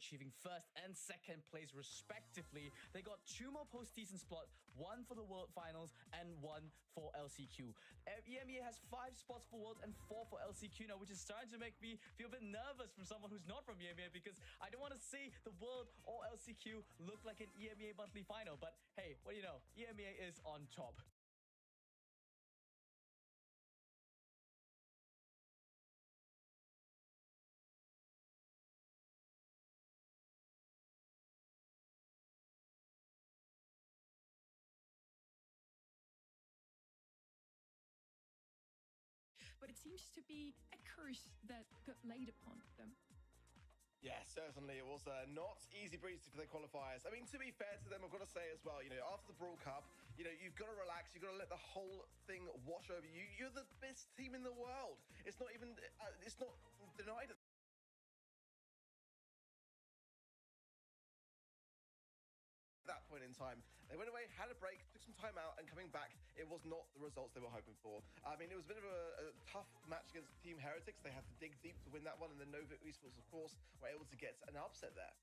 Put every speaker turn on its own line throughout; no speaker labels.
achieving first and second place respectively. They got 2 more postseason spots, 1 for the World Finals and 1 for LCQ. Emea has 5 spots for Worlds and 4 for LCQ now, which is starting to make me feel a bit nervous from someone who's not from Emea, because I don't want to see the World or LCQ look like an Emea monthly final. But hey, what do you know? Emea is on top.
But it seems to be a curse that got laid upon them.
Yeah, certainly. It was not easy breezy for the qualifiers. I mean, to be fair to them, I've got to say as well, after the Brawl Cup, you've got to relax. You've got to let the whole thing wash over you. You're the best team in the world. It's not even, it's not denied at that point in time. They went away, had a break, took some time out, and coming back, it was not the results they were hoping for. I mean, it was a bit of a tough match against Team Heretics. They had to dig deep to win that one, and then Nova Esports, of course, were able to get an upset there.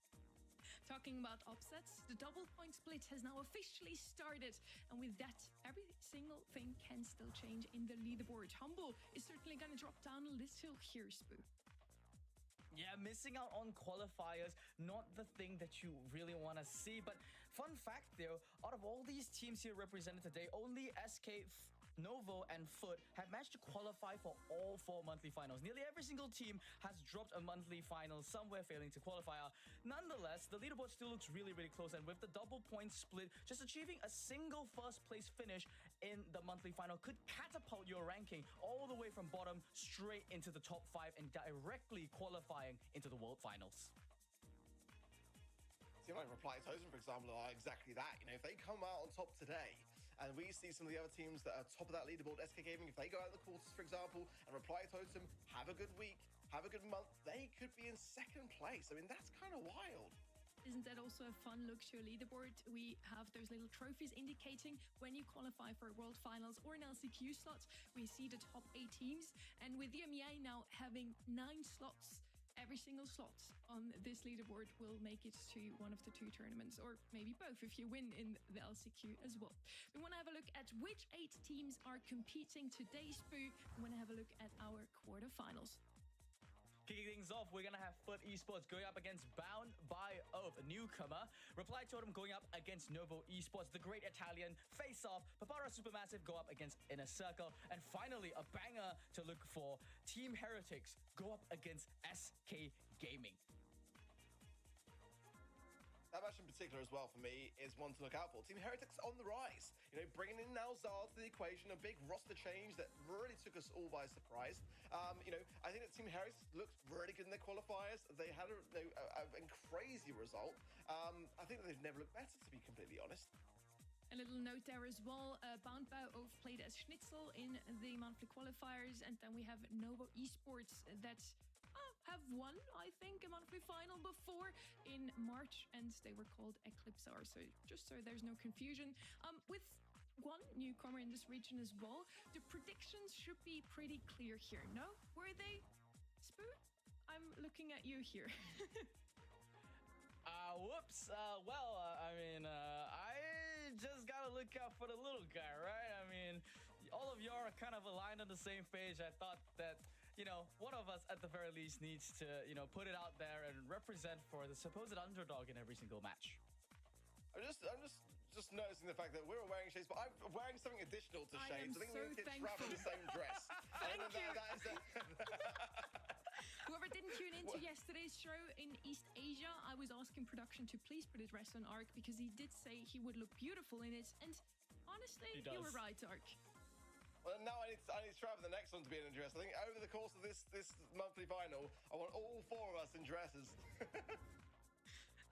Talking about upsets, the double point split has now officially started, and with that, every single thing can still change in the leaderboard. Humble is certainly going to drop down a little here, Spoo.
Yeah, missing out on qualifiers, not the thing that you really want to see. But fun fact though, out of all these teams here represented today, only SK, Novo, and Foot have managed to qualify for all 4 monthly finals. Nearly every single team has dropped a monthly final, somewhere failing to qualify. Nonetheless, the leaderboard still looks really, really close. And with the double point split, just achieving a single first place finish in the monthly final could catapult your ranking all the way from bottom straight into the top 5 and directly qualify into the World Finals.
See, like Reply Totem, for example, are exactly that. If they come out on top today, and we see some of the other teams that are top of that leaderboard, SK Gaming, if they go out in the quarters, for example, and Reply Totem have a good week, have a good month, they could be in second place. I mean, that's kind of wild.
Isn't that also a fun look to a leaderboard? We have those little trophies indicating when you qualify for World Finals or an LCQ slot. We see the top 8 teams, and with the Emea now having 9 slots, every single slot on this leaderboard will make it to one of the 2 tournaments, or maybe both if you win in the LCQ as well. We want to have a look at which 8 teams are competing today, Spoo. We want to have a look at our quarterfinals.
Kicking things off, we're going to have Foot Esports going up against Bound by Oath, a newcomer. Reply Totem going up against Novo Esports, the Great Italian. Face Off, Papara Supermassive go up against Inner Circle. And finally, a banger to look for, Team Heretics go up against SK Gaming.
That match in particular as well, for me, is one to look out for. Team Heretics on the rise. Bringing in now Zal to the equation, a big roster change that really took us all by surprise. I think that Team Heretics looked really good in their qualifiers. They had a crazy result. I think that they've never looked better, to be completely honest.
A little note there as well, Bound by Oath played as Schnitzel in the monthly qualifiers, and then we have Novo Esports that have won, I think, a monthly final before in March, and they were called Eclipsar, so just so there's no confusion. With one newcomer in this region as well, the predictions should be pretty clear here, no? Were they? Spoo? I'm looking at you here.
Whoops. I just gotta look out for the little guy, right? I mean, all of y'all are kind of aligned on the same page. I thought that, one of us at the very least needs to, put it out there and represent for the supposed underdog in every single match.
I'm just noticing the fact that we're wearing shades, but I'm wearing something additional to shades. I think we did travel in the same dress.
Thank you. Whoever didn't tune into yesterday's show in East Asia, I was asking production to please put his dress on Ark because he did say he would look beautiful in it. And honestly, you were right, Ark.
Well, now I need to try for the next one to be in a dress. I think over the course of this monthly final, I want all 4 of us in dresses.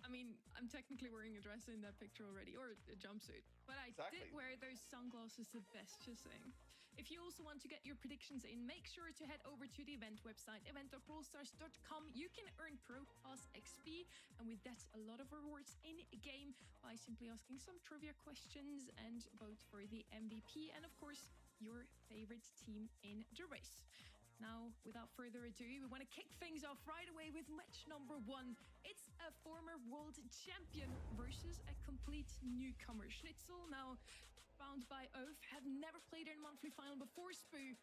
I mean, I'm technically wearing a dress in that picture already, or a jumpsuit. But I did wear those sunglasses the best, just saying. If you also want to get your predictions in, make sure to head over to the event website, event.brawlstars.com. You can earn Pro Pass XP, and with that, a lot of rewards in-game by simply asking some trivia questions and vote for the MVP, and of course, your favorite team in the race. Now, without further ado, we want to kick things off right away with match number 1. It's a former world champion versus a complete newcomer. Schnitzel, now bound by oath, have never played in a monthly final before. Spoo,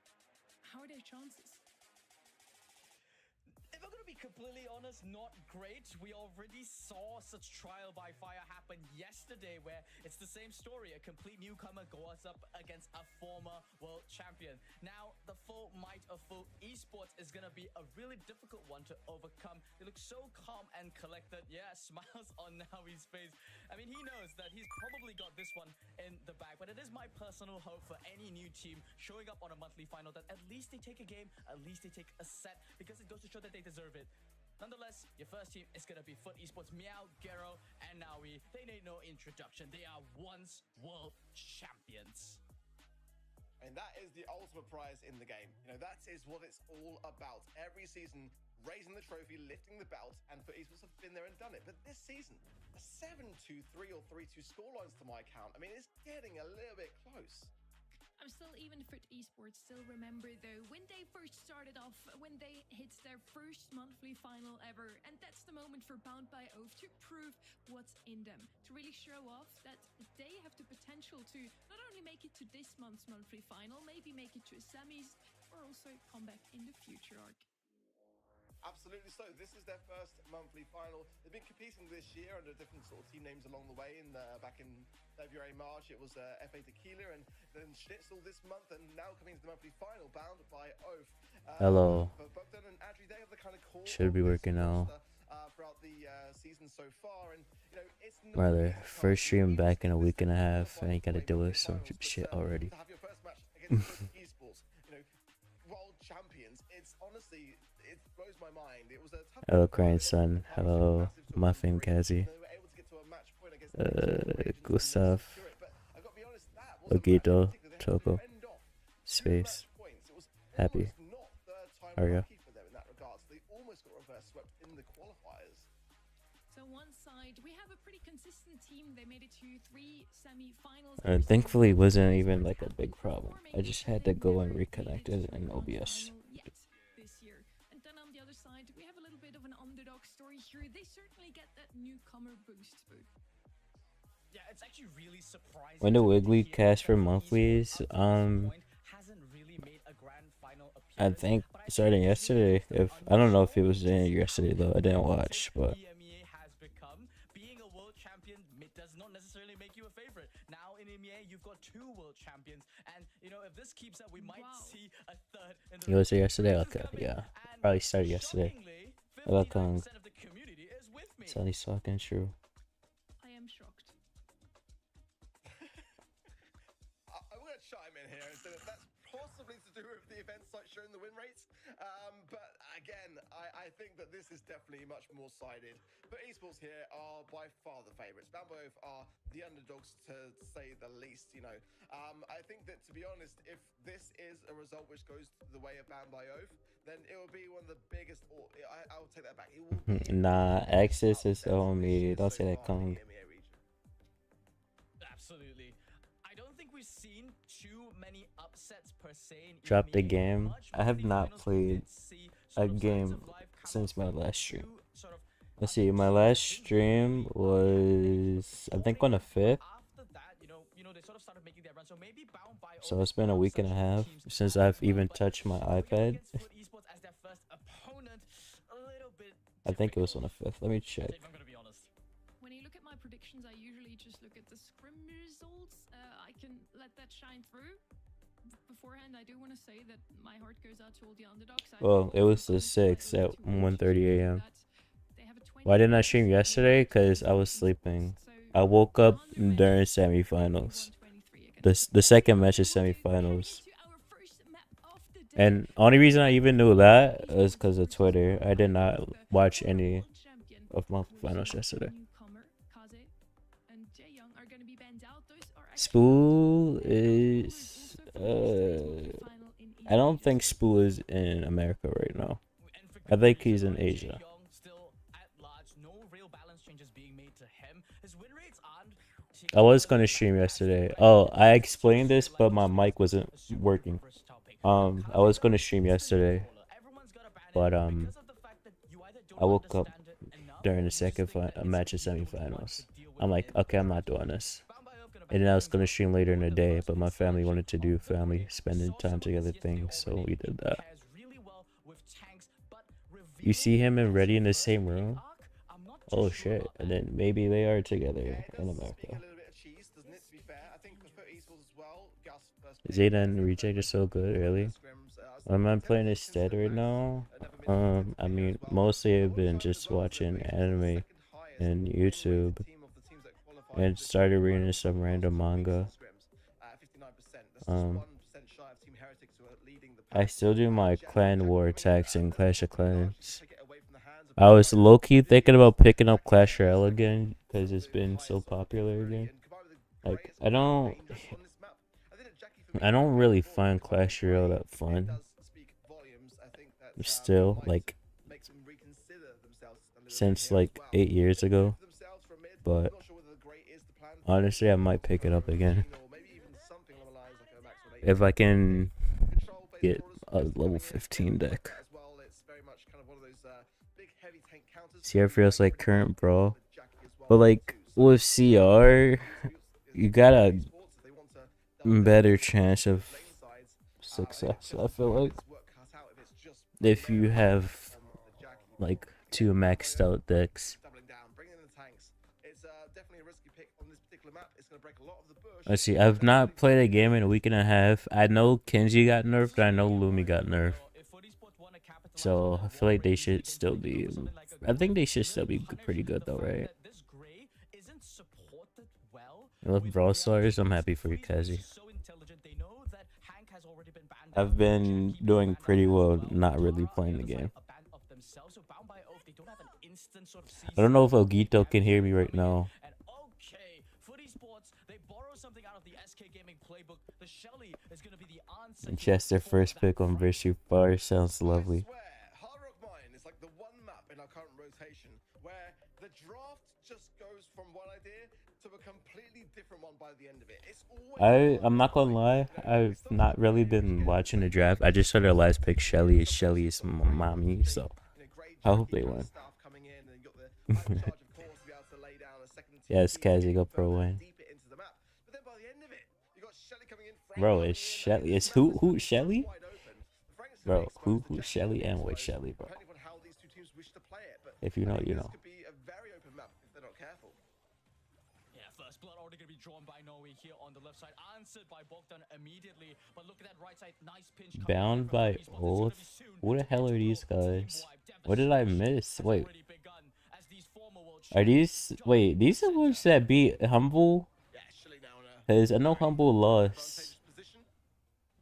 how are their chances?
If I'm gonna be completely honest, not great. We already saw such trial by fire happen yesterday, where it's the same story. A complete newcomer goes up against a former world champion. Now, the full might of full esports is gonna be a really difficult one to overcome. They look so calm and collected. Yeah, smiles on Nawi's face. I mean, he knows that he's probably got this one in the bag, but it is my personal hope for any new team showing up on a monthly final that at least they take a game, at least they take a set, because it goes to show that they deserve it. Nonetheless, your first team is going to be Foot Esports, Meow, Gero, and Nawi. They need no introduction. They are once world champions.
And that is the ultimate prize in the game. You know, that is what it's all about. Every season, raising the trophy, lifting the belt, and Foot Esports have been there and done it. But this season, a 7-2-3 or 3-2 scorelines to my account. I mean, it's getting a little bit close.
I'm still even Foot Esports still remember though when they first started off, when they hit their first monthly final ever, and that's the moment for Bound by Oath to prove what's in them, to really show off that they have the potential to not only make it to this month's monthly final, maybe make it to a semis, or also come back in the future arc.
Absolutely so. This is their first monthly final. They've been competing this year under different sort of team names along the way. Back in February, March, it was FA Tequila, and then Schnitzel this month, and now coming to the monthly final, Bound by Oath.
Hello.
Bogdan and Adri, they have the kind of core.
Should be working now.
Throughout the season so far, and you know, it's
Brother, first stream back in a week and a half. I ain't gotta deal with some shit already.
To have your first match against esports, you know, world champions. It's honestly, it blows my mind. It was a tough.
Hello, Crying Son. Hello, Muffin Kazi. Gustav. Ogito. Toko. Space. Happy. Arya.
So one side, we have a pretty consistent team. They made it to 3 semi-finals.
Thankfully, it wasn't even like a big problem. I just had to go and reconnect it in OBS.
This year. And then on the other side, we have a little bit of an underdog story here. They certainly get that newcomer boost.
Yeah, it's actually really surprising.
When the Wiggly cast for monthlies, I think starting yesterday. If I don't know if it was in yesterday though, I didn't watch, but.
Being a world champion does not necessarily make you a favorite. Now in Emea, you've got 2 world champions, and you know, if this keeps up, we might see a third.
It was yesterday. Okay, yeah, probably started yesterday. Welcome. Sunny talking true.
I am shocked.
I'm gonna chime in here and say that that's possibly to do with the event site showing the win rates. But again, I think that this is definitely much more sided. But esports here are by far the favorites. Bound by Oath are the underdogs, to say the least. You know, I think that, to be honest, if this is a result which goes the way of Bound by Oath, then it will be one of the biggest. Or I'll take that back. It will be
Nah, Axis is on me. Don't say that, Kong.
Absolutely. I don't think we've seen too many upsets per se.
Drop the game. I have not played a game since my last stream. Let's see, my last stream was, I think, on the 5th. So it's been a week and a half since I've even touched my iPad. I think it was on the 5th. Let me check.
When you look at my predictions, I usually just look at the scrim results. I can let that shine through. Beforehand, I do want to say that my heart goes out to all the underdogs.
Well, it was the 6th at 1:30 a.m. Why didn't I stream yesterday? Because I was sleeping. I woke up during semifinals. The second match is semifinals. And only reason I even knew that was because of Twitter. I did not watch any of my finals yesterday. Spoo is... I don't think Spoo is in America right now. I think he's in Asia.
real balance changes being made to him. His win rates aren't.
I was gonna stream yesterday. Oh, I explained this, but my mic wasn't working. I was gonna stream yesterday, but I woke up during the second match of semifinals. I'm like, okay, I'm not doing this. And then I was gonna stream later in the day, but my family wanted to do family spending time together things, so we did that. You see him and Reddy in the same room? Oh shit! And then maybe they are together in America. Zeta and Reject are so good, really. Am I playing instead right now? I mean, mostly I've been just watching anime and YouTube, and started reading some random manga. I still do my clan war attacks in Clash of Clans. I was low-key thinking about picking up Clash Royale again because it's been so popular again. Like, I don't really find Clash Royale that fun. Still, like, since like 8 years ago. But honestly, I might pick it up again if I can get a level 15 deck. CR feels like current brawl, but like with CR, you got a better chance of success. I feel like if you have like 2 maxed out decks. Let's see, I've not played a game in a week and a half. I know Kenji got nerfed, I know Lumi got nerfed. So I feel like they should still be. I think they should still be pretty good though, right? I love Brawl Stars. I'm happy for you, Kazi. I've been doing pretty well, not really playing the game. I don't know if Ogito can hear me right now. And Chester first pick on Virtue Bar sounds lovely. I'm not gonna lie, I've not really been watching the draft. I just saw their last pick, Shelly. Shelly's mommy, so I hope they win. Yes, Kazi, go pro win. Bro, it's Shelly. It's who Shelly? Bro, who Shelly and what Shelly, bro? If you know, you know.
First blood already gonna be drawn by Noe here on the left side, answered by Bogdan immediately. But look at that right side, nice pinch.
Bound by Oath? Who the hell are these guys? What did I miss? Wait. Are these these are the ones that beat Humble? Cause I know Humble lost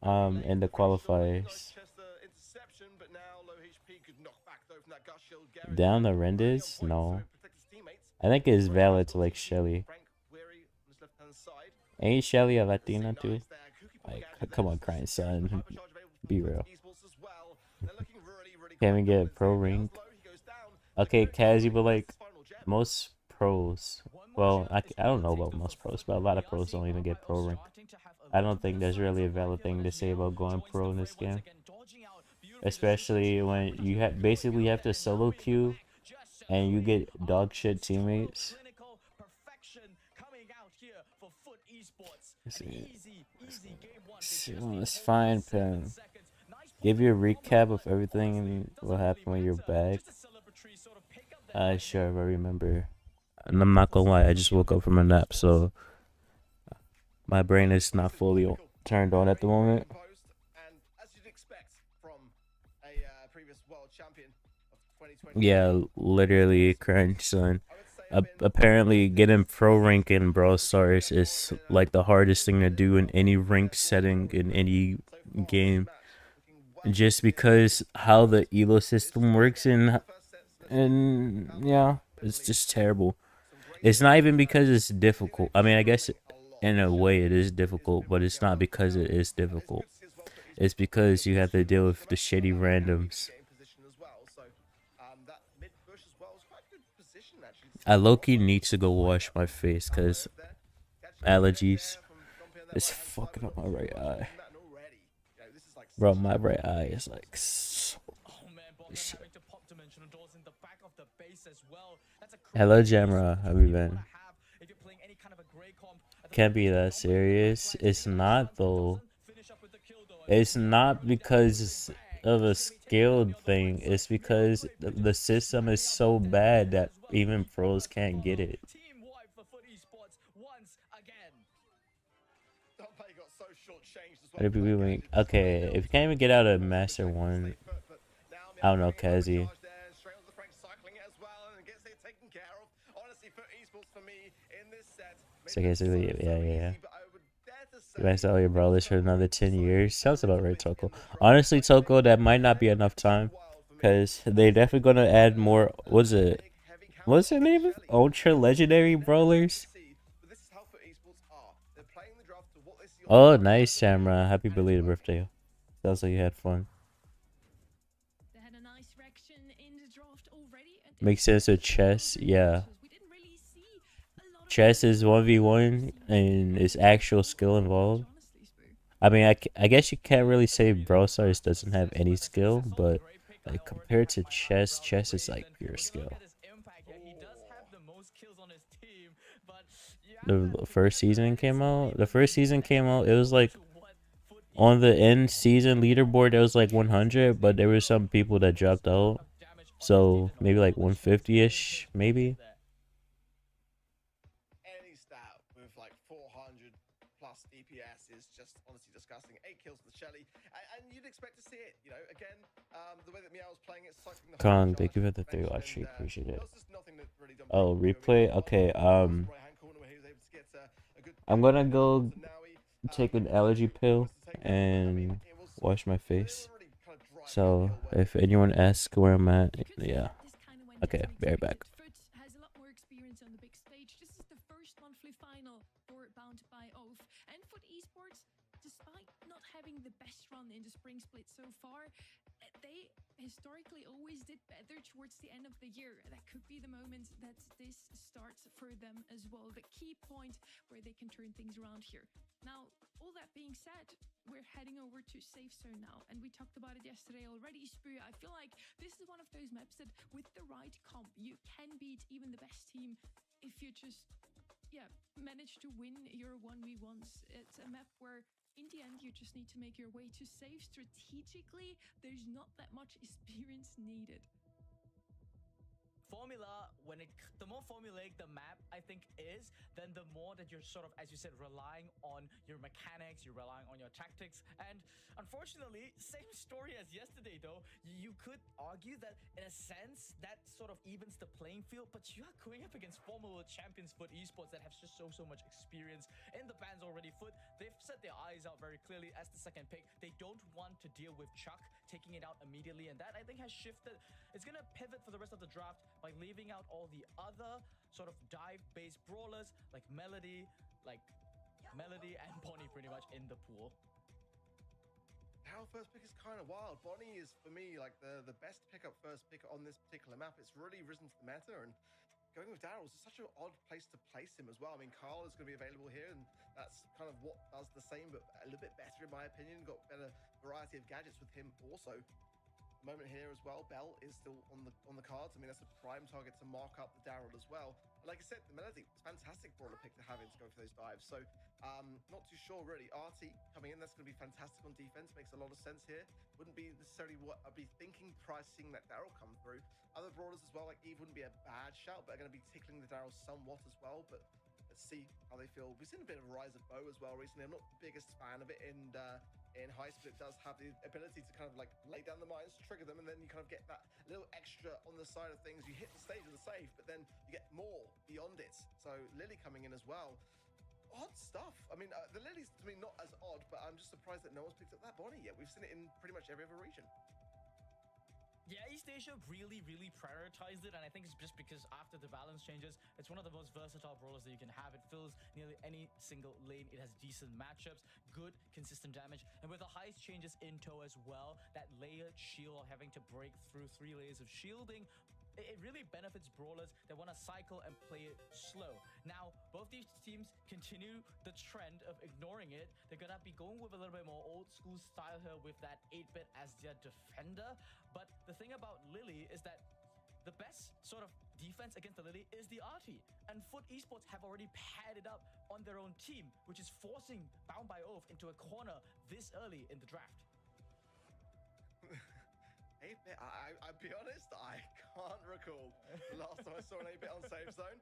in the qualifiers. Down the Renders? No. I think it's valid to like Shelly. Ain't Shelly a Latina too? Like, come on, crying son. Be real. Can we get a pro ring? Okay, Kazi, but like most pros. Well, I don't know about most pros, but a lot of pros don't even get pro ring. I don't think there's really a valid thing to say about going pro in this game. Especially when you basically have to solo queue and you get dog shit teammates. It's fine, Pen. Give you a recap of everything and what happened when you're back. Sure, I remember. And I'm not gonna lie, I just woke up from a nap, so my brain is not fully turned on at the moment. Yeah, literally, current son. Apparently, getting pro rank in Brawl Stars is like the hardest thing to do in any rank setting in any game. Just because how the elo system works and yeah, it's just terrible. It's not even because it's difficult. I mean, I guess in a way it is difficult, but it's not because it is difficult. It's because you have to deal with the shitty randoms. I low-key need to go wash my face because allergies. It's fucking up my right eye. Bro, my right eye is like so.
Oh man, Bonham having to pop dimensional doors in the back of the base as well. That's a
Hello,
crazy
Jamra.
situation
How have you
you
been?
wanna have if you're playing any kind of a gray comp. At the
Can't
very
be
least,
that
dominate the
serious.
backline,
It's
taking out the
not
stuns, but
though.
doesn't finish up with the kill though. And
It's
Emea
not
throwing down with a
because
bang,
of a
instantly taking out Emea
skilled
on the right
thing.
side.
It's
Mel
because
great
the
positioning,
system is
sniping out
so
both their
bad
players
that
as well.
even
Three
pros
pros to
can't get
follow.
it.
Team wipe for Foot Esports once again.
Dompe got so short-changed as
What
well
if
from
we
that
win?
gadget. Just
Okay,
failed
if you
to
can't even get out of
almost
Master
protect the
1,
safe foot, but now
I
Meow
don't know,
bringing in
Kazi.
overcharge there, and straight on the Frank cycling it as well, and gets it taken care of. Honestly, for esports for me in this set,
So
made it so
basically, yeah, yeah.
easy, but I would dare to
You guys
say
all your
it was
brawlers for
the
another
right
10
side
years. Sounds
a
about
little
right,
bit
Toko.
in the trouble.
Honestly,
But
Toko,
maybe
that might not be
today
enough
took
time
a while for me.
because they definitely gonna add more. What's it?
Big, heavy counter
What's the
on
name of
Shelly.
Ultra Legendary Brawlers?
But this is how for esports are. They're playing the draft to what they see on
Oh,
the
nice,
side of the
Shamra.
field,
Happy
and it's
belated
working.
birthday. Sounds like you had fun.
They had a nice reaction in the draft already. And
Makes sense with chess, yeah.
we didn't really see a lot of
Chess is
players
1v1 and it's actual skill involved.
honestly, Spoo.
I mean, I guess you can't really say Brawl Stars doesn't have any skill, but like compared to chess, chess is like pure skill.
He does have the most kills on his team, but
The first season came out. The first season came out. It was like on the end season leaderboard, it was like 100, but there were some people that dropped out. So maybe like 150-ish, maybe.
Any stat with like 400 plus DPS is just honestly disgusting. 8 kills for the Shelly, and you'd expect to see it. You know, again, the way that Meow was playing it, cycling the
Kong,
whole
thank you for
charge,
the 3 watch.
and,
Appreciate it.
there was just nothing that really done
Oh,
big, you know,
replay.
apart
Okay.
from the right-hand corner where he was able to get a good
I'm gonna
kill.
go
So now he,
take an
was
allergy
able to
pill
take that, but, I mean,
and
it was
wash my
they
face.
were really kind of driving
So
uphill, weren't
if
they?
anyone asks where I'm at,
You could say
yeah.
this kind of went
Okay,
as
be right back.
expected. Foot has a lot more experience on the big stage. This is the first monthly final for Bound by Oath. And Foot Esports, despite not having the best run in the spring split so far, they historically always did better towards the end of the year. That could be the moment that this starts for them as well. The key point where they can turn things around here. Now, all that being said, we're heading over to Safe Zone now, and we talked about it yesterday already, Spoo. I feel like this is one of those maps that, with the right comp, you can beat even the best team if you just, manage to win your 1v1s. It's a map where, in the end, you just need to make your way to safe strategically. There's not that much experience needed.
Formula, the more formulaic the map I think is, then the more that you're sort of, as you said, relying on your mechanics, you're relying on your tactics. And unfortunately, same story as yesterday though. You could argue that in a sense that sort of evens the playing field, but you are going up against former world champions Foot Esports that have just so much experience in the bans already. Foot, they've set their eyes out very clearly as the second pick. They don't want to deal with Chuck taking it out immediately, and that I think has shifted. It's gonna pivot for the rest of the draft by leaving out all the other sort of dive-based brawlers like Melody and Bonnie pretty much in the pool.
Our first pick is kind of wild. Bonnie is, for me, like the best pickup first pick on this particular map. It's really risen to the meta, and going with Daryl's is such an odd place to place him as well. I mean, Carl is going to be available here, and that's kind of what does the same, but a little bit better in my opinion. Got better variety of gadgets with him also. Moment here as well. Bell is still on the cards. I mean, that's a prime target to mark up the Daryl as well. And like I said, the Melody, it's a fantastic brawler pick to have in to go for those dives. So, not too sure really. RT coming in, that's going to be fantastic on defense. Makes a lot of sense here. Wouldn't be necessarily what I'd be thinking prior to seeing that Daryl come through. Other brawlers as well, like Eve wouldn't be a bad shout, but are going to be tickling the Daryl somewhat as well. But let's see how they feel. We've seen a bit of a rise of Bo as well recently. I'm not the biggest fan of it in Heist, but it does have the ability to kind of like lay down the mines, trigger them, and then you kind of get that little extra on the side of things. You hit the stage of the safe, but then you get more beyond it. So Lily coming in as well. Odd stuff. I mean, the Lily's to me not as odd, but I'm just surprised that no one's picked up that Bonnie yet. We've seen it in pretty much every other region.
Yeah, East Asia really prioritized it, and I think it's just because after the balance changes, it's one of the most versatile brawlers that you can have. It fills nearly any single lane. It has decent matchups, good, consistent damage, and with the highest changes in tow as well, that layered shield, having to break through 3 layers of shielding, it really benefits brawlers that want to cycle and play it slow. Now, both these teams continue the trend of ignoring it. They're gonna be going with a little bit more old school style here with that 8-bit as their defender. But the thing about Lily is that the best sort of defense against the Lily is the RT. And Foot Esports have already padded up on their own team, which is forcing Bound by Oath into a corner this early in the draft.
I'll be honest, I can't recall the last time I saw an 8-bit on Safe Zone.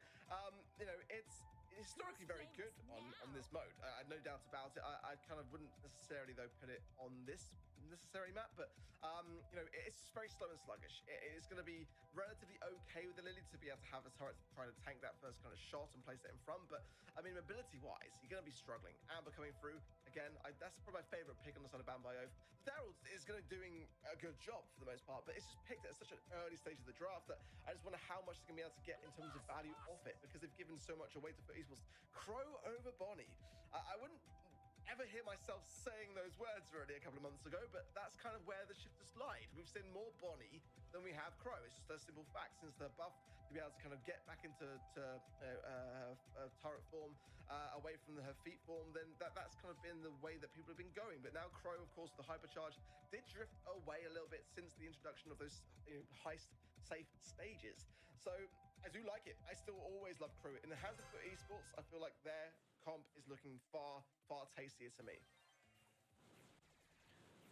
You know, it's historically very good on this mode. No doubt about it. I kind of wouldn't necessarily, though, put it on this necessary map, but you know, it's very slow and sluggish. It's going to be relatively okay with the Lily to be able to have a turret to try to tank that first kind of shot and place it in front, but I mean, mobility-wise, you're going to be struggling. Amber coming through, again, that's probably my favorite pick on the side of Bound by Oath. Daryl is going to doing a good job for the most part, but it's just picked at such an early stage of the draft that I just wonder how much they're going to be able to get in terms of value off it, because they've given so much away to Foot Esports. Crow over Bonnie. I wouldn't ever hear myself saying those words really a couple of months ago, but that's kind of where the shift has lied. We've seen more Bonnie than we have Crow. It's just a simple fact. Since the buff to be able to kind of get back into turret form, away from her feet form, then that's kind of been the way that people have been going. But now Crow, of course, the hypercharge did drift away a little bit since the introduction of those heist safe stages. So I do like it. I still always love Crow. In the hands of Foot Esports, I feel like their comp is looking far tastier to me.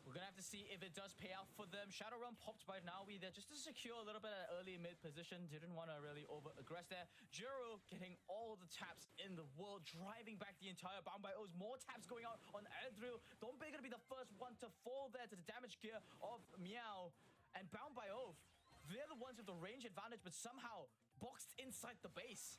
We're gonna have to see if it does pay out for them. Shadow Realm popped by Naui there just to secure a little bit of early mid position. Didn't want to really over aggress there. Jiro getting all the taps in the world, driving back the entire Bound by O's. More taps going out on Adriel. Dompe gonna be the first one to fall there to the damage gear of Meow. And Bound by Oath, they're the ones with the range advantage, but somehow boxed inside the base.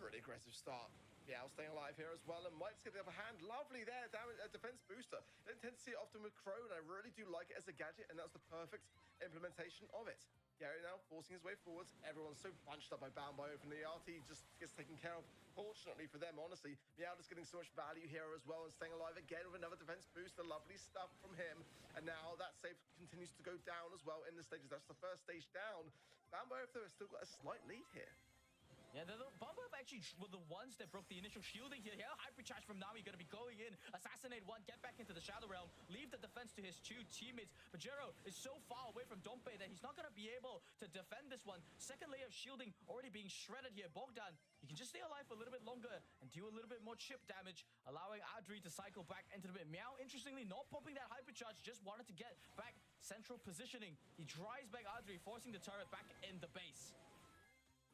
Really aggressive start. Meow staying alive here as well, and Mike's get the upper hand. Lovely there, damage, defense booster. I don't tend to see it often with Crow, and I really do like it as a gadget, and that's the perfect implementation of it. Gary now forcing his way forwards. Everyone's so bunched up by Bound by Oath, and the RT just gets taken care of. Fortunately for them, honestly, Meow just getting so much value here as well, and staying alive again with another defense booster. Lovely stuff from him, and now that save continues to go down as well in the stages. That's the first stage down. Bound by Oath, though, has still got a slight lead here.
Yeah, the Bound by Oath actually were the ones that broke the initial shielding here. Hypercharge from Nami gonna be going in, assassinate one, get back into the Shadow Realm, leave the defense to his two teammates. But Jero is so far away from Dompe that he's not gonna be able to defend this one. Second layer of shielding already being shredded here. Bogdan, he can just stay alive for a little bit longer and do a little bit more chip damage, allowing Adri to cycle back into the bit. Meow, interestingly, not popping that hypercharge, just wanted to get back central positioning. He drives back Adri, forcing the turret back in the base.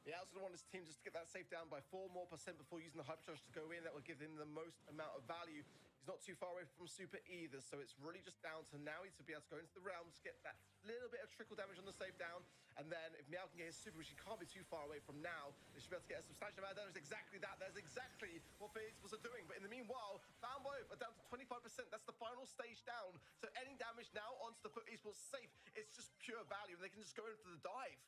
Yeah, I also want his team just to get that safe down by 4% more before using the hypercharge to go in. That will give him the most amount of value. He's not too far away from super either, so it's really just down to Naui to be able to go into the realms, get that little bit of trickle damage on the safe down, and then if Meow can get his super, which he can't be too far away from now, they should be able to get a substantial amount of damage. Exactly that. That's exactly what Foot Esports are doing. But in the meanwhile, Bound by Oath are down to 25%. That's the final stage down. So any damage now onto the Foot Esports safe, it's just pure value, and they can just go in for the dive.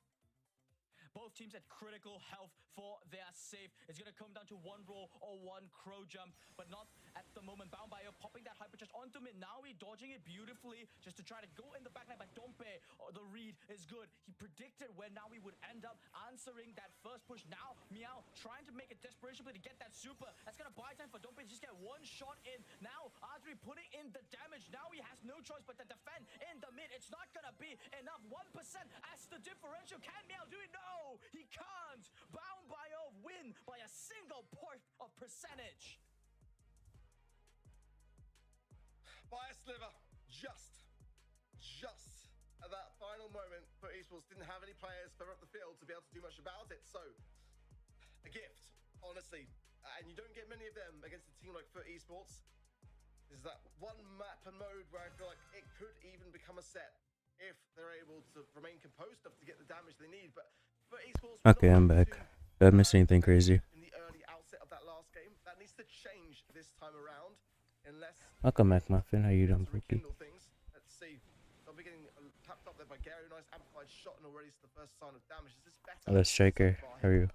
Both teams at critical health for their save. It's going to come down to one roll or one Crow jump, but not at the moment. Bound by Oath popping that hypercharge onto mid. Naui dodging it beautifully just to try to go in the backline, but Dompe, the read is good. He predicted where Naui would end up answering that first push. Now Meow trying to make a desperation play to get that super. That's going to buy time for Dompe to just get one shot in. Now Adri putting in the damage. Naui has no choice but to defend in the mid. It's not going to be enough. 1% as the differential. Can Meow do it? No! He can't! Bound by Oath win by a single point of percentage.
By a sliver. Just at that final moment, Foot Esports didn't have any players further up the field to be able to do much about it. So, a gift, honestly. And you don't get many of them against a team like Foot Esports. This is that one map and mode where I feel like it could even become a set if they're able to remain composed enough to get the damage they need. But
okay, I'm back. Did I miss anything crazy?
In the early outset of that last game, that needs to change this time around, unless.
Welcome back, Muffin. How you doing, Brookie?
Let's see. I'll be getting tapped up there by Gary. Nice amplified shot, and already it's the first sign of damage. Is this better?
Hello, Striker. How are you?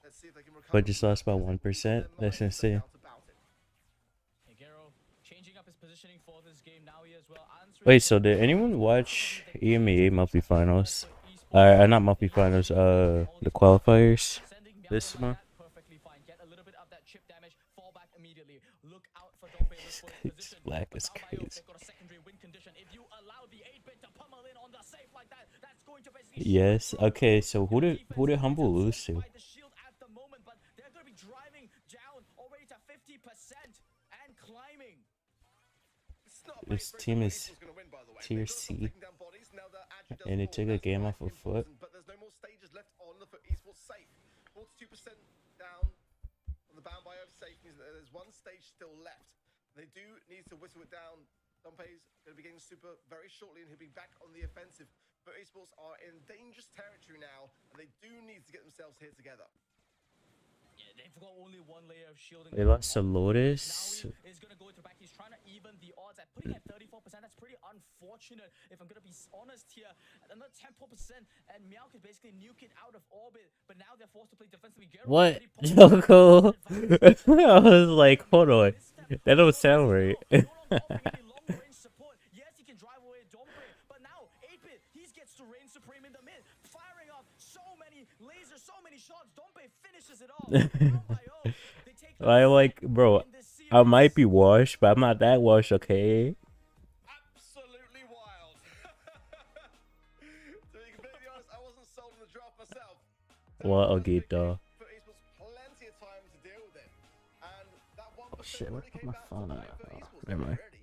Let's see if they can recover.
But just lost about 1%. That's insane.
Gero changing up his positioning for this game. Now he as well answering
Wait, so did anyone watch EMEA monthly finals? Not monthly finals. The qualifiers this month. It's black is crazy. Yes. Okay. So who did Humble lose to? This team is tier C, and it took a game off of foot.
But there's no more stages left on the Foot Esports safe. 42% down on the bound by over safe means that there's one stage still left. They do need to whittle it down. Dompe's going to be getting super very shortly, and he'll be back on the offensive. Foot Esports are in dangerous territory now, and they do need to get themselves here together.
They've got only one layer of shielding.
They lost to Lotus.
Is gonna go to back. He's trying to even the odds. At putting at 34%, that's pretty unfortunate. If I'm gonna be honest here, another 10%, and Meow could basically nuke it out of orbit. But now they're forced to play defensively.
What? Joko? I was like, hold on, that don't sound right.
Yes, he can drive away Dompe, but now 8-Bit, he gets to reign supreme in the mid, firing off so many lasers, so many shots. Dompe finishes it off.
I like, bro, I might be washed, but I'm not that washed, okay?
Absolutely wild. To be completely honest, I wasn't sold on the draft myself.
What a good dog.
Foot Esports plenty of time to deal with it, and that 1%
Oh shit, where
really
put
came
my
back
phone
to
at?
bite Foot
Oh,
Esports,
never mind.
really.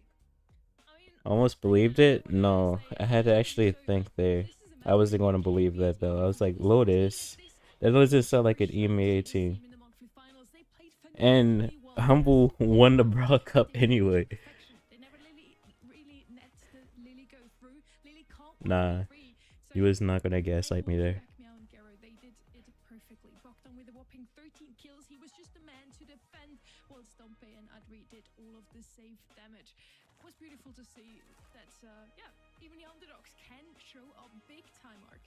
Almost believed it? No, I had to actually think there. I wasn't going to believe that though. I was like, Lotus? That doesn't sound like an EMEA team. And Humble won the Brawl Cup anyway. Nah, you was not gonna gaslight me there.
They did it perfectly. Bogdan with a whopping 13 kills. He was just the man to defend, while Stompe and Adri did all of the safe damage. It was beautiful to see that, yeah, even the underdogs can show a big time arc.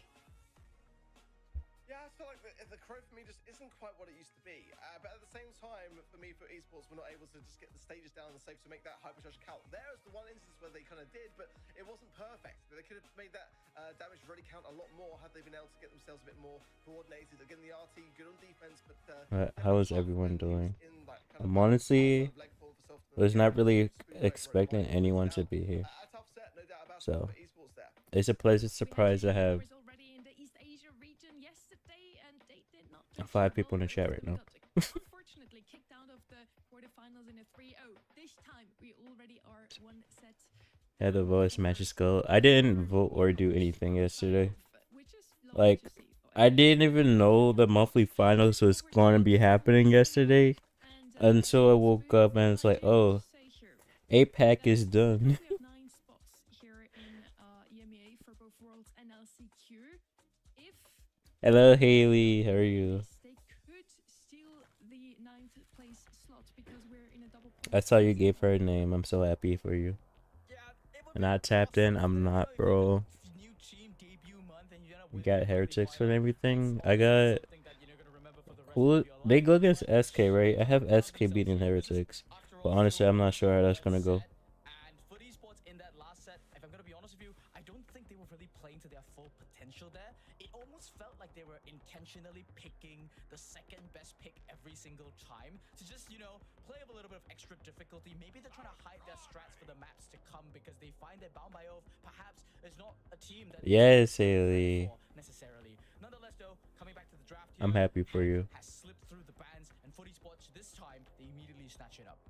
Yeah, I feel like the crow for me just isn't quite what it used to be. But at the same time, for me, for esports, we're not able to just get the stages down and safe to make that hypercharge count. There's the one instance where they kind of did, but it wasn't perfect. They could have made that damage really count a lot more had they been able to get themselves a bit more coordinated. Again, the RT good on defense, but
How is everyone doing? I'm honestly was not really expecting anyone to be here. So it's a pleasant surprise to have 5 people in the chat right now.
Unfortunately, kicked out of the quarterfinals in a 3-0. This time we already are one set.
Had the voice matches go. I didn't vote or do anything yesterday. Like, I didn't even know the monthly finals was going to be happening yesterday until I woke up and it's like, oh, APAC is done. Hello, Haley. How are you? That's how you gave her a name. I'm so happy for you. And I tapped in. I'm not, bro. You got heretics and everything. I got. Who? They go against SK, right? I have SK beating heretics. But honestly, I'm not sure how that's gonna go.
There, it almost felt like they were intentionally picking the second best pick every single time to just, you know, play with a little bit of extra difficulty. Maybe they're trying to hide their strats for the maps to come because they find that Bound by Oath perhaps is not a team that
yes, Haley.
Necessarily. Nonetheless, though, coming back to the draft here,
I'm happy for you.
Has slipped through the bans, and Foot Esports this time they immediately snatch it up.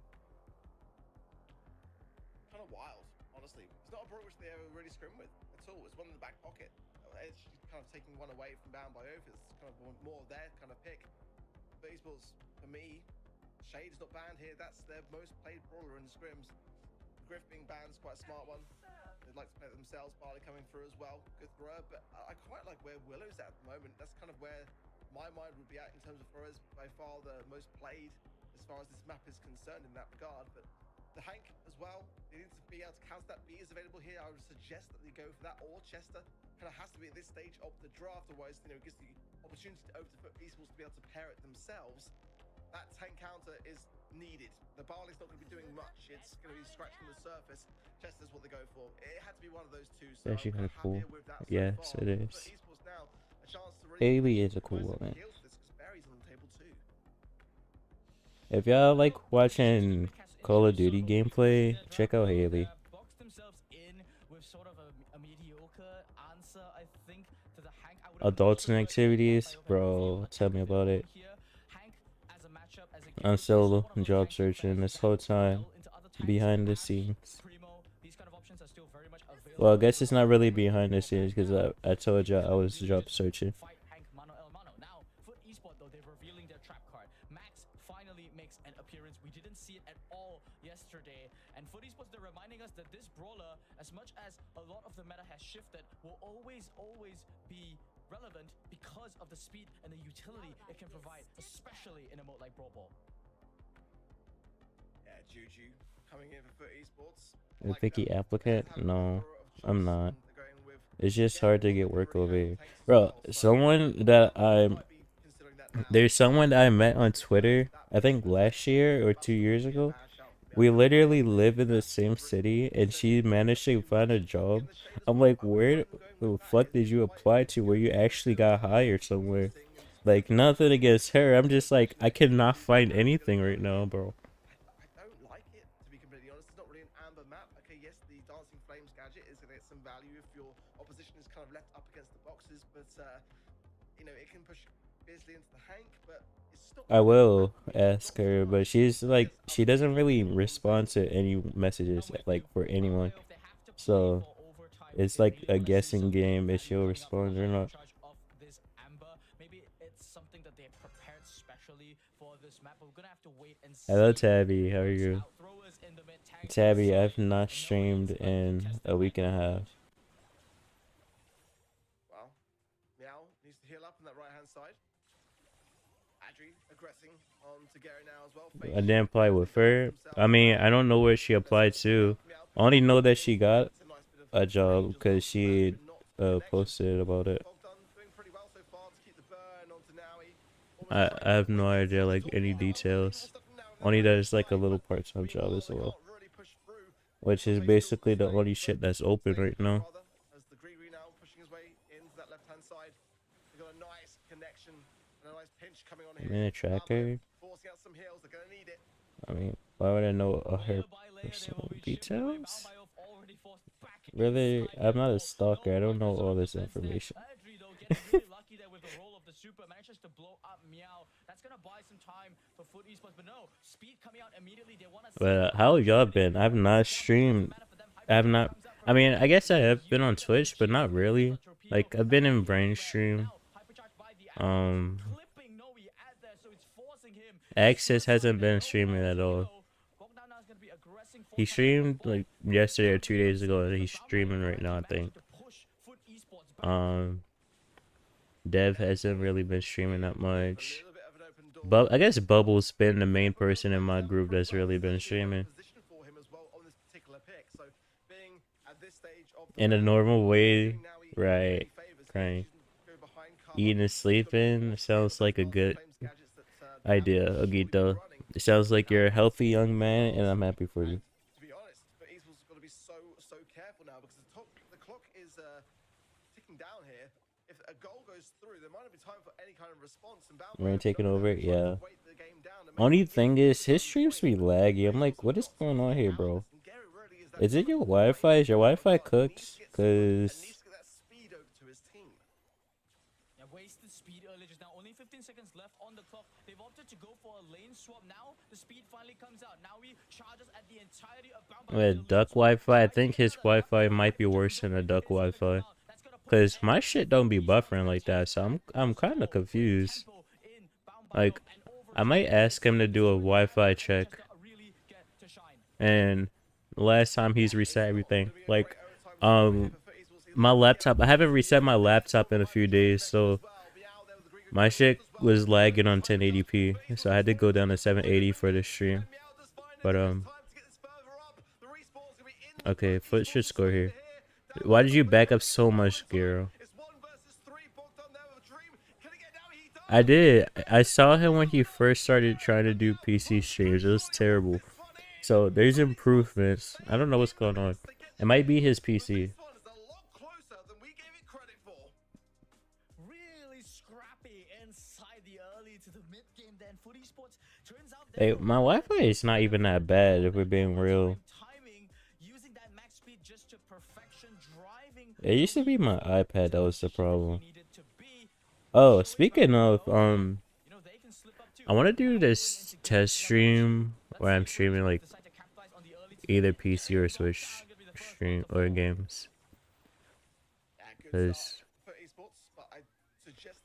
Kind of wild, honestly. It's not a brawl which they ever really scrim with at all. It's one in the back pocket. It's kind of taking one away from Bound by Oath. It's kind of more of their kind of pick. But esports, for me, Shade's not banned here. That's their most played brawler in scrims. Griff being banned is quite a smart one. They'd like to play it themselves. Barley coming through as well. Good thrower. But I quite like where Willow's at the moment. That's kind of where my mind would be at in terms of throwers. By far the most played as far as this map is concerned in that regard. But the Hank as well, they need to be able to counter that. B is available here. I would suggest that they go for that, or Chester kind of has to be at this stage of the draft, otherwise, you know, it gives the opportunity over to Foot Esports to be able to pair it themselves. that tank counter is needed. The Barley's not going to be doing much. It's going to be scratching the surface. Just as what they go for. It had to be one of those two. So
Actually
I'm
kind of cool.
happier with that so
Yes,
far.
it is.
But esports now, a chance to really
Haley is a cool
close
woman.
heels for this because Barry's on the table too.
If y'all like watching Call of Duty gameplay, check out Haley.
Boxed themselves in with sort of a mediocre answer, I think, to the Hank.
Adults and activities, bro. Tell me about it. I'm still job searching this whole time, behind the scenes. Well, I guess it's not really behind the scenes because I told you I was job searching.
Now, for eSport though, they're revealing their trap card. Max finally makes an appearance. We didn't see it at all yesterday. And for eSports, they're reminding us that this brawler, as much as a lot of the meta has shifted, will always be relevant because of the speed and the utility it can provide, especially in a mode like Brawl Ball.
Yeah, Juju coming in for esports.
A picky applicant? No, I'm not. It's just hard to get work over here. Bro, there's someone that I met on Twitter, I think last year or 2 years ago. We literally live in the same city, and she managed to find a job. I'm like, where the fuck did you apply to where you actually got hired somewhere? Like, nothing against her. I'm just like, I cannot find anything right now, bro.
I don't like it, to be completely honest. It's not really an amber map. Okay, yes, the Dancing Flames gadget is going to get some value if your opposition is kind of left up against the boxes, but, you know, it can push Beardsley into the Hank, but it's still...
I will ask her, but she's like, she doesn't really respond to any messages, like, for anyone. So, it's like a guessing game if she'll respond or not. Hello, Tabby. How are you? Tabby, I've not streamed in a week and a half.
Well, Meow needs to heal up on that right-hand side. Adri aggressing on to Gary now as well.
I didn't apply with her. I mean, I don't know where she applied to. I only know that she got a job because she posted about it. I have no idea, like, any details. Only that it's like a little part-time job as well, which is basically the only shit that's open right now. I'm in a tracker. I mean, why would I know her personal details? Really, I'm not a stalker. I don't know all this information. But how y'all been? I've not streamed. I've not. I mean, I guess I have been on Twitch, but not really. Like, I've been in Brain Stream. Access hasn't been streaming at all. He streamed like yesterday or 2 days ago, and he's streaming right now, I think. Dev hasn't really been streaming that much. But I guess Bubble's been the main person in my group that's really been streaming. In a normal way, right? Right. Eating and sleeping sounds like a good idea, Ogito. It sounds like you're a healthy young man, and I'm happy for you.
To be honest, but esports has got to be so careful now because the clock is ticking down here. If a goal goes through, there might not be time for any kind of response. And
Rain taking over it, yeah. Only thing is, his streams be laggy. I'm like, what is going on here, bro? Is it your Wi-Fi? Is your Wi-Fi cooked? Cause
wasted speed earlier just now. Only 15 seconds left on the clock. They've opted to go for a lane swap. Now the speed finally comes out. Now he charges at the entirety of
with duck Wi-Fi, I think his Wi-Fi might be worse than a duck Wi-Fi. Cause my shit don't be buffering like that, so I'm kind of confused. Like, I might ask him to do a Wi-Fi check. And last time he's reset everything. Like, my laptop, I haven't reset my laptop in a few days, so my shit was lagging on 1080p, so I had to go down to 780 for this stream. But okay, Foot should score here. Why did you back up so much, Gero? I did. I saw him when he first started trying to do PC streams. It was terrible. So there's improvements. I don't know what's going on. It might be his PC.
Really scrappy inside the early to the mid game. Then Foot Esports turns out
Hey, my Wi-Fi is not even that bad if we're being real.
timing, using that max speed just to perfection, driving.
It used to be my iPad that was the problem. Oh, speaking of, I want to do this test stream where I'm streaming like either PC or Switch stream or games. Because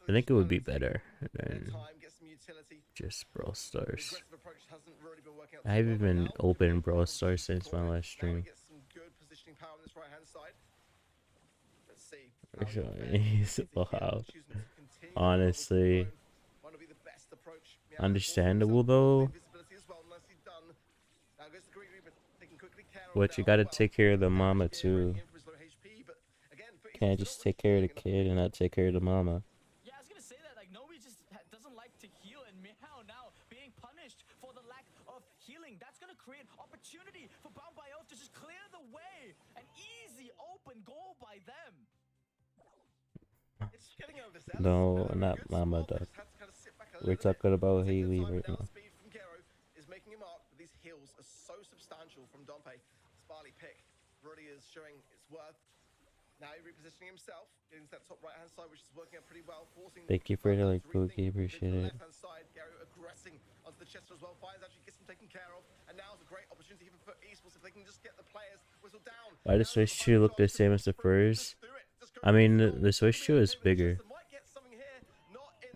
I think it would be better than just Brawl Stars. I haven't even opened Brawl Stars since my last stream. Wow. Honestly, understandable though. But you gotta take care of the mama too. Can't just take care of the kid and not take care of the mama.
Yeah, I was gonna say that, like, nobody just doesn't like to heal, and Meow now being punished for the lack of healing. That's gonna create opportunity for Bound by Oath to just clear the way. An easy open goal by them.
No, not mama dog. We're talking about Haley right now.
Is making a mark, but these heals are so substantial from Dompe. Sparley pick really is showing its worth. Now he's repositioning himself, getting to that top right hand side, which is working out pretty well, forcing.
Thank you for the like, Pookie, appreciate it.
Left hand side, Gary aggressing onto the chest as well. Finds actually gets him taken care of, and now is a great opportunity even for Esports if they can just get the players whistled down.
Why does Switch 2 look the same as the first? I mean, the Switch 2 is bigger,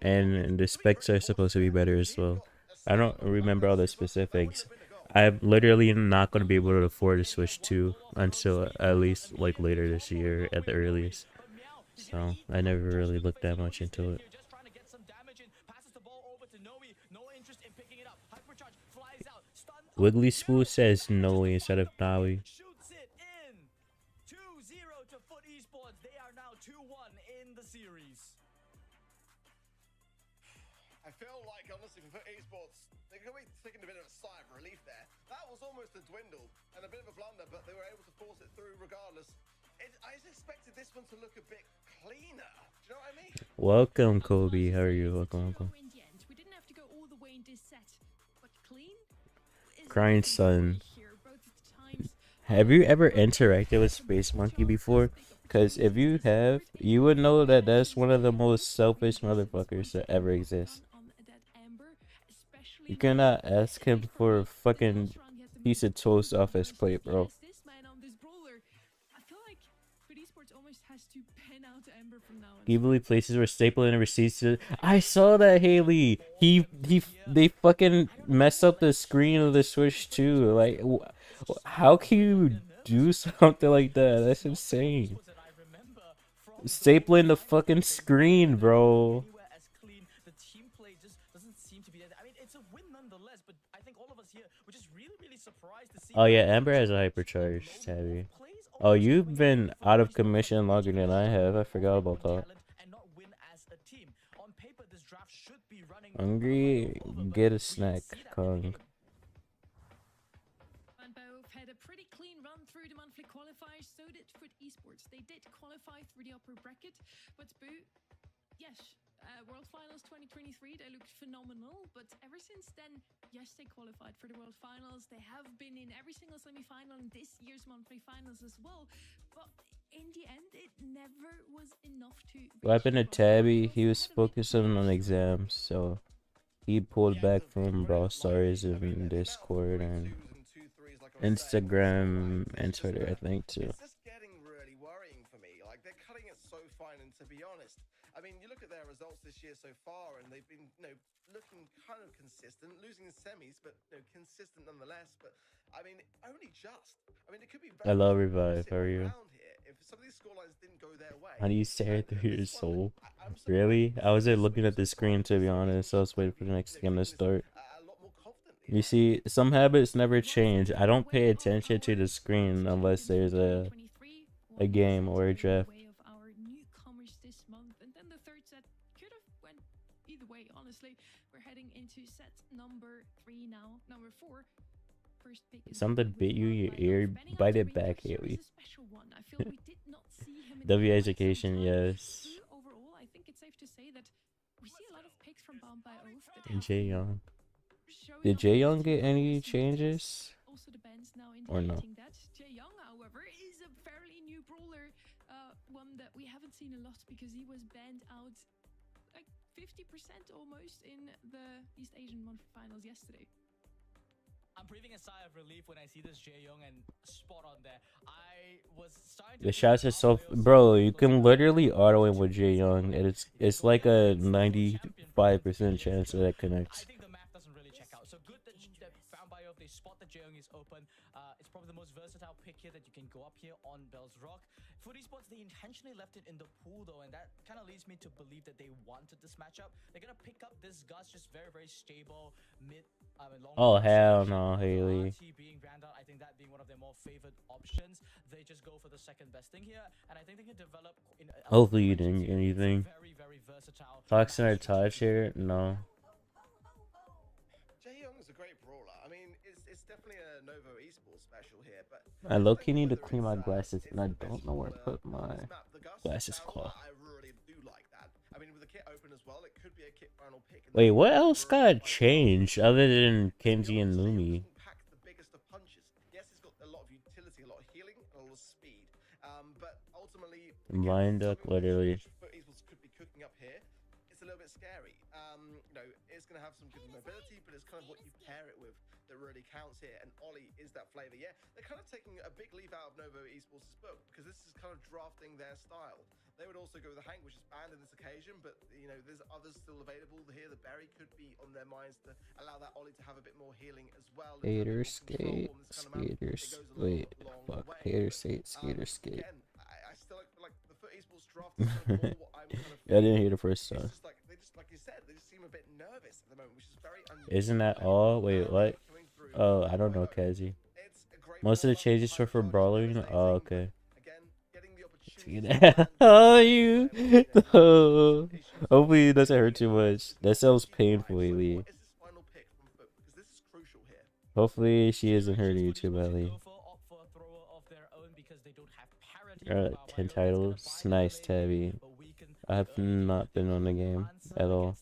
and the specs are supposed to be better as well. I don't remember all the specifics. I'm literally not going to be able to afford a Switch 2 until at least like later this year at the earliest. So I never really looked that much into it. Wiggly Spool says Noe instead of Nawi.
Shoots it in. 2-0 to Foot Esports. They are now 2-1 in the series.
I feel like, honestly, for Esports, they could be taking a bit of a sigh of relief there. That was almost a dwindle and a bit of a blunder, but they were able to force it through regardless. I expected this one to look a bit cleaner. Do you know what I mean?
Welcome, Kobe. How are you? Welcome, welcome.
We didn't have to go all the way in this set, but clean.
Crying Sun. Have you ever interacted with Space Monkey before? Because if you have, you would know that that's one of the most selfish motherfuckers that ever exist. You cannot ask him for a fucking piece of toast off his plate, bro. Evilly places where stapling and receipts to. I saw that, Haley. They fucking messed up the screen of the Switch too. Like, how can you do something like that? That's insane. Stapling the fucking screen, bro. Oh yeah, Amber has a hypercharge, Tabby. Oh, you've been out of commission longer than I have. I forgot about that. Hungry? Get a snack, Kong.
Had a pretty clean run through the monthly qualifiers, so did Foot Esports. They did qualify through the upper bracket, but Boo, yes, World Finals 2023, they looked phenomenal, but ever since then, yes, they qualified for the World Finals. They have been in every single semi-final in this year's monthly finals as well, but in the end, it never was enough to...
What happened to Tabby? He was focusing on exams, so he pulled back from Brawl Stars and Discord and Instagram and Twitter, I think, too.
It's just getting really worrying for me. Like, they're cutting it so fine, and to be honest, I mean, you look at their results this year so far, and they've been, looking kind of consistent, losing in semis, but consistent nonetheless. But I mean, only just. I mean, it could be.
I love Revive. How are you?
If some of these scorelines didn't go their way.
How do you stare through your soul? Really? I was there looking at the screen, to be honest. I was waiting for the next game to start. You see, some habits never change. I don't pay attention to the screen unless there's a game or a draft.
either way, honestly. We're heading into set number 3 now. Number 4. First pick is
Something
with
bit you,
one
your
by
ear,
Oath. Benning out
bite
to
it back,
Reaper here
Haley.
is a special one. I feel we did not see him in
W
quite some
education,
time.
yes.
Through overall, I think it's safe to say that we see a lot of picks from Bound by Oath that
And
have
Jae
been
Young.
showing
Did
up
Jae
in
Young
the
get
team
any
recent months.
changes?
Also, the band's now
Or no?
indicating that Jae Young, however, is a fairly new brawler, one that we haven't seen a lot because he was banned out like 50% almost in the East Asian Month Finals yesterday.
I'm breathing a sigh of relief when I see this Jae Young and spot on there. I was starting to
The
think
shots
that
are so,
Bound by Oath
bro.
season
You
was
can
about
literally
to
auto in
to
with Jae Young, and it's
go
like
down
a
against the world champion from
95%
3 years
chance that
ago.
that connects.
I think the math doesn't really check out. So good that Bound by Oath, they spot that Jae Young is open. It's probably the most versatile pick here that you can go up here on Bell's Rock. For esports, they intentionally left it in the pool though, and that kind of leads me to believe that they wanted this matchup. They're gonna pick up this Gus, just very stable mid. Long
Oh
range
hell
solution.
no,
With
Haley.
RT being banned out, I think that being one of their more favored options, they just go for the second best thing here, and I think they can develop.
Hopefully you didn't get anything.
Very versatile.
Fox and our touch here? No.
Jae Young is a great brawler. I mean, it's definitely a Novo esports special here, but
I low-key need to
whether
clean my
it's,
glasses,
it's
and I
the best
don't know where to
brawler
put my
on this map, the Gus,
glasses
now,
cloth.
I really do like that. I mean, with the kit open as well, it could be a kit final pick. And
Wait,
that's
what else
really
got
quite
changed other than Kenzie and
Jae Young
Lumi?
doesn't pack the biggest of punches. Yes, he's got a lot of utility, a lot of healing, and a lot of speed. But ultimately,
Blind duck, literally.
Esports could be cooking up here. It's a little bit scary. You know, it's going to have some good mobility, but it's kind of what you pair it with that really counts here. And Ollie is that flavor. Yeah, they're kind of taking a big leaf out of Novo Esports' book because this is kind of drafting their style. They would also go with the Hank, which is banned in this occasion, but you know, there's others still available here. The Berry could be on their minds to allow that Ollie to have a bit more healing as well.
Hater skate, skater, wait, fuck, hater skate, skater skate.
Again, I still like the Foot Esports draft is kind of more what I'm kind of
Yeah, I didn't hear the first
it's
song.
just like they just, like you said, they just seem a bit nervous at the moment, which is very unusual.
Isn't that all? Wait, what? Oh, I don't know, Kazi. Most of the changes were for brawling? Oh, okay. See that? Oh, you. Oh. Hopefully it doesn't hurt too much. That sounds painful, Haley. Hopefully she isn't hurting you too badly. You're at 10 titles. Nice, Tabby. I have not been on the game at all.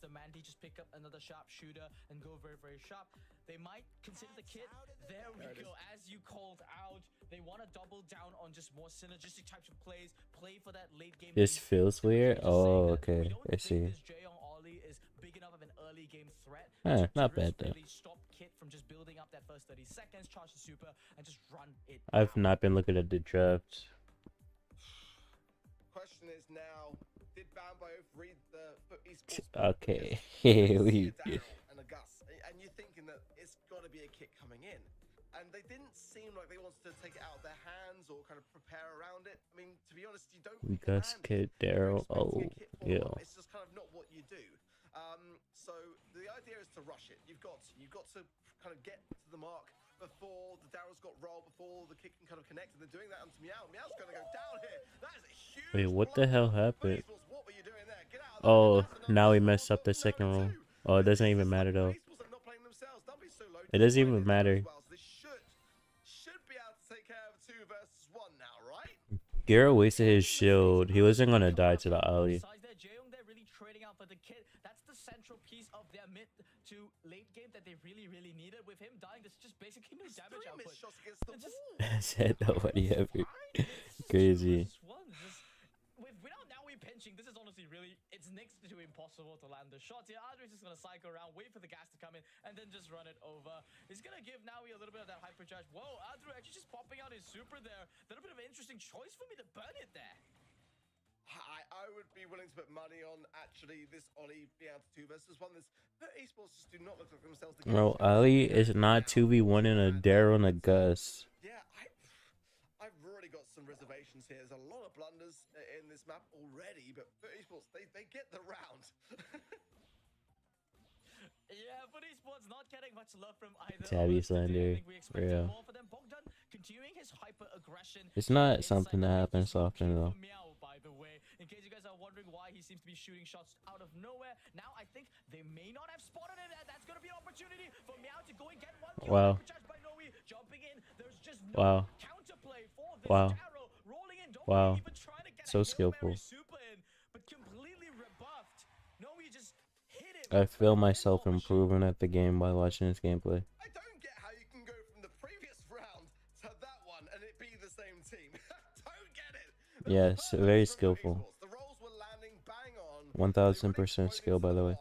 They might consider the kit. There we go. As you called out, they want to double down on just more synergistic types of plays. Play for that late game.
This feels weird. Oh, okay. I see. Not bad though. I've not been looking at the draft.
Question is now, did Bound by Oath read the Foot Esports?
Okay, Haley.
And a Gus, and you're thinking that it's got to be a kick coming in, and they didn't seem like they wanted to take it out of their hands or kind of prepare around it. I mean, to be honest, you don't.
Gus, Kid, Daryl. Oh, yeah.
It's just kind of not what you do. So the idea is to rush it. You've got to kind of get to the mark before the Daryl's got rolled, before the kick can kind of connect, and they're doing that onto Meow. Meow's going to go down here. That is a huge.
Wait, what the hell happened?
What were you doing there? Get out of there.
Oh, now we messed up the second roll. Oh, it doesn't even matter though. It doesn't even matter.
Should be able to take care of 2 versus 1 now, right?
Gero wasted his shield. He wasn't gonna die to the Ollie.
They're really trading out for the kit. That's the central piece of their mid to late game that they really needed. With him dying, there's just basically no damage output.
Said nobody ever. Crazy.
Without now we pinching, this is honestly really, it's next to impossible to land the shot here. Adri's just gonna cycle around, wait for the gas to come in, and then just run it over. He's gonna give Naui a little bit of that hypercharge. Whoa, Adru actually just popping out his super there. That's a bit of an interesting choice for me to burn it there.
I would be willing to put money on actually this Ollie being able to 2 versus 1. This esports just do not look like themselves.
Bro, Ollie is not 2v1 in a Daryl and a Gus.
Yeah, I've really got some reservations here. There's a lot of blunders in this map already, but for esports, they get the round.
Yeah, but esports not getting much love from either.
Tabby Slender. Yeah.
Continuing his hyper aggression.
It's not something that happens often though.
By the way, In case you guys are wondering why he seems to be shooting shots out of nowhere, now I think they may not have spotted it, and that's going to be an opportunity for Meow to go and get one kill.
Wow.
By Noe, jumping in. There's just no
Wow.
counterplay for this
Wow.
Darrow. Rolling in, don't
Wow.
even trying to get
So
a Hail
skillful.
Mary super in, but completely rebuffed. Noe just hit him.
I feel myself improving at the game by watching this gameplay.
I don't get how you can go from the previous round to that one and it be the same team. Don't get it.
Yes, very skillful.
The rolls were landing bang on.
1000% skill, by the way.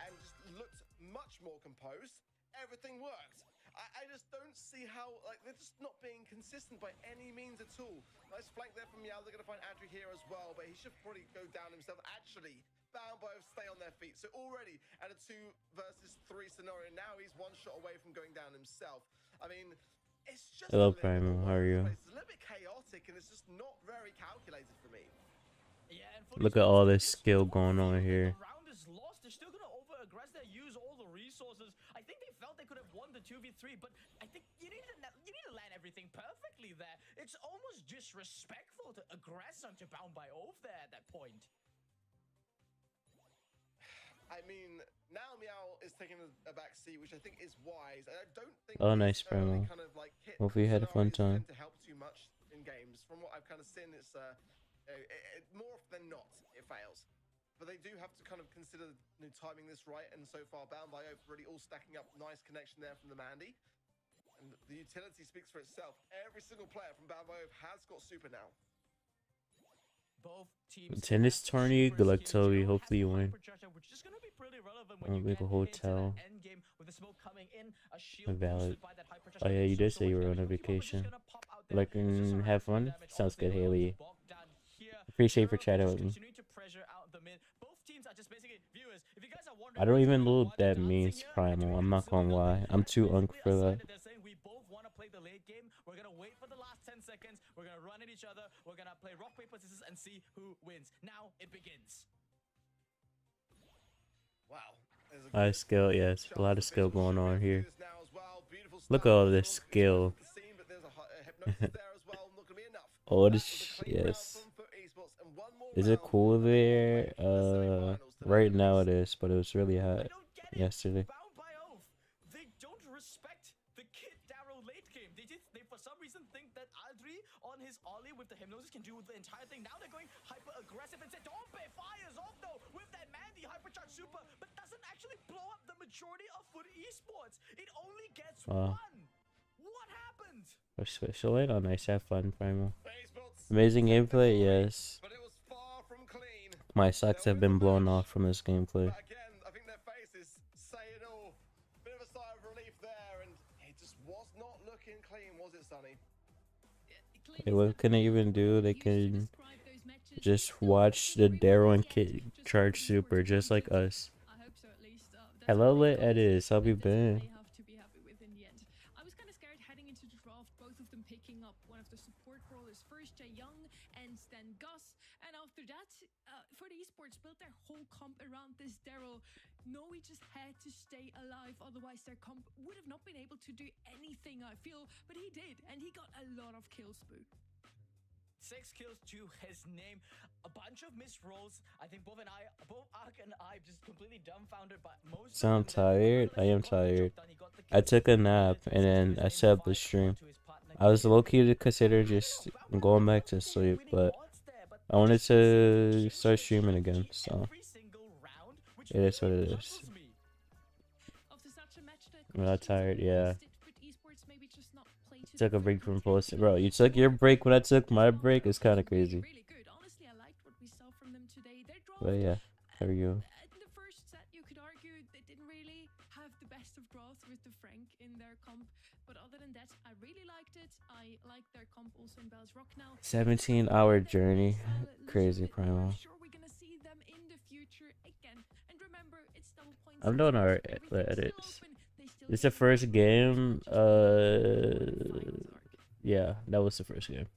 And just looked much more composed. Everything worked. I just don't see how, like, they're just not being consistent by any means at all. Nice flank there from Meow. They're going to find Andrew here as well, but he should probably go down himself. Actually, Bound both stay on their feet. So already at a 2 versus 3 scenario, now he's one shot away from going down himself. I mean, it's just
Hello, Primal. How are you?
It's a little bit chaotic and it's just not very calculated for me.
Yeah, and
Look at all this skill going on here.
The round is lost. They're still going to over-aggress. They use all the resources. I think they felt they could have won the 2v3, but I think you need to land everything perfectly there. It's almost disrespectful to aggress onto Bound by Ove there at that point.
I mean, now Meow is taking a back seat, which I think is wise. I don't think
Oh, nice, Primal.
kind of like hit
Hopefully you had a fun
scenarios
time.
tend to help too much in games. From what I've kind of seen, it's more often than not it fails. But they do have to kind of consider timing this right. And so far, Bound by Oath really all stacking up. Nice connection there from the Mandy. And the utility speaks for itself. Every single player from Bound by Oath has got super now.
Both teams
Tennis
have
tourney,
super
good luck,
skills.
Toby.
You know,
Hopefully you
have
win.
hypercharger, which is going to be pretty relevant
I'll
when you
make
get
a
into
hotel.
that end game with the smoke coming in, a shield
Valid.
boosted by that hypercharger.
Oh yeah, you
So
did say you were on a
People are just
vacation.
gonna pop out there.
Like,
It's just around
have
2
fun?
damage.
Sounds good,
Obviously,
Haley.
Bog down here.
Appreciate you for
Zero
chatting
just
with me.
continuing to pressure out the mid. Both teams are just basically viewers. If you guys are wondering
I don't
what's
even
going
know
on,
what that
dancing
means,
here,
Primal.
between
I'm not
Silver
gonna lie.
Building,
I'm too
that's
unk
basically
for
a sign
that.
that they're saying we both want to play the late game. We're gonna wait for the last 10 seconds. We're gonna run at each other. We're gonna play rock paper scissors and see who wins. Now it begins.
Wow.
A lot of skill, yes. A lot of skill going on here. Look at all this skill. Oh, this, yes. Is it cool there? Right now it is, but it was really hot yesterday.
Bound by Oath, they don't respect the Kid Darrow late game. They for some reason think that Aldri on his ollie with the hypnosis can do the entire thing. Now they're going hyper aggressive and Dompe fires off though with that Mandy hypercharge super, but doesn't actually blow up the majority of Foot Esports. It only gets one. What happened?
Or special it? Oh, nice. Have fun, Primal. Amazing gameplay, yes.
But it was far from clean.
My socks have been blown off from this gameplay.
But again, I think their faces say it all. Bit of a sigh of relief there, and it just was not looking clean, was it, Sonny?
Hey, what can they even do? They can just watch the Darrow and Kid charge super, just like us.
I hope so at least.
Hello, Lit Edis. How have you been?
They have to be happy with in the end. I was kind of scared heading into the draft, both of them picking up one of the support brawlers first, Jae Young and then Gus, and after that, for the esports built their whole comp around this Daryl. Noe just had to stay alive, otherwise their comp would have not been able to do anything, I feel, but he did, and he got a lot of kills, Boo.
6 kills to his name, a bunch of missed rolls. I think both Ark and I just completely dumbfounded by most.
Sound tired? I am tired. I took a nap and then I set up the stream. I was low-key to consider just going back to sleep, but I wanted to start streaming again, so it is what it is. I'm not tired, yeah. Took a break from posting. Bro, you took your break when I took my break? It's kind of crazy. But yeah, there we go.
In the first set, you could argue they didn't really have the best of growth with the Frank in their comp. But other than that, I really liked it. I like their comp also in Bell's Rock now.
17-hour journey. Crazy, Primal.
Sure, we're gonna see them in the future again. And remember, it's double points.
I'm doing alright at edits. This is the first game. Yeah, that was the first game.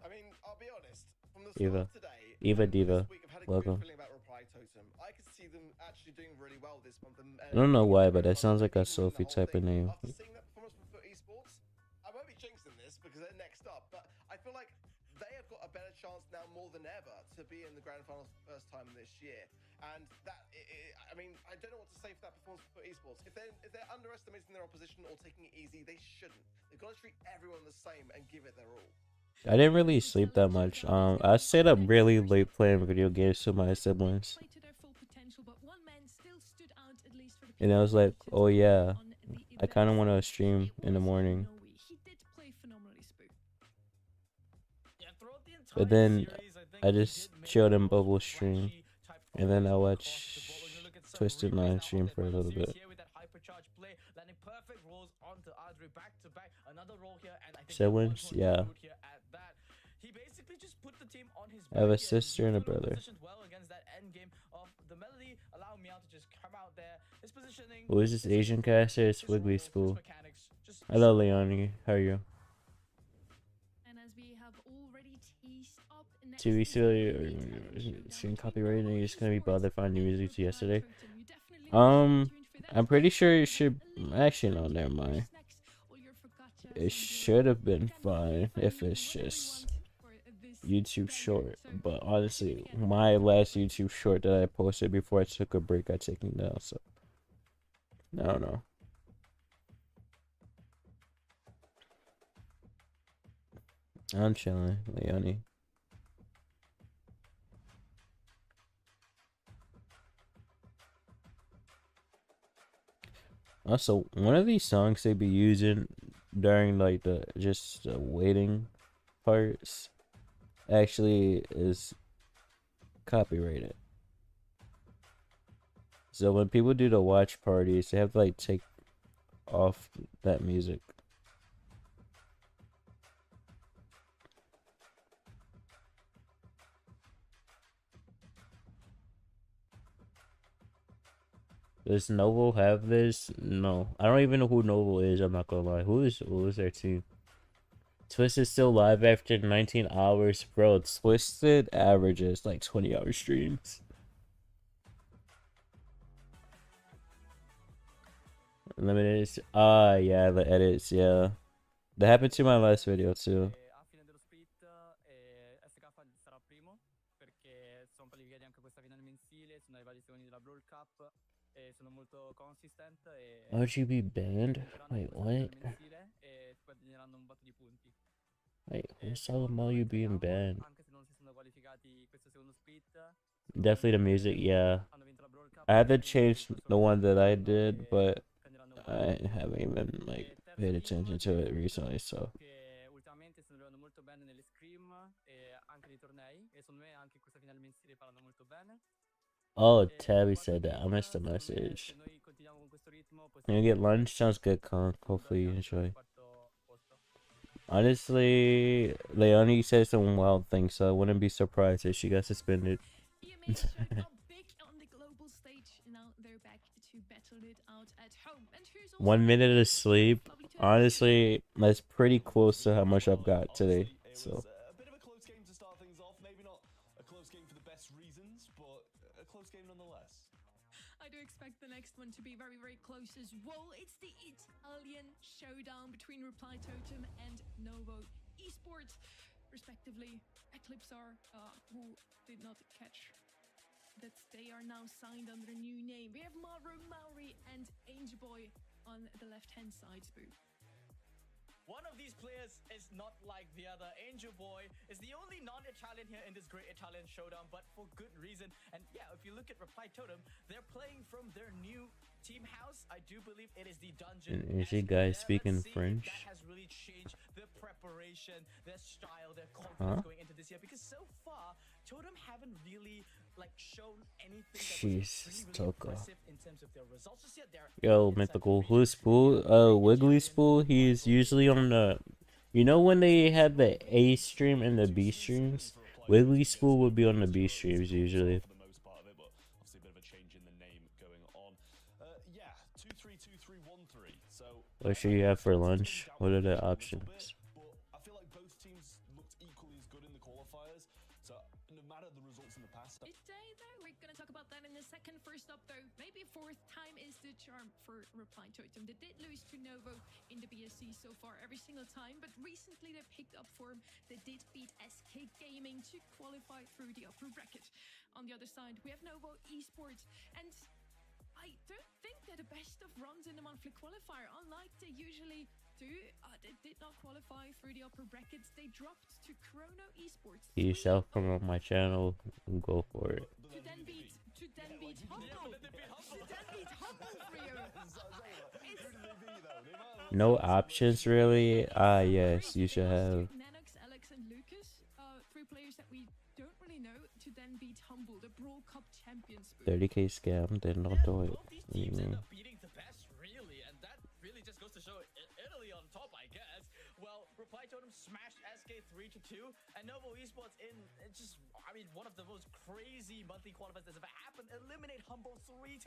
I mean, I'll be honest. From the
Eva.
start today,
Eva Diva.
this week, I've had a
Welcome.
good feeling about Reply Totem. I could see them actually doing really well this month.
I don't know why, but that sounds like a Sophie type of name.
After seeing that performance from Foot Esports, I won't be jinxing this because they're next up, but I feel like they have got got a better chance now more than ever to be in the grand finals for the first time this year. And that, I mean, I don't know what to say for that performance for esports. If they're underestimating their opposition or taking it easy, they shouldn't. They've got to treat everyone the same and give it their all.
I didn't really sleep that much. I stayed up really late playing video games with my siblings. And I was like, oh yeah, I kind of want to stream in the morning. But then I just chilled in Bubble stream. And then I watched Twisted Nine stream for a little bit. Siblings? Yeah. I have a sister and a brother. Who is this Asian caster? It's Wiggly Spool. Hello, Leonie. How are you? 2 weeks earlier, stream copyright, and you're just gonna be bothered finding music to yesterday. I'm pretty sure it should. Actually, no, never mind. It should have been fine if it's just YouTube short. But honestly, my last YouTube short that I posted before I took a break, I taken down. So I don't know. I'm chilling, Leonie. Also, one of these songs they be using during like the just waiting parts actually is copyrighted. So when people do the watch parties, they have to like take off that music. Does Novo have this? No. I don't even know who Novo is, I'm not gonna lie. Who is their team? Twisted still live after 19 hours. Bro, Twisted averages like 20-hour streams. Limited. Yeah, the edits, yeah. That happened to my last video too. Would you be banned? Wait, what? Wait, who's talking about you being banned? Definitely the music, yeah. I had to change the one that I did, but I haven't even like paid attention to it recently, so. Oh, Tabby said that. I missed the message. Can you get lunch? Sounds good, Con. Hopefully you enjoy. Honestly, Leonie said some wild things, so I wouldn't be surprised if she got suspended. 1 minute of sleep. Honestly, that's pretty close to how much I've got today. So.
A bit of a close game to start things off. Maybe not a close game for the best reasons, but a close game nonetheless.
I do expect the next one to be very, very close as well. It's the Italian showdown between Reply Totem and Novo Esports, respectively. Eclipsar, who did not catch that they are now signed under a new name. We have Mauro Mauri and Angel Boy on the left-hand side, Spoo.
One of these players is not like the other. Angel Boy is the only non-Italian here in this great Italian showdown, but for good reason. And yeah, if you look at Reply Totem, they're playing from their new team house. I do believe it is the Dungeon.
Is you guys speaking French?
That has really changed their preparation, their style, their confidence going into this year. Because so far, Totem haven't really like shown anything that was really impressive in terms of their results. Just yet
Yo, mythical. Who's Spool? Wiggly Spool. He's usually on the. You know when they had the A stream and the B streams? Wiggly Spool would be on the B streams usually.
For the most part of it, but obviously a bit of a change in the name going on. Yeah, 2-3-2-3-1-3. So.
What should you have for lunch? What are the options?
But I feel like both teams looked equally as good in the qualifiers. So no matter the results in the past.
Today, though, we're going to talk about that in a second. First up, though, maybe fourth time is the charm for Reply Totem. They did lose to Novo in the BSC so far every single time, but recently they picked up form. They did beat SK Gaming to qualify through the upper bracket. On the other side, we have Novo Esports, and I don't think they're the best of runs in the monthly qualifier, unlike they usually do. They did not qualify through the upper brackets. They dropped to Chrono Esports.
You self-promote my channel, go for it.
To then beat Humble. To then beat Humble for you.
No options really? Ah, yes, you should have.
Nanox, Alex, and Lucas, three players that we don't really know, to then beat Humble, the Brawl Cup champions.
30k scam, then don't do it.
Both these teams end up beating the best, really, and that really just goes to show Italy on top, I guess. Well, Reply Totem smashed SK 3-2, and Novo Esports in just, I mean, one of the most crazy monthly qualifiers that's ever happened, eliminate Humble 3-0.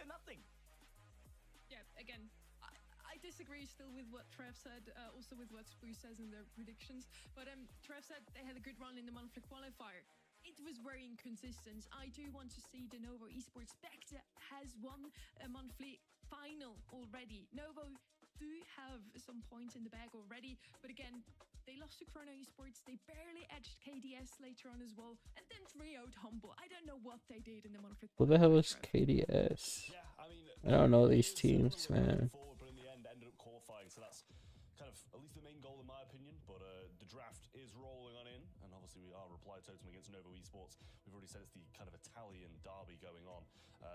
Yeah, again, I disagree still with what Trev said, also with what Spoo says in their predictions. But Trev said they had a good run in the monthly qualifier. It was very inconsistent. I do want to see the Novo Esports back that has won a monthly final already. Novo do have some points in the bag already, but again, they lost to Chrono Esports. They barely edged KDS later on as well, and then 3-0'd Humble. I don't know what they did in the monthly qualifier.
Who the hell is KDS?
Yeah, I mean,
I don't know these teams, man.
Forward, but in the end, ended up qualifying, so that's kind of at least the main goal in my opinion. But the draft is rolling on in, and obviously we are Reply Totem against Novo Esports. We've already said it's the kind of Italian derby going on,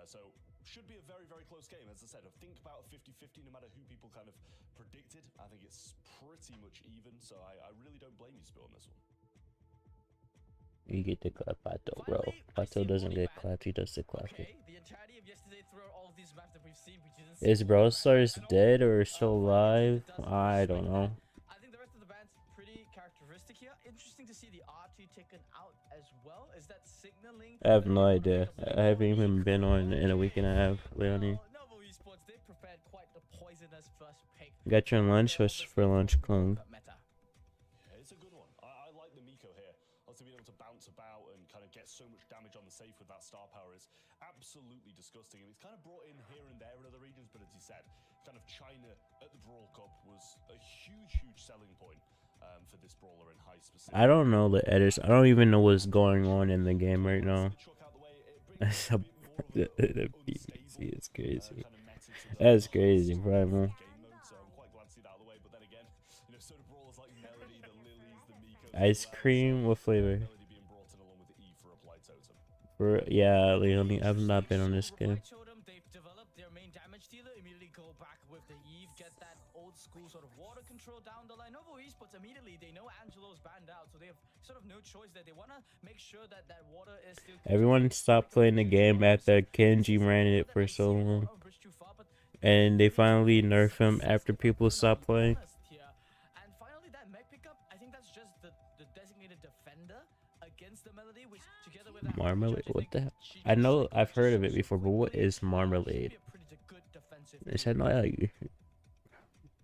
so should be a very, very close game. As I said, I think about 50-50 no matter who people kind of predicted. I think it's pretty much even, so I really don't blame you, Spill, on this one.
You get the clap, Pato, bro. Pato doesn't get clapped, he does the clapping.
Okay, the entirety of yesterday throughout all of these maps that we've seen, we didn't
Is
see
Brawl Stars
and all
dead or
that,
still
it
alive?
doesn't
I
look
don't
like
know.
that. I think the rest of the band's pretty characteristic here. Interesting to see the R2 taken out as well. Is that signaling?
I have
that
no
they
idea.
prepared
I haven't
for
even been on in a week and a half, Leonie.
Well, Novo Esports, they prepared quite the poisonous first pick.
Got your lunch? What's for lunch, Klung?
Meta.
Yeah, it's a good one. I like the Miko here. Also being able to bounce about and kind of get so much damage on the safe with that star power is absolutely disgusting. And it's kind of brought in here and there in other regions, but as you said, kind of China at the Brawl Cup was a huge, huge selling point for this brawler in high specific.
I don't know the editors. I don't even know what's going on in the game right now. That's a, the BBC is crazy. That's crazy, Primal. Ice cream? What flavor? For yeah, Leonie, I've not been on this game.
They've developed their main damage dealer, immediately go back with the Eve, get that old school sort of water control down the line. Novo Esports immediately, they know Angelo's banned out, so they have sort of no choice there. They want to make sure that that water is still...
Everyone stopped playing the game after Kenji ran it for so long. And they finally nerf him after people stopped playing.
And finally, that mech pickup, I think that's just the designated defender against the Melody, which together with that
Marmalade? What the hell? I know I've heard of it before, but what is Marmalade? Is that not like,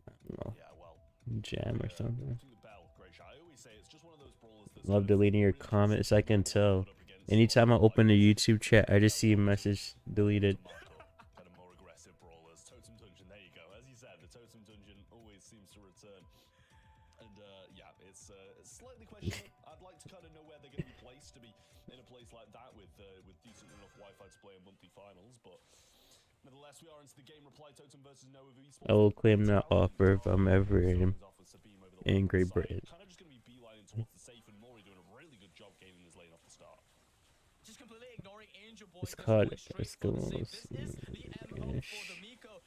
I don't know, jam or something? Love deleting your comments, I can tell. Anytime I open the YouTube chat, I just see a message deleted.
Kind of more aggressive brawlers. Totem Dungeon, there you go. As you said, the Totem Dungeon always seems to return. And yeah, it's slightly questionable. I'd like to kind of know where they're going to be placed, to be in a place like that with decent enough Wi-Fi to play in monthly finals. But nevertheless, we are into the game. Reply Totem versus Novo Esports.
I will claim that offer if I'm ever in Great Britain.
Kind of just going to be beelining towards the safe, and Mori doing a really good job gaining his lane off the start.
Just completely ignoring Angel Boy.
It's called Eskimos.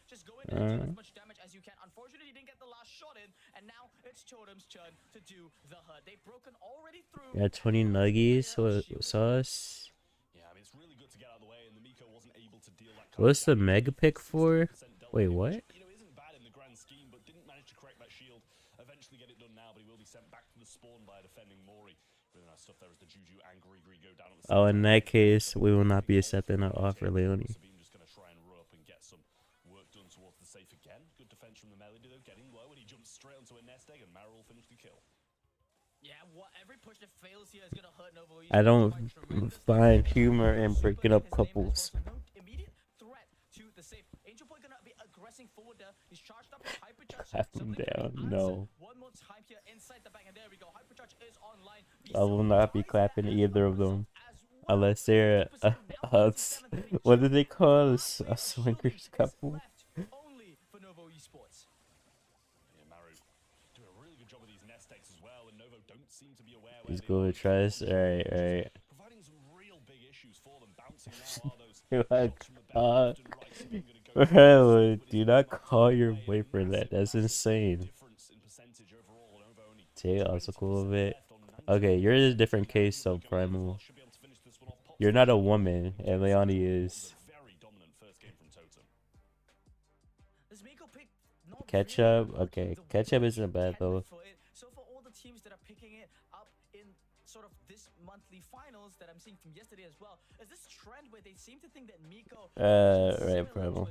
Just go in and do as much damage as you can. Unfortunately, he didn't get the last shot in, and now it's Totem's turn to do the hurt. They've broken already through.
Yeah, 20 nuggies, sauce.
Yeah, I mean, it's really good to get out of the way, and the Miko wasn't able to deal that kind
What's
of
the mega pick for? Wait, what?
You know, isn't bad in the grand scheme, but didn't manage to correct that shield. Eventually get it done now, but he will be sent back to the spawn by defending Mori. Really nice stuff there as the Juju and Grigri go down at the
Oh, in that case, we will not be accepting that offer, Leonie.
Sabine just going to try and run up and get some work done towards the safe again. Good defense from the Melody, though, getting low, and he jumps straight onto a nest egg, and Mara will finish the kill.
Yeah, every push that fails here is going to hurt Novo.
I don't find humor in breaking up couples.
Immediate threat to the safe. Angel Boy gonna be aggressing forward there. He's charged up with Hypercharge.
Clap him down. No.
One more time here inside the back, and there we go. Hypercharge is online.
I will not be clapping either of them. Unless they're what do they call us? A swingers couple?
Only for Novo Esports.
Yeah, Maru doing a really good job with these nest eggs as well, and Novo don't seem to be aware.
He's going to trust. Alright, alright.
Providing some real big issues for them. Bouncing now are those shots from the back left and right, so they're gonna go
Bro, do not call your boyfriend that. That's insane.
difference in percentage overall. Novo only
Tay also cool of it. Okay, you're in a different case though, Primal.
should be able to finish this one off.
You're not a woman, and Leonie is.
Very dominant first game from Totem.
This Miko pick, not
Ketchup?
really
Okay,
the
ketchup
winning
isn't bad though.
candidate for it. So for all the teams that are picking it up in sort of this monthly finals that I'm seeing from yesterday as well, is this trend where they seem to think that Miko
Right, Primal.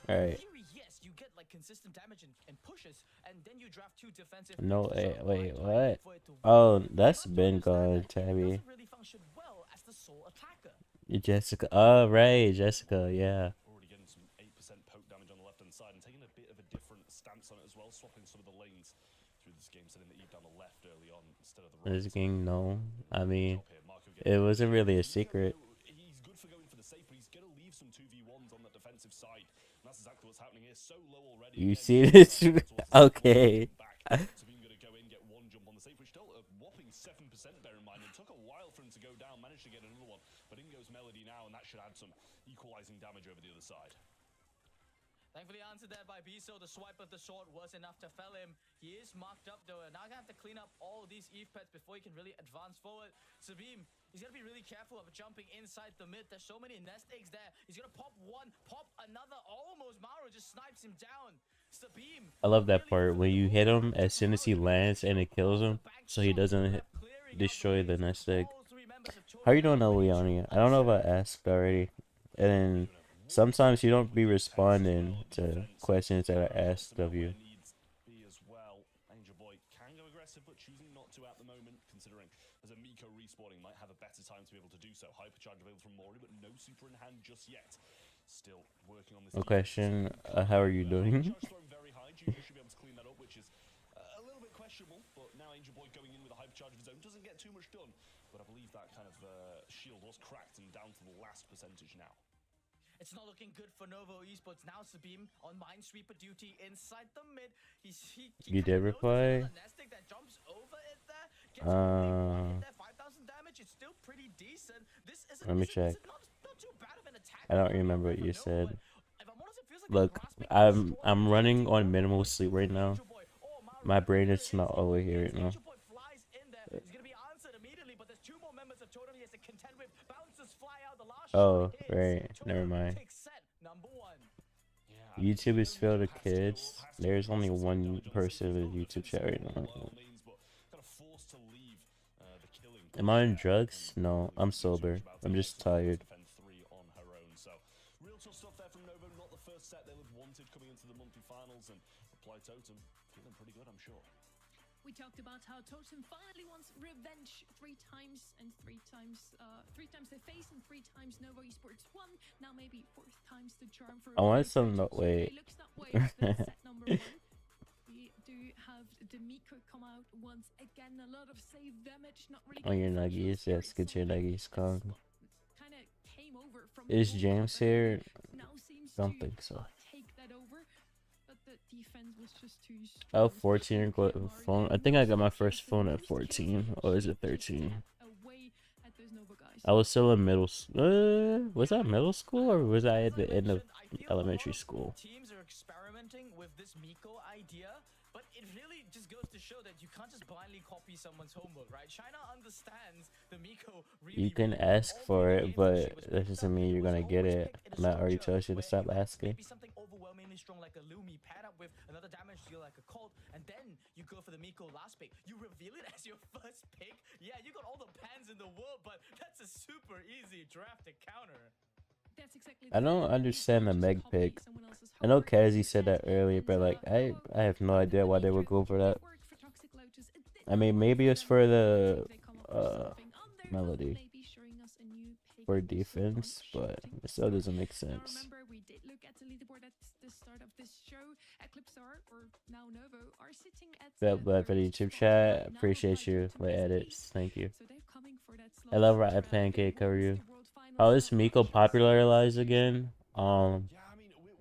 Alright.
yes, you get like consistent damage and pushes, and then you draft two defensive
No,
picks to
wait,
sort of
what?
for it to
Oh,
win.
that's
Not to
been
understand
gone,
that it
Tabby.
doesn't really function well as the sole attacker.
Jessica. Oh, right, Jessica, yeah.
Already getting some 8% poke damage on the left hand side and taking a bit of a different stance on it as well, swapping some of the lanes through this game, setting the Eve down the left early on instead of the right.
This game, no. I mean,
Top here, Marco getting
it wasn't really a secret.
He's good for going for the safe, but he's going to leave some 2v1s on the defensive side. And that's exactly what's happening here. So low already.
You
Again,
see
he's
this?
towards the
Okay.
back. Sabine going to go in, get one jump on the safe, which still a whopping 7%, bear in mind. It took a while for him to go down, managed to get another one. But in goes Melody now, and that should add some equalizing damage over the other side.
Thankfully answered that by Biso. The swipe of the sword was enough to fell him. He is marked up though, and now gonna have to clean up all of these Eve pets before he can really advance forward. Sabine, he's gonna be really careful of jumping inside the mid. There's so many nest eggs there. He's gonna pop one, pop another. Almost Maru just snipes him down. Sabine.
I love that part when you hit him as soon as he lands and it kills him, so he doesn't destroy the nest egg. How you doing, Leonie? I don't know if I asked already. And sometimes you don't be responding to questions that I asked of you.
As well, Angel Boy can go aggressive, but choosing not to at the moment, considering as a Miko respawning might have a better time to be able to do so. Hypercharge available from Mori, but no super in hand just yet. Still working on this.
No question. How are you doing?
Hypercharge thrown very high. Junior should be able to clean that up, which is a little bit questionable. But now Angel Boy going in with a hypercharge of his own doesn't get too much done. But I believe that kind of shield was cracked and down to the last percentage now.
It's not looking good for Novo Esports. Now Sabine on Minesweeper duty inside the mid.
You did reply?
That jumps over it there. Gets there, 5,000 damage. It's still pretty decent. This isn't,
Let me
this
check.
is not too bad of an attack.
I don't remember what you
No,
said.
but if I'm honest, it feels like
Look,
the grasping
I'm
destroyed
running
the
on
team.
minimal sleep right now.
Angel Boy, oh, Maru,
My brain
there
is not all the way here right now.
Angel Boy flies in there. He's gonna be answered immediately, but there's two more members of Totem he has to contend with. Bounces fly out. The last
Oh,
shot hits.
right. Never
Totem
mind.
takes set number one.
YouTube is filled with kids. There's only one person in the YouTube chat right now. Am I on drugs? No, I'm sober. I'm just tired.
Real tough stuff there from Novo. Not the first set they would wanted coming into the monthly finals, and Reply Totem feeling pretty good, I'm sure.
We talked about how Totem finally wants revenge three times they face and 3 times Novo Esports won. Now maybe 4th time's the charm for
I want
Reply
some.
Totem.
No, wait.
It looks that way after set number 1. We do have the Miko come out once again. A lot of save damage, not really
On your
good for
nuggies,
shield
yes, get your
spirits,
nuggies,
so
Kong.
kinda came over from
Is
the
James
but
here?
now seems
Don't
to,
think so.
take that over. But the defense was just too
Oh,
strong.
14 phone. I think I got my first phone at 14, or is it 13?
Away at those Nova guys.
I was still in middle. Was that middle school or was I at the end of elementary school?
Teams are experimenting with this Miko idea, but it really just goes to show that you can't just blindly copy someone's homework, right? China understands the Miko really
You can
really well.
ask
All
for
the
it,
games
but
she was
that
picked
doesn't
up,
mean you're
was
gonna get
always
it.
picked in a
Matt already
structure
told you to
where
stop
you have
asking.
maybe something overwhelmingly strong like a Lumi paired up with another damage deal like a Colt, and then you go for the Miko last pick. You reveal it as your first pick. Yeah, you got all the pans in the world, but that's a super easy draft to counter.
That's exactly
I don't
the thing.
understand the
Just
Meg
copy
pick.
someone else's
I know
homework.
Kazi said that
And,
earlier, but like I have no idea why they would go for that.
work for Toxic Lotus. It did
I mean,
not
maybe
work
it's
them.
for
I
the
think they come up with something on their own,
melody
maybe showing us a new pick
for
and so on.
defense, but
Shooting
it still doesn't make
Now
sense.
remember, we at the leaderboard at the start of this show, Eclipsar, or now Novo, are sitting at
Yep, but for the
third
YouTube
spot.
chat,
Now
appreciate
Reply
you
Totem
with
is
edits.
eighth.
Thank you.
So they're coming for that
I
slot.
love Rotten
They
Pancake. How are
won
you?
the World Finals
How is
so
Miko
much.
popularized again?
Yeah, I mean, with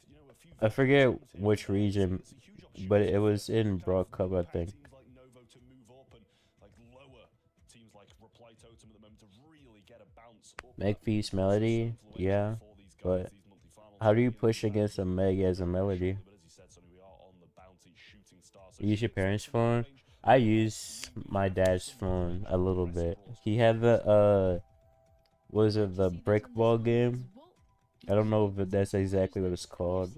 you know a few
I forget
veteran teams here,
which region,
it's a huge
but
opportunity
it was
for
in
kind of
Brock Cup, I
impact
think.
teams like Novo to move up and like lower teams like Reply Totem at the moment to really get a bounce up.
Meg
That
Feast
so
Melody,
influential
yeah,
for these guys,
but
these monthly final
how do you
champions,
push against a Meg as a Melody?
but as you said, Sonny, we are on the bounty shooting star. So
You use your
should expect
parents'
some mid
phone?
range.
I use my dad's phone a little bit. He had the was it the brick ball game? I don't know if that's exactly what it's called,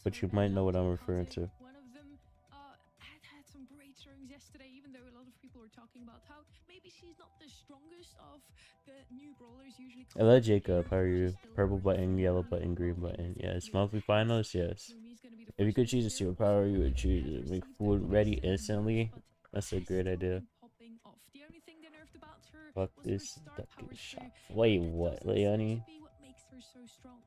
but you might know what I'm referring to.
One of them had some great showings yesterday, even though a lot of people were talking about how maybe she's not the strongest of the new brawlers usually.
I love Jacob. How are you? Purple button, yellow button, green button. Yes, monthly finals. Yes. If you could choose a superpower, you would choose to make food ready instantly. That's a great idea.
The only thing they nerfed about her
Fuck
was her
this
star
ducking
power, so
shot. Wait,
that
what,
doesn't seem
Leonie?
to be what makes her so strong.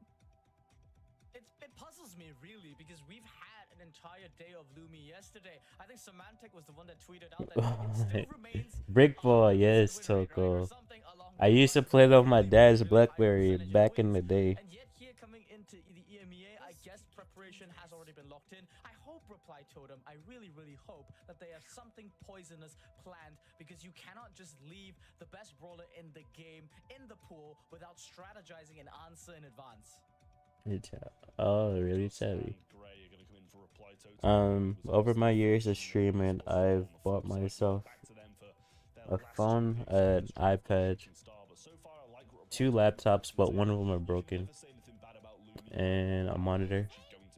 It puzzles me really because we've had an entire day of Lumi yesterday. I think Semantic was the one that tweeted out that it still remains
Brick ball, yes,
win rate, right? Or
Toko.
something along
I
those
used to
lines.
play it on my
Really,
dad's
really high
BlackBerry
percentage of
back in
wins.
the day.
And yet here coming into the EMEA, I guess preparation has already been locked in. I hope Reply Totem, I really, really hope that they have something poisonous planned because you cannot just leave the best brawler in the game in the pool without strategizing an answer in advance.
Oh, really savvy.
And Gray are gonna come in for Reply Totem.
Over my years of streaming, I've bought myself a phone, an iPad, 2 laptops, but one of them are broken, and a monitor,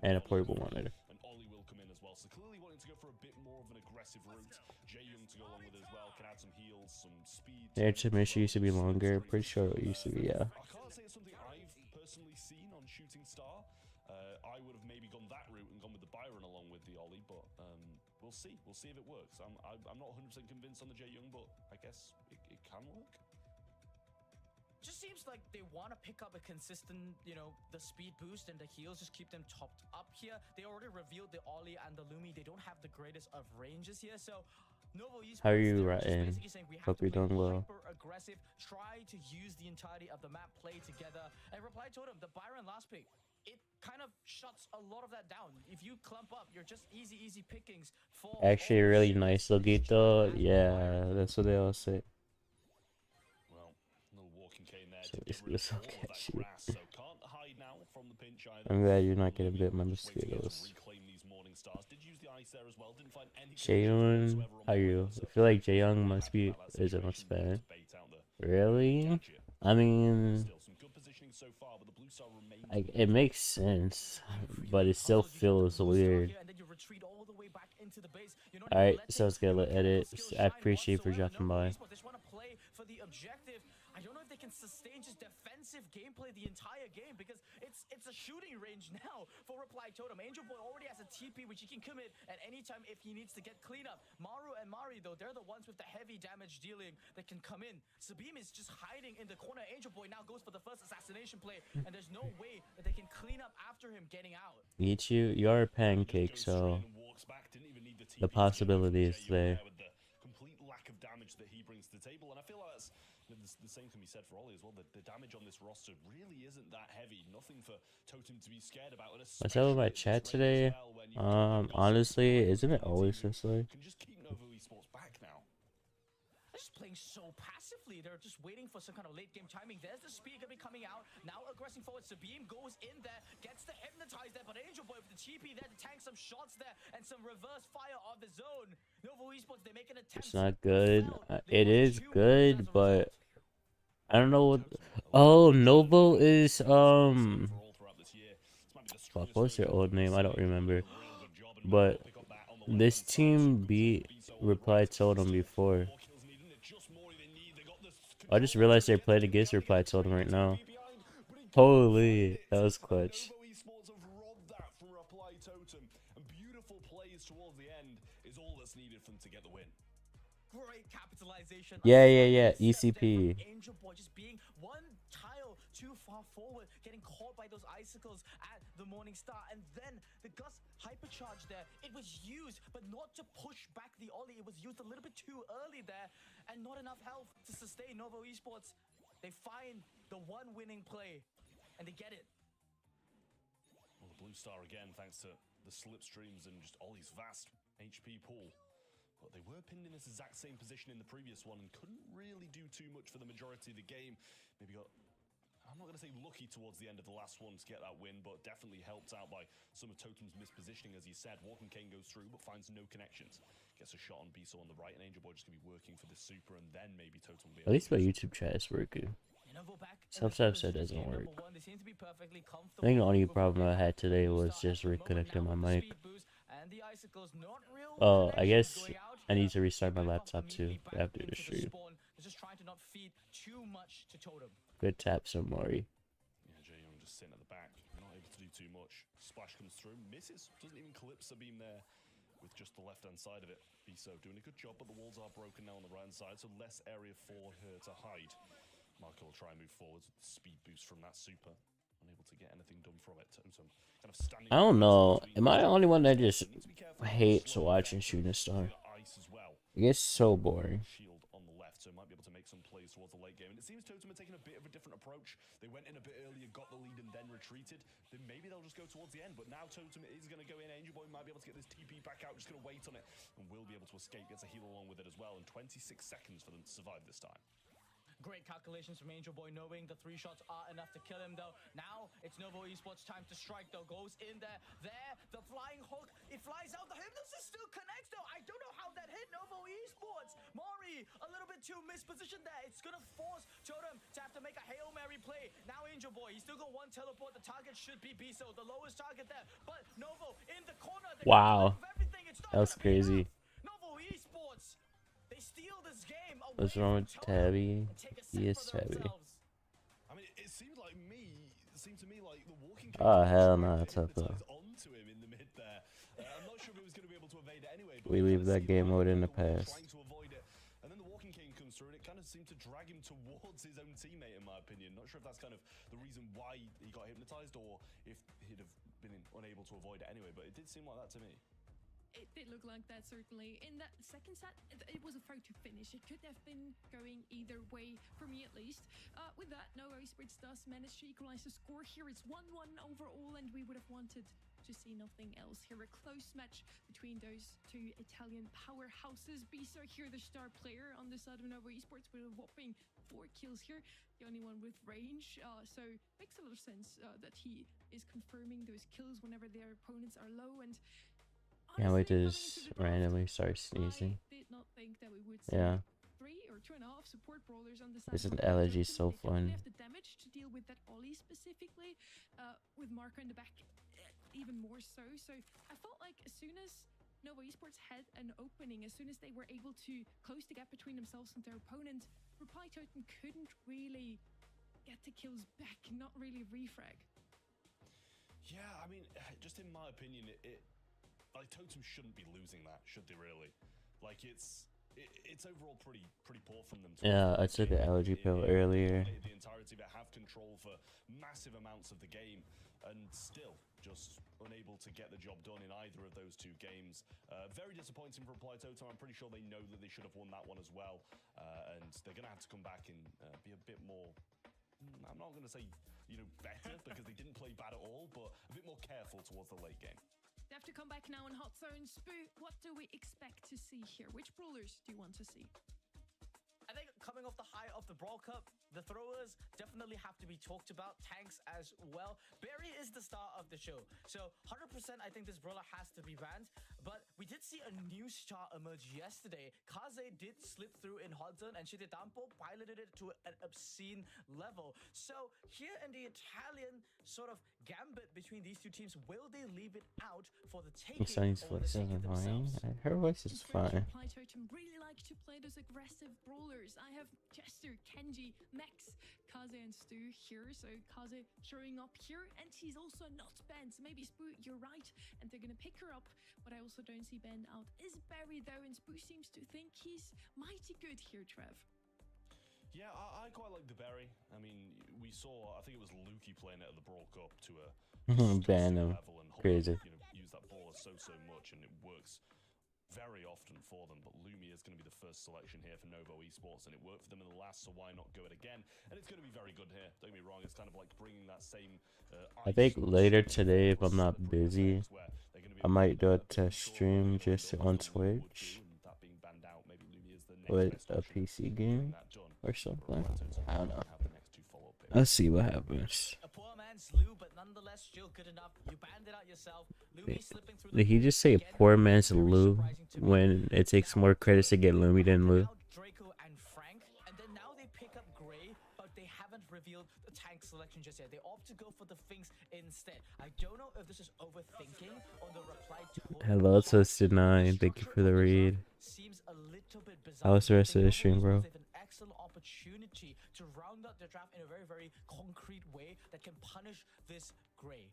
and a portable monitor.
And Ollie will come in as well. So clearly wanting to go for a bit more of an aggressive route. Jay Young to go along with it as well. Can add some heals, some speed.
The intermission used to be longer. Pretty sure it used to be, yeah.
I can't say it's something I've personally seen on Shooting Star. I would have maybe gone that route and gone with the Byron along with the Ollie, but we'll see. We'll see if it works. I'm not 100% convinced on the Jay Young, but I guess it can work.
Just seems like they want to pick up a consistent, the speed boost and the heals, just keep them topped up here. They already revealed the Ollie and the Lumi. They don't have the greatest of ranges here, so Novo Esports,
How are you,
they're just
Ryan?
basically saying we have
Hope
to
you're
play
doing well.
hyper aggressive, try to use the entirety of the map, play together. And Reply Totem, the Byron last pick, it kind of shuts a lot of that down. If you clump up, you're just easy pickings for
Actually,
all
really
the
nice,
shooters.
Logito. Yeah, that's what they all say.
Well, little walking cane there
So
to
it's
get rid of
so
all of that
catchy.
grass. So can't hide now from the pinch either.
I'm glad you're not getting
Lumi
bit by
just waiting here to
mosquitoes.
reclaim these morning stars. Did use the ice there as well. Didn't find any
Jaeyoung,
whatsoever on
how are you?
Molly,
I feel like
so
Jaeyoung
really
must
happy
be
about that
is a
situation.
fan.
To bait out the
Really?
gadget.
I mean,
Still some good positioning so far, but the blue star remains.
like it makes sense, but it still feels weird. Alright, so let's get a edit. I appreciate you for dropping by.
I don't know if they can sustain just defensive gameplay the entire game because it's a shooting range now for Reply Totem. Angel Boy already has a TP which he can commit at any time if he needs to get cleanup. Maru and Mari though, they're the ones with the heavy damage dealing that can come in. Sabim is just hiding in the corner. Angel Boy now goes for the first assassination play and there's no way that they can clean up after him getting out.
Eat you, you're a pancake, so the possibility is there.
With the complete lack of damage that he brings to the table, and I feel like that's the same can be said for Ollie as well. The damage on this roster really isn't that heavy. Nothing for Totem to be scared about.
What's up with my chat today? Honestly, isn't it always this way?
Can just keep Novo Esports back now.
They're just playing so passively. They're just waiting for some kind of late game timing. There's the speed gonna be coming out. Now aggressing forward. Sabim goes in there, gets the hypnotize there, but Angel Boy with the TP there to tank some shots there and some reverse fire of his own. Novo Esports, they make an attempt.
It's not good. It is good, but I don't know what. Oh, Novo is Fuck, what's their old name? I don't remember. But this team beat Reply Totem before. I just realized they're playing against Reply Totem right now. Holy, that was clutch.
Novo Esports have robbed that from Reply Totem, and beautiful plays towards the end is all that's needed for them to get the win.
Great capitalization.
Yeah,
Step there
ECP.
from Angel Boy, just being one tile too far forward, getting caught by those icicles at the Morning Star, and then the Gus hypercharge there. It was used, but not to push back the Ollie. It was used a little bit too early there, and not enough health to sustain Novo Esports. They find the one winning play, and they get it.
Well, the Blue Star again, thanks to the slipstreams and just Ollie's vast HP pool. But they were pinned in this exact same position in the previous one and couldn't really do too much for the majority of the game. Maybe got, I'm not going to say lucky towards the end of the last one to get that win, but definitely helped out by some of Totem's mispositioning, as he said. Walking Kane goes through, but finds no connections. Gets a shot on Biso on the right, and Angel Boy just going to be working for the super, and then maybe Totem will be
At least my YouTube chat is working. Sometimes it doesn't work. I think the only problem I had today was just reconnecting my mic. Oh, I guess I need to restart my laptop too after the stream. Good tap, Mori.
Yeah, Jaeyoung just sitting at the back, not able to do too much. Splash comes through, misses, doesn't even collapse the beam there with just the left-hand side of it. Biso doing a good job, but the walls are broken now on the right-hand side, so less area for her to hide. Marco will try and move forwards with the speed boost from that super. Unable to get anything done from it. Totem kind of standing.
I don't know. Am I the only one that just hates watching Shooting Star? It gets so boring.
Shield on the left, so might be able to make some plays towards the late game. And it seems Totem are taking a bit of a different approach. They went in a bit earlier, got the lead, and then retreated. Then maybe they'll just go towards the end. But now Totem is going to go in. Angel Boy might be able to get this TP back out. Just going to wait on it, and will be able to escape. Gets a heal along with it as well. And 26 seconds for them to survive this time.
Great calculations from Angel Boy, knowing the 3 shots are enough to kill him, though. Now it's Novo Esports time to strike, though. Goes in there. The flying hook. It flies out. The hypnosis still connects, though. I don't know how that hit Novo Esports. Mori, a little bit too mispositioned there. It's going to force Totem to have to make a Hail Mary play. Now Angel Boy, he's still got one teleport. The target should be Biso, the lowest target there. But Novo in the corner.
Wow. That was crazy.
Novo Esports. They steal this game.
What's wrong with Tabby? He is Tabby.
I mean, it seemed to me like the walking.
Oh hell no, it's up though.
Onto him in the mid there. I'm not sure if he was going to be able to evade it anyway.
We leave that game mode in the past.
Trying to avoid it, and then the walking cane comes through, and it kind of seemed to drag him towards his own teammate, in my opinion. Not sure if that's kind of the reason why he got hypnotized, or if he'd have been unable to avoid it anyway. But it did seem like that to me.
It did look like that, certainly. In that second set, it was a photo finish. It could have been going either way, for me at least. With that, Novo Esports does manage to equalize the score here. It's 1-1 overall, and we would have wanted to see nothing else here. A close match between those two Italian powerhouses. Biso here, the star player on the side of Novo Esports, with a whopping 4 kills here. The only one with range. So makes a lot of sense that he is confirming those kills whenever their opponents are low. And
can't wait to just randomly start sneezing.
I did not think that we would see 3 or 2.5 support brawlers on the side.
Isn't allergy so fun?
They have the damage to deal with that Ollie specifically, with Marco in the back even more so. So I felt like as soon as Novo Esports had an opening, as soon as they were able to close the gap between themselves and their opponent, Reply Totem couldn't really get the kills back, not really refrag.
Yeah, I mean, just in my opinion, like Totem shouldn't be losing that, should they really? Like it's overall pretty poor from them.
Yeah, I took an allergy pill earlier.
The entirety of it, have control for massive amounts of the game, and still just unable to get the job done in either of those 2 games. Very disappointing for Reply Totem. I'm pretty sure they know that they should have won that one as well, and they're gonna have to come back and be a bit more. I'm not gonna say better because they didn't play bad at all, but a bit more careful towards the late game.
They have to come back now in Hot Zone. Spoo, what do we expect to see here? Which brawlers do you want to see?
I think coming off the high of the Brawl Cup, the throwers definitely have to be talked about. Tanks as well. Barry is the star of the show. So 100% I think this brawler has to be banned. But we did see a new star emerge yesterday. Kaze did slip through in Hot Zone, and Shitedampo piloted it to an obscene level. So here in the Italian sort of gambit between these 2 teams, will they leave it out for the taking?
Sunny's voice is annoying. Her voice is fine.
Reply Totem really like to play those aggressive brawlers. I have Jester, Kenji, next Kaze and Stu here. So Kaze showing up here, and she's also not Ben. So maybe Spoo, you're right, and they're gonna pick her up. But I also don't see Ben out. Is Barry though, and Spoo seems to think he's mighty good here, Trev.
Yeah, I quite like the berry. I mean, we saw, I think it was Lukey playing it at the Brawl Cup to a
Ban him.
level and
Crazy.
use that brawler so much, and it works very often for them. But Lumi is going to be the first selection here for Novo Esports, and it worked for them in the last, so why not go it again? And it's going to be very good here. Don't get me wrong, it's kind of like bringing that same.
I think later today, if I'm not busy, I might do a test stream just on Twitch with a PC game or something. I don't know. I'll see what happens.
A poor man's Lou, but nonetheless still good enough. You banned it out yourself. Lumi slipping through the
Did he just say poor man's Lou when it takes more credits to get Lumi than Lou?
Draco and Frank, and then now they pick up Gray, but they haven't revealed the tank selection just yet. They opt to go for the Finks instead. I don't know if this is overthinking or the reply to
Hello, Toasted9. Thank you for the read.
Seems a little bit bizarre.
How was the rest of the stream, bro?
They have an excellent opportunity to round out the draft in a very concrete way that can punish this Gray.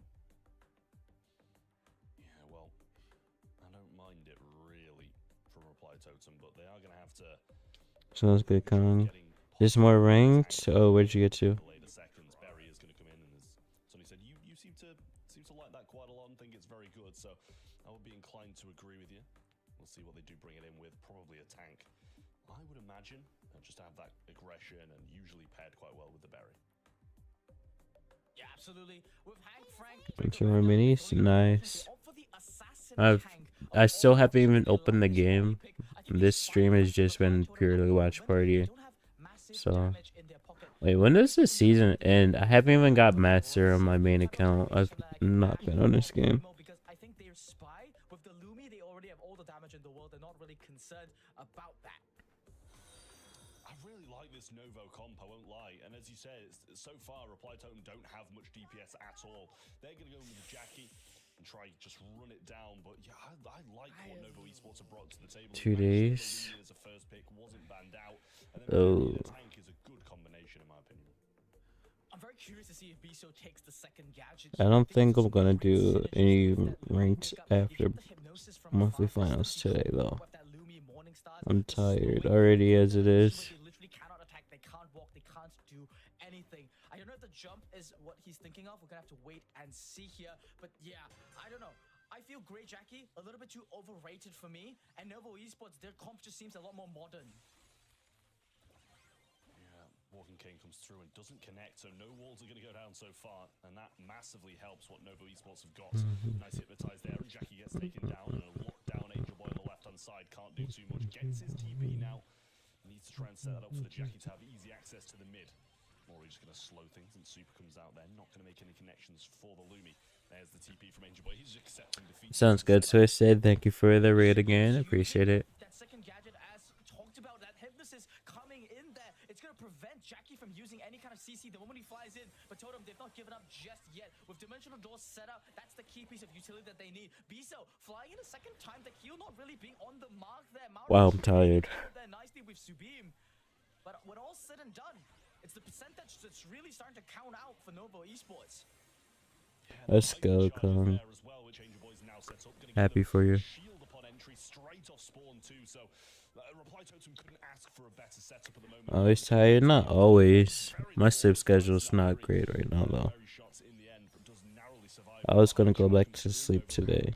Yeah, well, I don't mind it really from Reply Totem, but they are going to have to.
Sounds good, Kong. There's more ranked. Oh, where'd you get to?
Later seconds, Barry is going to come in, and as Sonny said, you seem to like that quite a lot and think it's very good. So I would be inclined to agree with you. We'll see what they do bring it in with. Probably a tank, I would imagine, just to have that aggression and usually paired quite well with the berry.
Yeah, absolutely. With Hank, Frank,
Bunch more minis. Nice. I still haven't even opened the game. This stream has just been purely watch party. So, wait, when does the season end? I haven't even got master on my main account. I've not been on this game.
Because I think they're spy with the Lumi. They already have all the damage in the world. They're not really concerned about that.
I really like this Novo comp, I won't lie. And as you said, so far, Reply Totem don't have much DPS at all. They're going to go with the Jackie and try just run it down. But yeah, I like what Novo Esports have brought to the table.
2 days.
As a first pick, wasn't banned out. And then the tank is a good combination, in my opinion.
I'm very curious to see if Biso takes the second gadget.
I don't think I'm gonna do any ranked after monthly finals today, though. I'm tired already as it is.
They literally cannot attack, they can't walk, they can't do anything. I don't know if the jump is what he's thinking of. We're gonna have to wait and see here. But yeah, I don't know. I feel Grey Jackie a little bit too overrated for me. And Novo Esports, their comp just seems a lot more modern.
Walking King comes through and doesn't connect, so no walls are going to go down so far, and that massively helps what Novo Esports have got. Nice hypnotize there, and Jackie gets taken down, and a lockdown Angel Boy on the left-hand side can't do too much. Gets his TP now, needs to try and set that up for the Jackie to have easy access to the mid. Or he's just going to slow things, and Super comes out there, not going to make any connections for the Lumi. There's the TP from Angel Boy, he's just accepting defeat.
Sounds good, so I said thank you for the raid again, appreciate it.
That second gadget, as talked about, that hypnosis coming in there, it's going to prevent Jackie from using any kind of CC the moment he flies in. But Totem, they've not given up just yet. With Dimensional Doors set up, that's the key piece of utility that they need. Biso flying in a second time, the heal not really being on the mark there.
Wow, I'm tired.
There nicely with Subim. But when all's said and done, it's the percentage that's really starting to count out for Novo Esports.
Let's go, Kong. Happy for you. Always tired? Not always. My sleep schedule's not great right now, though. I was gonna go back to sleep today,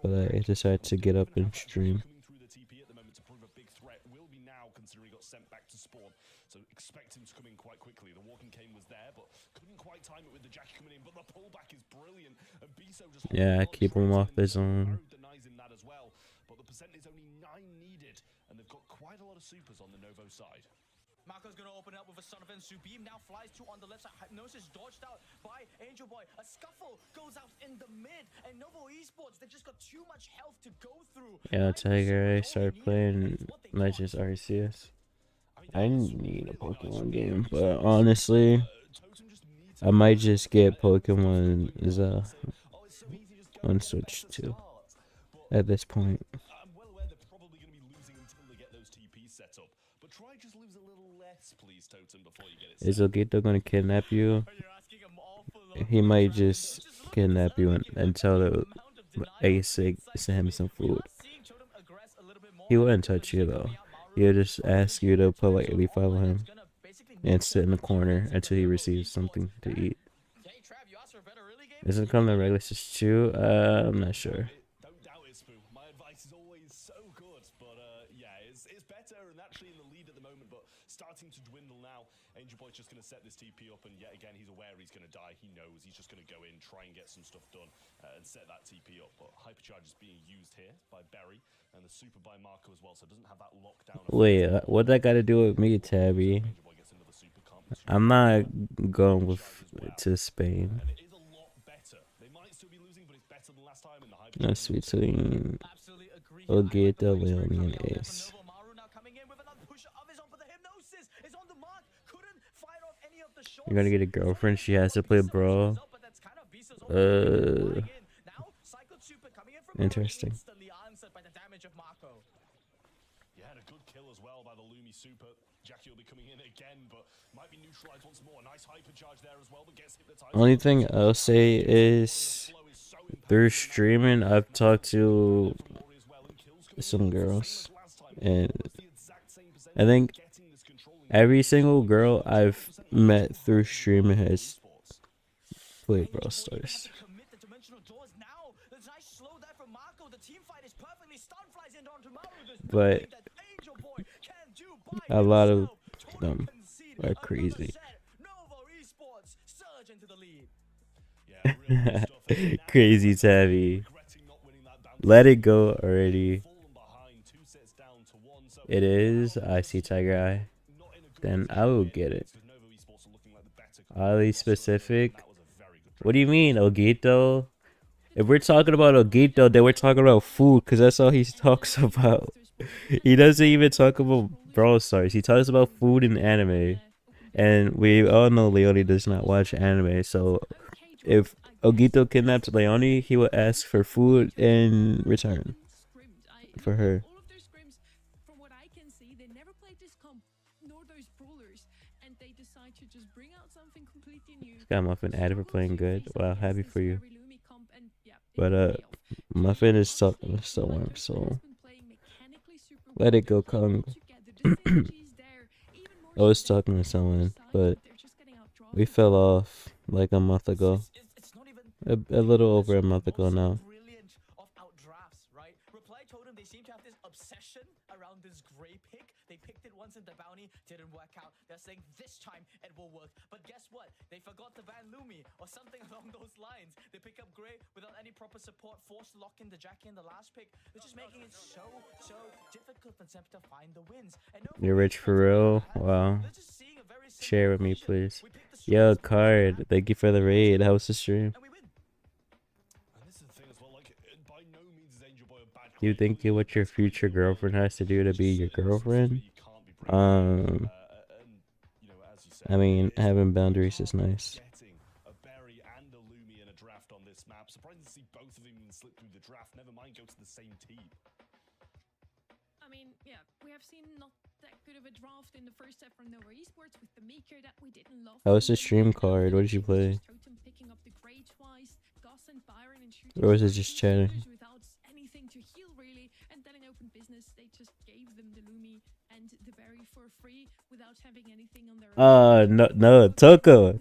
but I decided to get up and stream.
So expect him to come in quite quickly. The walking cane was there, but couldn't quite time it with the Jackie coming in. But the pullback is brilliant. And Biso just
yeah, keep him off his own.
That as well. But the percent is only 9 needed, and they've got quite a lot of supers on the Novo side.
Marco's gonna open up with a son of Subim now flies to on the left side. Hypnosis dodged out by Angel Boy. A scuffle goes out in the mid, and Novo Esports, they just got too much health to go through.
Yeah, Tiger, I started playing Legends Arceus. I need a Pokemon game, but honestly, I might just get Pokemon on Switch too. At this point.
try just lose a little less, please, Totem, before you get it
Is
set.
Ogito gonna kidnap you?
You're asking an awful lot
He
from the
might
draft.
just
Just look at
kidnap you
Zerg,
and tell the
amount of denial
ASIC
inside
send him
Sumi.
some
We
food.
are seeing Totem aggress a little bit more.
He wouldn't
With
touch you
G
though.
coming out, Maru
He'll just
on the
ask you to
return
politely
zone
follow
online,
him
that's gonna basically
and
knock
sit in the
down
corner
defense of
until he
Novo
receives
Esports.
something to eat.
Hey, Trav, you asked for a better early game?
Does it come to regular Sis 2? I'm not sure.
Don't doubt it, Spoo. My advice is always so good, but yeah, it's better and actually in the lead at the moment, but starting to dwindle now. Angel Boy's just going to set this TP up, and yet again, he's aware he's going to die. He knows he's just going to go in, try and get some stuff done, and set that TP up. But Hypercharge is being used here by Berry, and the super by Marco as well, so it doesn't have that lockdown.
Wait, what that got to do with me, Tabby?
Angel Boy gets another super, can't be too
I'm not going with to Spain.
and it is a lot better. They might still be losing, but it's better than last time in the
That's
Hypercharge.
between
Absolutely agree here. I like
Ogito,
the way
Leone,
Spring
and
coming out there
Ace.
from Novo. Maru now coming in with another push of his own, but the hypnosis is on the mark. Couldn't fire off any of the shots.
You're gonna get a girlfriend. She has to play brawl.
But that's kind of Biso's own flying in. Now, Cyclone Super coming in from Maru,
Interesting.
instantly answered by the damage of Marco.
Yeah, and a good kill as well by the Lumi Super. Jackie will be coming in again, but might be neutralized once more. Nice hypercharge there as well, but gets hypnotized.
Only thing I'll say is through streaming, I've talked to some girls, and I think every single girl I've met through streaming has played Brawl Stars.
Commit the dimensional doors now. There's a nice slow dive from Marco. The team fight is perfectly stun flies into onto Maru. There's
But
nothing that Angel Boy can do by
a lot of
himself. Total
them
concede.
are
Another
crazy.
set. Novo Esports surge into the lead.
Yeah, real good stuff. And now
Crazy Tabby.
regretting not winning that bounty.
Let it go already.
Fallen behind, 2 sets down to 1. So
It is. I see Tiger Eye.
not in a good
Then
position
I will
here,
get it.
because Novo Esports are looking like the better
Highly
company.
specific.
That was a very good
What do you mean, Ogito? If we're talking about Ogito, then we're talking about food, because that's all he talks about. He doesn't even talk about Brawl Stars. He talks about food and anime. And we all know Leone does not watch anime, so if Ogito kidnapped Leone, he would ask for food in return for her.
All of their scrims, from what I can see, they never played this comp nor those brawlers, and they decide to just bring out something completely new.
Got Muffin added for playing good. Wow, happy for you.
Very Lumi comp, and yeah, it
But
paid off.
Muffin is still warm, so let it go, Kong. I was talking to someone, but we fell off like a month ago.
It's not even
A little over a month ago now.
brilliant of outdrafts, right? Reply Totem, they seem to have this obsession around this gray pick. They picked it once in the bounty, didn't work out. They're saying this time it will work. But guess what? They forgot to ban Lumi or something along those lines. They pick up Gray without any proper support, forced to lock in the Jackie in the last pick. They're just making it so difficult for them to find the wins. And no,
You're rich for real? Wow.
they're just seeing a very simple
Share with me,
equation.
please.
We pick the
Yo,
strongest
Card. Thank you for the raid. How was the stream?
and we win.
And this is the thing as well, like, by no means is Angel Boy a bad
You
creator.
think what your future girlfriend has to do to be your girlfriend?
You can't be bringing
Um,
and, you know, as you said,
I mean,
it's
having boundaries is nice.
getting a Berry and a Lumi in a draft on this map. Surprising to see both of them even slip through the draft. Never mind go to the same team.
I mean, yeah, we have seen not that good of a draft in the first set from Nova Esports with the Maker that we didn't love.
How was the stream, Card? What did you play?
Totem picking up the Grey twice, Gus and Byron and shooting
Or was it
straight
just
into
chatting?
others without anything to heal really, and then in open business they just gave them the Lumi and the Berry for free without having anything on their
No, Toko.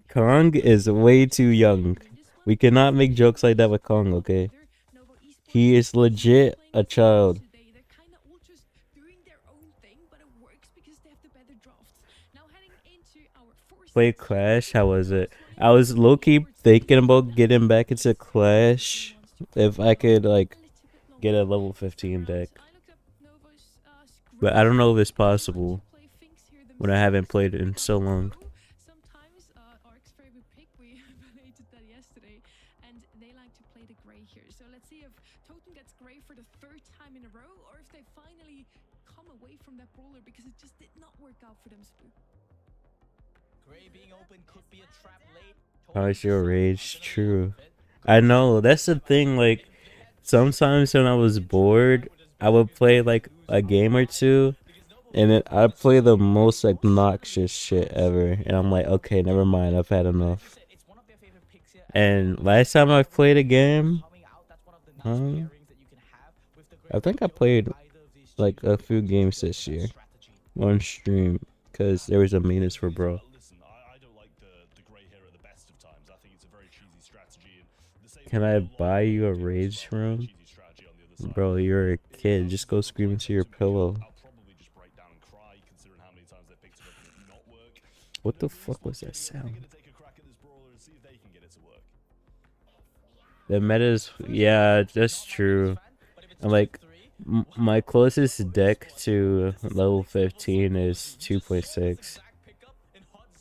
Kong is way too young. We cannot make jokes like that with Kong, okay? He is legit a child.
They're kind of all just doing their own thing, but it works because they have the better drafts. Now heading into our fourth
Play Clash, how was it? I was low-key thinking about getting back into Clash if I could, like, get a level 15 deck. But I don't know if it's possible when I haven't played it in so long.
Sometimes Ark's favorite pick, we debated that yesterday, and they like to play the Grey here. So let's see if Totem gets Grey for the third time in a row, or if they finally come away from that brawler because it just did not work out for them, Spoo.
Gray being open could be a trap late.
How's your rage? True. I know, that's the thing, like, sometimes when I was bored, I would play like a game or two, and then I'd play the most obnoxious shit ever, and I'm like, okay, never mind, I've had enough. And last time I played a game, I think I played like a few games this year on stream because there was a meanest for bro.
Listen, I don't like the grey hair at the best of times. I think it's a very cheesy strategy. And the same
Can I buy you a rage room?
cheesy strategy on the other side.
Bro, you're a kid. Just go scream into your pillow.
I'll probably just break down and cry, considering how many times they picked it up and it not work.
What the fuck was that
They're
sound?
gonna take a crack at this brawler and see if they can get it to work.
The meta's, yeah, that's true. And like, my closest deck to level 15 is 2.6.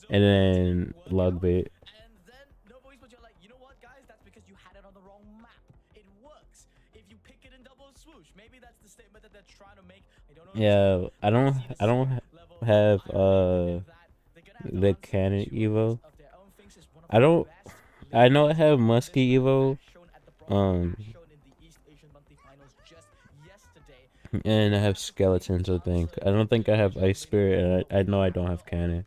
And then log bait.
And then Novo Esports, you're like, you know what, guys? That's because you had it on the wrong map. It works if you pick it in double swoosh. Maybe that's the statement that they're trying to make. I don't know.
Yeah, I don't have the cannon evo. I know I have musky evo. And I have skeletons, I think. I don't think I have ice spirit, and I know I don't have cannon.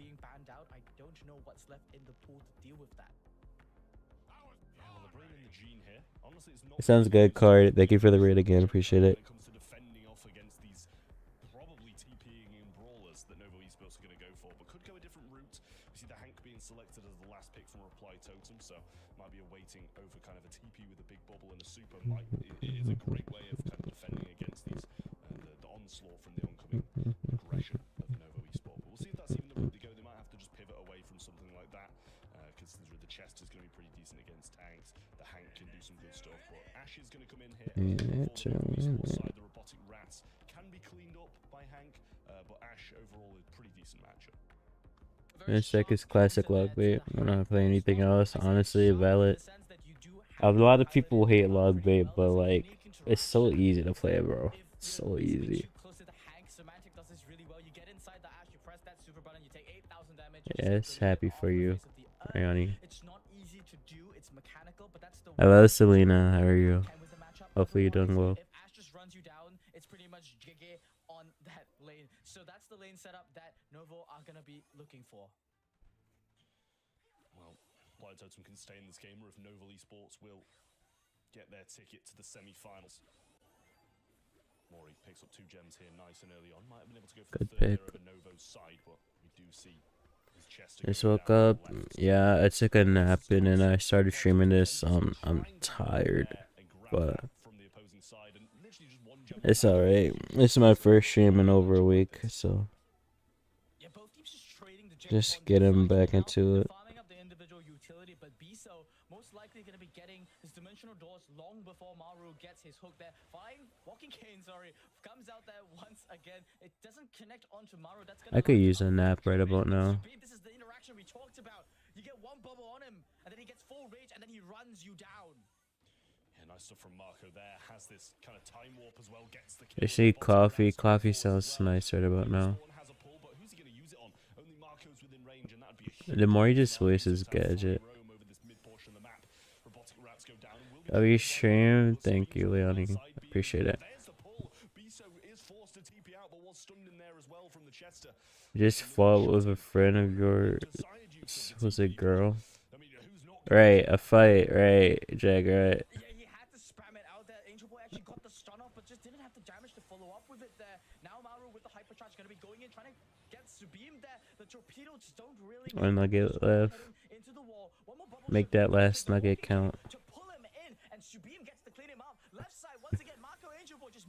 It sounds good, card. Thank you for the raid again. Appreciate it.
When it comes to defending off against these probably TPing in brawlers that Novo Esports are going to go for, but could go a different route. We see the Hank being selected as the last pick from Reply Totem, so might be awaiting over kind of a TP with a big bubble and a super. It is a great way of kind of defending against these the onslaught from the oncoming aggression of Novo Esports. But we'll see if that's even the route they go. They might have to just pivot away from something like that, considering the chest is going to be pretty decent against tanks. The Hank can do some good stuff, but Ash is going to come in here. For the Novo Esports side, the robotic rats can be cleaned up by Hank, but Ash overall is a pretty decent matchup.
This deck is classic log bait. I'm not playing anything else. Honestly, valid. A lot of people hate log bait, but like, it's so easy to play, bro. So easy. Yes, happy for you, Ayani. I love Selena. How are you? Hopefully you're doing well.
If Ash just runs you down, it's pretty much GG on that lane. So that's the lane setup that Novo are gonna be looking for.
Well, Reply Totem can stay in this game, or if Novo Esports will get their ticket to the semi-finals. Mori picks up 2 gems here, nice and early on. Might have been able to go for
Good
the third
pick.
there over Novo's side, but we do see his chest.
Just woke up. Yeah, I took a nap and then I started streaming this. I'm tired, but it's alright. This is my first stream in over a week, so just getting back into it.
But Biso most likely going to be getting his dimensional doors long before Maru gets his hook there. Fine, Walking Cane, sorry, comes out there once again. It doesn't connect onto Maru. That's gonna
I could use a nap right about now.
This is the interaction we talked about. You get one bubble on him, and then he gets full rage, and then he runs you down.
Yeah, nice stuff from Marco there. Has this kind of time warp as well. Gets the
I see coffee. Coffee sounds nice right about now. The more he just wastes his gadget. Oh, you stream? Thank you, Leonie. Appreciate it. Just fought with a friend of yours. Was a girl? Right, a fight. Right, Jag, right.
Yeah, he had to spam it out there. Angel Boy actually got the stun off, but just didn't have the damage to follow up with it there. Now Maru with the hypercharge going to be going in, trying to get Subeam there. The torpedoes don't really...
One nugget left. Make that last nugget count.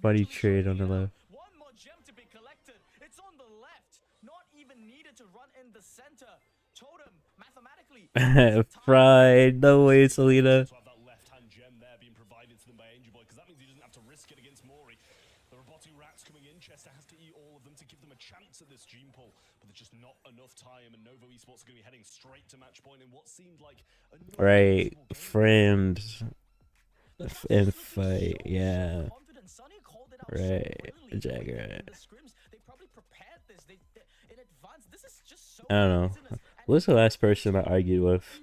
Buddy trade on the left.
One more gem to be collected. It's on the left. Not even needed to run in the center. Totem, mathematically.
Fried. No way, Selena.
To have that left-hand gem there being provided to them by Angel Boy, because that means he doesn't have to risk it against Mori. The robotic rats coming in. Chester has to eat all of them to give them a chance at this gene pull, but there's just not enough time, and Novo Esports are going to be heading straight to match point in what seemed like a
right, friend and fight, yeah. Right, Jagger. Right. I don't know. Who's the last person I argued with?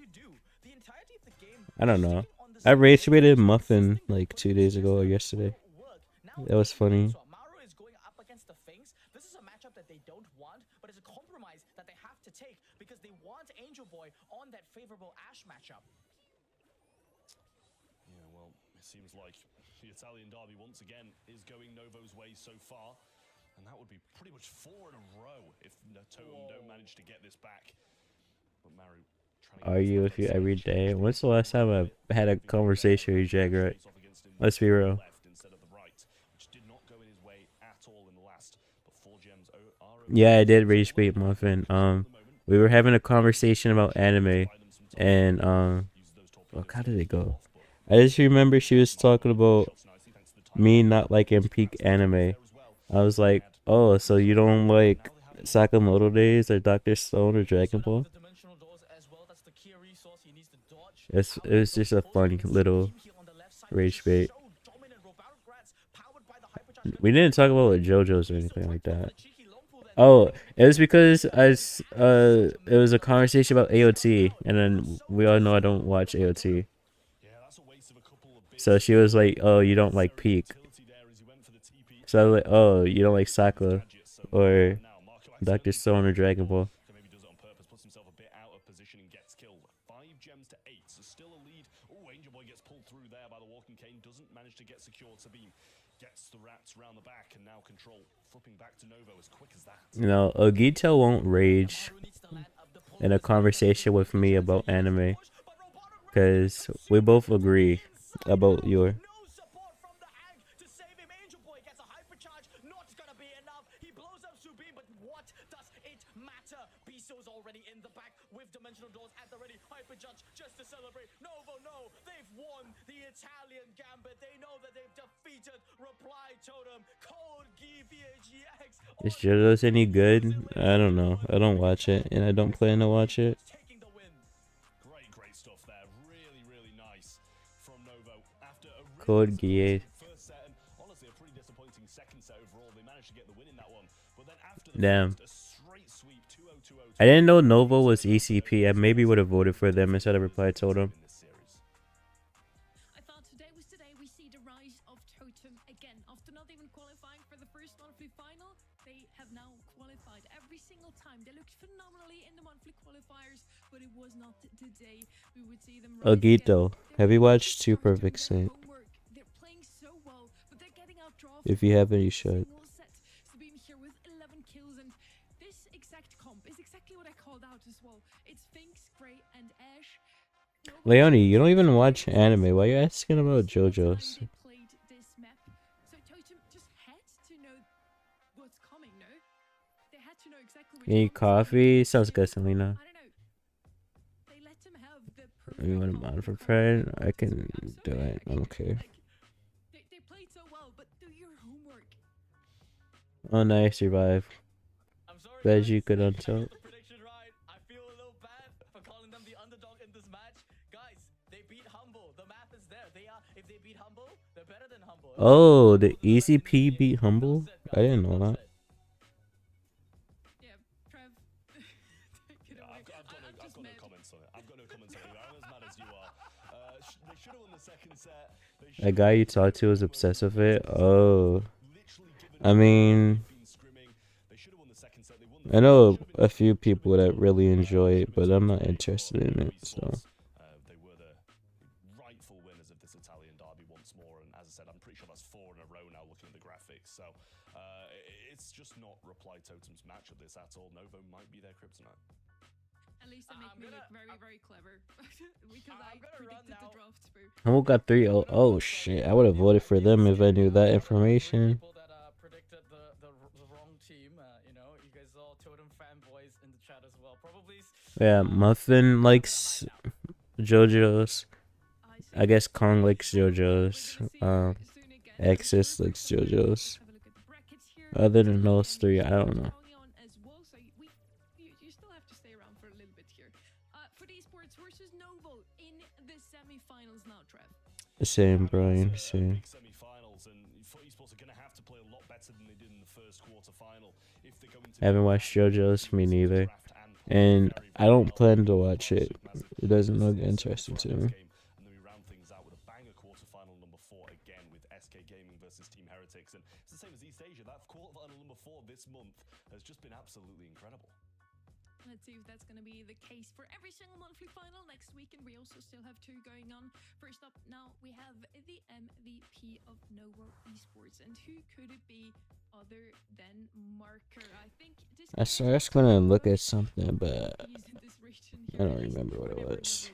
I don't know. I rage baited Muffin like 2 days ago or yesterday. That was funny.
because they want Angel Boy on that favorable Ashe matchup.
Yeah, well, it seems like the Italian derby once again is going Novo's way so far. And that would be pretty much 4 in a row if Totem don't manage to get this back. But Maru
argue with you every day. When's the last time I had a conversation with you, Jagger? Let's be real. Yeah, I did rage bait Muffin. We were having a conversation about anime, and look, how did it go? I just remember she was talking about me not liking peak anime. I was like, oh, so you don't like Sakamoto Days or Dr. Stone or Dragon Ball? It was just a funny little rage bait. We didn't talk about JoJo's or anything like that. Oh, it was because it was a conversation about AOT, and then we all know I don't watch AOT. So she was like, "Oh, you don't like Peak." So I was like, "Oh, you don't like Sakura or Dr. Stone or Dragon Ball." You know, Ogito won't rage in a conversation with me about anime, because we both agree about your.
Already in the back with dimensional doors at the ready. Hyper Judge just to celebrate. Novo, no, they've won the Italian Gambit. They know that they've defeated Reply Totem. Code GVAGX.
Is JoJo's any good? I don't know. I don't watch it, and I don't plan to watch it.
Great stuff there. Really, really nice from Novo. After a
Code GA.
first set, and honestly a pretty disappointing second set overall. They managed to get the win in that one. But then after the
Damn.
first, a straight sweep 2-0-2-0.
I didn't know Novo was ECP. I maybe would have voted for them instead of Reply Totem.
I thought today was today. We see the rise of Totem again. After not even qualifying for the first monthly final, they have now qualified every single time. They looked phenomenally in the monthly qualifiers, but it was not today. We would see them rise
Ogito,
again.
have you watched Super Vixen?
They're playing so well, but they're getting outdrafted.
If you haven't, you should.
Sabine here with 11 kills, and this exact comp is exactly what I called out as well. It's Finks, Grey, and Ashe.
Leonie, you don't even watch anime. Why are you asking about JoJo's?
They played this map, so Totem just had to know what's coming. No, they had to know exactly.
You need coffee? Sounds good, Selena.
I don't know. They let him have the.
You want a mod for friend? I can do it. I don't care.
They played so well, but do your homework.
Oh, nice, survive.
I'm sorry,
Glad
guys.
you could
They
untell.
got the prediction right. I feel a little bad for calling them the underdog in this match. Guys, they beat Humble. The math is there. If they beat Humble, they're better than Humble.
Oh, the ECP beat Humble? I didn't know that.
Yeah, Trev. Take it away.
I've got no comments on it. I've got no comments on it. I'm as mad as you are. They should have won the second set.
That guy you talked to was obsessed with it? Oh. I mean, I know a few people that really enjoy it, but I'm not interested in it, so.
They were the rightful winners of this Italian derby once more, and as I said, I'm pretty sure that's 4 in a row now looking at the graphics. So it's just not Reply Totem's match of this at all. Novo might be their kryptonite.
At least they make me look very, very clever. Because I predicted the draft too.
Humble got 3-0. Oh shit, I would have voted for them if I knew that information.
People that predicted the wrong team. You know, you guys are all Totem fanboys in the chat as well. Probably.
Yeah, Muffin likes JoJo's. I guess Kong likes JoJo's. Exis likes JoJo's. Other than those three, I don't know.
You still have to stay around for a little bit here. For the esports versus Novo in the semi-finals now, Trev.
Same, Brian. Same. I haven't watched JoJo's, me neither. And I don't plan to watch it. It doesn't look interesting to me.
And then we round things out with a banger quarterfinal number 4 again with SK Gaming versus Team Heretics. And it's the same as East Asia. That quarterfinal number 4 this month has just been absolutely incredible.
Let's see if that's going to be the case for every single monthly final next week. And we also still have 2 going on. First up now, we have the MVP of Novo Esports. And who could it be other than Marker? I think this
I was just gonna look at something, but I don't remember what it was.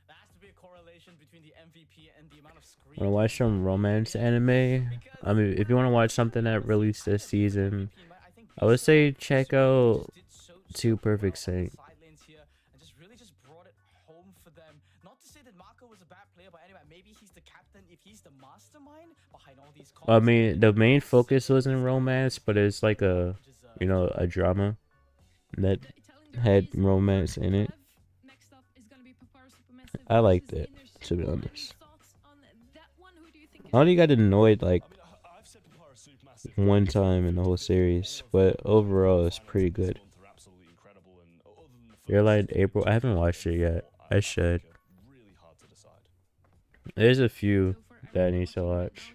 There has to be a correlation between the MVP and the amount of screen.
Wanna watch some romance anime? I mean, if you wanna watch something that released this season, I would say check out Two Perfect Saint.
Just brought it home for them. Not to say that Marco was a bad player, but anyway, maybe he's the captain if he's the mastermind behind all these.
I mean, the main focus wasn't romance, but it's like a, you know, a drama that had romance in it. I liked it, to be honest. I only got annoyed like one time in the whole series, but overall it's pretty good. Airline April, I haven't watched it yet. I should. There's a few that I need to watch.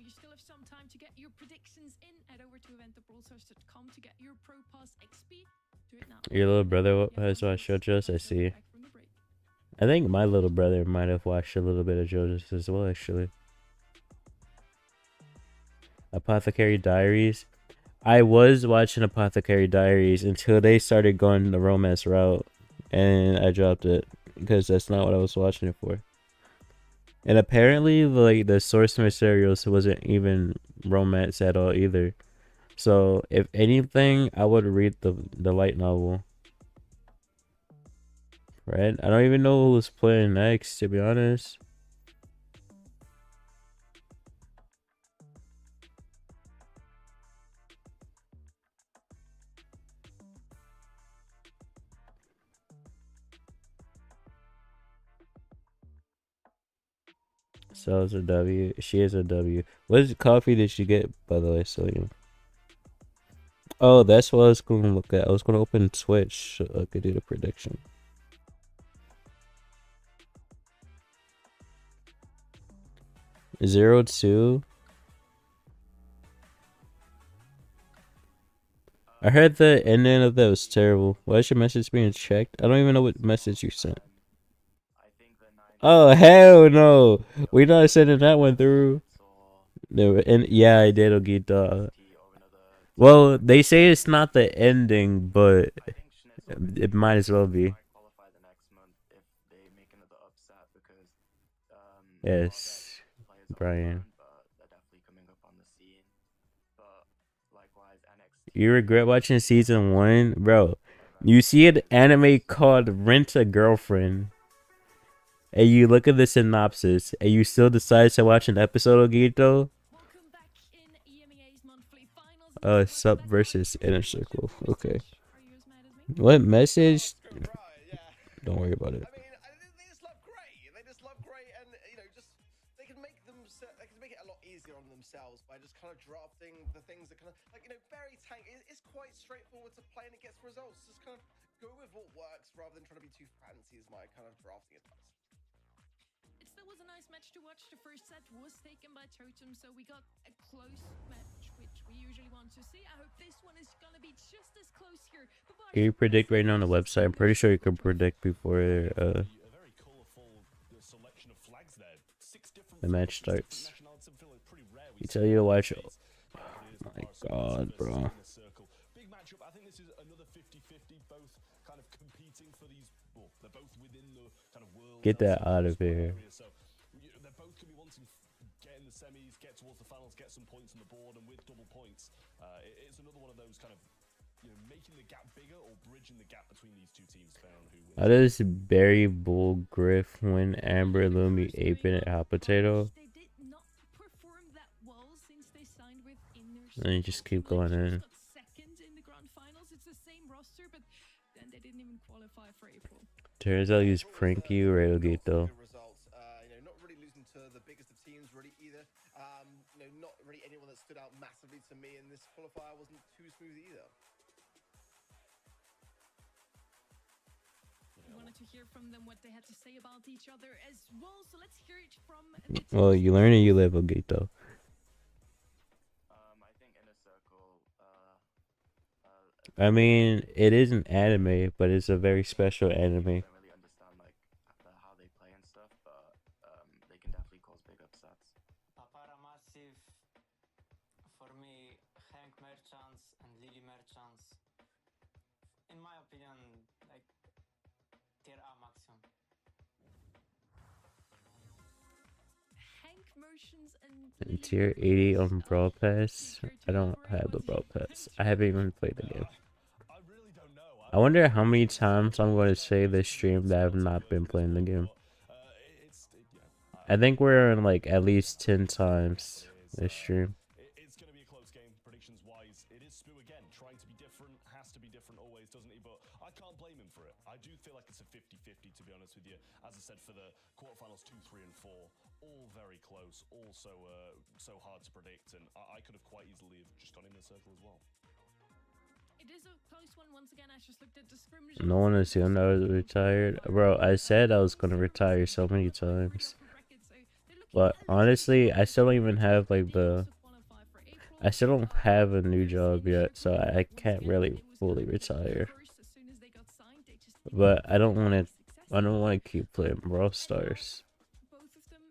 Your little brother has watched JoJo's, I see. I think my little brother might have watched a little bit of JoJo's as well, actually. Apothecary Diaries. I was watching Apothecary Diaries until they started going the romance route, and I dropped it because that's not what I was watching it for. And apparently, like, the source materials wasn't even romance at all either. So if anything, I would read the light novel. Right? I don't even know who's playing next, to be honest. So it's a W. She is a W. What coffee did she get, by the way, Cillian? Oh, that's what I was going to look at. I was going to open Twitch so I could do the prediction. Zero 2. I heard the ending of that was terrible. Why is your message being checked? I don't even know what message you sent. Oh, hell no. We not sending that one through. No, and yeah, I did, Ogita. Well, they say it's not the ending, but it might as well be. Yes, Brian. You regret watching season 1? Bro, you see an anime called Rent a Girlfriend, and you look at the synopsis, and you still decide to watch an episode, Ogito? Sub versus Inner Circle. Okay. What message? Don't worry about it.
I mean, they just love Grey. They just love Grey, and you know, just they can make it a lot easier on themselves by just kind of drafting the things that kind of like, you know, Berry Tank is quite straightforward to play and it gets results. Just kind of go with what works rather than trying to be too fancy. Is my kind of drafting advice.
It still was a nice match to watch. The first set was taken by Totem, so we got a close match, which we usually want to see. I hope this one is gonna be just as close here.
Can you predict right now on the website? I'm pretty sure you can predict before the match starts. You tell you to watch. Oh my god, bro.
Big matchup. I think this is another 50-50, both kind of competing for these. Well, they're both within the kind of world.
Get that out of here.
So they're both going to be wanting to get in the semis, get towards the finals, get some points on the board, and with double points, it's another one of those kind of, you know, making the gap bigger or bridging the gap between these two teams, depending on who wins.
How does Barry Bull Griff win Amber Lumi Apin at Hot Potato? And you just keep going in. Turns out he's pranky Railgate though.
You know, not really losing to the biggest of teams really either. You know, not really anyone that stood out massively to me, and this qualifier wasn't too smooth either.
We wanted to hear from them what they had to say about each other as well, so let's hear it from.
Well, you learn and you live, Ogito. I mean, it is an anime, but it's a very special anime.
Don't really understand like how they play and stuff, but they can definitely cause big upsets.
Papara Massive, for me, Hank Merchants and Lily Merchants, in my opinion, like tier A maximum.
Hank Merchants and
Tier 80 on Brawl Pass. I don't have the Brawl Pass. I haven't even played the game.
I really don't know.
I wonder how many times I'm going to say this stream that I've not been playing the game. I think we're in like at least 10 times this stream.
It's going to be a close game, predictions-wise. It is Spoo again, trying to be different, has to be different always, doesn't he? But I can't blame him for it. I do feel like it's a 50-50, to be honest with you. As I said, for the quarterfinals 2, 3, and 4, all very close, all so hard to predict, and I could have quite easily have just gone in the circle as well.
It is a close one once again. I just looked at the scrimmage.
No one assumed I was retired. Bro, I said I was going to retire so many times. But honestly, I still don't even have like I still don't have a new job yet, so I can't really fully retire. But I don't want to keep playing Brawl Stars.
Both of them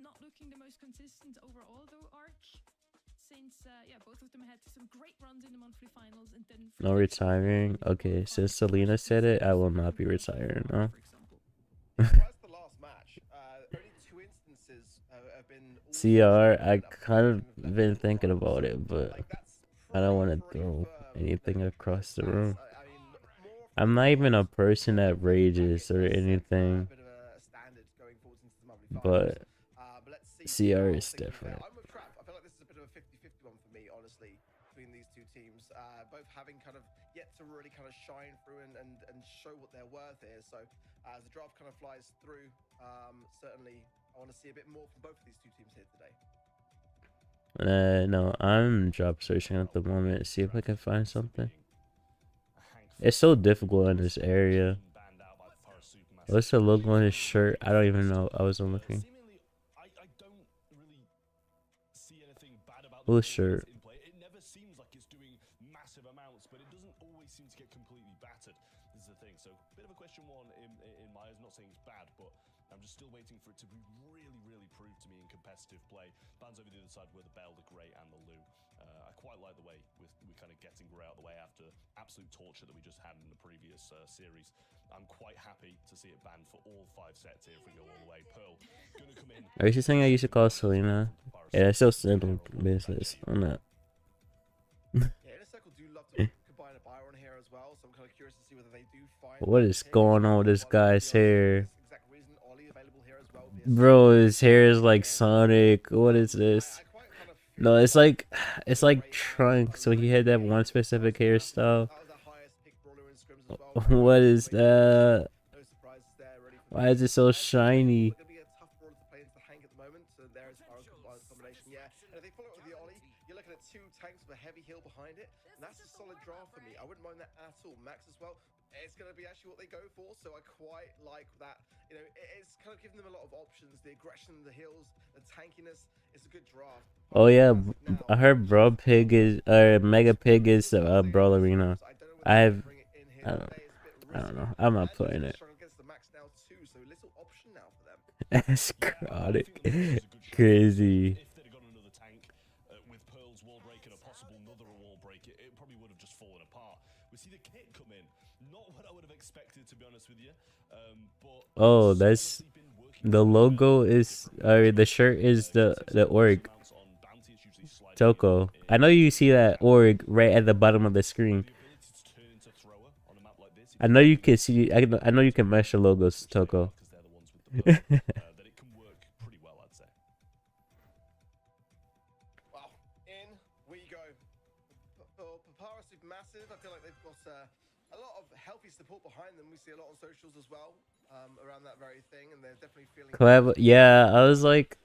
not looking the most consistent overall, though, Ark. Since both of them had some great runs in the monthly finals, and then
No retiring. Okay, since Selena said it, I will not be retiring. No.
That's the last match. Only 2 instances have been.
CR, I kind of been thinking about it, but I don't want to throw anything across the room. I'm not even a person that rages or anything, but CR is different.
I'm with Trap. I feel like this is a bit of a 50-50 one for me, honestly, between these two teams. Both having kind of yet to really kind of shine through and show what their worth is. So as the draft kind of flies through, certainly I want to see a bit more from both of these two teams here today.
No, I'm job searching at the moment. See if I can find something. It's so difficult in this area. What's the logo on his shirt? I don't even know. I wasn't looking. Whose shirt?
It never seems like it's doing massive amounts, but it doesn't always seem to get completely battered. This is the thing. So, bit of a question one in my eyes. Not saying it's bad, but I'm just still waiting for it to be really proved to me in competitive play. Bands over the other side were the Bell, the Grey, and the Lou. I quite like the way we're kind of getting Grey out of the way after absolute torture that we just had in the previous series. I'm quite happy to see it banned for all 5 sets here if we go all the way. Pearl, gonna come in.
Are you saying I used to call Selena? Yeah, that's still simple business. I'm not.
Yeah, Inner Circle do love to combine a Byron here as well, so I'm kind of curious to see whether they do find.
What is going on with this guy's hair? Bro, his hair is like Sonic. What is this? No, it's like Trunks. So he had that one specific hairstyle. What is that? Why is it so shiny?
You're looking at 2 tanks with a heavy heal behind it, and that's a solid draft for me. I wouldn't mind that at all. Max as well. It's going to be actually what they go for, so I quite like that. You know, it's kind of giving them a lot of options. The aggression, the heals, the tankiness. It's a good draft.
Oh yeah, I heard Bro Pig is Mega Pig is Brawl Arena. I don't know. I'm not playing it. That's chronic. Crazy.
If they'd have got another tank with Pearl's wall break and a possible another wall break, it probably would have just fallen apart. We see the kit come in. Not what I would have expected, to be honest with you. But
oh, that's the logo is the shirt is the org. Toko. I know you see that org right at the bottom of the screen. I know you can see. I know you can mesh the logos, Toko.
That it can work pretty well, I'd say.
Wow, in we go. Papara Supermassive, I feel like they've got a lot of healthy support behind them. We see a lot on socials as well around that very thing, and they're definitely feeling.
Clever. Yeah, I was like,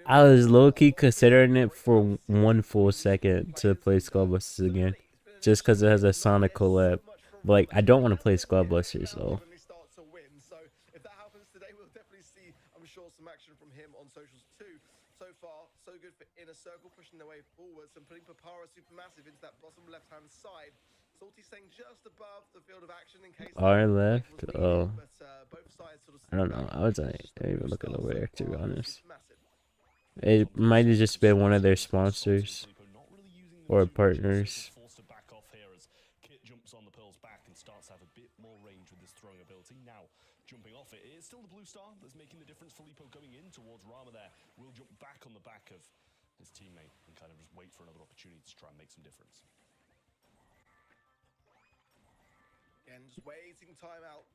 I was low key considering it for 1 full second to play Skullbusters again, just because it has a Sonic collab. But like, I don't want to play Skullbusters though.
Sure some action from him on socials too. So far, so good for Inner Circle, pushing their way forwards and putting Papara Supermassive into that bottom left-hand side. Salty staying just above the field of action in case
R
the
left.
was needed,
Oh,
but both sides sort of
I don't know.
back.
I was
It's just the
even
blue
looking
star
over
so
there, to be
far,
honest.
Supermassive.
It might have just been one of their sponsors or partners.
Forced to back off here as Kit jumps on the Pearl's back and starts to have a bit more range with his throwing ability. Now, jumping off it is still the blue star that's making the difference. Filippo going in towards Rama there will jump back on the back of his teammate and kind of just wait for another opportunity to try and make some difference.
And just waiting time out.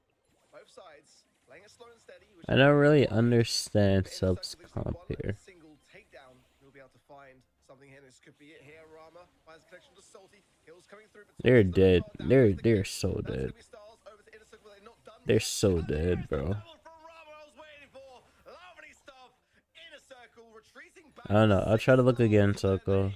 Both sides playing it slow and steady.
I don't really understand subs comp here.
Single takedown, he'll be able to find something here. This could be it here. Rama finds a connection to Salty. Hills coming through.
They're dead. They're so dead. They're so dead, bro. I don't know. I'll try to look again, Soko.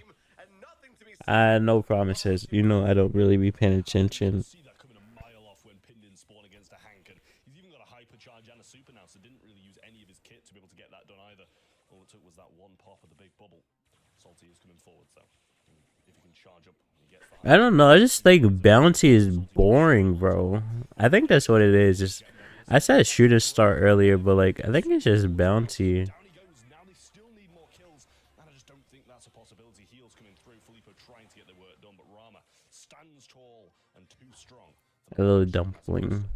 I had no promises. You know, I don't really be paying attention.
See that coming a mile off when pinned in spawn against a Hank, and he's even got a hypercharge and a super now, so didn't really use any of his kit to be able to get that done either. All it took was that one pop of the big bubble. Salty is coming forward, so if he can charge up, he gets the
I don't know. I just think bounty is boring, bro. I think that's what it is. Just I said shooter star earlier, but like I think it's just bounty.
down he goes. Now they still need more kills, and I just don't think that's a possibility. Heals coming through. Filippo trying to get the work done, but Rama stands tall and too strong.
A little dumpling.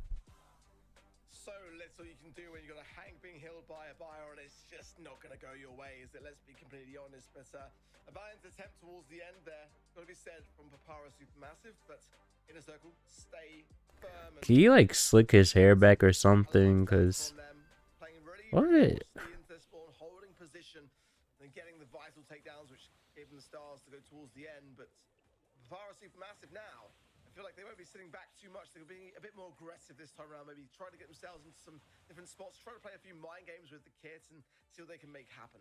So little you can do when you got a Hank being healed by a Byron. It's just not going to go your way, is it? Let's be completely honest. But a valiant attempt towards the end there. Got to be said from Papara Supermassive, but in a circle, stay firm.
Can you like slick his hair back or something? Cause what?
Holding position and getting the vital takedowns, which gave them the stars to go towards the end. But Papara Supermassive now, I feel like they won't be sitting back too much. They'll be a bit more aggressive this time around. Maybe try to get themselves into some different spots. Try to play a few mind games with the kit and see what they can make happen.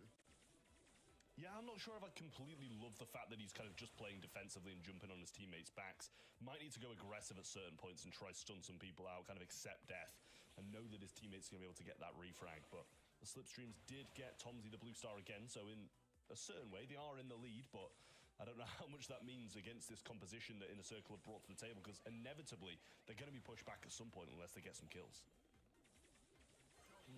Yeah, I'm not sure if I completely love the fact that he's kind of just playing defensively and jumping on his teammates' backs. Might need to go aggressive at certain points and try stun some people out, kind of accept death, and know that his teammates are going to be able to get that refrag. But the Slipstreams did get Tomsy the blue star again, so in a certain way, they are in the lead, but I don't know how much that means against this composition that Inner Circle have brought to the table, because inevitably, they're going to be pushed back at some point unless they get some kills.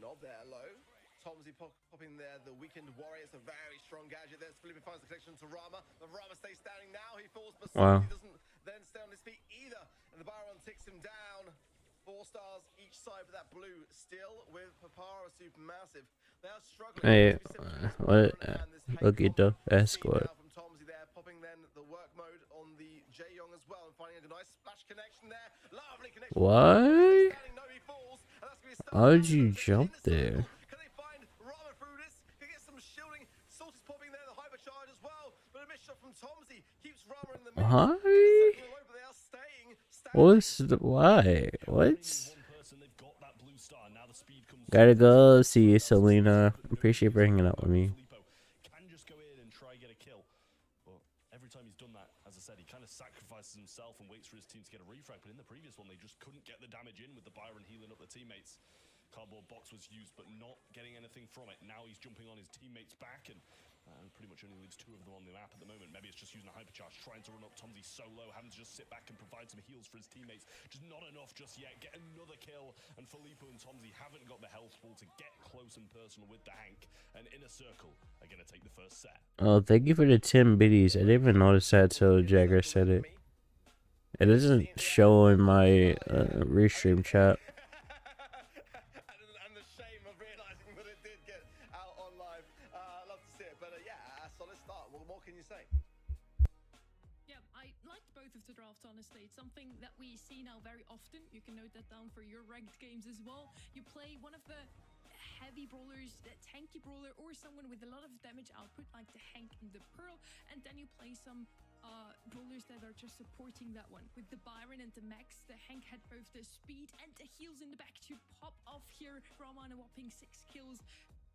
Not there, low. Tomsy popping there, the Weekend Warrior. It's a very strong gadget there. Filippo finds the connection to Rama. The Rama stays standing now. He falls, but
Wow.
he doesn't then stay on his feet either. And the Byron ticks him down. 4 stars each side for that blue. Still with Papara Supermassive. They are struggling.
Hey, what? Look at the escort.
From Tomsy there, popping then the work mode on the Jaeyong as well, and finding a nice splash connection there. Lovely connection.
What?
Standing, no, he falls, and that's gonna be a
How did you jump there?
Can they find Rama through this? Can get some shielding. Salty's popping there, the hypercharge as well. But a missed shot from Tomsy keeps Rama in the middle.
Why?
They are staying.
What's the why? What?
One person, they've got that blue star. Now the speed comes.
Gotta go see you, Selena. Appreciate bringing it up with me.
Filippo can just go in and try get a kill, but every time he's done that, as I said, he kind of sacrifices himself and waits for his team to get a refrag. But in the previous one, they just couldn't get the damage in with the Byron healing up the teammates. Cardboard box was used, but not getting anything from it. Now he's jumping on his teammates' back, and pretty much only leaves 2 of them on the map at the moment. Maybe it's just using a hypercharge, trying to run up Tomsy so low, having to just sit back and provide some heals for his teammates. Just not enough just yet. Get another kill, and Filippo and Tomsy haven't got the health pool to get close and personal with the Hank. And Inner Circle are going to take the first set.
Oh, thank you for the 10 biddies. I didn't even notice that till Jagger said it. It doesn't show in my restream chat.
And the shame of realizing that it did get out on live. Love to see it, but yeah, a solid start. What more can you say?
Yeah, I liked both of the drafts, honestly. It's something that we see now very often. You can note that down for your ranked games as well. You play one of the heavy brawlers, the tanky brawler, or someone with a lot of damage output, like the Hank and the Pearl, and then you play some brawlers that are just supporting that one. With the Byron and the Max, the Hank had both the speed and the heals in the back to pop off here. Rama on a whopping 6 kills.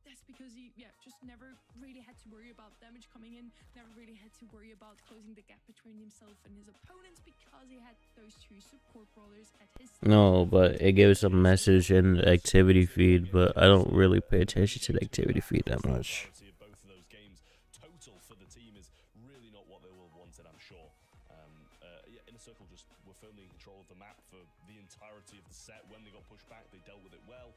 That's because he, just never really had to worry about damage coming in, never really had to worry about closing the gap between himself and his opponents, because he had those 2 support brawlers at his side.
No, but it gives a message in the activity feed, but I don't really pay attention to the activity feed that much.
Both of those games total for the team is really not what they will wanted, I'm sure. Yeah, Inner Circle just were firmly in control of the map for the entirety of the set. When they got pushed back, they dealt with it well.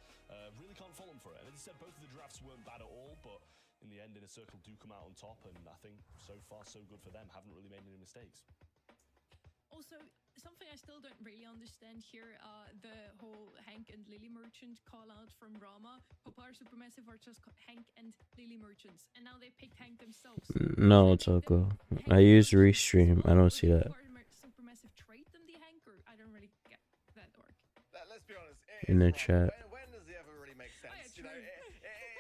Really can't fault them for it. And as I said, both of the drafts weren't bad at all, but in the end, Inner Circle do come out on top, and I think so far so good for them. Haven't really made any mistakes.
Also, something I still don't really understand here, the whole Hank and Lily Merchant call out from Rama. Popar Supermassive are just Hank and Lily Merchants, and now they picked Hank themselves.
No, Toko. I use Restream. I don't see that.
Supermassive trait than the Hank, or I don't really get that org.
Let's be honest.
In the chat.
When does he ever really make sense?
Oh, yeah,
You know,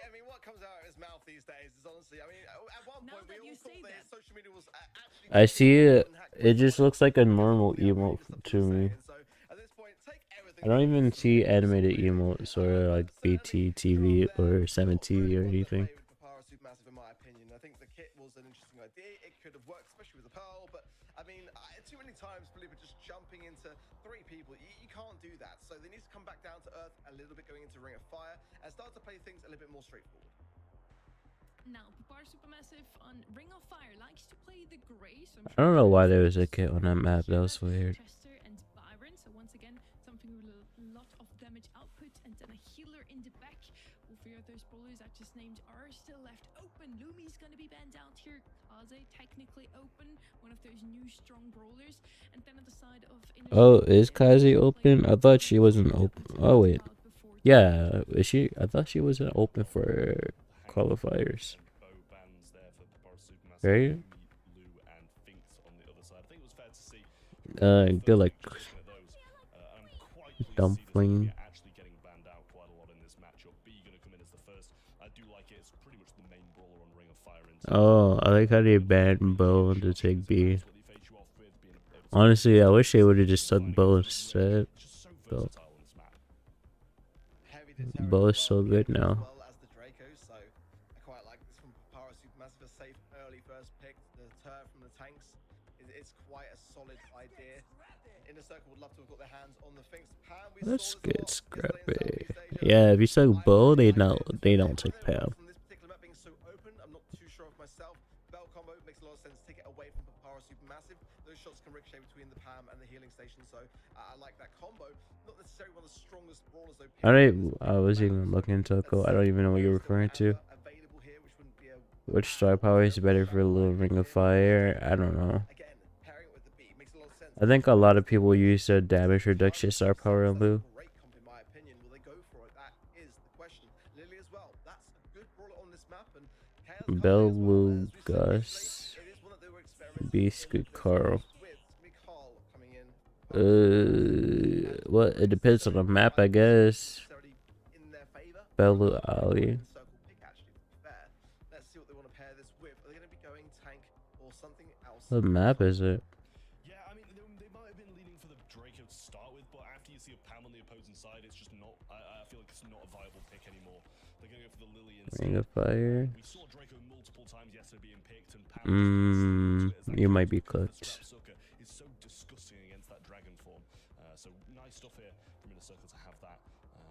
I mean, what comes out of his mouth these days is honestly, I mean, at one
Now
point we
that
all
you
thought
say
that
that.
social media was actually.
I see it. It just looks like a normal emote to me.
So at this point, take everything.
I don't even see animated emotes or like BT TV or 7 TV or anything.
Supermassive, in my opinion. I think the kit was an interesting idea. It could have worked, especially with the Pearl, but I mean, too many times people just jumping into 3 people. You can't do that. So they need to come back down to earth a little bit, going into Ring of Fire, and start to play things a little bit more straightforward.
Now, Popar Supermassive on Ring of Fire likes to play the Grey. So
I don't know why there was a kit on that map. That was weird.
Chester and Byron. So once again, something with a lot of damage output, and then a healer in the back. All 3 of those brawlers I just named are still left open. Lumi's gonna be banned out here. Kaze technically open, one of those new strong brawlers. And then at the side of
Oh, is Kaze open? I thought she wasn't open. Oh wait, yeah, is she? I thought she wasn't open for qualifiers. Right? They're like dumpling. Oh, I like how they banned Bo to take B. Honestly, I wish they would have just took Bo instead. Bo. Bo is so good now. Let's get scrappy. Yeah, if you took Bo, they don't take Pam. Those shots can ricochet between the Pam and the healing station, so I like that combo. Not necessarily one of the strongest brawlers though. I was even looking Toko. I don't even know what you're referring to. Which star power is better for a little Ring of Fire? I don't know. I think a lot of people use the damage reduction star power on Boo. Bell, Wu, Gus, Beast, good Carl. Well, it depends on the map, I guess. Bellu, Ali. What map is it?
Yeah, I mean, they might have been leaning for the Draco to start with, but after you see a Pam on the opposing side, it's just not. I feel like it's not a viable pick anymore. They're going to go for the Lily instead.
Ring of Fire.
We saw Draco multiple times yesterday being picked, and Pam.
You might be cooked.
Is so disgusting against that dragon form. So nice stuff here from Inner Circle to have that.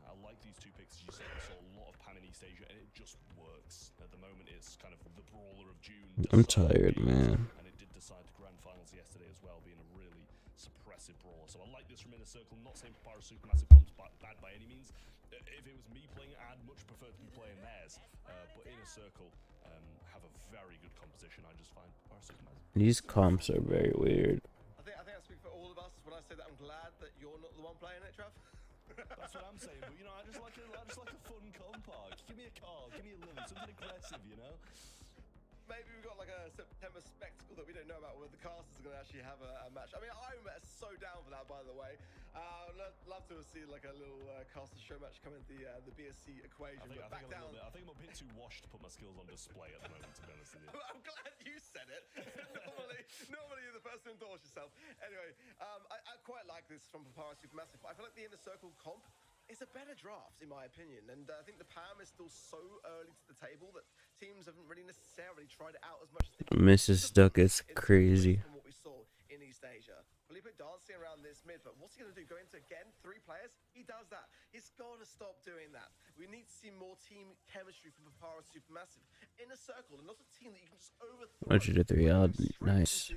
I like these 2 picks. As you said, we saw a lot of Pam in East Asia, and it just works. At the moment, it's kind of the brawler of June.
I'm tired, man.
And it did decide the grand finals yesterday as well, being a really suppressive brawler. So I like this from Inner Circle. Not saying Pyro Supermassive comes bad by any means. If it was me playing, I'd much prefer to be playing theirs. But Inner Circle have a very good composition. I just find Pyro Supermassive.
These comps are very weird.
I think I speak for all of us when I say that I'm glad that you're not the one playing it, Trav.
That's what I'm saying, but you know, I just like a fun comp arc. Give me a card, give me a Lily, something aggressive, you know? Maybe we've got like a September spectacle that we don't know about where the casters are going to actually have a match. I mean, I'm so down for that, by the way. I'd love to see like a little caster show match come into the BSC equation. I think I'm a bit too washed to put my skills on display at the moment, to be honest with you. I'm glad you said it. normally you're the first to endorse yourself. Anyway, I quite like this from Papara Supermassive, but I feel like the Inner Circle comp is a better draft, in my opinion. And I think the PAM is still so early to the table that teams haven't really necessarily tried it out as much as they can.
Mrs. Duck is crazy.
From what we saw in East Asia. Felipe dancing around this mid, but what's he going to do? Go into again 3 players? He does that. He's got to stop doing that. We need to see more team chemistry from Papara Supermassive. Inner Circle, and not a team that you can just overthrow.
103 odd. Nice.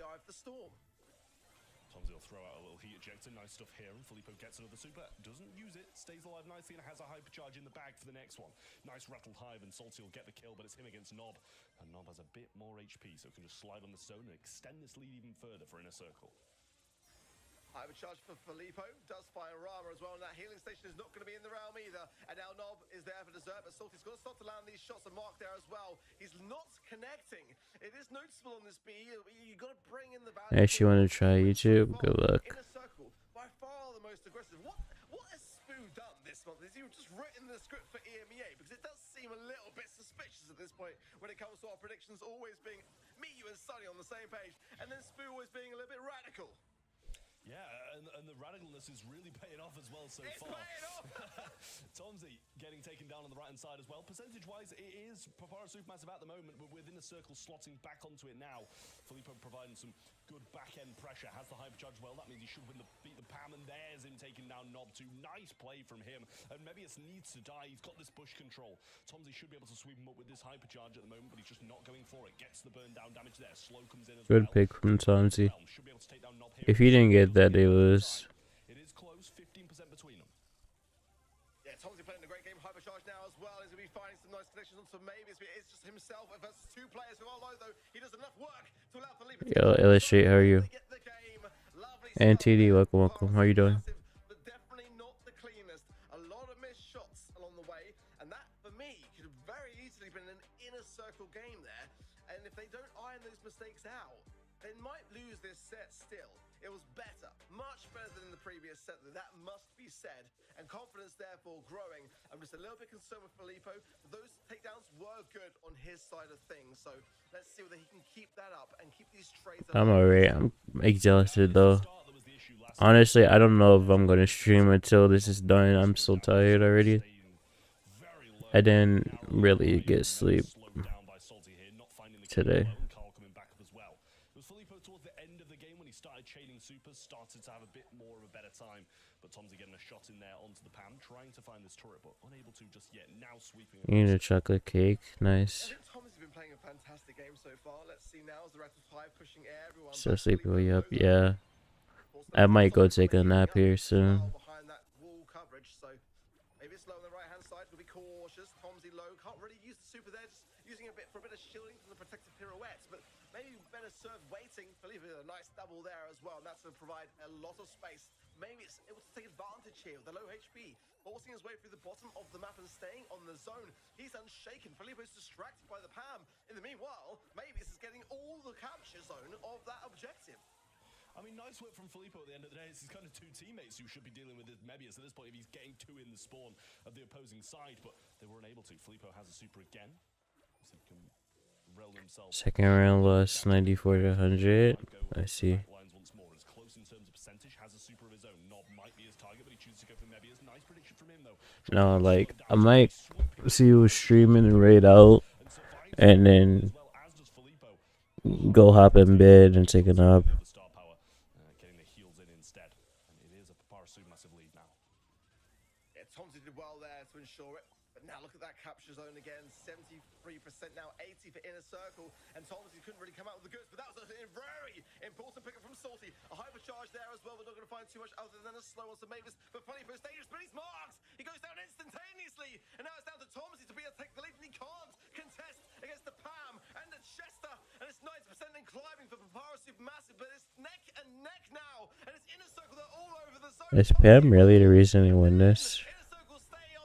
Tomsy will throw out a little heat ejector. Nice stuff here, and Filippo gets another super. Doesn't use it, stays alive nicely, and has a hypercharge in the bag for the next one. Nice rattled hive, and Salty will get the kill, but it's him against Nob. And Nob has a bit more HP, so can just slide on the zone and extend this lead even further for Inner Circle.
Hypercharge for Filippo, does find Rama as well, and that healing station is not going to be in the realm either. And now Nob is there for dessert, but Salty's got to start to land these shots, and Mark there as well. He's not connecting. It is noticeable on this B. You've got to bring in the balance.
Actually want to try YouTube? Good luck.
Inner Circle, by far the most aggressive. What has Spoo done this month? Has he just written the script for Emea? Because it does seem a little bit suspicious at this point when it comes to our predictions always being me, you, and Sunny on the same page, and then Spoo always being a little bit radical.
Yeah, and the radicalness is really paying off as well so far.
Paying off!
Tomsy getting taken down on the right-hand side as well. Percentage-wise, it is Papara Supermassive at the moment, but within a circle slotting back onto it now. Filippo providing some good back-end pressure. Has the hypercharge well. That means he should beat the Pam, and there's him taking down Nob 2. Nice play from him. And Mebius needs to die. He's got this push control. Tomsy should be able to sweep him up with this hypercharge at the moment, but he's just not going for it. Gets the burn down damage there. Slow comes in as well.
Good pick from Tomsy. If he didn't get that, they lose.
It is close, 15% between them.
Yeah, Tomsy playing a great game. Hypercharge now as well. He's going to be finding some nice connections onto Mavis. It's just himself versus two players who are low, though. He does enough work to allow Felipe to
Illustrate, how are you? And TD, welcome. How are you doing?
But definitely not the cleanest. A lot of missed shots along the way, and that, for me, could have very easily been an Inner Circle game there. And if they don't iron those mistakes out, they might lose this set still. It was better, much better than in the previous set, that must be said. And confidence therefore growing. I'm just a little bit concerned with Filippo. Those takedowns were good on his side of things. So let's see whether he can keep that up and keep these trades.
I'm alright. I'm exhausted though. Honestly, I don't know if I'm going to stream until this is done. I'm so tired already. I didn't really get sleep today.
Started to have a bit more of a better time, but Tomsy getting a shot in there onto the Pam, trying to find this turret, but unable to just yet. Now sweeping.
You need a chocolate cake, nice.
I think Tomsy's been playing a fantastic game so far. Let's see now as the Rapid 5 pushing everyone.
So sleepy up, yeah. I might go take a nap here soon.
Behind that wall coverage, so maybe it's low on the right hand side. We'll be cautious. Tomsy low, can't really use the super there, just using a bit for a bit of shielding from the protective pirouettes, but maybe better served waiting. Believe it, a nice double there as well, and that's going to provide a lot of space. Maybe it's able to take advantage here with the low HP, forcing his way through the bottom of the map and staying on the zone. He's unshaken. Filippo's distracted by the Pam. In the meanwhile, maybe this is getting all the capture zone of that objective.
I mean, nice work from Filippo at the end of the day. It's kind of two teammates who should be dealing with Mebius at this point if he's getting two in the spawn of the opposing side, but they weren't able to. Filippo has a super again. So he can roll himself.
Second round lost 94 to 100. I see.
Once more. It's close in terms of percentage. Has a super of his own. Nob might be his target, but he chooses to go for Mebius. Nice prediction from him, though.
No, like, I might see you streaming and raid out, and then go hop in bed and take a nap.
Getting the heals in instead. And it is a Papara Supermassive lead now.
Yeah, Tomsy did well there to ensure it. But now look at that capture zone again. 73% now, 80 for Inner Circle. And Tomsy couldn't really come out with the goods, but that was a very important pickup from Salty. A hypercharge there as well. We're not going to find too much other than a slow on some Mavis. But Filippo is dangerous, but he's marked. He goes down instantaneously. And now it's down to Tomsy to be able to take the lead, and he can't contest against the Pam and the Chester. And it's 90% and climbing for Papara Supermassive, but it's neck and neck now. And it's Inner Circle, they're all over the zone.
Is Pam really the reason they win this?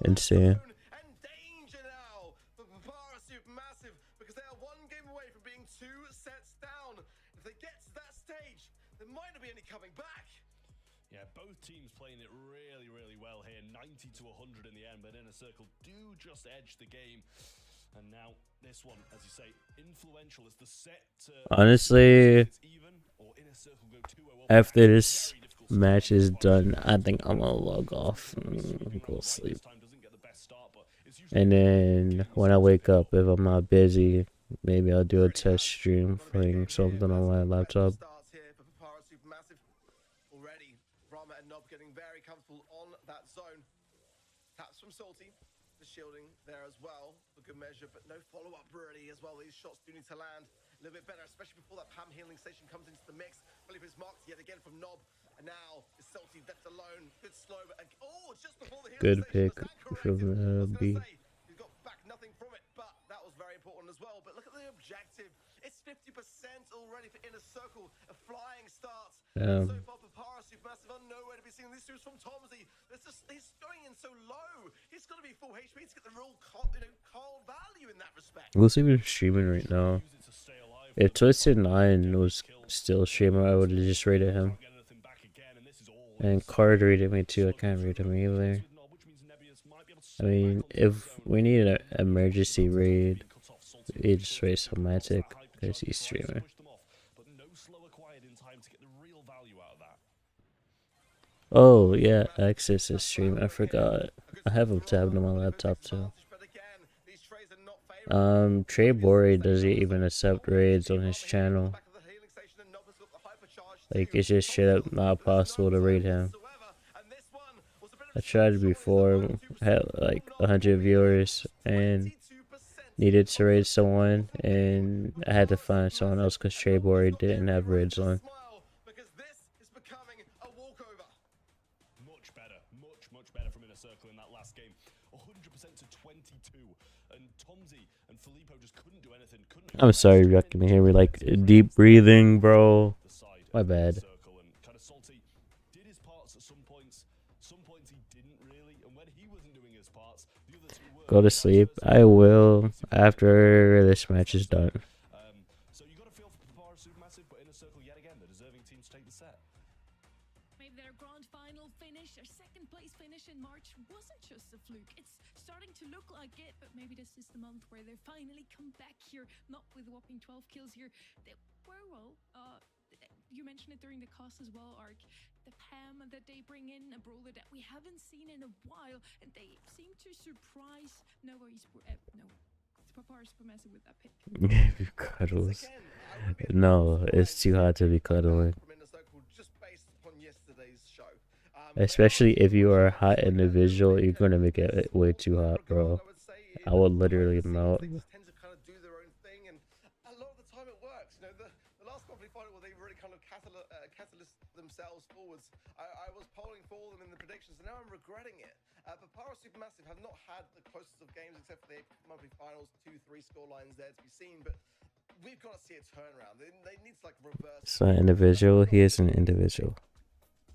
Insane.
And danger now for Papara Supermassive, because they are one game away from being 2 sets down. If they get to that stage, there might not be any coming back.
Yeah, both teams playing it really, really well here. 90 to 100 in the end, but Inner Circle do just edge the game. And now this one, as you say, influential as the set.
Honestly, after this match is done, I think I'm gonna log off and go sleep. And then when I wake up, if I'm not busy, maybe I'll do a test stream playing something on my laptop.
Already, Rama and Nob getting very comfortable on that zone. Taps from Salty. The shielding there as well, for good measure, but no follow-up really as well. These shots do need to land. little bit better, especially before that Pam healing station comes into the mix. Felipe is marked yet again from Nob. And now is Salty left alone. Good slow, but oh, just before the healing
Good
station.
pick
Was that correct?
from
I was going
B.
to say, he's got back nothing from it, but that was very important as well. But look at the objective. It's 50% already for Inner Circle. A flying start. And so far, Papara, Supermassive are nowhere to be seen. This is from Tomsy. He's going in so low. He's got to be full HP to get the real cold value in that respect.
We'll see if he's streaming right now. If Twisted 9 was still streaming, I would have just rated him. And Card rated me too. I can't rate him either. I mean, if we need an emergency raid, we just rate Somatic because he's streaming. Oh yeah, Access is streaming. I forgot. I have him tabbed on my laptop too. Trey Bori doesn't even accept raids on his channel. Like, it's just straight up not possible to raid him. I tried before, had like 100 viewers and needed to raid someone, and I had to find someone else because Trey Bori didn't have raids on.
Much better from Inner Circle in that last game. 100% to 22, and Tomsy and Filippo just couldn't do anything.
I'm sorry if you can hear me like deep breathing, bro. My bad.
Kind of Salty did his parts at some points he didn't really, and when he wasn't doing his parts, the other two were.
Go to sleep. I will after this match is done.
So you got to feel for Papara Supermassive, but Inner Circle yet again, the deserving teams take the set.
Maybe their grand final finish, their second place finish in March wasn't just a fluke. It's starting to look like it, but maybe this is the month where they finally come back here, not with a whopping 12 kills here. They were, well, you mentioned it during the cast as well, Ark. The Pam that they bring in, a brawler that we haven't seen in a while, and they seem to surprise Papara Supermassive with that pick.
Cuddles. No, it's too hot to be cuddling. Especially if you are a hot individual, you're gonna make it way too hot, bro. I would literally melt.
Catalyst themselves forwards. I was polling for them in the predictions, and now I'm regretting it. Papara Supermassive have not had the closest of games except for the monthly finals, 2-3 score lines there to be seen, but we've got to see a turnaround. They need to like reverse.
It's not individual. He is an individual.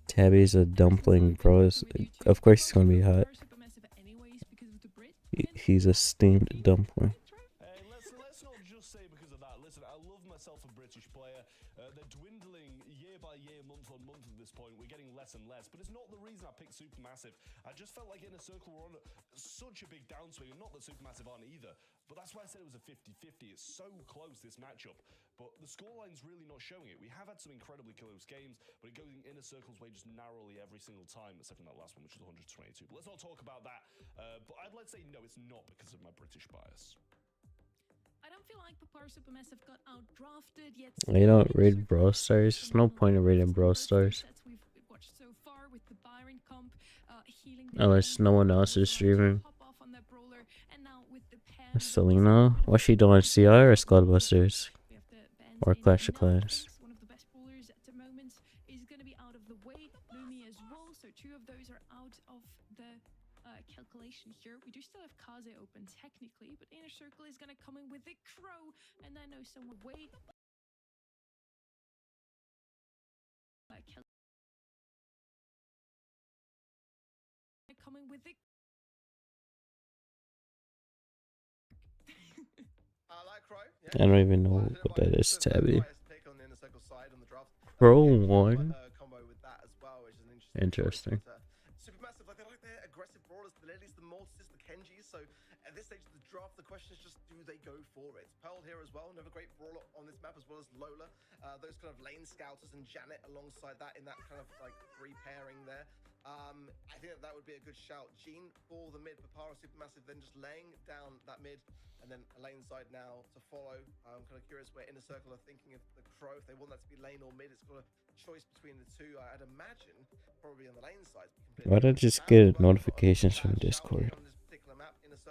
Tabby's a dumpling, bro. Of course he's gonna be hot. He's a steamed dumpling.
Let's not just say because of that. Listen, I love myself a British player. They're dwindling year by year, month on month at this point. We're getting less and less, but it's not the reason I picked Supermassive. I just felt like Inner Circle were on such a big downswing, and not that Supermassive aren't either, but that's why I said it was a 50-50. It's so close, this matchup, but the scoreline's really not showing it. We have had some incredibly close games, but it goes in Inner Circle's way just narrowly every single time, except from that last one, which was 122. But let's not talk about that. But I'd like to say no, it's not because of my British bias.
I don't feel like Papara Supermassive got outdrafted yet.
You don't raid Brawl Stars. There's no point in raiding Brawl Stars.
So far with the Byron comp,
Unless no one else is streaming. Selena? What's she doing? CR or Squadbusters? Or Clash of Clans?
One of the best bowlers at the moment is going to be out of the way. Lumi as well, so two of those are out of the calculation here. We do still have Kaze open technically, but Inner Circle is going to come in with the Crow, and I know someone way coming with the
I don't even know what that is, Tabby. Pro 1? Interesting.
Supermassive, like they like their aggressive brawlers, the ladies, the Mortises, the Kenjis. So at this stage of the draft, the question is just, do they go for it? Pearl here as well, another great brawler on this map, as well as Lola. Those kind of lane scouters and Janet alongside that in that kind of like free pairing there. I think that would be a good shout. Jean for the mid, Papara Supermassive, then just laying down that mid, and then a lane side now to follow. I'm kind of curious where Inner Circle are thinking of the Crow. If they want that to be lane or mid, it's got a choice between the two. I'd imagine probably on the lane side.
Why did I just get notifications from Discord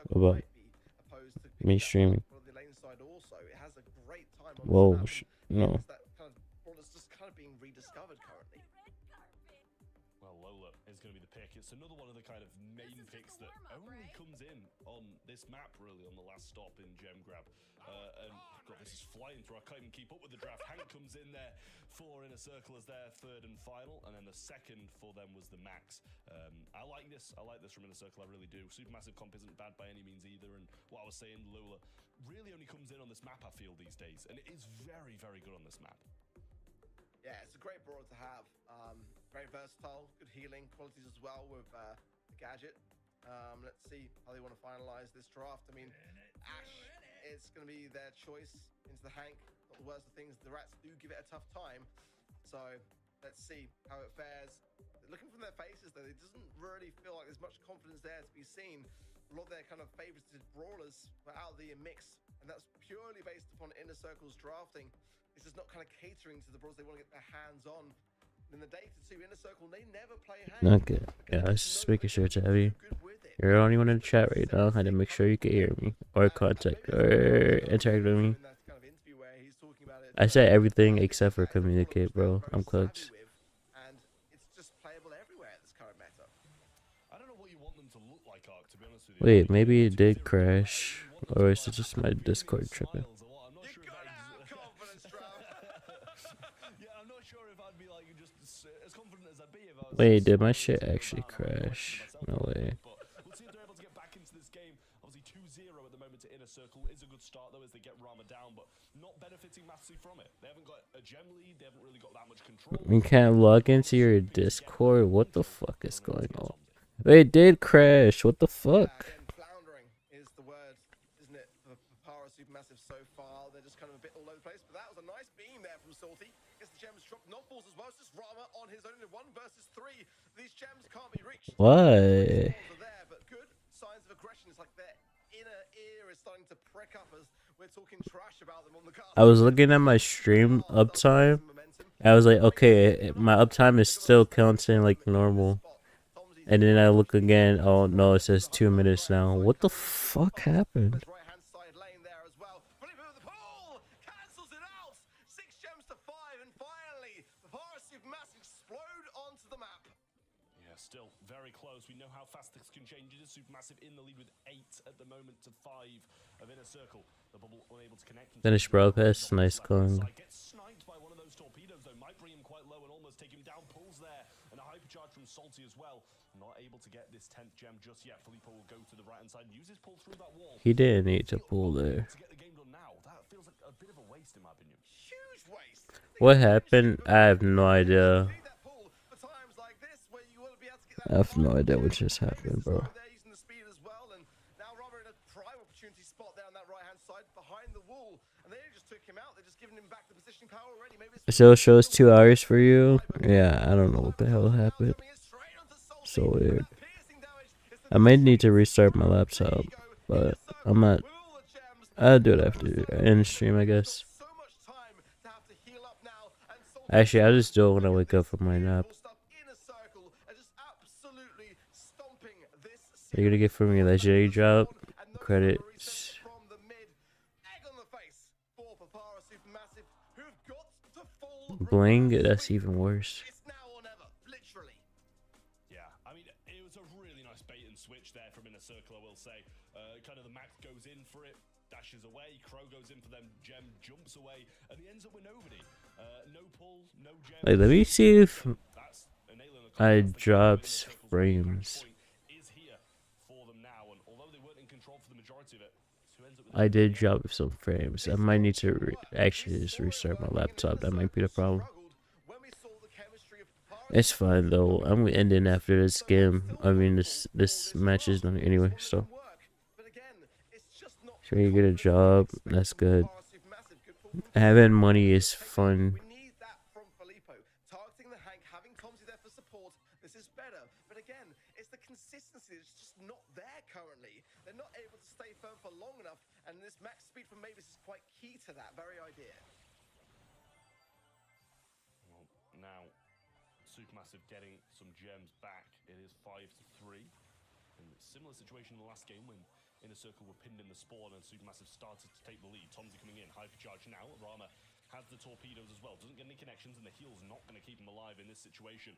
about me streaming?
side also. It has a great time on
Whoa,
this map.
no.
It's that kind of brawl that's just kind of being rediscovered currently.
Well, Lola is going to be the pick. It's another one of the kind of main picks that only comes in on this map, really, on the last stop in Gem Grab. And God, this is flying through. I can't even keep up with the draft. Hank comes in there for Inner Circle as their third and final, and then the second for them was the Max. I like this. I like this from Inner Circle. I really do. Supermassive comp isn't bad by any means either. And what I was saying, Lola really only comes in on this map, I feel, these days, and it is very, very good on this map.
Yeah, it's a great brawler to have. Very versatile, good healing qualities as well with the gadget. Let's see how they want to finalize this draft. I mean, Ash, it's going to be their choice into the Hank. Not the worst of things, the Rats do give it a tough time. So let's see how it fares. Looking from their faces, though, it doesn't really feel like there's much confidence there to be seen. A lot of their kind of favorited brawlers were out of the mix, and that's purely based upon Inner Circle's drafting. It's just not kind of catering to the brawlers they want to get their hands on. In the data too, Inner Circle, they never play Hank.
Okay. Yeah, I was just making sure it's heavy. You're the only one in the chat right now. I had to make sure you could hear me or contact or interact with me. I said everything except for communicate, bro. I'm cooked.
And it's just playable everywhere at this current meta.
I don't know what you want them to look like, Ark, to be honest with you.
Wait, maybe it did crash, or is it just my Discord tripping?
Yeah, I'm not sure if I'd be like just as confident as I'd be if I was.
Wait, did my shit actually crash? No way.
But we'll see if they're able to get back into this game. Obviously 2-0 at the moment to Inner Circle is a good start though as they get Rama down, but not benefiting massively from it. They haven't got a gem lead, they haven't really got that much control.
You can't log into your Discord? What the fuck is going on? Wait, it did crash. What the fuck?
Again, floundering is the word, isn't it, for Power Supermassive so far. They're just kind of a bit all over the place, but that was a nice beam there from Salty. Gets the gems dropped, not balls as well. It's just Rama on his own in 1 versus 3. These gems can't be reached.
Why?
There, but good signs of aggression. It's like their inner ear is starting to prick up as we're talking trash about them on the cast.
I was looking at my stream uptime. I was like, okay, my uptime is still counting like normal. And then I look again. Oh no, it says 2 minutes now. What the fuck happened?
Right-hand side lane there as well. Felipe with the pull! Cancels it out! 6 gems to 5, and finally, the Power Supermassive explode onto the map.
Yeah, still very close. We know how fast this can change. It is Supermassive in the lead with 8 at the moment to 5 of Inner Circle. The bubble unable to connect.
Finish, bro. Pass. Nice going.
Gets sniped by one of those torpedoes though. Might bring him quite low and almost take him down. Pulls there and a hypercharge from Salty as well. Not able to get this 10th gem just yet. Filippo will go to the right hand side and use his pull through that wall.
He didn't need to pull there.
To get the game done now, that feels like a bit of a waste in my opinion.
Huge waste.
What happened? I have no idea. I have no idea what just happened, bro.
They're using the speed as well, and now Robert in a prime opportunity spot there on that right-hand side behind the wall, and they just took him out. They're just giving him back the positioning power already. Maybe
It still shows 2 hours for you. Yeah, I don't know what the hell happened. So weird. I might need to restart my laptop, but I'm not. I'll do it after in stream, I guess. Actually, I'll just do it when I wake up from my nap. You're gonna get from me a legendary drop credits. Bling, that's even worse.
Yeah, I mean, it was a really nice bait and switch there from Inner Circle, I will say. Kind of the Max goes in for it, dashes away, Crow goes in for them, Gem jumps away, and he ends up with nobody. No pull, no gem.
Like, let me see if I drops frames. I did drop some frames. I might need to actually just restart my laptop. That might be the problem. It's fine though. I'm ending after this game. I mean, this match is done anyway. So, sure you get a job. That's good. Having money is fun.
And this max speed from Mavis is quite key to that very idea.
Well, now Supermassive getting some gems back. It is 5-3. And similar situation in the last game when Inner Circle were pinned in the spawn and Supermassive started to take the lead. Tomsy coming in, hypercharge now. Rama has the torpedoes as well. Doesn't get any connections, and the heal's not going to keep him alive in this situation.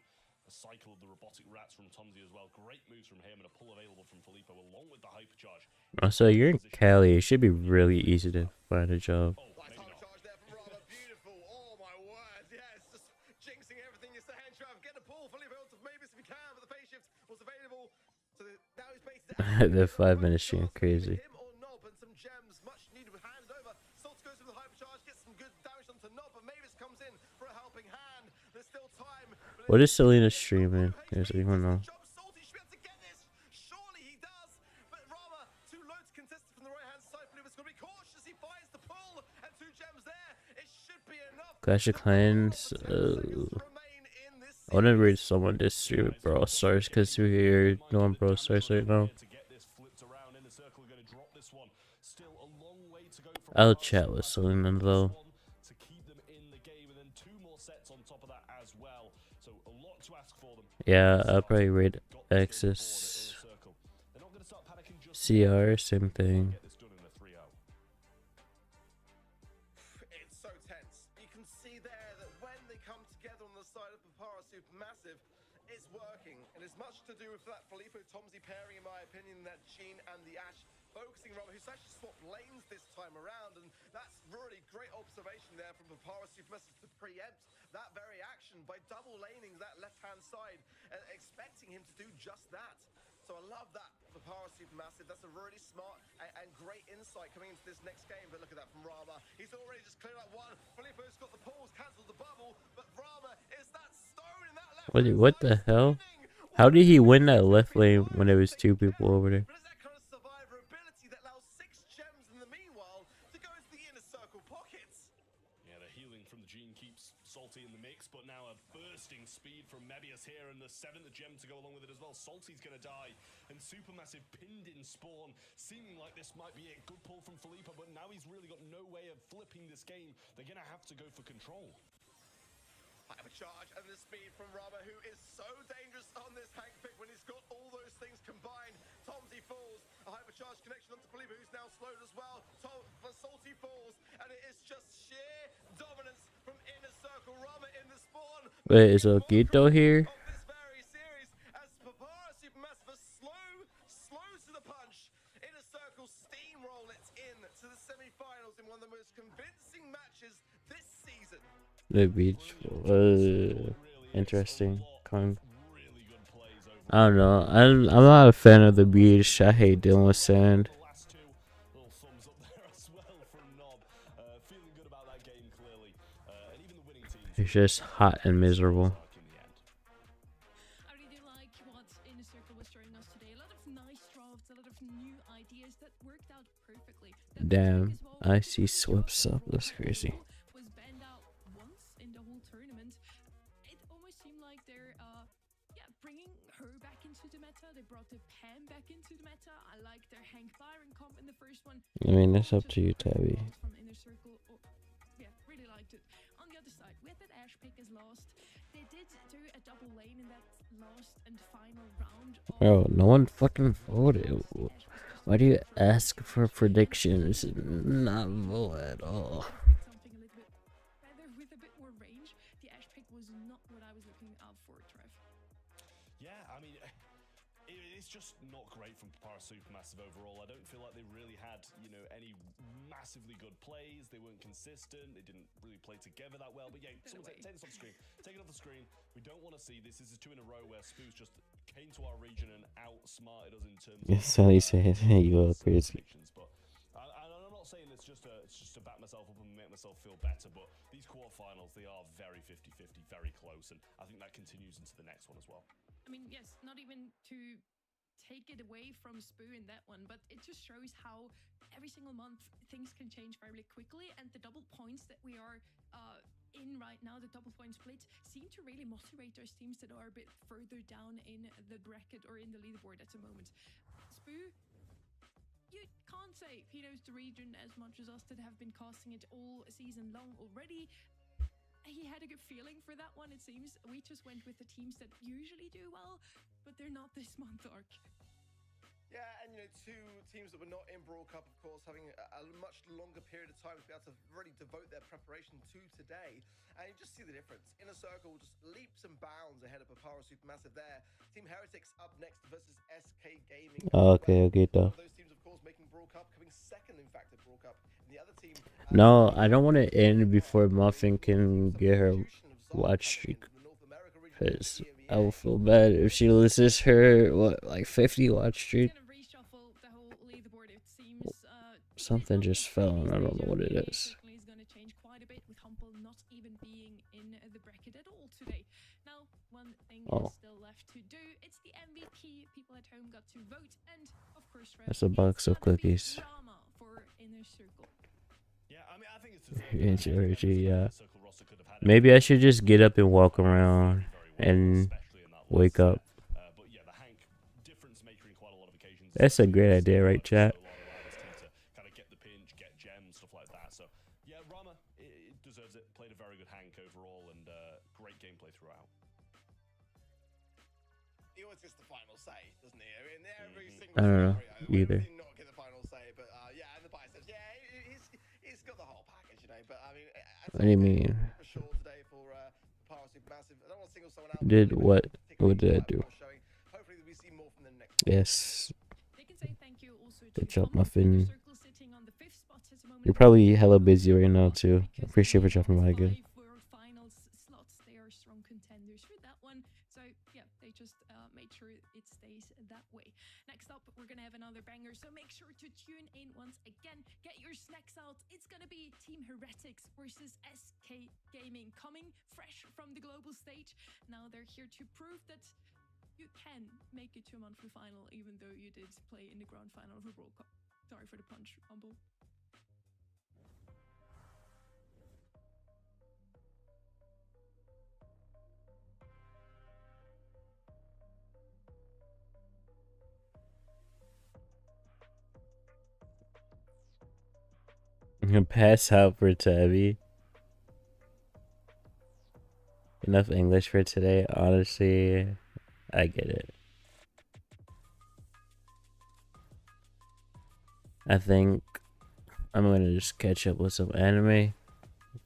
A cycle of the robotic rats from Tomsy as well. Great moves from him and a pull available from Filippo along with the hypercharge.
Also, you're in Cali. It should be really easy to find a job.
Nice hypercharge there from Rama. Beautiful. Oh my word. Yeah, it's just jinxing everything. It's the hand trap. Get a pull. Filippo onto Mavis if he can, but the phase shift was available. So now he's based
The 5 minute stream, crazy.
him or Nob, and some gems much needed were handed over. Salt goes with the hypercharge, gets some good damage onto Nob, but Mavis comes in for a helping hand. There's still time.
What is Selena streaming? Does anyone know?
Salty should be able to get this. Surely he does. But Rama too low to contest it from the right hand side. Filippo's going to be cautious. He finds the pull and 2 gems there. It should be enough.
Clash of Clans. I want to read someone this stream with Brawl Stars because we're doing Brawl Stars right now. I'll chat with Selena though.
To keep them in the game, and then 2 more sets on top of that as well. So a lot to ask for them.
Yeah, I'll probably raid Axis.
They're not going to start panicking just
CR, same thing.
get this done in a 3-0.
It's so tense. You can see there that when they come together on the side of Papara Supermassive, it's working. And it's much to do with that Filippo Tomsy pairing, in my opinion, that Gene and the Ash focusing Rama, who's actually swapped lanes this time around. And that's really great observation there from Papara Supermassive to preempt that very action by double laning that left-hand side and expecting him to do just that. So I love that for Papara Supermassive. That's a really smart and great insight coming into this next game. But look at that from Rama. He's already just cleared up one. Filippo's got the pulls, cancelled the bubble. But Rama is that stone in that left.
What the hell? How did he win that left lane when there was 2 people over there?
But it's that kind of survivor ability that allows 6 gems in the meanwhile to go into the inner circle pockets.
Yeah, the healing from the Gene keeps Salty in the mix, but now a bursting speed from Mebius here, and the 7th gem to go along with it as well. Salty's gonna die, and Supermassive pinned in spawn, seeming like this might be it. Good pull from Filippo, but now he's really got no way of flipping this game. They're gonna have to go for control.
Hypercharge and the speed from Rama, who is so dangerous on this Hank pick when he's got all those things combined. Tomsy falls, a hypercharge connection onto Filippo, who's now slowed as well. Salty falls, and it is just sheer dominance from inner circle. Rama in the spawn.
Wait, is Okito here?
Of this very series, as Papara Supermassive slow to the punch. Inner circle steamroll it in to the semi-finals in one of the most convincing matches this season.
The beach. Interesting. I don't know. I'm not a fan of the beach. I hate dealing with sand.
The last 2 little thumbs up there as well from Nob. Feeling good about that game clearly. And even the winning team.
It's just hot and miserable.
I really do like what Inner Circle was showing us today. A lot of nice drafts, a lot of new ideas that worked out perfectly.
Damn, I see slips up. That's crazy.
Was banned out once in the whole tournament. It almost seemed like they're bringing her back into the meta. They brought the Pam back into the meta. I like their Hank Byron comp in the first one.
I mean, that's up to you, Tabby.
From Inner Circle. Oh, yeah, really liked it. On the other side, we had that Ash pick is lost. They did do a double lane in that last and final round.
Bro, no one fucking voted. Why do you ask for predictions and not vote at all?
Something a little bit better with a bit more range. The Ash pick was not what I was looking out for, Trev.
Yeah, I mean, it's just not great from Papara Supermassive overall. I don't feel like they really had, any massively good plays. They weren't consistent. They didn't really play together that well. But yeah, someone take this off the screen. Take it off the screen. We don't want to see this. This is 2 in a row where Spoos just came to our region and outsmarted us in terms of...
Yes, Sally said, you are crazy.
But I'm not saying it's just to back myself up and make myself feel better, but these quarterfinals, they are very 50-50, very close, and I think that continues into the next one as well.
I mean, yes, not even to take it away from Spoo in that one, but it just shows how every single month things can change very quickly, and the double points that we are in right now, the double point split, seem to really motivate those teams that are a bit further down in the bracket or in the leaderboard at the moment. Spoo, you can't say he knows the region as much as us that have been casting it all season long already. He had a good feeling for that one, it seems. We just went with the teams that usually do well, but they're not this month, Ark.
Yeah, and two teams that were not in Brawl Cup, of course, having a much longer period of time to be able to really devote their preparation to today. And you just see the difference. Inner Circle just leaps and bounds ahead of Papara Supermassive there. Team Heretics up next versus SK Gaming.
Okay, okay,
One
though.
of those teams, of course, making Brawl Cup, coming second, in fact, at Brawl Cup. And the other team...
No, I don't want to end before Muffin can get her watch streak. Because I will feel bad if she loses her, what, like 50 watch streak? Something just fell and I don't know what it is. Oh. That's a box of cookies. Yeah. Maybe I should just get up and walk around and wake up. That's a great idea, right, chat?
Yeah, Rama, it deserves it. Played a very good Hank overall and great gameplay throughout.
He always gets the final say, doesn't he? I mean, every single
I don't know
scenario,
either.
He not get the final say, but yeah, and the biceps, yeah, he's got the whole package, But I mean,
What do you mean?
For sure today for Power Supermassive. I don't want to single someone out.
Did what? What did I do?
Hopefully, we see more from them next.
Yes. Good job, Muffin. You're probably hella busy right now too. Appreciate for dropping by again.
Make sure it stays that way. Next up, we're gonna have another banger, so make sure to tune in once again. Get your snacks out. It's gonna be Team Heretics versus SK Gaming, coming fresh from the global stage. Now they're here to prove that you can make it to a monthly final, even though you did play in the grand final of the World Cup. Sorry for the punch, Humble.
I'm gonna pass out for Tabby. Enough English for today. Honestly, I get it. I think I'm gonna just catch up with some anime.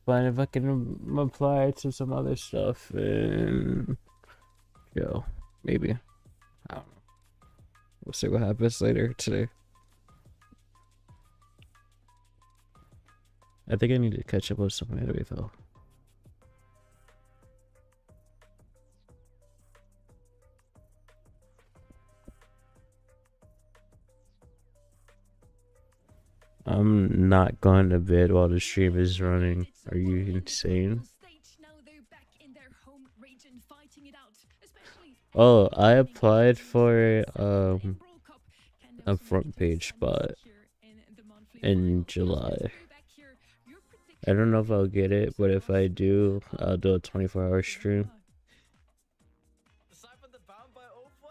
But if I can apply it to some other stuff, and yo, maybe. I don't know. We'll see what happens later today. I think I need to catch up with some anime though. I'm not going to bed while the stream is running. Are you insane? Oh, I applied for a front page spot in July. I don't know if I'll get it, but if I do, I'll do a 24-hour stream.
Aside from the bound by Opal,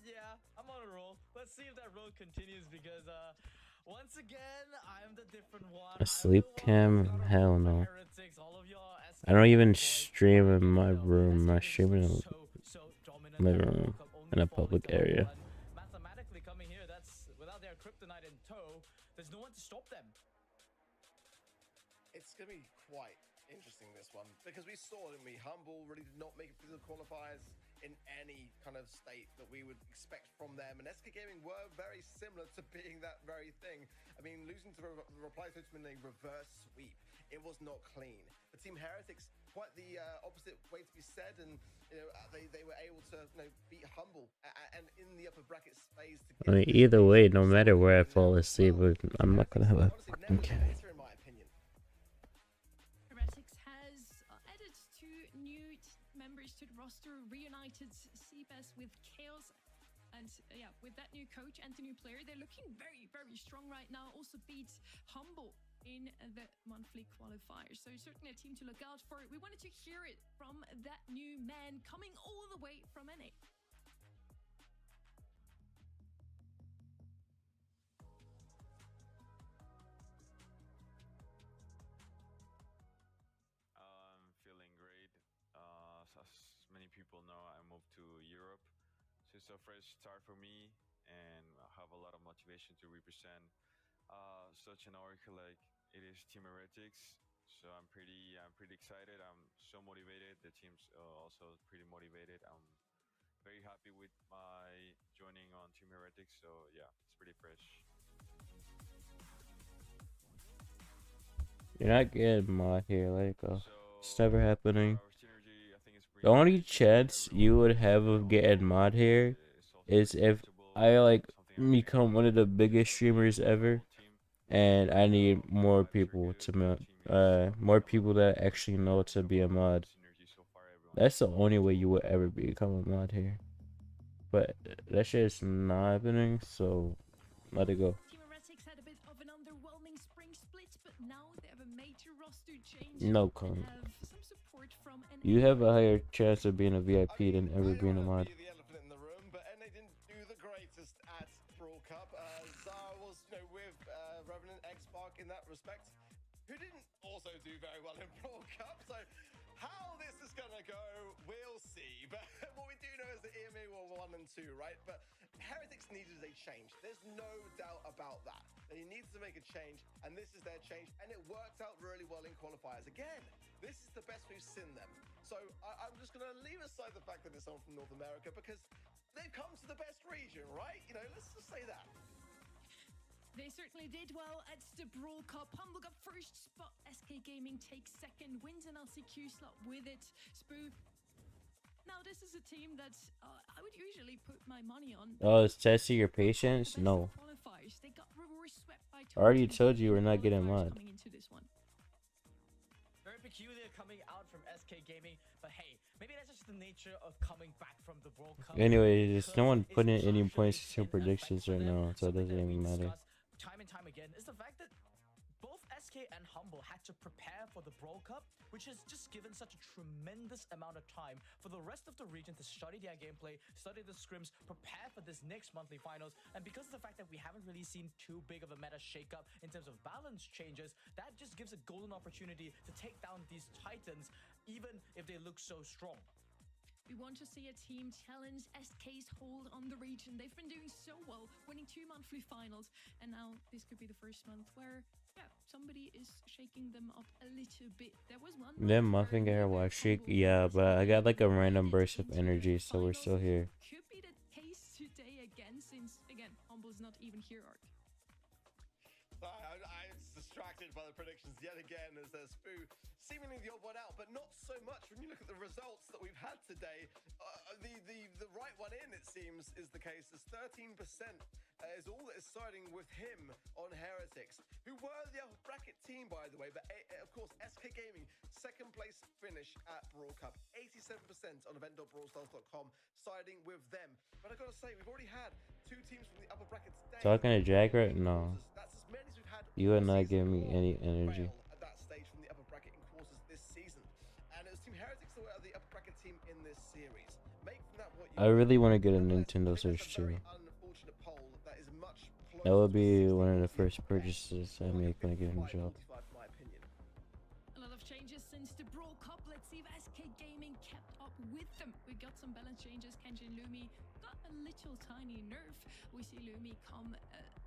yeah, I'm on a roll. Let's see if that roll continues because once again, I'm the different one.
A sleep cam? Hell no. I don't even stream in my room. I stream in a living room in a public area.
Mathematically coming here, that's without their kryptonite in tow, there's no one to stop them.
It's going to be quite interesting, this one, because we saw, didn't we, Humble really did not make it through the qualifiers in any kind of state that we would expect from them, and SK Gaming were very similar to being that very thing. I mean, losing to the Reply Totem in a reverse sweep, it was not clean. But Team Heretics, quite the opposite way to be said, and they were able to beat Humble and in the upper bracket space.
I mean, either way, no matter where I fall asleep, I'm not gonna have a fucking cat.
Members to the roster, reunited CBES with Chaos, and yeah, with that new coach and the new player, they're looking very, very strong right now. Also beat Humble in the monthly qualifiers, so certainly a team to look out for. We wanted to hear it from that new man coming all the way from NA.
As many people know, I moved to Europe, so it's a fresh start for me, and have a lot of motivation to represent such an org like it is Team Heretics. So I'm pretty excited. I'm so motivated. The team's also pretty motivated. I'm very happy with my joining on Team Heretics. So yeah, it's pretty fresh.
You're not getting mod here, like,
So
it's never happening.
our synergy, I think, is
The
pretty
only
great.
chance you would have of getting mod here
Is also
is
very
if
comfortable.
I like
Something I'm getting a
become
lot
one of the
of
biggest
support
streamers
from the
ever,
whole team.
and I need
The
more
vibes are
people
good.
to
The team is
more
having a
people
lot of
that
fun.
actually know to
So
be a
far,
mod.
synergy so far, everyone
That's the
is
only way you
comfortable.
would ever become a mod here. But that shit is not happening, so let it go.
Team Heretics had a bit of an underwhelming spring split, but now they have a major roster change
No
and
comment.
have some support from an
You have a
Emea.
higher chance of being a
I
VIP
mean,
than ever
I don't
being a
want to
mod.
be the elephant in the room, but NA didn't do the greatest at Brawl Cup. Zara was, with Revenant X Spark in that respect, who didn't also do very well in Brawl Cup. So how this is gonna go, we'll see. But what we do know is that EMA were 1 and 2, right? But Heretics needed a change. There's no doubt about that. They needed to make a change, and this is their change, and it worked out really well in qualifiers. Again, this is the best we've seen them. So I'm just going to leave aside the fact that it's someone from North America because they've come to the best region, right? Let's just say that.
They certainly did well at the Brawl Cup. Humble got first spot. SK Gaming takes second, wins an LCQ slot with it. Spoo. Now, this is a team that I would usually put my money on.
Oh, it's testing your patience?
Best
No.
qualifiers. They got reverse swept by
I already
Total
told you we're not getting
qualifiers
mod.
coming into this one.
Very peculiar coming out from SK Gaming, but hey, maybe that's just the nature of coming back from the World Cup.
Anyway, there's no one
because
putting
it's
any
usually
points to
in effect
predictions
for
right
them.
now, so it
Something
doesn't
that we
even matter.
discuss time and time again is the fact that both SK and Humble had to prepare for the Brawl Cup, which has just given such a tremendous amount of time for the rest of the region to study their gameplay, study the scrims, prepare for this next monthly finals. And because of the fact that we haven't really seen too big of a meta shakeup in terms of balance changes, that just gives a golden opportunity to take down these titans, even if they look so strong.
We want to see a team challenge SK's hold on the region. They've been doing so well, winning 2 monthly finals, and now this could be the first month where, somebody is shaking them up a little bit. There was one month
Them
where
muffin guy
neither
watch shake,
Humble
yeah,
nor
but I got like a
SK
random
made it
burst of
into the
energy, so we're
finals.
still here.
Could be the case today again, since, again, Humble's not even here, Ark.
I was distracted by the predictions yet again as there's Spoo seemingly the odd one out, but not so much when you look at the results that we've had today. The right one in, it seems, is the case. As 13% is all that is siding with him on Heretics, who were the upper bracket team, by the way. But of course, SK Gaming, second place finish at Brawl Cup, 87% on event.brawlstars.com, siding with them. But I've got to say, we've already had 2 teams from the upper bracket today.
Talking to Jagger? No.
That's as many as we've had
You
all
would not
season
give me
long
any energy.
fail at that stage from the upper bracket in quarters this season. And it was Team Heretics that were the upper bracket team in this series. Make from that what you
I really want to get a
Nonetheless,
Nintendo
I think
Switch
that's a very
too.
unfortunate poll that is much
That would
closer to
be one of the
60-40
first
at best.
purchases I
More like
make when I get a new
55-45
job.
in my opinion.
A lot of changes since the Brawl Cup. Let's see if SK Gaming kept up with them. We got some balance changes. Kenshin Lumi got a little tiny nerf. We see Lumi come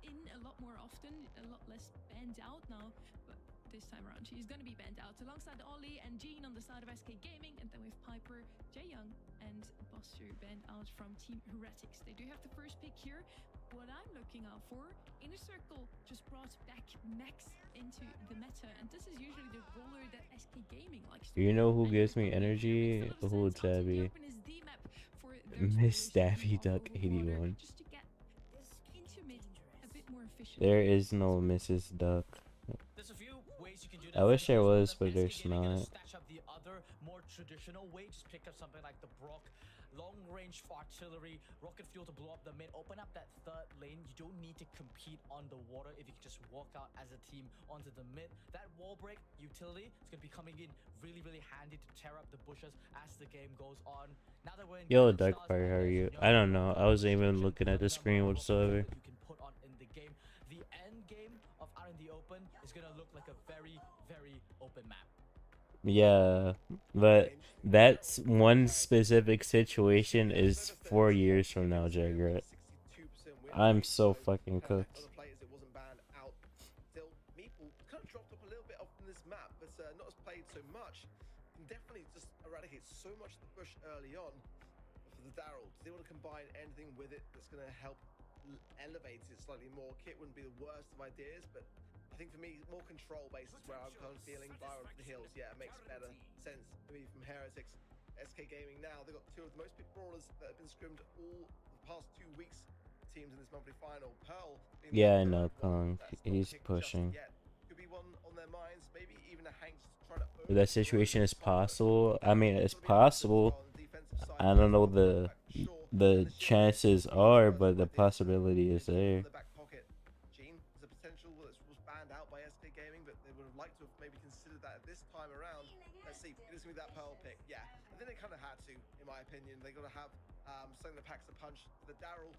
in a lot more often, a lot less banned out now. But this time around, she's going to be banned out alongside Ollie and Jean on the side of SK Gaming. And then we have Piper, Jaeyoung, and Buster banned out from Team Heretics. They do have the first pick here. What I'm looking out for, Inner Circle just brought back Max into the meta, and this is usually the roller that SK Gaming likes to
You know who
and
gives me
makes a
energy?
lot of
Who would
sense. Out
that
in the
be?
open is the map for those
Miss
players to be
Daffy
all
Duck
over water,
81.
just to get into mid a bit more efficient.
There is no Mrs. Duck.
There's a few ways you can do
I
that.
wish
The
there
first one
was,
that
but
SK
there's
Gaming gonna
not.
stash up the other more traditional way. Just pick up something like the Brock, long range artillery, rocket fuel to blow up the mid, open up that third lane. You don't need to compete on the water if you can just walk out as a team onto the mid. That wall break utility is gonna be coming in really handy to tear up the bushes as the game goes on. Now that we're in
Yo,
Gangnam
Dark
Styles
Fire, how are
Madness,
you?
know
I don't
what
know. I
kind of
wasn't even
destruction,
looking at the
number
screen
of
whatsoever.
that you can put on in the game. The end game of Out in the Open is gonna look like a very open map.
Yeah, but that's one specific situation is 4 years from now, Jagger.
62% win
I'm so fucking cooked.
Other players, it wasn't banned out. Still, Meeple kind of dropped up a little bit off from this map, but not as played so much. Can definitely just eradicate so much of the push early on. For the Daryl, do they want to combine anything with it that's going to help elevate it slightly more? Kit wouldn't be the worst of ideas, but I think for me, more control base is where I'm kind of feeling Byron from the Hills. Yeah, it makes better sense to me from Heretics. SK Gaming now, they've got two of the most big brawlers that have been scrimmed all the past 2 weeks. Teams in this monthly final. Pearl.
Yeah, I know, Kong. He's pushing.
Could be one on their minds. Maybe even a Hanks trying to.
That situation is possible. I mean, it's possible. I don't know the chances are, but the possibility is there.
Gene is a potential that was banned out by SK Gaming, but they would have liked to have maybe considered that this time around. Let's see, it is going to be that Pearl pick. Yeah, I think they kind of had to, in my opinion. They got to have something that packs a punch to the Daryl.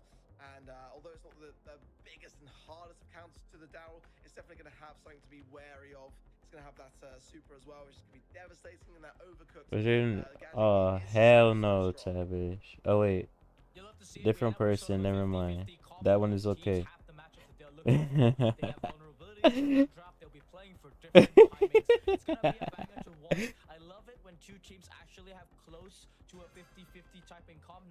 And although it's not the biggest and hardest of counters to the Daryl, it's definitely going to have something to be wary of. It's going to have that super as well, which is going to be devastating, and that overcooked.
Oh, hell no, Savage. Oh, wait. Different person, never mind. That one is okay.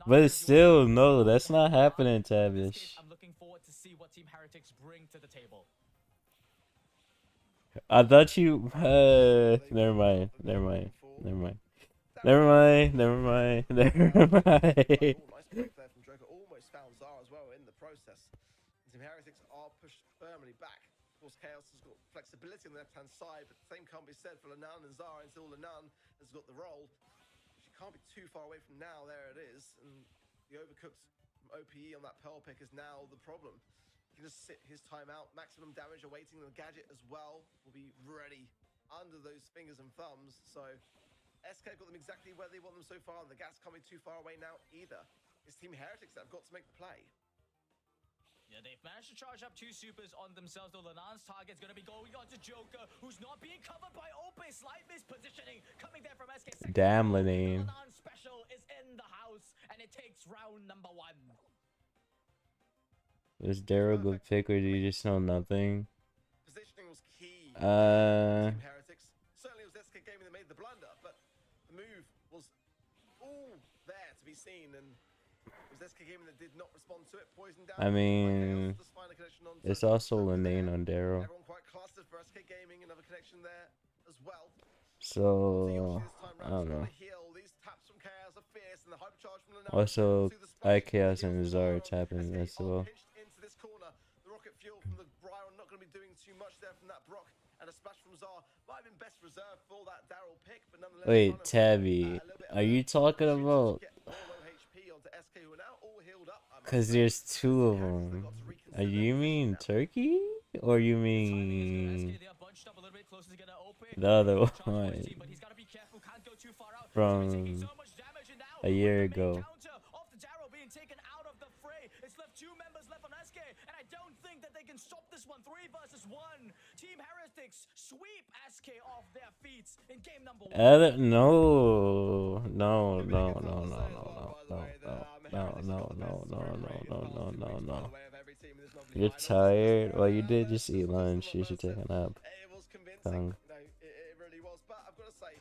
But still, no, that's not happening, Tavish.
I'm looking forward to see what Team Heretics bring to the table.
I thought you. Never mind. Never mind. Never mind. Never mind. Never mind. Never mind.
Almost found Zara as well in the process. Team Heretics are pushed firmly back. Of course, Chaos has got flexibility on the left-hand side, but the same can't be said for Lenan and Zara until Lenan has got the roll. She can't be too far away from now. There it is. And the overcooked from OPE on that Pearl pick is now the problem. He can just sit his time out. Maximum damage awaiting. The gadget as well will be ready under those fingers and thumbs. So SK got them exactly where they want them so far. The gas can't be too far away now either. It's Team Heretics that have got to make the play.
Yeah, they've managed to charge up 2 supers on themselves, though Lenan's target's going to be going on to Joker, who's not being covered by Ope. Slight mispositioning coming there from SK.
Damn, Lenan.
Lenan special is in the house, and it takes round number 1.
Is Daryl a good pick, or do you just know nothing?
Positioning was key. Team Heretics. Certainly it was SK Gaming that made the blunder, but the move was all there to be seen, and it was SK Gaming that did not respond to it. Poison down.
I mean, it's also Lenan on Daryl.
Everyone quite clustered for SK Gaming. Another connection there as well.
So I don't know. Also, IKS and Zara tapping as well.
The rocket fuel from the Byron not going to be doing too much there from that Brock, and a splash from Zara might have been best reserved for that Daryl pick, but nonetheless.
Wait, Tabby, are you talking about? Because there's 2 of them. You mean Turkey, or you mean the other one from a year ago?
It's left 2 members left on SK, and I don't think that they can stop this one. 3 versus 1. Team Heretics sweep SK off their feet in game number 1.
No. You're tired? Well, you did just eat lunch. You should take a nap.
It was convincing. No, it really was. But I've got to say,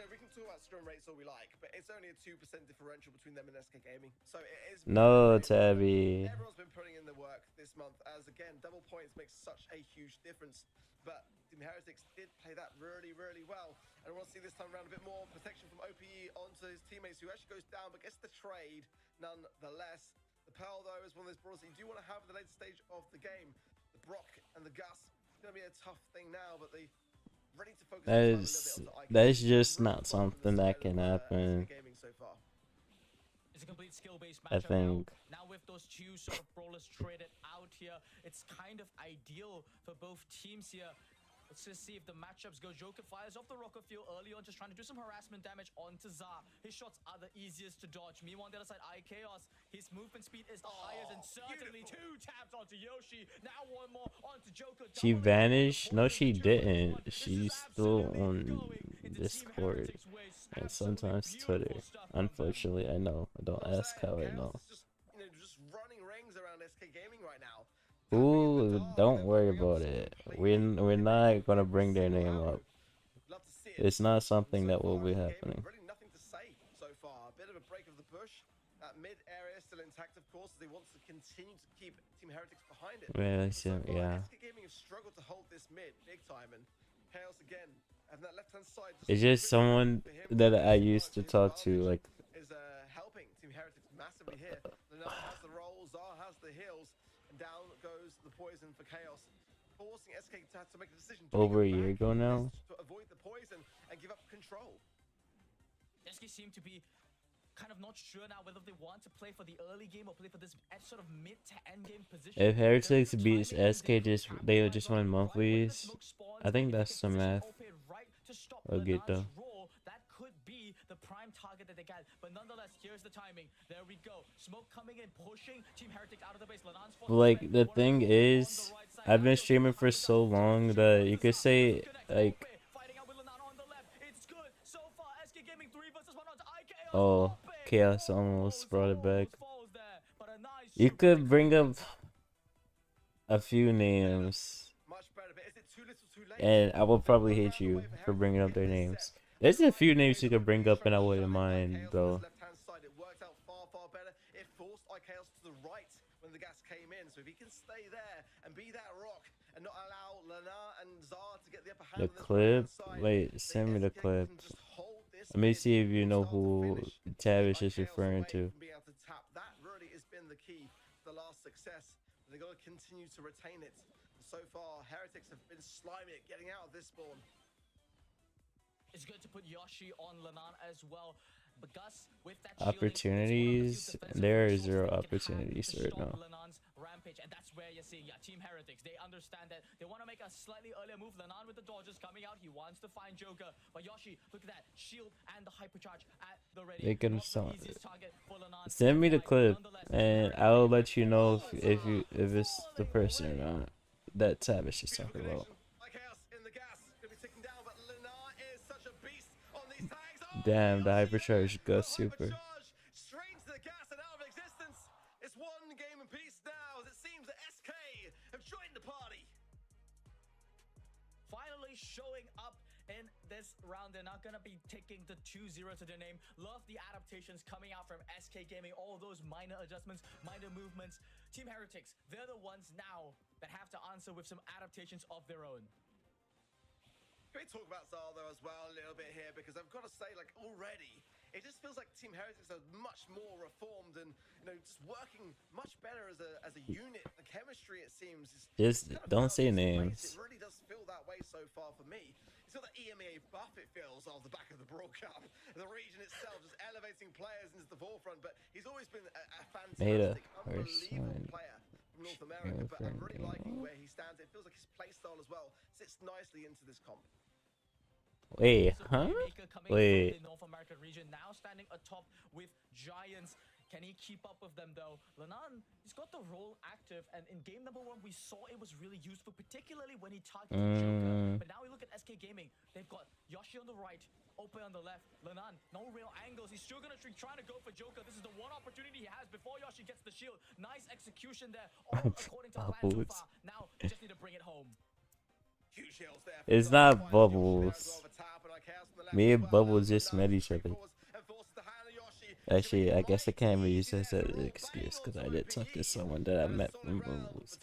we can talk about scrum rates all we like, but it's only a 2% differential between them and SK Gaming. So it is.
No, Tabby.
Everyone's been putting in the work this month, as again, double points makes such a huge difference. But Team Heretics did play that really, really well. And I want to see this time around a bit more protection from OPE onto his teammates, who actually goes down, but gets the trade nonetheless. The Pearl, though, is one of those brawlers that you do want to have at the later stage of the game. The Brock and the Gus, it's going to be a tough thing now, but they ready to focus.
That is just not something that can happen.
It's a complete skill-based
I
matchup
think.
now with those 2 sort of brawlers traded out here, it's kind of ideal for both teams here. Let's just see if the matchups go. Joker fires off the rocket fuel early on, just trying to do some harassment damage onto Zar. His shots are the easiest to dodge. Meanwhile, on the other side, IKchaos, his movement speed is the highest, and certainly
beautiful.
2 taps onto Yoshi. Now 1 more onto Joker.
She vanished? No, she didn't. She's still on Discord and sometimes Twitter. Unfortunately, I know. Don't ask how I know.
Just running rings around SK Gaming right
Ooh, don't worry about it. We're not gonna bring their name up.
Love to see it.
It's not something
So
that will
far
be
in the game,
happening.
really nothing to say so far. A bit of a break of the bush. That mid area still intact, of course, as they want to continue to keep Team Heretics behind it.
Yeah,
So far,
yeah.
SK Gaming have struggled to hold this mid big time, and Chaos again, and that left hand side.
It's just someone that I used to talk to, like,
Is helping Team Heretics massively here. Lenar has the rolls, Zar has the heals, and down goes the poison for Chaos, forcing SK to have to make a decision. Do we
over
go
a year
back
ago now.
to avoid the poison and give up control?
SK seem to be kind of not sure now whether they want to play for the early game or play for this sort of mid to end game position.
If Heretics
There's
beats
timing,
SK, they
capitalize
just
on it
win
right when the
monthlies.
smoke spawns,
I think
if they
that's
can
the
position
math.
OP right to stop
I'll get
Lenan's
though.
roll, that could be the prime target that they get. But nonetheless, here's the timing. There we go. Smoke coming in, pushing Team Heretics out of the base. Lenan's forced
Like,
away.
the
Wanna
thing
roll on the
is,
right side.
I've been
Now
streaming for
coming
so
down.
long
Shoot
that
versus
you could
Zar.
say,
Disconnect.
like,
OP fighting out with Lenan on the left. It's good so far. SK Gaming 3 versus 1 on IKO's.
oh,
OP
Chaos almost brought it back.
falls there, but a nice
You
super
could
pick
bring
from
up a few names,
Much better, but is it too little, too late?
and I will probably hate you for bringing up their names. There's a few names you could bring up, and I wouldn't mind, though.
Left-hand side, it worked out far better. It forced IKOS to the right when the gas came in. So if he can stay there and be that rock and not allow Lenar and Zar to get the upper hand
The
on this
clip?
right-hand side,
Wait,
then
send me the
SK
clip.
can just hold this
Let me
mid
see if you
from
know
start to
who
finish.
Tavish is
IKOS
referring
away
to.
from being able to tap. That really has been the key to the last success. They've got to continue to retain it. And so far, Heretics have been slimy at getting out of this spawn.
It's good to put Yoshi on Lenan as well. But Gus, with that shielding,
Opportunities? There are zero opportunities right now.
Lenan's rampage, and that's where you're seeing Team Heretics. They understand that they want to make a slightly earlier move. Lenan with the dodges coming out. He wants to find Joker. But Yoshi, look at that. Shield and the hypercharge at the ready.
They can
Not the
stop.
easiest target for Lenan.
Send me the clip,
Nonetheless,
and
Heretics
I'll
taking
let you know if
control.
it's the person or not that Tavish is talking about.
IKOS in the gas. Gonna be ticking down, but Lenar is such a beast on these tags. Oh,
Damn, the
Yoshi
hypercharge
there.
got super.
Hypercharge straight to the gas and out of existence. It's one game apiece now, as it seems that SK have joined the party.
Finally showing up in this round. They're not gonna be taking the 2-0 to their name. Love the adaptations coming out from SK Gaming. All those minor adjustments, minor movements. Team Heretics, they're the ones now that have to answer with some adaptations of their own.
Can we talk about Zal though as well a little bit here, because I've got to say, like, already it just feels like Team Heretics are much more reformed and, you know, just working much better as a unit. The chemistry, it seems, is
Just
kind of
don't
found
say
its place.
names.
It really does feel that way so far for me. It's got the Emea buff, it feels, off the back of the Brawl Cup. The region itself just elevating players into the forefront, but he's always been a fantastic, unbelievable player from North America. But I'm really liking where he stands. It feels like his playstyle as well sits nicely into this comp.
Wait, huh? Wait.
The North American region now standing atop with Giants. Can he keep up with them though? Lenan, he's got the role active, and in game number 1 we saw it was really useful, particularly when he targeted Joker. But now we look at SK Gaming. They've got Yoshi on the right, Ope on the left. Lenan, no real angles. He's still gonna trying to go for Joker. This is the one opportunity he has before Yoshi gets the shield. Nice execution there, all according to plan so far. Now just need to bring it home.
It's not Bubbles. Me and Bubbles just met each other. Actually, I guess I can't really use this as an excuse because I did talk to someone that I met from Bubbles.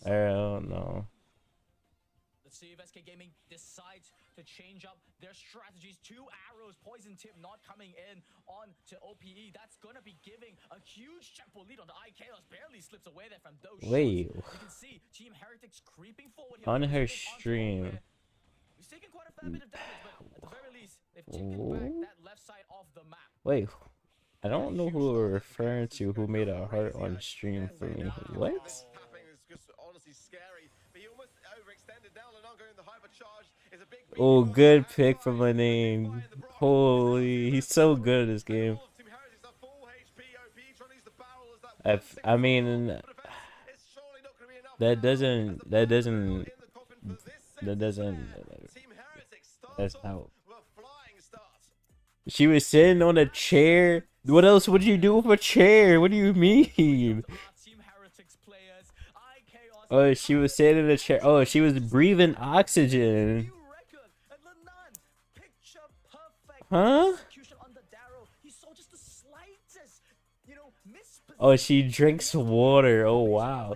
I don't know.
Let's see if SK Gaming decides to change up their strategies. 2 arrows, poison tip not coming in on to OPE. That's gonna be giving a huge tempo lead on the IKOS. Barely slips away there from those
Wait.
shots. You can see Team Heretics creeping forward here.
On her
Onto
stream.
Ope. He's taken quite a fair bit of damage, but at the very least, they've taken back that left side of the map.
Wait, I don't know who we're referring to who made a heart on stream for me. What? Oh, good pick for my name. Holy, he's so good at this game. I mean, that doesn't, that's out. She was sitting on a chair What else would you do with a chair? What do you mean?
Team Heretics players. IKOS
Oh, she was sitting in a chair. Oh, she was breathing oxygen.
new record. And Lenan, picture perfect
Huh?
execution on the Darrow. He saw just the slightest, misposition.
Oh, she drinks water. Oh, wow.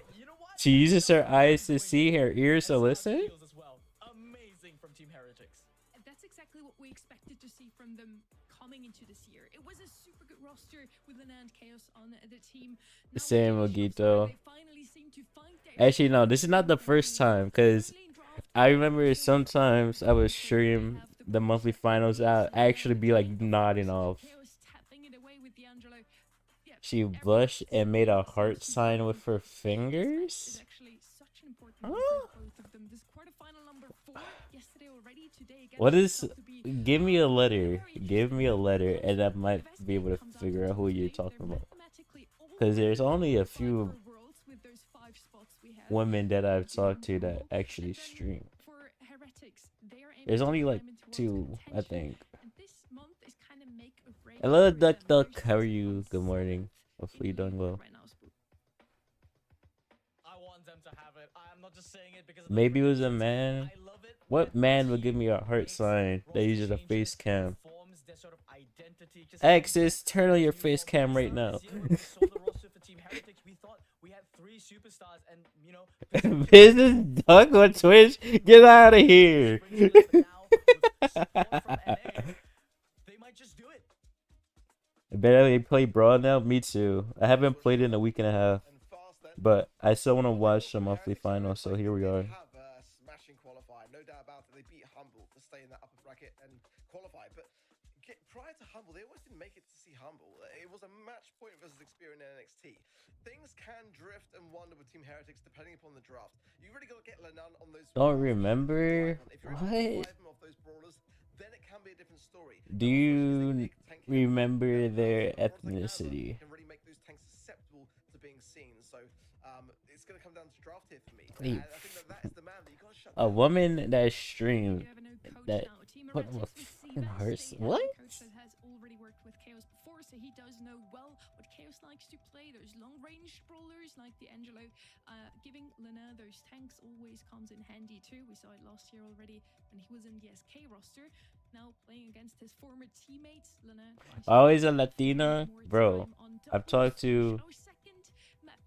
She uses her eyes to see, her ears to listen?
As well. Amazing from Team Heretics.
And that's exactly what we expected to see from them coming into this year. It was a super good roster with Lana and Chaos on the team. Now
Same,
with the
Ogito.
they finally seem to find their
Actually, no, this is not the first time, because I remember sometimes I would stream the monthly finals out, actually be like nodding off.
Chaos tapping it away with D'Angelo. Yeah,
She blushed and made a heart sign with her fingers?
It's actually such an important win
Huh?
for both of them. This quarterfinal number 4 yesterday already, today again.
What is...
to be
Give me a letter. Give me a letter, and I might be able to figure out who you're talking about. Because there's only a few women that I've talked to that actually stream. There's only like 2, I think. Hello, Duck Duck. How are you? Good morning. Hopefully you're doing well.
I want them to have it. I'm not just saying it because
Maybe it was a man.
I love it.
What man would give me a heart sign that uses a face cam?
Forms their sort of identity. Just
Exes, turn on your face cam right now.
When we saw the roster for Team Heretics, we thought we had 3 superstars and,
Business Duck on Twitch? Get out of here.
now with support from Emea, they might just do it.
I barely play Brawl now. Me too. I haven't played in a week and a half, but I still want to watch the monthly final. So here we are.
Have a smashing qualifier, no doubt about it. They beat Humble to stay in that upper bracket and qualify. But prior to Humble, they almost didn't make it to see Humble. It was a match point versus Experience in NXT. Things can drift and wander with Team Heretics depending upon the draft. You really got to get Lenan on those.
Don't remember.
If you're able to
What?
drive them off those brawlers, then it can be a different story.
Do you remember their ethnicity?
Can really make those tanks susceptible to being seen. So it's going to come down to draft here for me.
Wait.
And I think that is the man that you got to shut
A
down.
woman that streamed
You have a new coach
that
now. Team
put on a
Heretics with
fucking
Seabass,
hearse.
they have a
What?
coach that has already worked with Chaos before, so he does know well what Chaos likes to play. There's long-range brawlers like D'Angelo. Giving Lana those tanks always comes in handy too. We saw it last year already when he was in the SK roster. Now playing against his former teammates, Lana.
Always a Latina, bro. I've talked to
Our second map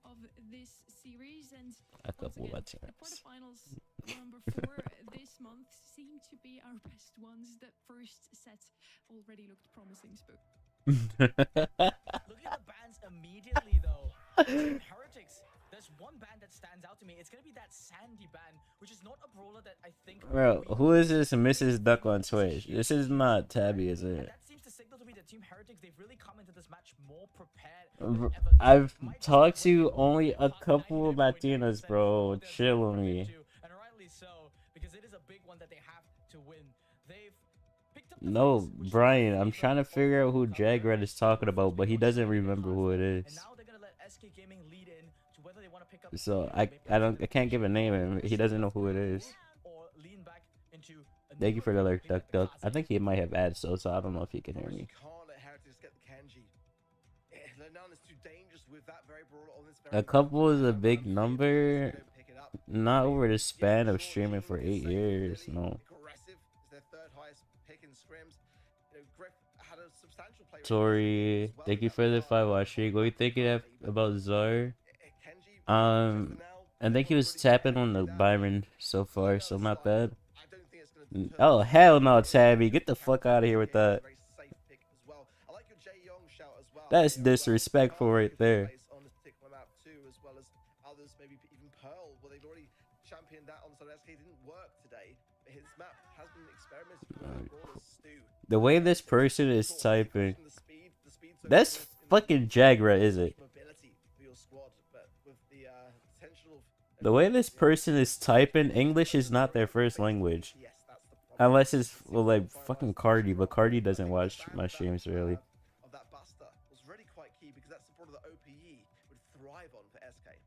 of this series, and
a couple of
once again,
Latinas.
the quarterfinals number 4 this month seem to be our best ones. The first set already looked promising, Spook.
Look at the bands immediately, though. Team Heretics. There's one band that stands out to me. It's gonna be that Sandy band, which is not a brawler that I think.
Bro, who is this Mrs. Duck on Twitch? This is not Tabby, is
And
it?
that seems to signal to me that Team Heretics, they've really come into this match more prepared than ever.
I've
Might just
talked
win
to only a
about
couple of
99.9%
Latinas, bro.
of their
Chill
squad
with me.
into, and rightly so, because it is a big one that they have to win. They've picked up the
No,
pace, which is
Brian,
great
I'm
for
trying to figure out who Jagred is talking about, but he doesn't remember who it
And
is.
now they're gonna let SK Gaming lead in to whether they want to pick up.
So I can't give a name, and he doesn't know who it is.
Or lean back into a
Thank you for the
newer
alert, Duck Duck. I think he might have ads, so I don't know if he can hear
You
me.
can't let Heretics get the Kenji. Lenan is too dangerous with that very brawler on this very
A couple is a big
They
number,
don't pick it up.
not over the span of streaming for 8 years, no.
Aggressive is their third highest pick in scrims. Griff had a substantial play rate
Sorry,
as well.
thank you for the 5 watching. What do you think about Czar?
Kenji,
I think he was tapping on the Byron so far, so not bad.
I don't think it's gonna deter
Oh, hell no, Tabby. Get the fuck out of here with that.
Very safe pick as well. I like your Jae Young shout as well.
That's
You know,
disrespectful right there.
on this particular map too, as well as others, maybe even Pearl, well, they've already championed that on Sunday. SK didn't work today. His map has been experimented with brawlers Stu.
The way this person is typing, that's fucking Jagra, is it?
Mobility for your squad, but with the potential of
The way this person is typing, English is not their first language.
yes, that's the problem.
Unless it's, well, like, fucking Cardi, but Cardi doesn't watch my streams, really.
Of that buster was really quite key because that's the product that OPE would thrive on for SK.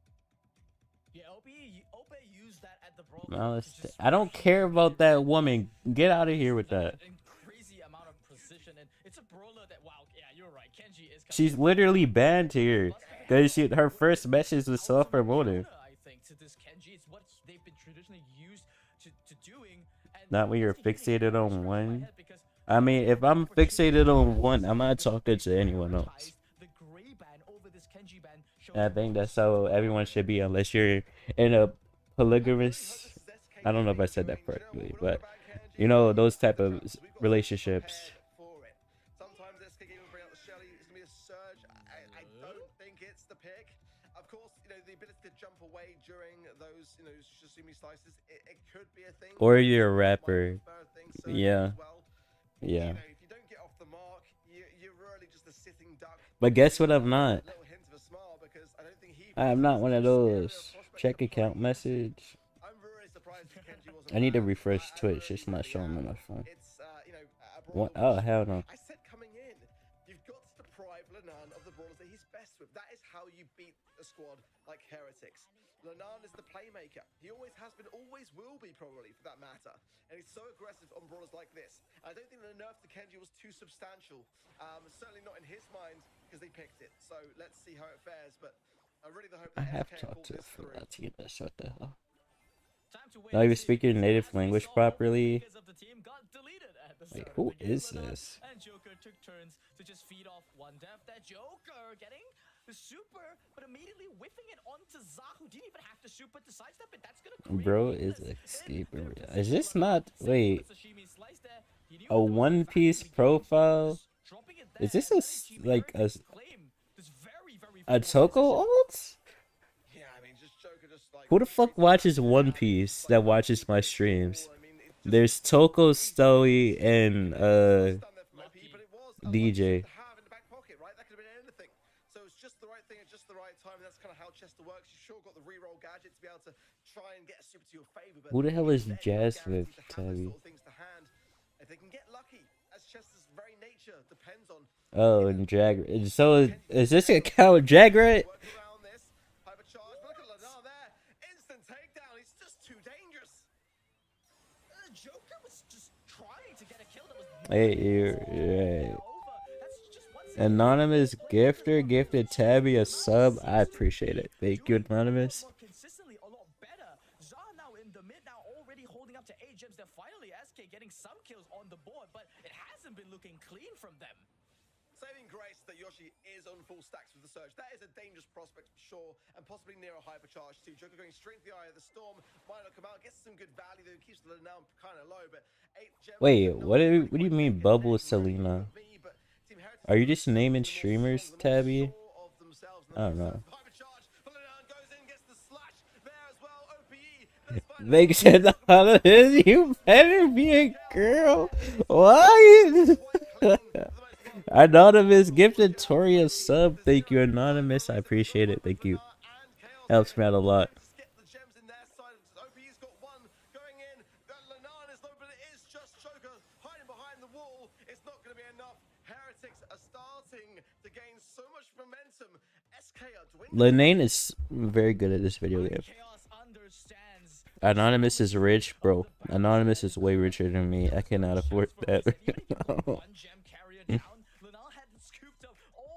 Yeah, OP used that at the brawl.
No,
to
it's-
just
I don't care about that woman. Get out of here with that.
Crazy amount of precision, and it's a brawler that, wow, yeah, you're right. Kenji
She's literally banned here because her first message was self-promoted.
I think to this Kenji, it's what they've been traditionally used to doing. And
Not when you're
SK getting
fixated
really
on
scratched my
one.
head because
I mean, if I'm
opportunity
fixated on
has
one, I'm not
been
talking to anyone else.
prioritized the gray ban over this Kenji ban.
And I think that's how everyone should be, unless you're in a polygamous. I don't know if I said that correctly, but you know, those type of relationships.
Sometimes SK Gaming will bring out the Shelly. It's gonna be a surge. I don't think it's the pick. Of course, you know, the ability to jump away during those, you know, sashimi slices, it could be a thing.
Or you're a rapper. Yeah. Yeah.
You know, if you don't get off the mark, you're really just a sitting duck.
But guess what? I'm not.
Little hint of a smile because I don't think he
I'm not one of those. Check account message.
I'm really surprised that Kenji wasn't
I need to
banned.
refresh
I
Twitch.
really
It's not
think,
showing on my phone.
It's you know, a
What?
brawler
Oh, hell no.
I said coming in, you've got to deprive Lenan of the brawlers that he's best with. That is how you beat a squad like Heretics. Lenan is the playmaker. He always has been, always will be, probably, for that matter. And he's so aggressive on brawlers like this. I don't think the nerf to Kenji was too substantial. Certainly not in his mind, because they picked it. So let's see how it fares. But I really hope
I
that
have
SK
talked
pulled
to
this through.
Latina. What the hell?
Time to wait
Not
and
even
see,
speak your
because
native
as we
language
saw,
properly.
members of the team got deleted at the
Wait,
start of
who
the game.
is
Lenan
this?
And Joker took turns to just feed off one death. That Joker getting the super, but immediately whiffing it onto Zahu. Didn't even have to super to sidestep it. That's gonna create
Bro
weakness
is
in
escaping.
their
Is this
position.
not?
Same
Wait.
with Sashimi Slice there. He knew
A
it was
One
fact
Piece
in the beginning,
profile?
just dropping it
Is
there,
this a
letting Team
like a
Heretics claim this very, very
a
forward
Toko
position.
alt?
Yeah, I mean, just Joker just like.
Who the fuck watches One Piece that watches my streams? There's Toko, Stoey, and DJ.
Have in the back pocket, right? That could have been anything. So it's just the right thing at just the right time. That's kind of how Chester works. You sure got the reroll gadget to be able to try and get a super to your favor. But
Who the hell is
even then,
Jazz
you're not
with,
guaranteed to have those
Tabby?
sort of things to hand. If they can get lucky, as Chester's very nature depends on.
Oh, and Jag. So is this account Jagrat?
Work around this. Hypercharge. Look at Lenar there. Instant takedown. He's just too dangerous.
Joker was just trying to get a kill that was
Hey, you're right.
over. That's just one
Anonymous gifter gifted Tabby a sub. I appreciate it. Thank you, Anonymous.
more consistently, a lot better. Zha now in the mid, now already holding up to 8 gems. They're finally SK getting some kills on the board, but it hasn't been looking clean from them.
Saving grace that Yoshi is on full stacks with the surge. That is a dangerous prospect for sure, and possibly near a hypercharge too. Joker going straight to the eye of the storm. Might not come out, gets some good value though. Keeps the now kind of low, but 8 gems.
Wait, what do you mean Bubble Selena? Are you just naming streamers, Tabby? I don't know. They said you better be a girl. Why? Anonymous gifted Tori a sub. Thank you, Anonymous. I appreciate it. Thank you. Helps me out a lot. Lenane is very good at this video game. Anonymous is rich, bro. Anonymous is way richer than me. I cannot afford that.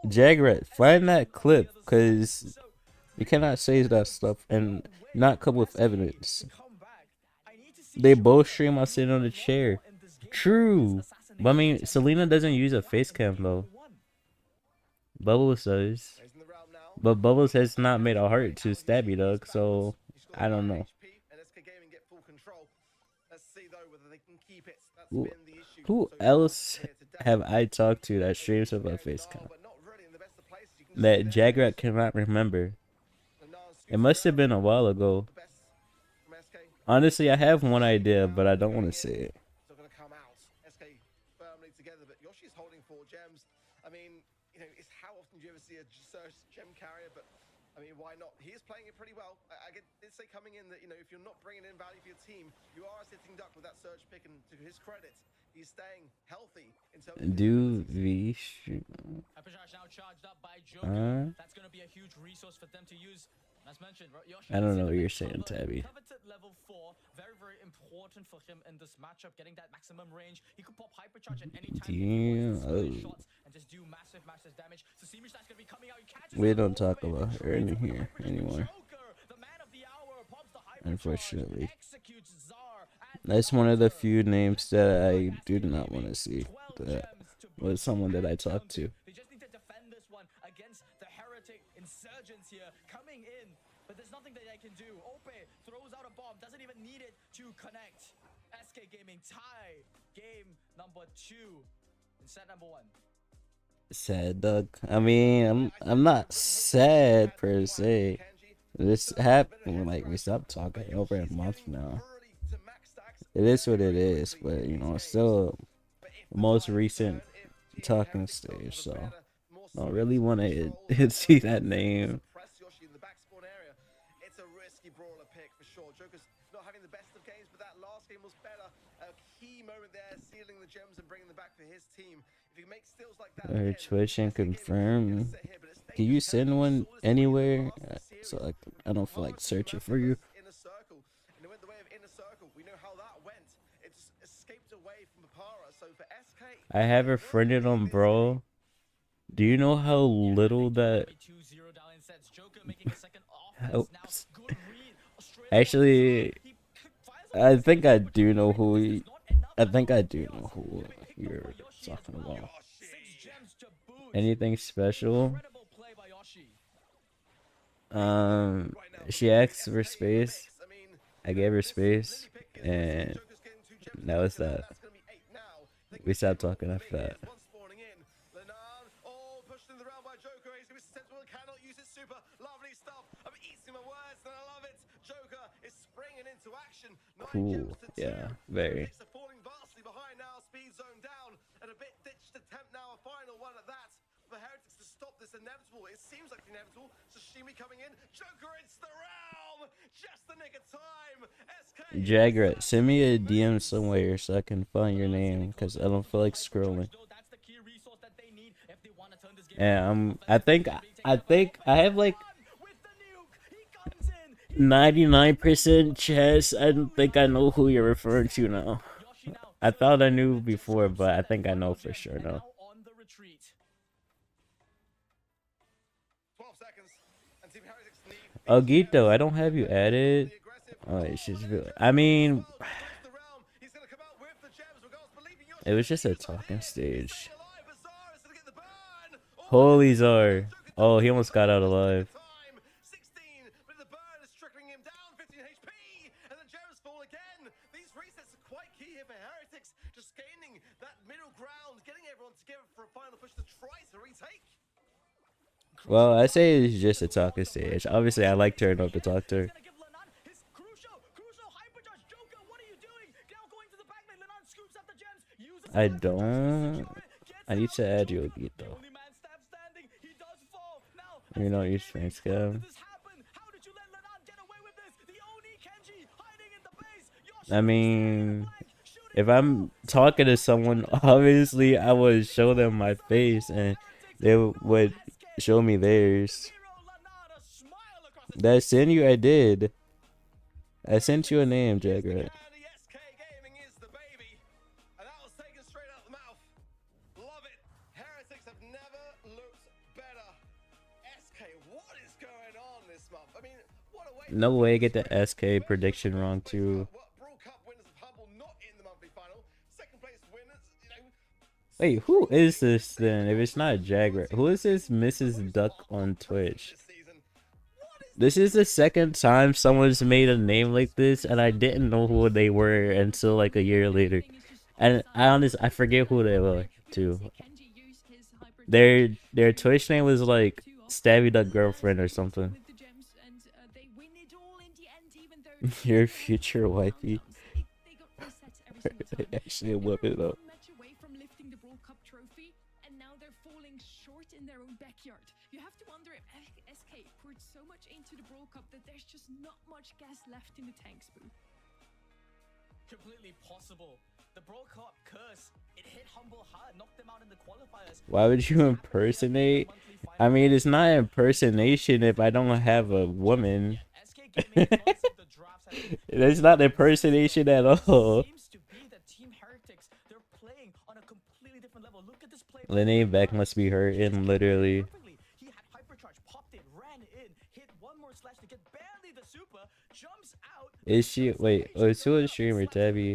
Jagrat, find that clip, because you cannot say that stuff and not come with evidence. They both stream while sitting on the chair. True. But I mean, Selena doesn't use a face cam, though. Bubbles does. But Bubbles has not made a heart to Stabby, Doug, so I don't know. Who else have I talked to that streams with a face cam? That Jagrat cannot remember. It must have been a while ago. Honestly, I have one idea, but I don't want to say it.
I mean, you know, it's how often do you ever see a Surge gem carrier? But I mean, why not? He is playing it pretty well. I did say coming in that, you know, if you're not bringing in value for your team, you are a sitting duck with that Surge pick, and to his credit, he's staying healthy in terms of
Do we
now charged up by Joker. That's going to be a huge resource for them to use. As mentioned,
I don't know what you're saying, Tabby.
Coveted level 4, very, very important important for him in this matchup, getting that maximum range. He could pop hypercharge at any time.
Damn.
Shots and just do massive damage. So Simish that's gonna be coming out. He catches
We
it.
don't talk about her in here anymore.
Joker, the man of the hour, pops the hypercharge,
Unfortunately.
executes Czar at
That's one of the few names that I do not want to see. That was someone that I talked to.
They just need to defend this one against the heretic insurgents here coming in. But there's nothing that they can do. Ope throws out a bomb, doesn't even need it to connect. SK Gaming tie game number 2 in set number 1.
Sad, Doug. I mean, I'm not sad per se. This happened, like, we stopped talking over a month now. It is what it is, but, you know, it's still the most recent talking stage, so I don't really want to see that name.
It's a risky brawler pick for sure. Joker's not having the best of games, but that last game was better. A key moment there, sealing the gems and bringing them back for his team. If he makes steals like that,
Or Twitch and confirm. Can you send one anywhere? So I don't feel like searching for you.
Inner circle, and it went the way of inner circle. We know how that went. It just escaped away from Papara. So for SK,
I have a friended on bro. Do you know how little that helps? Actually, I think I do know who he, I think I do know who you're talking about. Anything special? She asked for space. I gave her space, and that was that. We stopped talking after that. Cool. Yeah, very.
Inevitable. It seems like inevitable. Sashimi coming in. Joker into the realm. Just the nick of time. SK.
Jagrat, send me a DM somewhere so I can find your name, because I don't feel like scrolling. And I think I have like 99% chance. I don't think I know who you're referring to now. I thought I knew before, but I think I know for sure now. Ogito, I don't have you added. Oh, she's really. I mean, it was just a talking stage. Holy Czar. Oh, he almost got out alive. Well, I say it's just a talking stage. Obviously, I like turning up to talk to her. I don't. I need to add you a beat though. You know, you strength scam. I mean, if I'm talking to someone, obviously I would show them my face and they would show me theirs. That send you, I did. I sent you a name, Jagrat. No way, get the SK prediction wrong too. Wait, who is this then? If it's not Jagrat, who is this Mrs. Duck on Twitch? This is the second time someone's made a name like this, and I didn't know who they were until like a year later. And I forget who they were too. Their Twitch name was like Stabby Duck Girlfriend or something. Your future wifey. Actually, a woman though.
You have to wonder if SK poured so much into the Brawl Cup that there's just not much gas left in the tank, Spoo.
Completely possible. The Brawl Cup curse, it hit Humble hard, knocked them out in the qualifiers.
Why would you impersonate? I mean, it's not impersonation if I don't have a woman.
gaming concept the drafts have been
That's not impersonation at all.
seems to be that Team Heretics, they're playing on a completely different level. Look at this play.
Linnea Beck must be hurting, literally.
He had hypercharge, popped it, ran in, hit one more slash to get barely the super, jumps out.
Is she? Wait, oh, it's who a streamer, Tabby?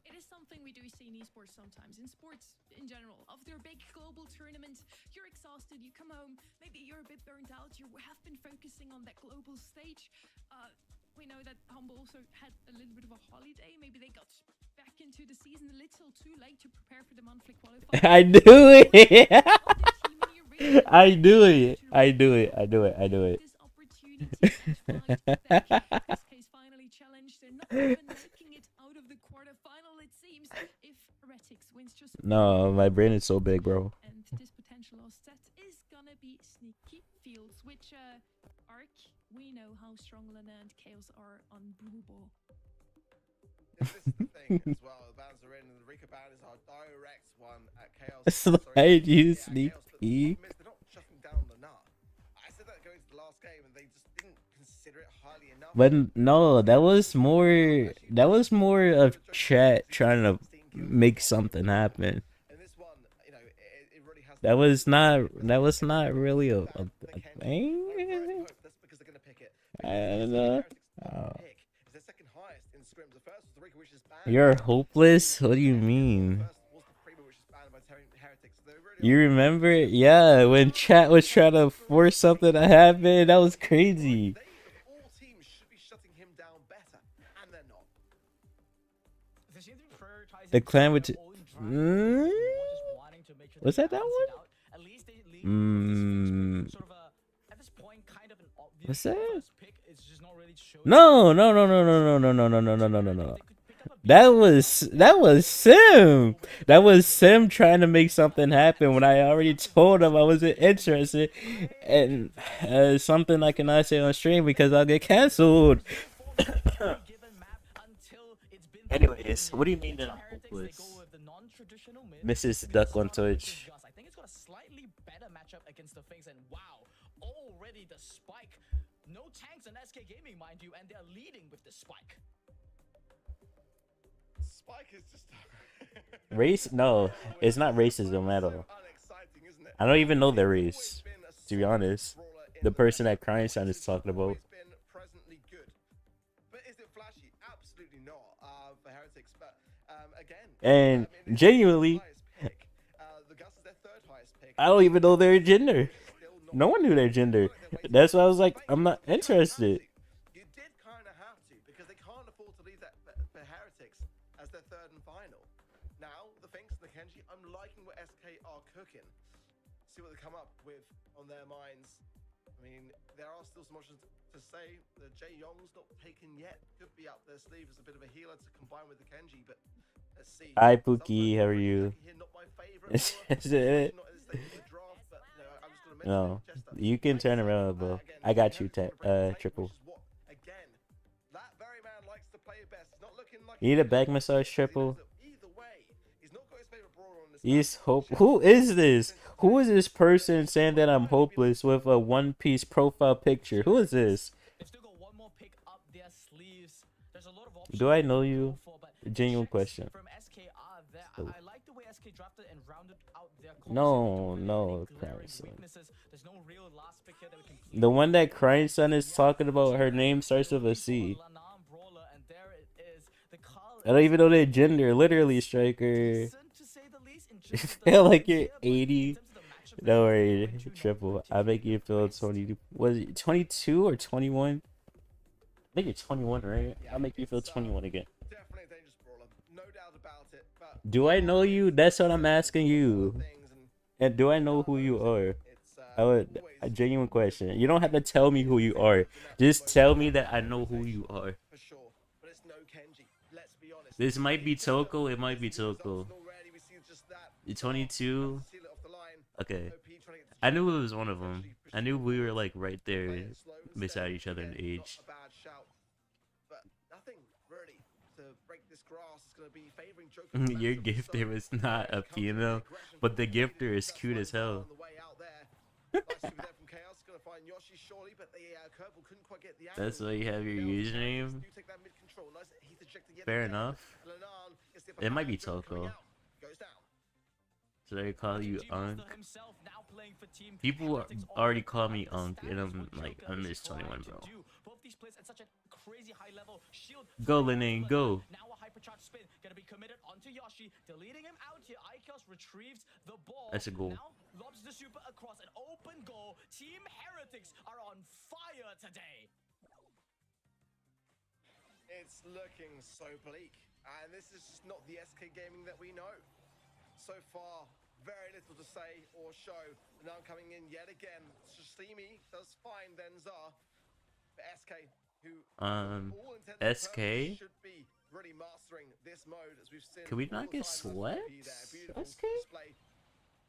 It is something we do see in esports sometimes, in sports in general. After a big global tournament, you're exhausted, you come home, maybe you're a bit burnt out, you have been focusing on that global stage. We know that Humble also had a little bit of a holiday. Maybe they got back into the season a little too late to prepare for the monthly qualifier.
I do it. I do it. I do it. I do it. I do it.
This opportunity and fight back. SK's finally challenged. They're not even making it out of the quarterfinal, it seems. If Heretics wins just
No, my brain is so big, bro.
and this potential loss set is gonna be sneaky fields, which Arc, we know how strong Lana and Chaos are on Blue Ball.
This is the thing as well. The bans are in, and the Rika ban is our direct one at Chaos.
Slide you, sneak peek.
They're not shutting down the nut. I said that going to the last game, and they just didn't consider it highly enough.
But no, that was more. That was more of chat trying to make something happen.
And this one, you know, it really has.
That was not. That was not really a thing.
That's because they're gonna pick it.
I don't know.
Pick is their second highest in scrims. The first was the Rika, which is banned.
You're hopeless. What do you mean? You remember? Yeah, when chat was trying to force something to happen, that was crazy.
All teams should be shutting him down better, and they're not.
The clan would. Was that one? What's that? No, no, no, no, no, no, no, no, no, no, no, no, no. That was Sim. That was Sim trying to make something happen when I already told him I wasn't interested, and something I cannot say on stream because I'll get canceled. Anyways, what do you mean that I'm hopeless? Mrs. Duck on Twitch.
I think it's got a slightly better matchup against the Finks, and wow, already the spike. No tanks on SK Gaming, mind you, and they're leading with the spike.
Spike is just
Race? No, it's not racism at all. I don't even know their race, to be honest. The person that Crying Sound is talking about.
Presently good, but is it flashy? Absolutely not. For Heretics, but again,
And genuinely,
the Gus is their third highest pick.
I don't even know their gender. No one knew their gender. That's why I was like, I'm not interested.
You did kind of have to, because they can't afford to leave that for Heretics as their third and final. Now, the Finks and the Kenji, I'm liking what SK are cooking. See what they come up with on their minds. I mean, there are still some options to say. The Jae Young's not taken yet. Could be up their sleeve as a bit of a healer to combine with the Kenji, but let's see.
Hi, Pookie. How are you?
Not my favorite.
Is it?
Not at this stage of the draft, but I'm just gonna mention
No,
it, Chester.
you can turn around, bro. I got you, Triple.
Again, that very man likes to play best. He's not looking like
You need a back massage, Triple.
either way. He's not got his favorite brawler on this.
He's hope. Who is this? Who is this person saying that I'm hopeless with a one-piece profile picture? Who is this?
They've still got one more pick up their sleeves. There's a lot of options
Do I
to
know
go
you?
for, but
Genuine
checks
question.
From SK are there.
Oh.
I like the way SK drafted and rounded out their
No,
concept.
no,
Glaring
Crying Son.
weaknesses. There's no real last pick here that we can
The one that Crying Son is talking about, her name starts with a C. I don't even know their gender. Literally, Striker. I feel like you're 80. Don't worry, Triple. I'll make you feel 20. Was it 22 or 21? I think you're 21, right? I'll make you feel 21 again.
Definitely a dangerous brawler, no doubt about it. But
Do I know you? That's what I'm asking you. And do I know who you are? I would, a genuine question. You don't have to tell me who you are. Just tell me that I know who you are.
for sure, but it's no Kenji. Let's be honest.
This might be Toko. It might be Toko. You're 22. Okay. I knew it was one of them. I knew we were like right there beside each other in age.
But nothing really to break this grass is going to be favoring Joker.
Your gifter was not a female, but the gifter is cute as hell.
find Yoshi surely, but the curveball couldn't quite get the
That's
angle.
why you have your
Now, Heretics
username.
do take that mid control. Nice heat ejector yet
Fair
again.
enough.
Lenan is the
It might be
Joker coming
Toko.
out. Goes down.
So they call you
G
Unk.
Master himself now playing for Team
People
Heretics
already
already
call me
understands
Unk, and I'm
what
like,
Joker
I'm
is
this 21,
trying to
bro.
do. Both these players at such a crazy high level. Shield
Go,
thrown
Lene,
onto
go.
Lenan. Now a hypercharge spin gonna be committed onto Yoshi, deleting him out here. Ikeos retrieves the ball.
That's a goal.
Now lobs the super across an open goal. Team Heretics are on fire today.
It's looking so bleak, and this is just not the SK gaming that we know. So far, very little to say or show. Now coming in yet again. Shashimi does find Denzar, but SK, who all intents and
SK?
purposes should be really mastering this mode, as we've seen.
Can we
all
not
the
get
time.
swept?
Beautiful
SK?
display.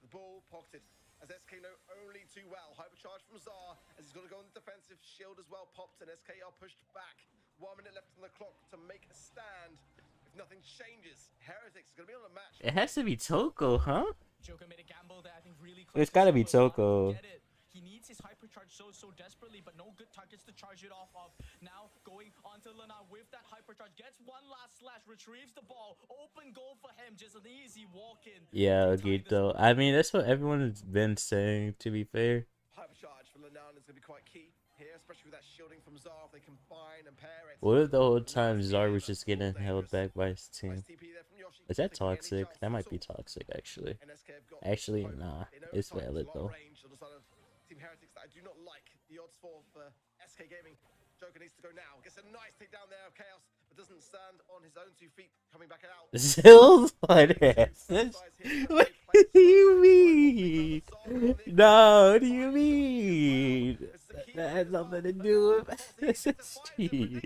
The ball pocketed, as SK know only too well. Hypercharge from Zar, as he's got to go on the defensive. Shield as well popped, and SK are pushed back. 1 minute left on the clock to make a stand. If nothing changes, Heretics is going to be on the match.
It has to be Toko, huh?
Joker made a gamble that I think really
It's gotta be
Toko.
Toko.
He needs his hypercharge so desperately, but no good targets to charge it off of. Now going onto Lana with that hypercharge, gets one last slash, retrieves the ball, open goal for him, just an easy walk-in.
Yeah, Gito. I mean, that's what everyone's been saying, to be fair.
Hypercharge for Lenan is going to be quite key here, especially with that shielding from Zar. If they combine and pair it.
What if the whole time Zar was just getting held back by his team? Is that toxic? That might be toxic, actually. Actually, nah. It's valid, though.
Team Heretics that I do not like the odds for SK Gaming. Joker needs to go now. Gets a nice takedown there of Chaos, but doesn't stand on his own 2 feet. Coming back out.
Zill's like this. What do you mean? No, what do you mean? That has nothing to do with SSG.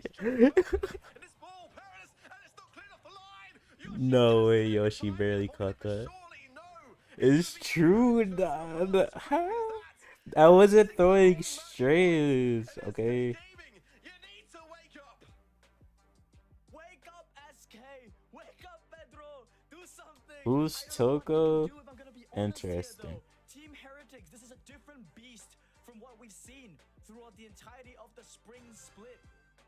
No way, Yoshi barely caught that. It's true, Don. How? I wasn't throwing strays, okay?
Wake up, SK! Wake up, Pedro! Do something!
Who's
I don't know what
Toko?
you can do if I'm gonna be honest here,
Interesting.
though. Team Heretics, this is a different beast from what we've seen throughout the entirety of the spring split.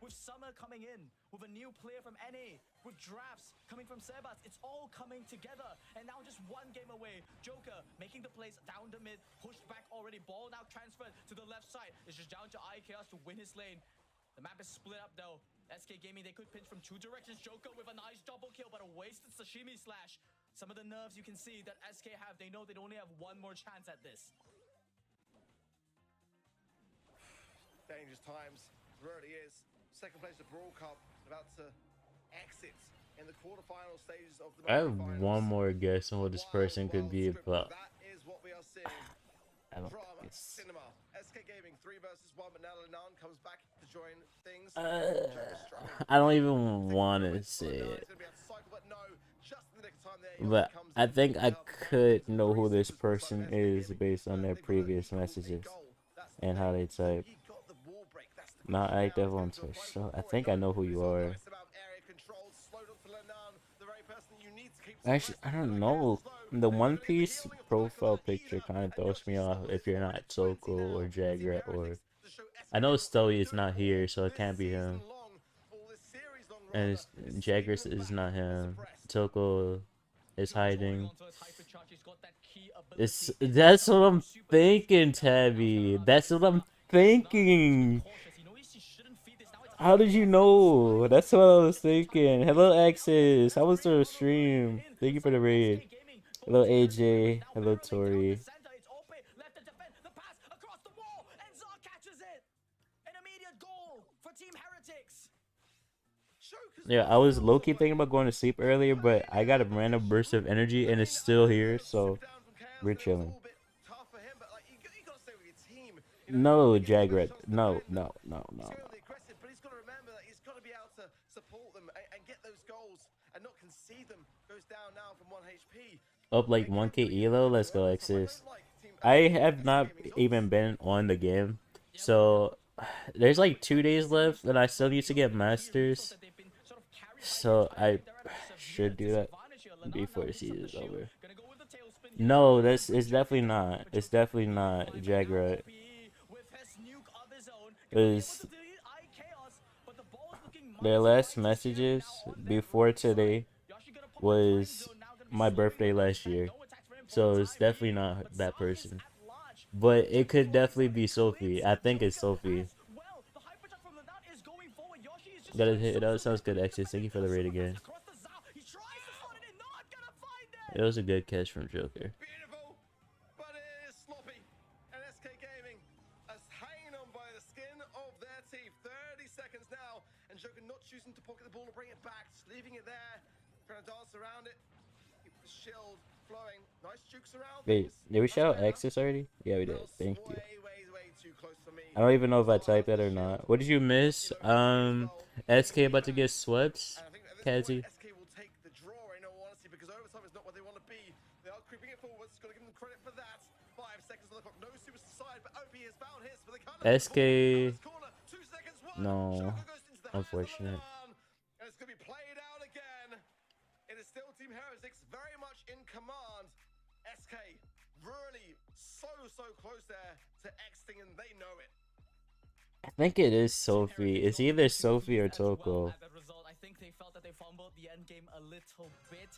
With Summer coming in, with a new player from NA, with drafts coming from Sebas, it's all coming together. And now just one game away. Joker making the plays down the mid, pushed back already. Ball now transferred to the left side. It's just down to IKS to win his lane. The map is split up though. SK Gaming, they could pinch from 2 directions. Joker with a nice double kill, but a wasted sashimi slash. Some of the nerves you can see that SK have, they know they only have one more chance at this.
Dangerous times, really is. Second place of Brawl Cup, about to exit in the quarterfinal stages of the
I have
finals.
one more guess on what this person could be, but
that is what we are seeing
I don't
from
think it's...
Cinema. SK Gaming 3 versus 1, but now Lenan comes back to join things.
I don't even want to say it. But I think I could know who this person is based on their previous messages and how they type. Not active on Twitch, so I think I know who you are. Actually, I don't know. The One Piece profile picture kind of throws me off if you're not Toko or Jagrat or... I know Stoey is not here, so it can't be him. And Jagrat is not him. Toko is hiding. That's what I'm thinking, Tabby. That's what I'm thinking. How did you know? That's what I was thinking. Hello, Axis. How was the stream? Thank you for the raid. Hello, AJ. Hello, Tori. Yeah, I was low-key thinking about going to sleep earlier, but I got a random burst of energy and it's still here, so we're chilling. No, Jagrat. No. Up like 1k elo, let's go, X's. I have not even been on the game, so there's like 2 days left and I still need to get masters, so I should do that before the season is over. No, it's definitely not. It's definitely not Jagrat. was their last messages before today was my birthday last year. So it's definitely not that person. But it could definitely be Sophie. I think it's Sophie. Gotta hit. That sounds good, Exes. Thank you for the raid again. It was a good catch from Joker.
Beautiful, but it is sloppy. And SK Gaming is hanging on by the skin of their teeth. 30 seconds now, and Joker not choosing to pocket the ball or bring it back, just leaving it there, trying to dance around it. Keep the shield flowing. Nice jukes around.
Wait, did we shout out Exes already? Yeah, we did. Thank you. I don't even know if I typed that or not. What did you miss? SK about to get swept. Kazi.
SK will take the draw, in all honesty, because overtime is not what they want to be. They are creeping it forwards. Got to give them credit for that. 5 seconds on the clock. No super side, but OP has found his for the kind of
SK.
corner. 2 seconds.
No. Unfortunate.
And it's going to be played out again. It is still Team Heretics very much in command. SK really so close there to exiting, and they know it.
I think it is Sophie. It's either Sophie or Toko.
I think they felt that they fumbled the end game a little bit.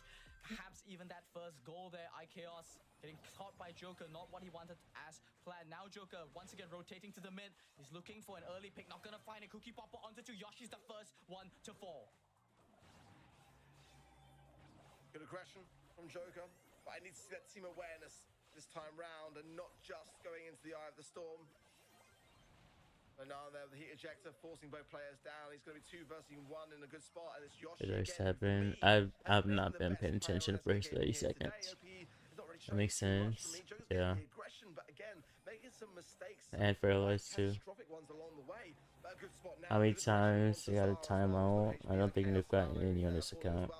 Perhaps even that first goal there, IKEOS getting caught by Joker, not what he wanted as planned. Now Joker once again rotating to the mid. He's looking for an early pick, not gonna find a cookie popper onto two. Yoshi's the first one to fall.
Good aggression from Joker, but I need to see that team awareness this time round and not just going into the eye of the storm. And now there, the heat ejector forcing both players down. He's going to be 2 versus 1 in a good spot, and it's Yoshi
again. I've not been paying attention for 30 seconds. That makes sense. Yeah. And Paralyzed too. How many times they got a timeout? I don't think they've gotten any on this account.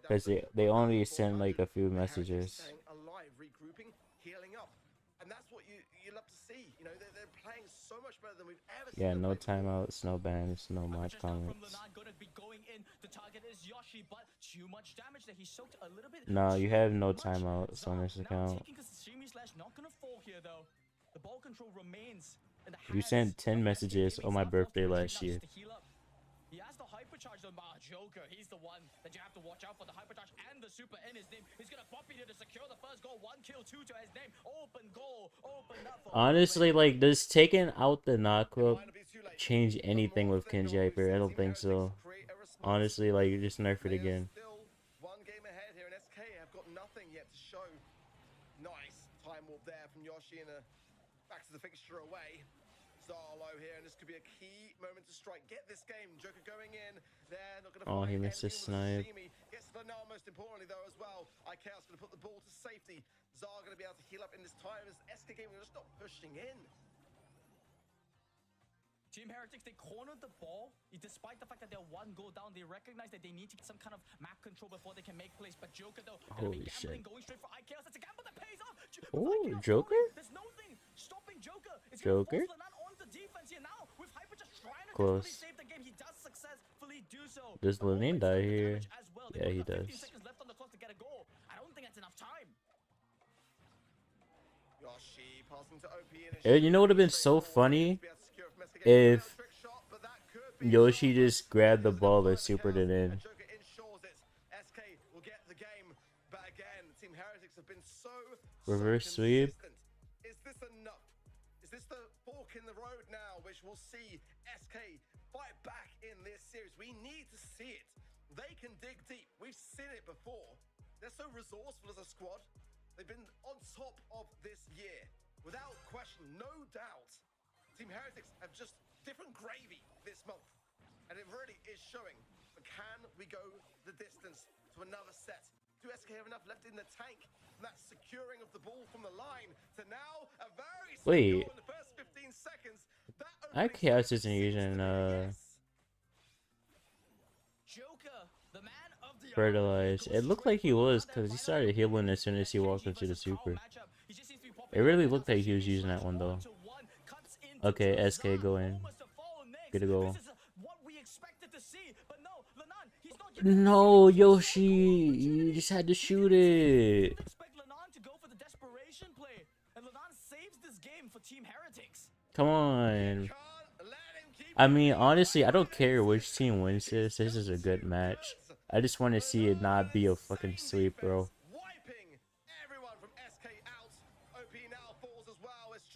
Because they only send like a few messages.
And that's what you love to see. You know, they're playing so much better than we've ever seen.
Yeah, no timeouts, no bans, no mod comments. No, you have no timeouts on this account. You sent 10 messages on my birthday last year.
He has the hypercharge on Joker. He's the one that you have to watch out for. The hypercharge and the super in his name. He's gonna pop it here to secure the first goal. 1 kill, 2 to his name. Open goal. Open up.
Honestly, like, does taking out the knockup change anything with Kenji Hyper? I don't think so. Honestly, like, you just nerf it again.
Still 1 game ahead here, and SK have got nothing yet to show. Nice time warp there from Yoshi, and back to the fixture away. Zarlo here, and this could be a key moment to strike. Get this game. Joker going in. They're not going to.
Oh, he missed his snipe.
Gets the now, most importantly though as well. IKEOS going to put the ball to safety. Zar going to be able to heal up in this time as SK Gaming will just stop pushing in.
Team Heretics, they cornered the ball. Despite the fact that they're 1 goal down, they recognize that they need to get some kind of map control before they can make plays. But Joker, though,
holy shit.
Going straight for IKEOS. It's a gamble that pays off.
Oh, Joker?
There's nothing stopping Joker. It's
Joker?
Defense here now with Hyper just trying to
close.
save the game. He does successfully do so.
Does Lenine die here? Yeah, he does.
15 seconds left on the clock to get a goal. I don't think that's enough time.
Yoshi passing to OP,
and you know what would have been so funny if Yoshi just grabbed the ball and supered it in.
SK will get the game, but again, Team Heretics have been so
reverse sweep.
Is this enough? Is this the fork in the road now, which will see SK fight back in this series? We need to see it. They can dig deep. We've seen it before. They're so resourceful as a squad. They've been on top of this year. Without question, no doubt. Team Heretics have just different gravy this month. And it really is showing. But can we go the distance to another set? Do SK have enough left in the tank? From that securing of the ball from the line to now a very
wait.
In the first 15 seconds.
IKEOS isn't using fertilize. It looked like he was because he started healing as soon as he walked into the super. It really looked like he was using that one though. Okay, SK go in. Get a goal. No, Yoshi, you just had to shoot it. Come on. I mean, honestly, I don't care which team wins this. This is a good match. I just want to see it not be a fucking sweep, bro.
Wiping everyone from SK out. OP now falls as well. It's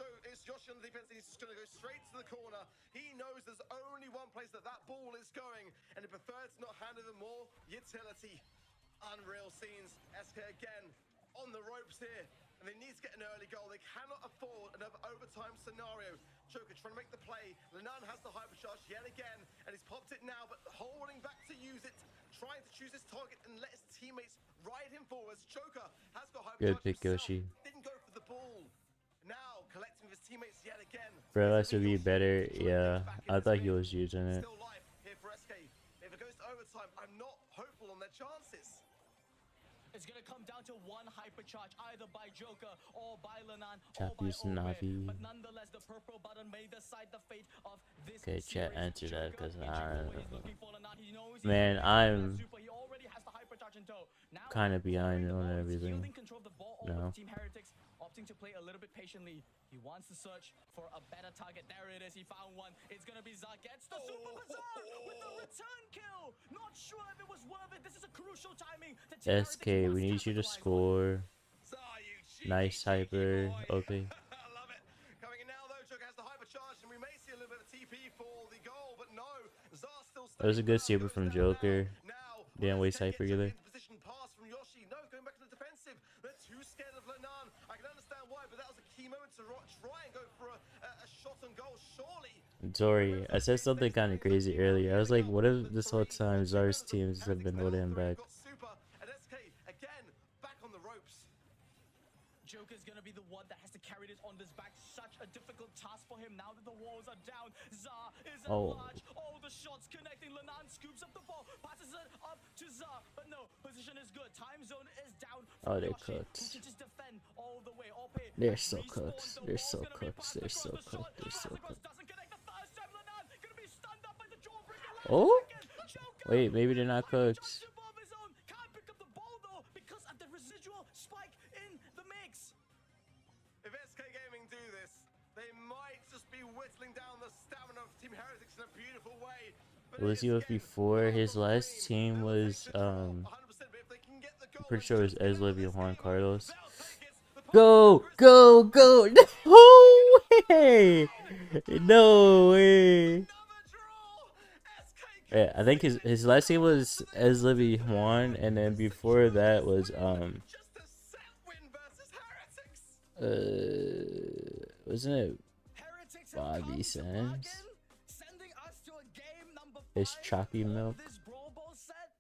Yoshi on the defense. He's just going to go straight to the corner. He knows there's only one place that ball is going, and he prefers to not hand over more utility. Unreal scenes. SK again on the ropes here, and they need to get an early goal. They cannot afford another overtime scenario. Joker trying to make the play. Lenan has the hypercharge yet again, and he's popped it now, but holding back to use it, trying to choose his target and let his teammates ride him forwards. Joker has got hypercharge.
Good pick, Yoshi.
Didn't go for the ball. Now collecting his teammates yet again.
Realize would be better. Yeah, I thought he was using it.
Still live here for SK. If it goes to overtime, I'm not hopeful on their chances.
It's gonna come down to one hypercharge, either by Joker or by Lenan
Chat
or by
using Navi.
But nonetheless, the purple button may decide the fate of this.
Okay, chat,
series.
answer that,
Joker
'cause
in
I
trouble.
don't
He's
know.
looking for Lenan. He knows he's
Man,
gonna
I'm
super. He already has the hypercharge in tow. Now,
kind of behind
the
on
ball, he's
everything.
yielding control of the ball over
No.
Team Heretics, opting to play a little bit patiently. He wants to search for a better target. There it is. He found one. It's gonna be Zah. Gets the super bazaar with the return kill. Not sure if it was worth it. This is a crucial timing. The Team Heretics
SK, we
must
need you to
capitalize on.
score.
Zah, you cheeky,
Nice
cheeky
hyper.
boy.
Okay.
I love it. Coming in now though, Joker has the hypercharge, and we may see a little bit of TP for the goal, but no. Zah still
That was a good
staying
super
firm,
from
goes down
Joker.
now.
Didn't waste hyper either.
Position pass from Yoshi. No, going back to the defensive. They're too scared of Lenan. I can understand why, but that was a key moment to try and go for a shot on goal. Surely.
Sorry, I said something kind of crazy earlier. I was like, what if this whole time Zar's teams have been holding him back?
Got super, and SK again back on the ropes.
Joker's gonna be the one that has to carry this on his back. Such a difficult task for him now that the walls are down. Zah is at large. All the shots connecting. Lenan scoops up the ball, passes it up to Zah, but no, position is good. Time zone is down.
Oh, they're
Yoshi,
cooked.
who can just defend all the way. Ope
They're
has
so
respawned.
cooked.
The
They're
wall's
so
gonna be
cooked.
passed
They're
across
so
the shot.
cooked. They're so
Pass across,
cooked.
doesn't connect the first time. Lenan gonna be stunned up by the jawbreaker. Last
Oh?
second. Joker
Wait, maybe they're not cooked.
just above his own. Can't pick up the ball though because of the residual spike in the mix.
If SK Gaming do this, they might just be whittling down the stamina of Team Heretics in a beautiful way. But
Was he
it is
with
again
before?
far
His
from
last
clean.
team
They'll
was
take control 100%, but if they can get the goal
pretty
and
sure it was
just get
Ezlevy
this
and Juan
game,
Carlos.
they'll take it. The
Go,
Pirates
go, go! No way! No way!
another draw. SK
Yeah, I think his last team was Ezlevy Juan, and then before that was
just a set win versus Heretics.
wasn't it
Heretics have
Bobby
come to
Sands?
bargain, sending us to a game number
It's
5
Chalky
of
Milk.
this Brawl Ball set.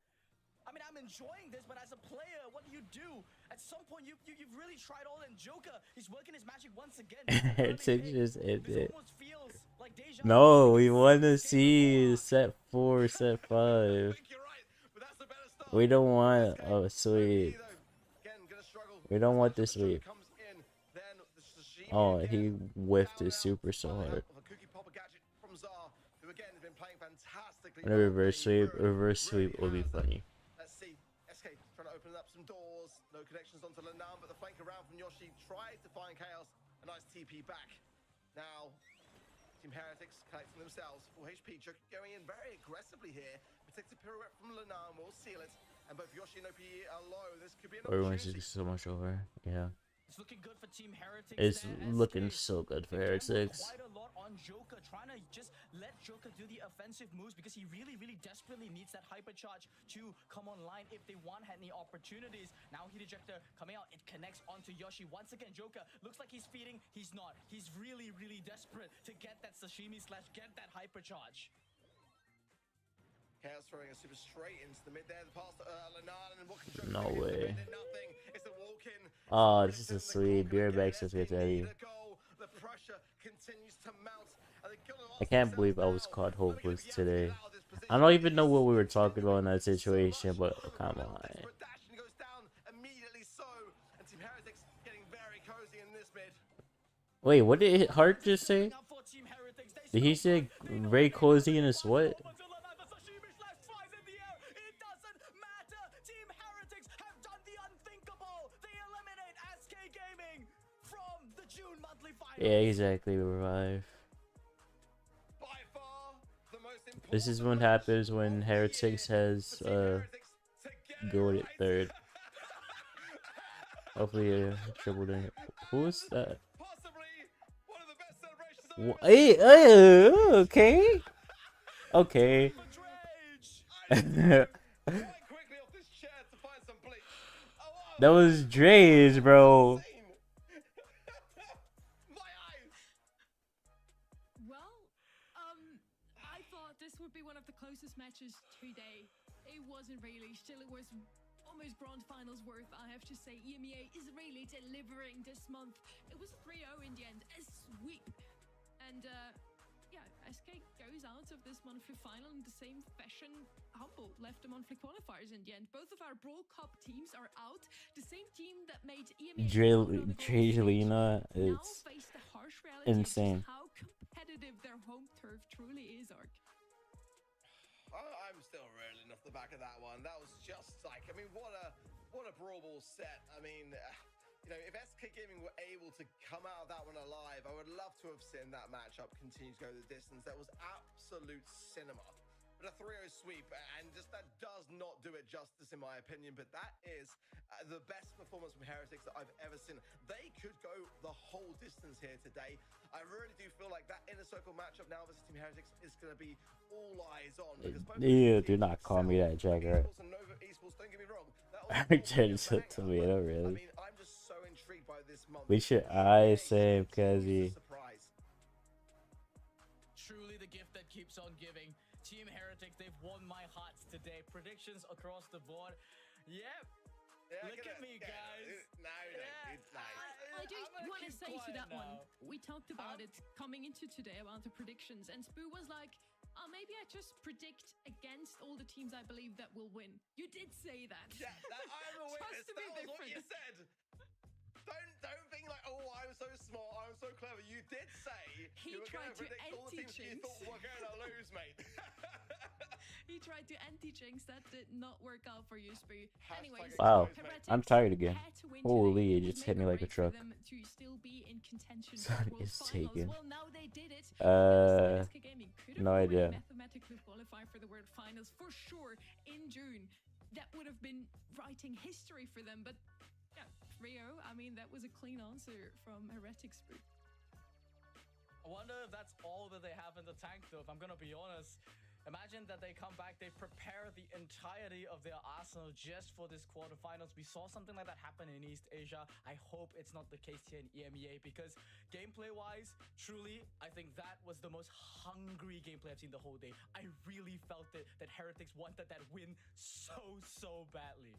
I mean, I'm enjoying this, but as a player, what do? At some point, you've really tried all, and Joker, he's working his magic once again.
Heretics just ended.
This almost feels like deja vu.
No, we want to see set 4, set 5.
I think you're right, but that's the better start.
We don't want
SK,
a sweep.
though, again, gonna struggle.
We don't want this
Joker
sweep.
comes in, then the Sashimi
Oh,
again.
he whiffed
Down
his
now.
super so
Following
hard.
up with a cookie popper gadget from Zah, who again has been playing fantastically.
And a
well.
reverse
He
sweep,
really,
reverse sweep
really
will be
has.
funny.
Let's see. SK trying to open up some doors. No connections onto Lenan, but the flank around from Yoshi tried to find Chaos. A nice TP back. Now, Team Heretics collecting themselves. Full HP. Joker going in very aggressively here. Protects a pirouette from Lenan. Will seal it. And both Yoshi and OP are low. This could be an
Everyone's
opportunity.
just so much over. Yeah.
It's looking good for Team Heretics.
It's
there,
looking
SK.
so good for
They gambled
Heretics.
quite a lot on Joker, trying to just let Joker do the offensive moves because he really desperately needs that hypercharge to come online if they want any opportunities. Now Heat Ejector coming out, it connects onto Yoshi. Once again, Joker looks like he's feeding. He's not. He's really desperate to get that sashimi / get that hypercharge.
Chaos throwing a super straight into the mid there. The pass to Lenan, and what can Joker
No
do?
way.
Nothing. It's a walk-in.
Oh, this is a sweet. Beer back says it's heavy.
The pressure continues to mount. And they're gonna
I can't
ask
believe I
themselves
was
now,
caught
are we gonna
hopeless
be able to
today.
get out of this position?
I don't even know what we were
It's
talking about in that
so
situation,
much.
but come
Now
on.
desperate dash, and he goes down immediately so. And Team Heretics getting very cozy in this mid.
Wait, what did Hart just say?
Up for Team Heretics. They
Did he
still
say very cozy in his what?
It doesn't matter. Team Heretics have done the unthinkable. They eliminate SK Gaming from the June monthly finals.
Yeah, exactly. Revive.
By far,
This is what happens when Heretics has gold at third. Hopefully a triple ding. Who's that? Hey, okay. Okay. That was Dre's, bro.
Well, I thought this would be one of the closest matches today. It wasn't really. Still, it was almost grand finals worth. I have to say, Emea is really delivering this month. It was a 3-0 in the end, a sweep. And yeah, SK goes out of this monthly final in the same fashion Humble left the monthly qualifiers in the end. Both of our Brawl Cup teams are out. The same team that made
Dragelina is insane.
How competitive their home turf truly is, Ark.
I'm still reeling off the back of that one. That was just like, I mean, what a Brawl Ball set. I mean, you know, if SK Gaming were able to come out of that one alive, I would love to have seen that matchup continue to go the distance. That was absolute cinema. But a 3-0 sweep, and just that does not do it justice in my opinion, but that is the best performance from Heretics that I've ever seen. They could go the whole distance here today. I really do feel like that inner circle matchup now versus Team Heretics is going to be all eyes on.
Ew, do not call me that, Jagger.
Don't get me wrong.
Just a tomato, really.
I mean, I'm just so intrigued by this month.
We should eye save Kazi.
Truly the gift that keeps on giving. Team Heretics, they've won my hearts today. Predictions across the board. Yep. Yeah, look at me, guys.
No, it's nice.
I do want to say to that one, we talked about it coming into today about the predictions, and Spoo was like, maybe I just predict against all the teams I believe that will win. You did say that.
Yeah, I'm a witness. That was what you said. Don't think like, oh, I'm so smart, I'm so clever. You did say you were going to predict all the teams you thought were going to lose, mate.
He tried to anti-jinx. That did not work out for you, Spoo. Anyways,
wow, I'm tired again. Holy, it just hit me like a truck.
To still be in contention
Sun is taken.
Well, now they did it.
No idea.
Mathematically qualify for the World Finals for sure in June. That would have been writing history for them, but yeah, 3-0. I mean, that was a clean answer from Heretics, Spoo.
I wonder if that's all that they have in the tank, though, if I'm gonna be honest. Imagine that they come back, they prepare the entirety of their arsenal just for this quarterfinals. We saw something like that happen in East Asia. I hope it's not the case here in EMEA, because gameplay-wise, truly, I think that was the most hungry gameplay I've seen the whole day. I really felt it, that Heretics wanted that win so badly.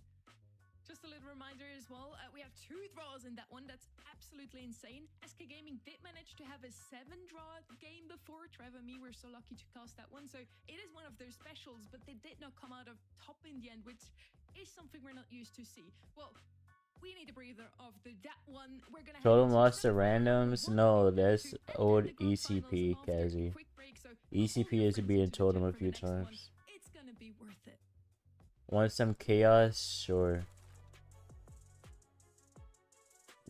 Just a little reminder as well, we have 2 draws in that one. That's absolutely insane. SK Gaming did manage to have a 7-draw game before. Trevor and me were so lucky to cast that one. So it is one of their specials, but they did not come out of top in the end, which is something we're not used to see. Well, we need a breather after that one. We're gonna
Total lost to randoms? No, that's old ECP, Kazi. ECP has to be in totem a few times.
It's gonna be worth it.
Want some chaos? Sure.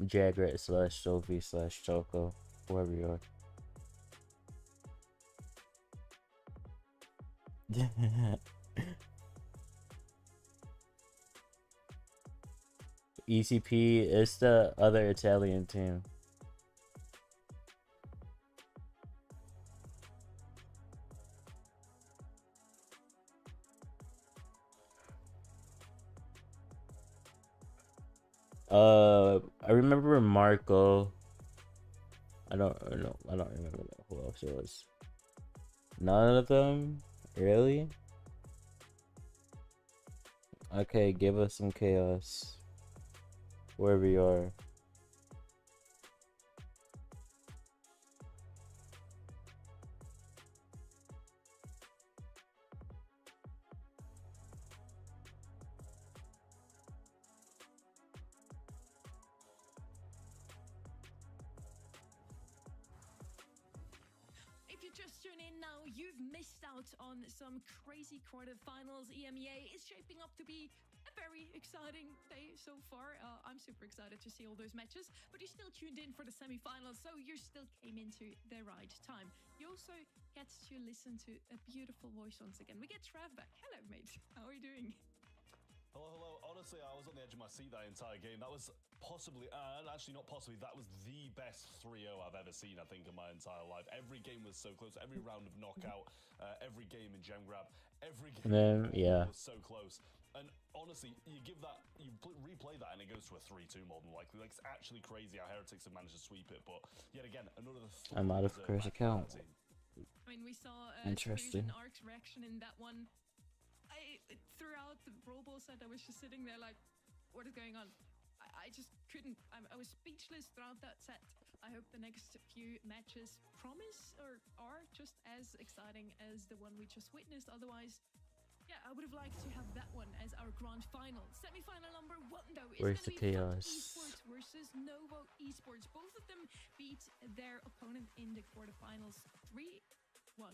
Jagrat / Sophie / Choco, whoever you are. ECP is the other Italian team. I remember Marco. I don't remember who else it was. None of them? Really? Okay, give us some chaos. Wherever you are.
If you just tune in now, you've missed out on some crazy quarterfinals. EMEA is shaping up to be a very exciting day so far. I'm super excited to see all those matches, but you still tuned in for the semi-finals, so you still came into the right time. You also get to listen to a beautiful voice once again. We get Trav back. Hello, mate. How are you doing?
Hello, hello. Honestly, I was on the edge of my seat that entire game. That was possibly, and actually not possibly, that was the best 3-0 I've ever seen, I think, in my entire life. Every game was so close. Every round of knockout, every game in Gem Grab, every game was so close. And honestly, you give that, you replay that and it goes to a 3-2 more than likely. Like, it's actually crazy how Heretics have managed to sweep it. But yet again, another...
I'm out of Chris account.
I mean, we saw
Interesting.
Ark's reaction in that one. Throughout the Brawl Ball set, I was just sitting there like, what is going on? I just couldn't. I was speechless throughout that set. I hope the next few matches promise or are just as exciting as the one we just witnessed. Otherwise, yeah, I would have liked to have that one as our grand final. Semi-final number 1, though, is
Where's
going to
the
be
chaos?
Esports versus Novo Esports. Both of them beat their opponent in the quarterfinals 3-1.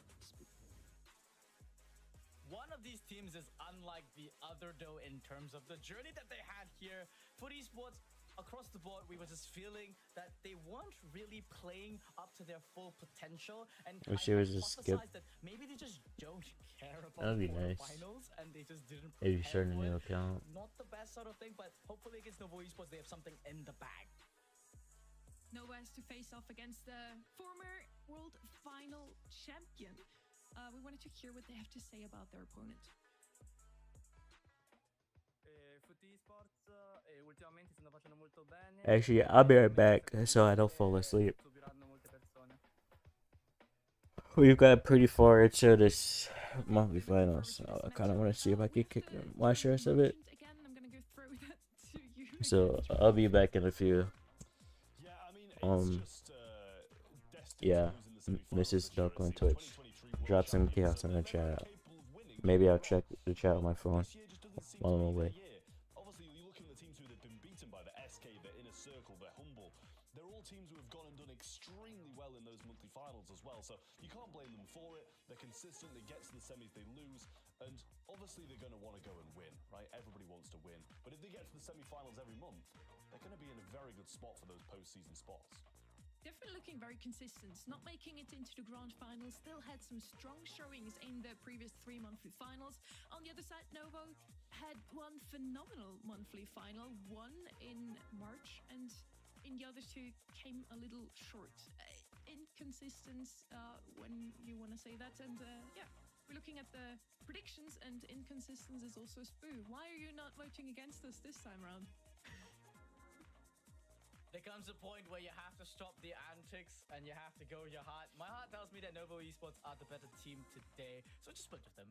One of these teams is unlike the other, though, in terms of the journey that they had here. For esports, across the board, we were just feeling that they weren't really playing up to their full potential, and
Wish it was a skip.
that maybe they just don't care about
That'd be
the
nice.
finals, and they just didn't
Maybe
prepare
start a
for
new
it.
account.
Not the best sort of thing, but hopefully against Novo Esports, they have something in the bag.
Nova has to face off against the former world final champion. We wanted to hear what they have to say about their opponent.
Actually, I'll be right back so I don't fall asleep. We've got pretty far into this monthly finals, so I kind of want to see if I can watch the rest of it.
Again, I'm gonna go throw that to you.
So I'll be back in a few. Yeah, Mrs. Duck on Twitch. Drop some chaos in the chat. Maybe I'll check the chat on my phone while I'm away.
Obviously, you look at the teams who have been beaten by the SK, the Inner Circle, they're Humble. They're all teams who have gone and done extremely well in those monthly finals as well. So you can't blame them for it. They're consistent. They get to the semis, they lose. And obviously, they're going to want to go and win, right? Everybody wants to win. But if they get to the semi-finals every month, they're going to be in a very good spot for those postseason spots.
Definitely looking very consistent, not making it into the grand final, still had some strong showings in the previous 3 monthly finals. On the other side, Novo had one phenomenal monthly final, one in March, and in the other 2 came a little short. Inconsistent when you want to say that, and yeah, we're looking at the predictions, and inconsistency is also Spoo. Why are you not voting against us this time around?
There comes a point where you have to stop the antics and you have to go with your heart. My heart tells me that Novo Esports are the better team today, so just split with them.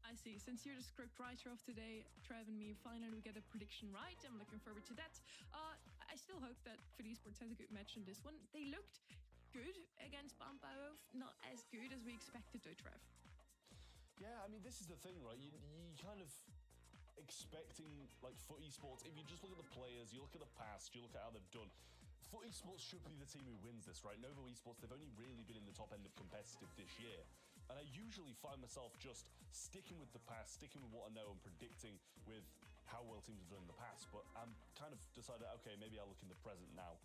I see. Since you're the script writer of today, Trev and me, finally we get a prediction right. I'm looking forward to that. I still hope that Fit Esports has a good match in this one. They looked good against Bambao, not as good as we expected though, Trev.
Yeah, I mean, this is the thing, right? You kind of expecting, like, Foot Esports, if you just look at the players, you look at the past, you look at how they've done, Foot Esports should be the team who wins this, right? Novo Esports, they've only really been in the top end of competitive this year. And I usually find myself just sticking with the past, sticking with what I know and predicting with how well teams have done in the past. But I'm kind of decided, okay, maybe I'll look in the present now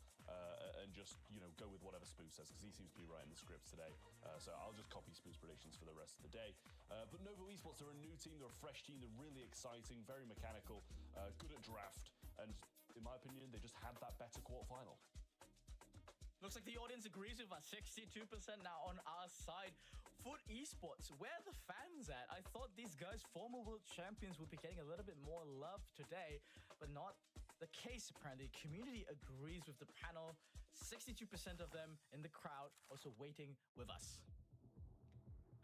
and just, you know, go with whatever Spoo says, because he seems to be writing the scripts today. So I'll just copy Spoo's predictions for the rest of the day. But Novo Esports, they're a new team, they're a fresh team, they're really exciting, very mechanical, good at draft. And in my opinion, they just had that better quarterfinal.
Looks like the audience agrees with us. 62% now on our side. Foot Esports, where are the fans at? I thought these guys, former world champions, would be getting a little bit more love today, but not the case apparently. Community agrees with the panel. 62% of them in the crowd also waiting with us.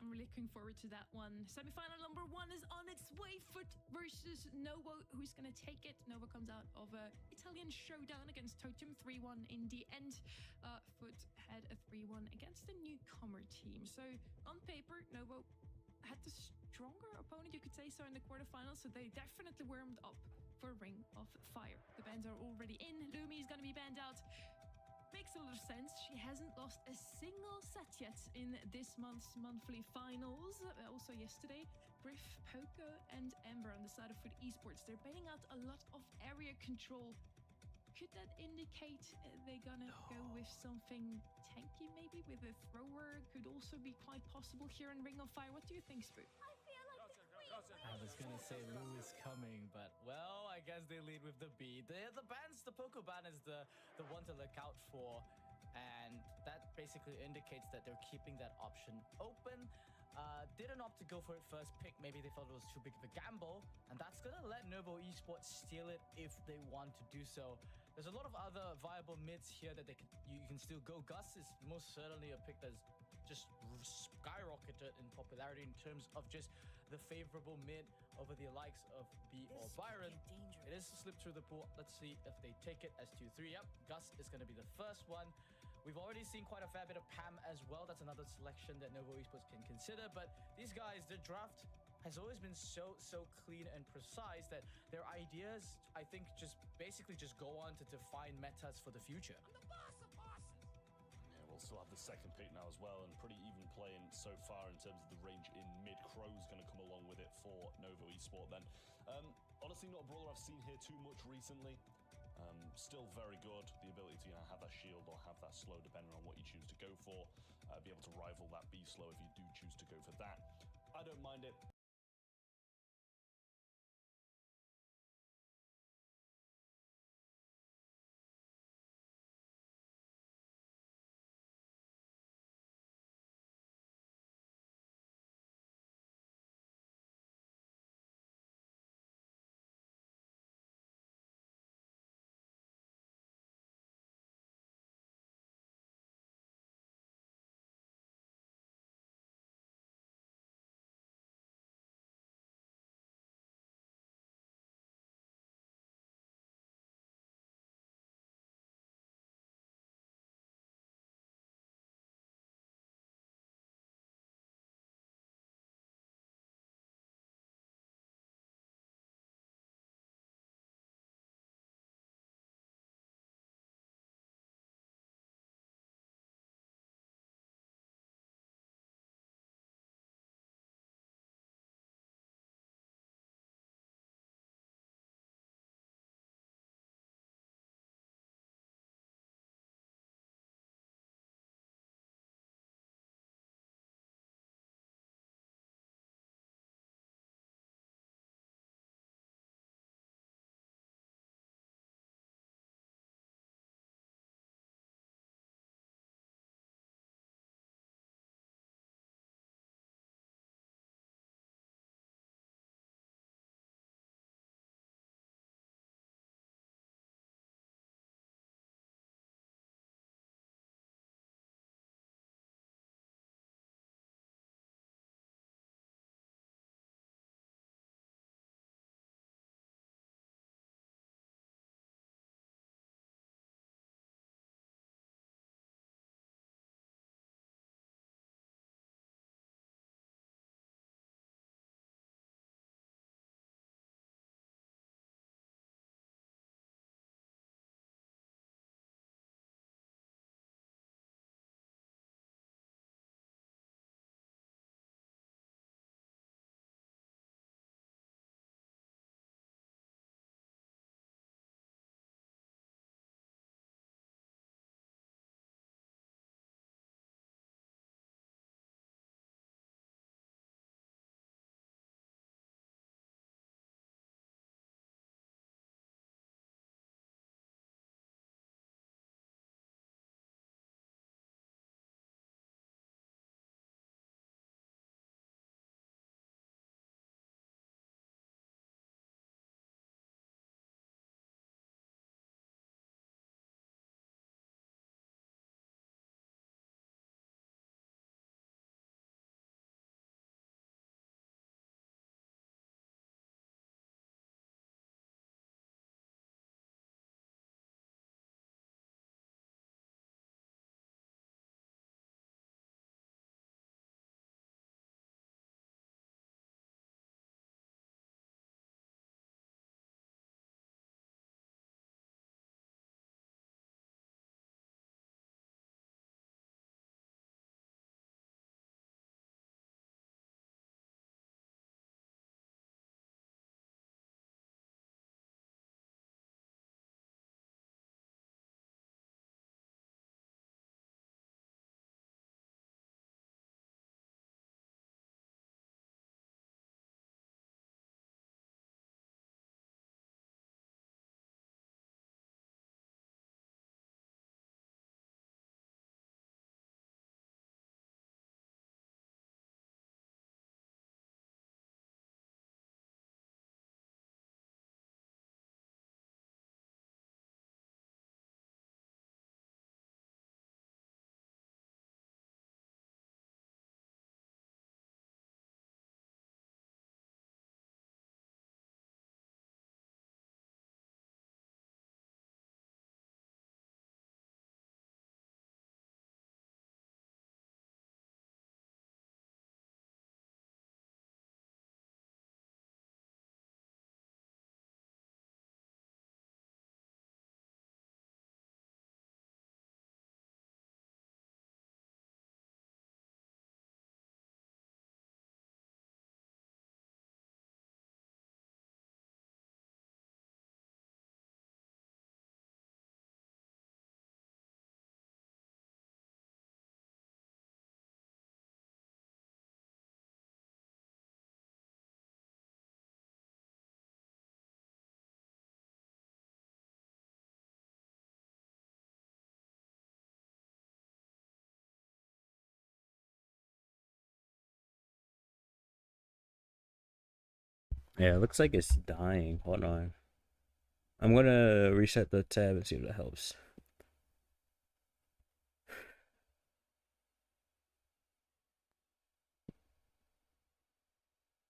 I'm really looking forward to that one. Semi-final number 1 is on its way. Foot versus Novo. Who's going to take it? Novo comes out of a Italian showdown against Totem, 3-1 in the end. Foot had a 3-1 against the newcomer team. So on paper, Novo had the stronger opponent, you could say so, in the quarterfinals. So they definitely warmed up for Ring of Fire. The bans are already in. Lumi is going to be banned out. Makes a lot of sense. She hasn't lost a single set yet in this month's monthly finals. Also yesterday, Brief, Poco, and Ember on the side of Food Esports, they're baiting out a lot of area control. Could that indicate they're gonna go with something tanky, maybe with a thrower? Could also be quite possible here in Ring of Fire. What do you think, Spook?
I was gonna say Lou is coming, but well, I guess they lead with the B. The bans, the Poco ban is the one to look out for, and that basically indicates that they're keeping that option open. Didn't opt to go for it first pick. Maybe they felt it was too big of a gamble, and that's gonna let Novo Esports steal it if they want to do so. There's a lot of other viable mids here that you can still go. Gus is most certainly a pick that's just skyrocketed in popularity in terms of just the favorable mid over the likes of B or Byron. It is a slip through the pool. Let's see if they take it as 2-3. Yep, Gus is going to be the first one. We've already seen quite a fair bit of Pam as well. That's another selection that Novo Esports can consider. But these guys, the draft has always been so clean and precise that their ideas, I think, just basically just go on to define metas for the future.
Yeah, we'll still have the second pick now as well, and pretty even playing so far in terms of the range in mid. Crow's going to come along with it for Novo Esport then. Honestly, not a brawler I've seen here too much recently. Still very good. The ability to have that shield or have that slow, depending on what you choose to go for. Be able to rival that B slow if you do choose to go for that. I don't mind it.
Yeah, it looks like it's dying. Hold on. I'm gonna reset the tab and see if that helps.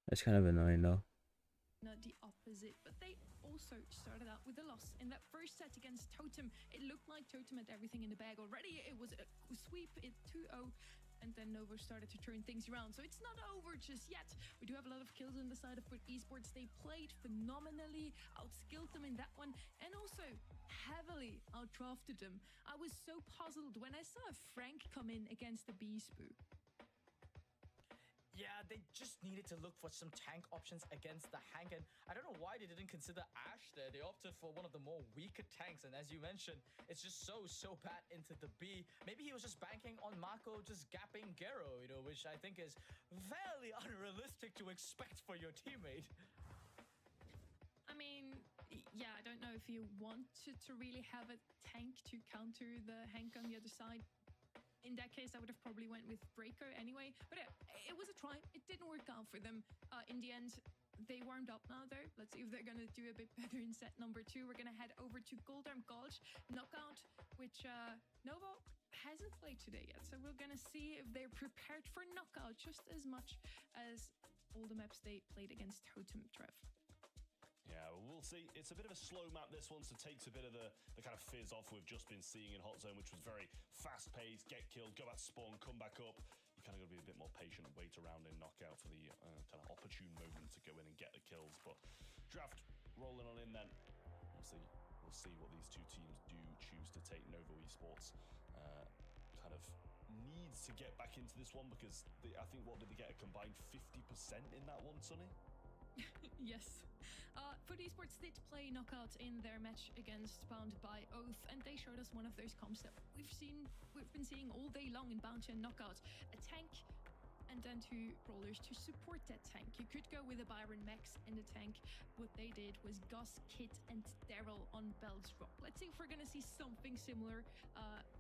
That's kind of annoying though.
Not the opposite, but they also started out with a loss in that first set against Totem. It looked like Totem had everything in the bag already. It was a sweep, it 2-0, and then Novo started to turn things around. So it's not over just yet. We do have a lot of kills on the side of FUT Esports. They played phenomenally, outskilled them in that one, and also heavily outdrafted them. I was so puzzled when I saw Frank come in against the Beespoo.
Yeah, they just needed to look for some tank options against the Hank, and I don't know why they didn't consider Ash there. They opted for one of the more weaker tanks, and as you mentioned, it's just so bad into the B. Maybe he was just banking on Mako just gapping Gero, you know, which I think is fairly unrealistic to expect for your teammate.
I mean, yeah, I don't know if you wanted to really have a tank to counter the Hank on the other side. In that case, I would have probably went with Breaker anyway. But it was a try. It didn't work out for them. In the end, they warmed up now, though. Let's see if they're going to do a bit better in set number 2. We're going to head over to Goldarm Gulch Knockout, which Novo hasn't played today yet. So we're going to see if they're prepared for Knockout just as much as all the maps they played against Totem, Trev.
Yeah, we'll see. It's a bit of a slow map, this one, so takes a bit of the kind of fizz off we've just been seeing in Hot Zone, which was very fast-paced, get killed, go back to spawn, come back up. You kind of got to be a bit more patient and wait around in Knockout for the kind of opportune moment to go in and get the kills. But draft rolling on in then. Obviously, we'll see what these two teams do choose to take. Novo Esports kind of needs to get back into this one because I think, what did they get, a combined 50% in that one, Sonny?
Yes. FUT Esports did play Knockout in their match against Bound by Oath, and they showed us one of those comps that we've been seeing all day long in Bound and Knockout. A tank and then 2 brawlers to support that tank. You could go with a Byron Max in the tank. What they did was Gus, Kit, and Daryl on Bells Rock. Let's see if we're going to see something similar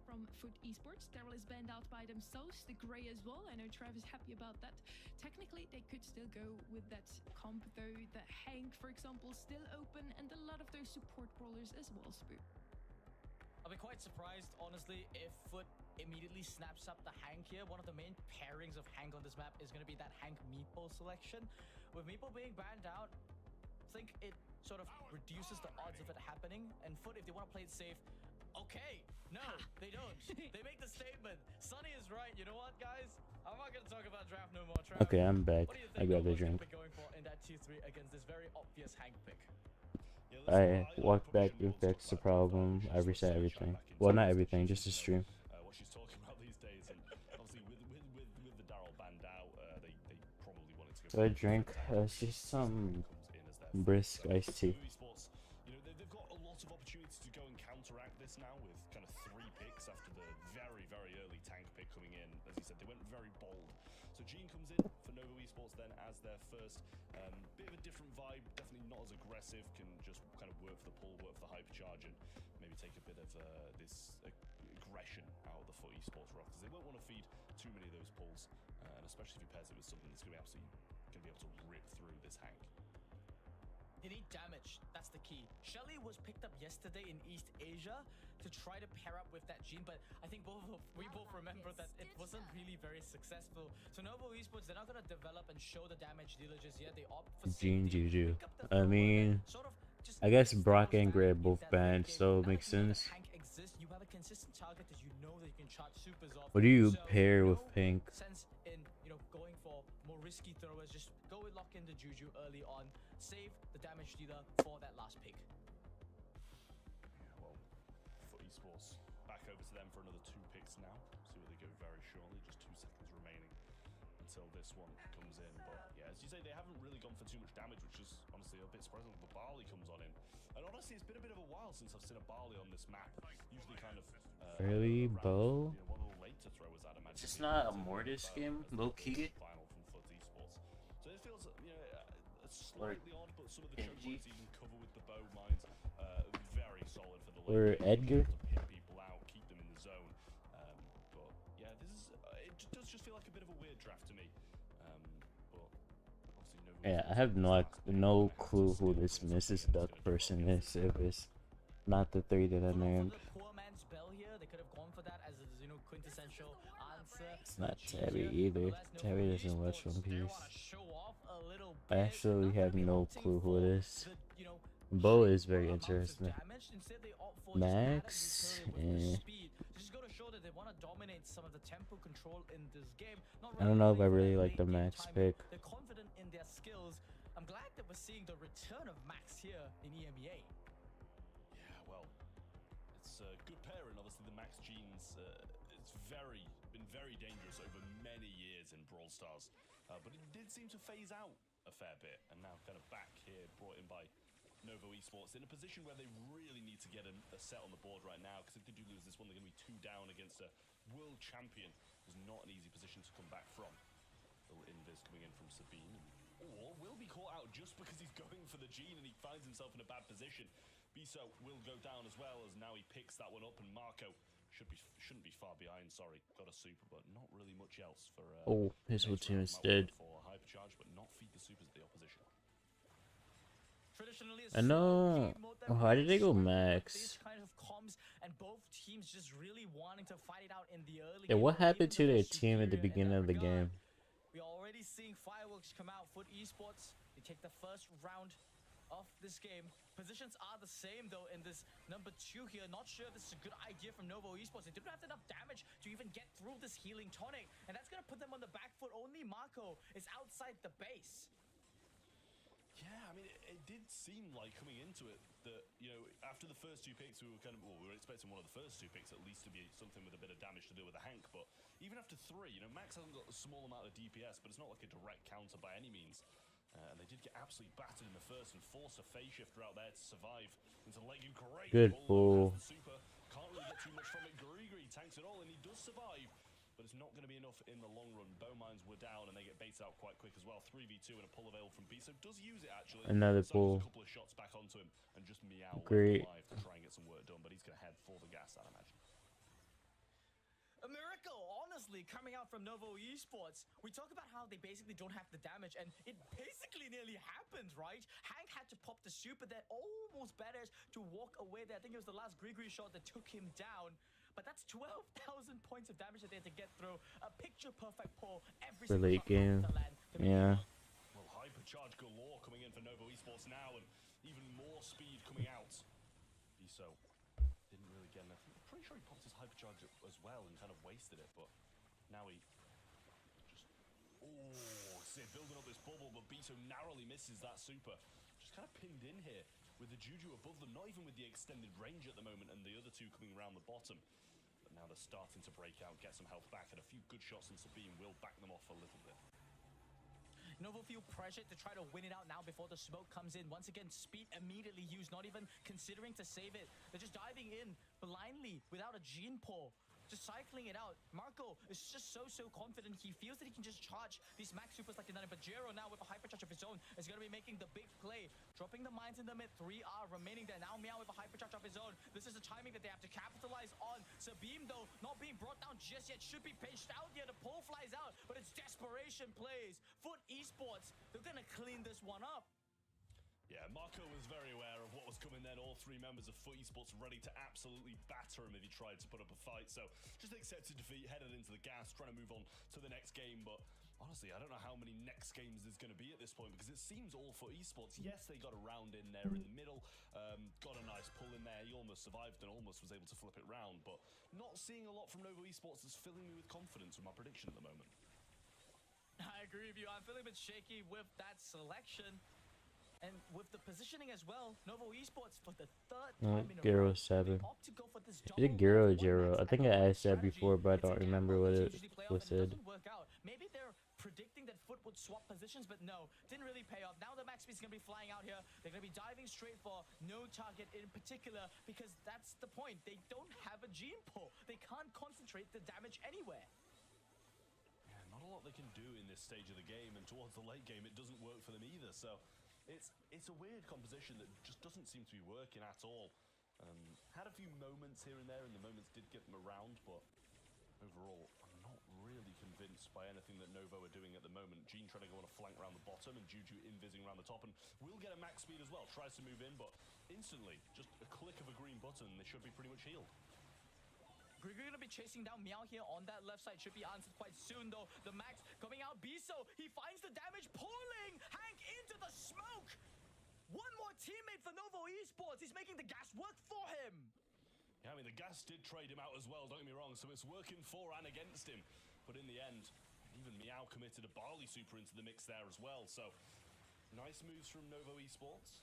from FUT Esports. Daryl is banned out by themselves, the Grey as well. I know Trav is happy about that. Technically, they could still go with that comp, though. The Hank, for example, still open, and a lot of those support brawlers as well, Spoo.
I'll be quite surprised, honestly, if FUT immediately snaps up the Hank here. One of the main pairings of Hank on this map is going to be that Hank Meepo selection. With Meepo being banned out, I think it sort of reduces the odds of it happening. And FUT, if they want to play it safe, okay, no, they don't. They make the statement. Sunny is right. You know what, guys? I'm not going to talk about draft no more. Trav,
Okay, I'm back. I grabbed a drink.
Going for in that 2-3 against this very obvious Hank pick.
I walked back and fixed the problem. I reset everything. Well, not everything, just the stream.
What she's talking about these days, and obviously with the Daryl banned out, they probably wanted to go.
So I drink just some brisk iced tea.
You know, they've got a lot of opportunities to go and counteract this now with kind of 3 picks after the very early tank pick coming in. As you said, they went very bold. So Gene comes in for Novo Esports then as their first. Bit of a different vibe, definitely not as aggressive, can just kind of work for the pull, work for the hypercharge, and maybe take a bit of this aggression out of the FUT Esports rock, because they won't want to feed too many of those pulls, and especially if he pairs it with something that's going to be absolutely going to be able to rip through this Hank.
You need damage. That's the key. Shelly was picked up yesterday in East Asia to try to pair up with that Gene, but I think we both remember that it wasn't really very successful. So Novo Esports, they're not going to develop and show the damage dealer just yet. They opt for
Gene Juju. I
I
mean, I guess Brock and Gray are both banned, so it makes sense.
You have a consistent target that you know that you can charge supers off.
What do you
So,
pair with Pink?
Sense in, you know, going for more risky throwers, just go with lock in the Juju early on, save the damage dealer for that last pick.
Yeah, well, FUT Esports back over to them for another 2 picks now. See where they go very shortly. Just 2 seconds remaining until this one comes in. But yeah, as you say, they haven't really gone for too much damage, which is honestly a bit surprising. But Barley comes on in, and honestly, it's been a bit of a while since I've seen a Barley on this map. Usually, kind of
Fairly bow.
You know, one of the later throwers, I'd imagine.
It's just not a Mortis game, low key.
Final from FUT Esports. So it feels, you know, slightly odd, but some of the choke points even cover with the bow mines, very solid for the
Or Edgar.
To hit people out, keep them in the zone. But yeah, this is it does just feel like a bit of a weird draft to me. But obviously Novo
Yeah, I have no clue who this Mrs. Duck person is. If it's not the three that I named.
Poor man's bell here. They could have gone for that as a quintessential answer.
It's not Tabby either. Tabby doesn't watch One
They
Piece.
want to show off a little
I
bit.
actually
Not
have
gonna be
no
opting
clue who it
for
is.
the,
Bo
cheap
is very
amounts of
interesting.
damage. Instead, they opt for
Max,
just added utility with the speed. Just gotta show that they want to dominate some of the tempo control in this game. Not
I don't know if I
playing for
really
that
like the
late game
Max
timing.
pick.
They're confident in their skills. I'm glad that we're seeing the return of Max here in EMEA.
Yeah, well, it's a good pairing. Obviously, the Max genes, it's been very dangerous over many years in Brawl Stars. But it did seem to phase out a fair bit, and now kind of back here, brought in by Novo Esports, in a position where they really need to get a set on the board right now, because if they do lose this one, they're going to be 2 down against a world champion. It's not an easy position to come back from. Little invis coming in from Sabine, or will be caught out just because he's going for the gene and he finds himself in a bad position. Biso will go down as well, as now he picks that one up, and Marco shouldn't be far behind. Sorry, got a super, but not really much else for.
Oh, his whole team is dead.
For hypercharge, but not feed the supers of the opposition.
I know. Why did they go Max?
And both teams just really wanting to fight it out in the early
Yeah,
game,
what
or
happened
even
to
though
their
they're
team at the
superior in
beginning
that
of the
regard.
game?
We're already seeing fireworks come out. Foot Esports, they take the first round of this game. Positions are the same though in this number 2 here. Not sure if this is a good idea from Novo Esports. They didn't have enough damage to even get through this healing tonic, and that's gonna put them on the back foot. Only Marco is outside the base.
Yeah, I mean, it did seem like coming into it that, after the first 2 picks, we were expecting one of the first 2 picks at least to be something with a bit of damage to do with the Hank, but even after 3, Max hasn't got a small amount of DPS, but it's not like a direct counter by any means. And they did get absolutely battered in the first and force a phase shifter out there to survive into Legu. Great.
Good pull.
Super. Can't really get too much from it. Grigri tanks it all, and he does survive. But it's not going to be enough in the long run. Bow mines were down, and they get baited out quite quick as well. 3v2 and a pull available from Biso. Does use it, actually.
Another
so
pull.
A couple of shots back onto him, and just Meow
Great.
alive to try and get some work done. But he's going to head for the gas, I'd imagine.
A miracle, honestly, coming out from Novo Esports. We talk about how they basically don't have the damage, and it basically nearly happened, right? Hank had to pop the super that almost managed to walk away there. I think it was the last Grigri shot that took him down. But that's 12,000 points of damage that they had to get through. A picture-perfect pull every
For
single
late
shot
game.
off the land.
Yeah.
Well, hypercharge galore coming in for Novo Esports now, and even more speed coming out. Biso didn't really get anything. I'm pretty sure he popped his hypercharge as well and kind of wasted it, but now he just... see, building up this bubble, but Biso narrowly misses that super. Just kind of pinned in here with the Juju above them, not even with the extended range at the moment, and the other 2 coming around the bottom. But now they're starting to break out, get some health back, and a few good shots on Sabine will back them off a little bit.
Novo feel pressured to try to win it out now before the smoke comes in. Once again, speed immediately used, not even considering to save it. They're just diving in blindly without a gene pull. Just cycling it out. Marco is just so confident. He feels that he can just charge these max supers like they've done it. But Jero now with a hypercharge of his own is going to be making the big play. Dropping the mines in the mid. 3 are remaining there. Now Meow with a hypercharge of his own. This is the timing that they have to capitalize on. Sabine, though, not being brought down just yet. Should be pinched out here. The pole flies out. But it's desperation plays. Foot Esports, they're going to clean this one up.
Yeah, Marco was very aware of what was coming then. All 3 members of Foot Esports ready to absolutely batter him if he tried to put up a fight. So just accepted defeat, headed into the gas, trying to move on to the next game. But honestly, I don't know how many next games there's going to be at this point, because it seems all Foot Esports. Yes, they got a round in there in the middle, got a nice pull in there. He almost survived and almost was able to flip it round. But not seeing a lot from Novo Esports is filling me with confidence with my prediction at the moment.
I agree with you. I'm feeling a bit shaky with that selection. And with the positioning as well, Novo Esports for the 3rd time in a row,
Giro 7.
they opt to go for this
Is it
double
Giro or
one
Giro?
max
I think I
aggro
asked that
strategy.
before, but I
It's a
don't remember
gamble
what
that
it
usually play
was
off and it
said.
doesn't work out. Maybe they're predicting that Foot would swap positions, but no, didn't really pay off. Now the max speed's gonna be flying out here. They're gonna be diving straight for no target in particular, because that's the point. They don't have a gene pull. They can't concentrate the damage anywhere.
Yeah, not a lot they can do in this stage of the game, and towards the late game, it doesn't work for them either. So it's a weird composition that just doesn't seem to be working at all. Had a few moments here and there, and the moments did get them around, but overall, I'm not really convinced convinced by anything that Novo are doing at the moment. Gene trying to go on a flank around the bottom, and Juju invising around the top, and will get a max speed as well. Tries to move in, but instantly, just a click of a green button, they should be pretty much healed.
We're going to be chasing down Meow here on that left side. Should be answered quite soon, though. The Max coming out. Biso, he finds the damage. Pulling Hank into the smoke. One more teammate for Novo Esports. He's making the gas work for him.
Yeah, I mean, the gas did trade him out as well, don't get me wrong, so it's working for and against him. But in the end, even Meow committed a Barley Super into the mix there as well. So, nice moves from Novo Esports.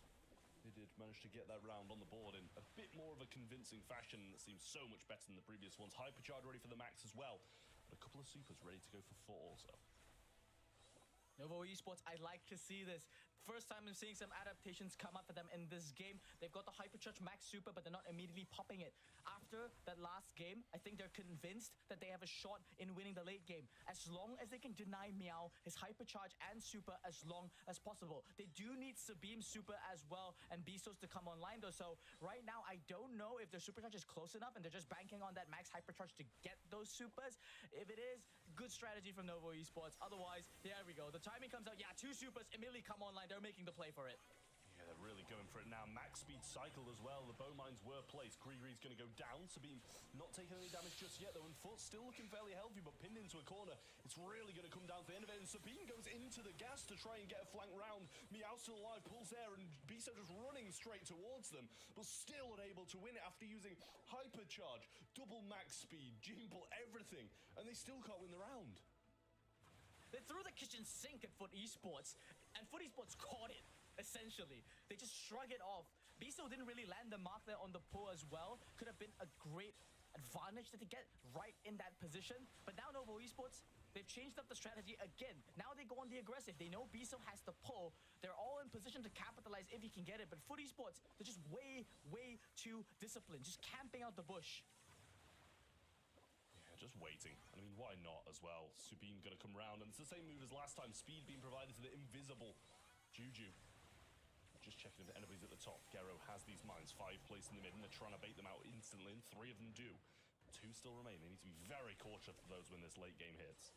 They did manage to get that round on the board in a bit more of a convincing fashion that seems so much better than the previous ones. Hypercharge ready for the max as well, but a couple of supers ready to go for 4 also.
Novo Esports, I like to see this. First time I'm seeing some adaptations come up for them in this game. They've got the Hypercharge Max Super, but they're not immediately popping it. After that last game, I think they're convinced that they have a shot in winning the late game. As long as they can deny Meow his Hypercharge and Super as long as possible. They do need Sabine Super as well and Bisos to come online though. So right now, I don't know if their Supercharge is close enough and they're just banking on that Max Hypercharge to get those Supers. If it is, good strategy from Novo Esports. Otherwise, here we go. The timing comes out. Yeah, 2 Supers immediately come online. They're making the play for it.
Yeah, they're really going for it now. Max speed cycled as well. The bow mines were placed. Grigri's going to go down. Sabine not taking any damage just yet, though. And Foot still looking fairly healthy, but pinned into a corner. It's really going to come down to the end of it. And Sabine goes into the gas to try and get a flank round. Meow still alive, pulls there, and Biso just running straight towards them, but still unable to win it after using Hypercharge, double max speed, Gene pull, everything, and they still can't win the round.
They threw the kitchen sink at Foot Esports, and Foot Esports caught it, essentially. They just shrug it off. Biso didn't really land the mark there on the pull as well. Could have been a great advantage to get right in that position. But now Novo Esports, they've changed up the strategy again. Now they go on the aggressive. They know Biso has the pull. They're all in position to capitalize if he can get it. But Foot Esports, they're just way too disciplined, just camping out the bush.
Just waiting. I mean, why not as well? Sabine gonna come round, and it's the same move as last time. Speed being provided to the invisible Juju. Just checking if anybody's at the top. Gero has these mines. 5 placed in the mid, and they're trying to bait them out instantly, and 3 of them do. 2 still remain. They need to be very cautious of those when this late game hits.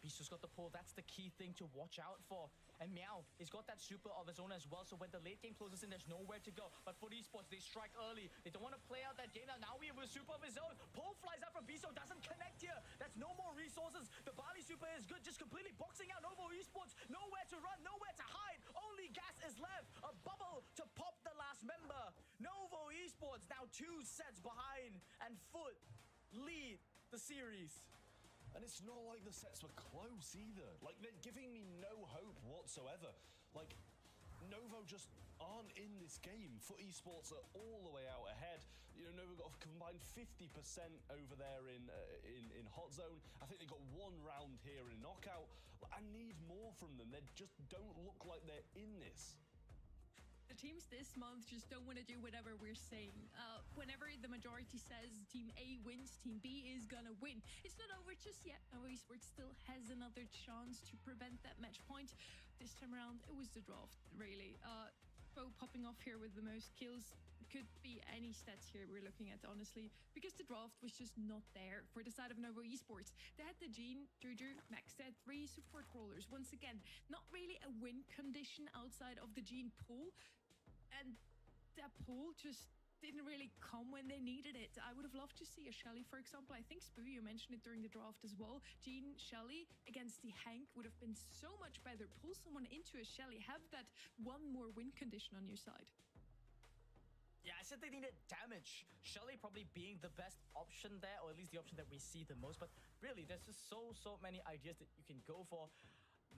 Biso's got the pull. That's the key thing to watch out for. And Meow, he's got that super of his own as well. So when the late game closes in, there's nowhere to go. But for Esports, they strike early. They don't want to play out that game. Now we have a super of his own. Pull flies out from Biso. Doesn't connect here. That's no more resources. The Barley super is good. Just completely boxing out Novo Esports. Nowhere to run. Nowhere to hide. Only gas is left. A bubble to pop the last member. Novo Esports now 2 sets behind. And Foot lead the series.
And it's not like the sets were close either. Like, they're giving me no hope whatsoever. Like, Novo just aren't in this game. Foot Esports are all the way out ahead. You know, Novo got a combined 50% over there in hot zone. I think they got 1 round here in knockout. I need more from them. They just don't look like they're in this.
The teams this month just don't want to do whatever we're saying. Whenever the majority says Team A wins, Team B is gonna win. It's not over just yet. Novo Esports still has another chance to prevent that match point. This time around, it was the draft, really. Bo popping off here with the most kills. Could be any stats here we're looking at, honestly, because the draft was just not there for the side of Novo Esports. They had the Gene, Juju, Max, they had 3 support rollers. Once again, not really a win condition outside of the Gene pool. And that pool just didn't really come when they needed it. I would have loved to see a Shelly, for example. I think Spoo, you mentioned it during the draft as well. Gene, Shelly against the Hank would have been so much better. Pull someone into a Shelly, have that 1 more win condition on your side.
Yeah, I said they needed damage. Shelly probably being the best option there, or at least the option that we see the most. But really, there's just so many ideas that you can go for.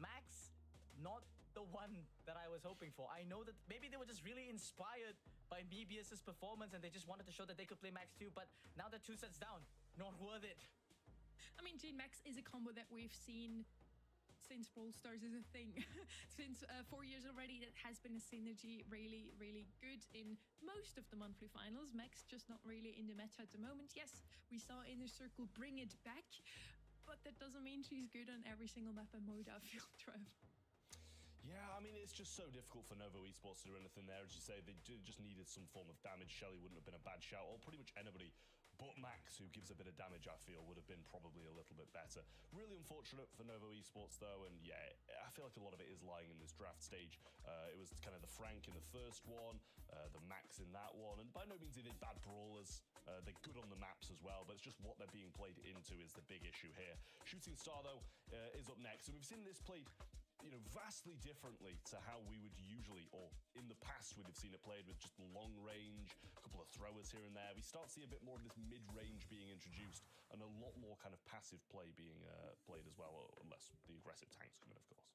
Max, not the one that I was hoping for. I know that maybe they were just really inspired by Mebius's performance and they just wanted to show that they could play Max too, but now they're 2 sets down. Not worth it.
I mean, Gene Max is a combo that we've seen since Brawl Stars is a thing. Since 4 years already, that has been a synergy really good in most of the monthly finals. Max just not really in the meta at the moment. Yes, we saw Inner Circle bring it back, but that doesn't mean she's good on every single map and mode, I feel, Trev.
Yeah, I mean, it's just so difficult for Novo Esports to do anything there. As you say, they just needed some form of damage. Shelly wouldn't have been a bad shout, or pretty much anybody But Max, who gives a bit of damage, I feel, would have been probably a little bit better. Really unfortunate for Novo Esports, though, and yeah, I feel like a lot of it is lying in this draft stage. It was kind of the Frank in the first one, the Max in that one, and by no means are they bad brawlers. They're good on the maps as well, but it's just what they're being played into is the big issue here. Shooting Star, though, is up next, and we've seen this played, you know, vastly differently to how we would usually, or in the past, we'd have seen it played with just long range, a couple of throwers here and there. We start to see a bit more of this mid-range being introduced, and a lot more kind of passive play being played as well, unless the aggressive tanks come in, of course.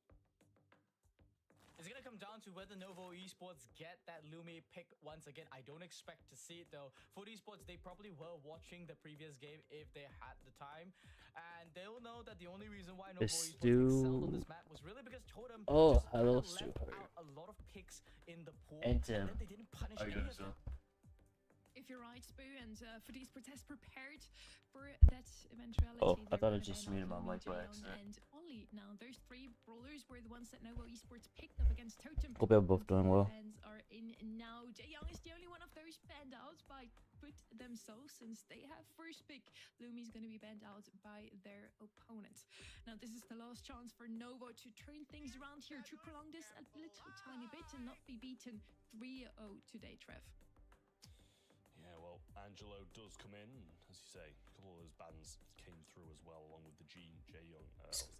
It's going to come down to whether Novo Esports get that Lumi pick once again. I don't expect to see it, though. For Esports, they probably were watching the previous game if they had the time. And they'll know that the only reason why Novo Esports excelled on this map was really because Totem just
hello,
left
Stu.
out a lot of picks in the pool.
And
then they didn't punish any of them.
If you're right, Spoo, and for these protests prepared for that eventuality.
Oh, I thought
they're
it just
gonna
muted my
ban
mic by
Jayon
accident.
And Ollie. Now, those three brawlers were the ones that Novo Esports picked up against Totem.
Hope you're both doing well.
Fans are in now. Jayon is the only one of those banned out by Put themselves, since they have first pick. Lumi's going to be banned out by their opponent. Now, this is the last chance for Novo to turn things around here, to prolong this a little tiny bit and not be beaten 3-0 today, Trev.
Yeah, well, Angelo does come in. As you say, a couple of those bans came through as well, along with the Jae-young.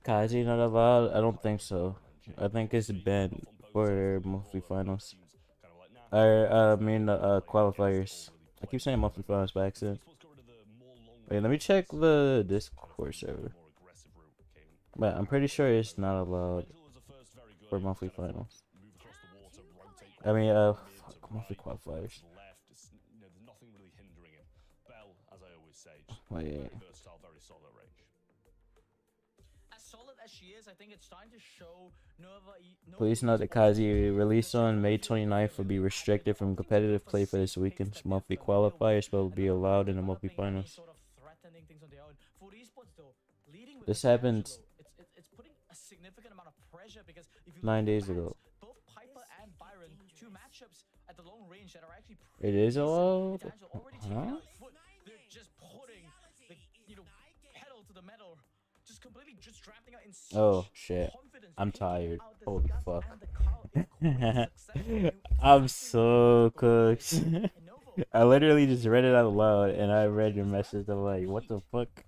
Kazi not allowed? I don't think so. I think it's banned for monthly finals. I mean, qualifiers. I keep saying monthly finals by accident. Wait, let me check the Discord server. But I'm pretty sure it's not allowed for monthly finals. I mean, monthly qualifiers. Wait.
As solid as she is, I think it's time to show Nova.
Please note that Kazi release on May 29th will be restricted from competitive play for this weekend's monthly qualifiers, but will be allowed in the monthly finals. This happened
It's putting a significant amount of pressure because if you
9 days ago.
Both Piper and Byron, two matchups at the long range that are actually
It is allowed?
Huh? They're just putting the pedal to the metal, just completely just drafting out in such
Oh shit.
confidence,
I'm
picking
tired.
out the
Holy
Gus
fuck.
and the Carl in great succession.
I'm so cooked. I literally just read it out loud and I read your message. I'm like, what the fuck?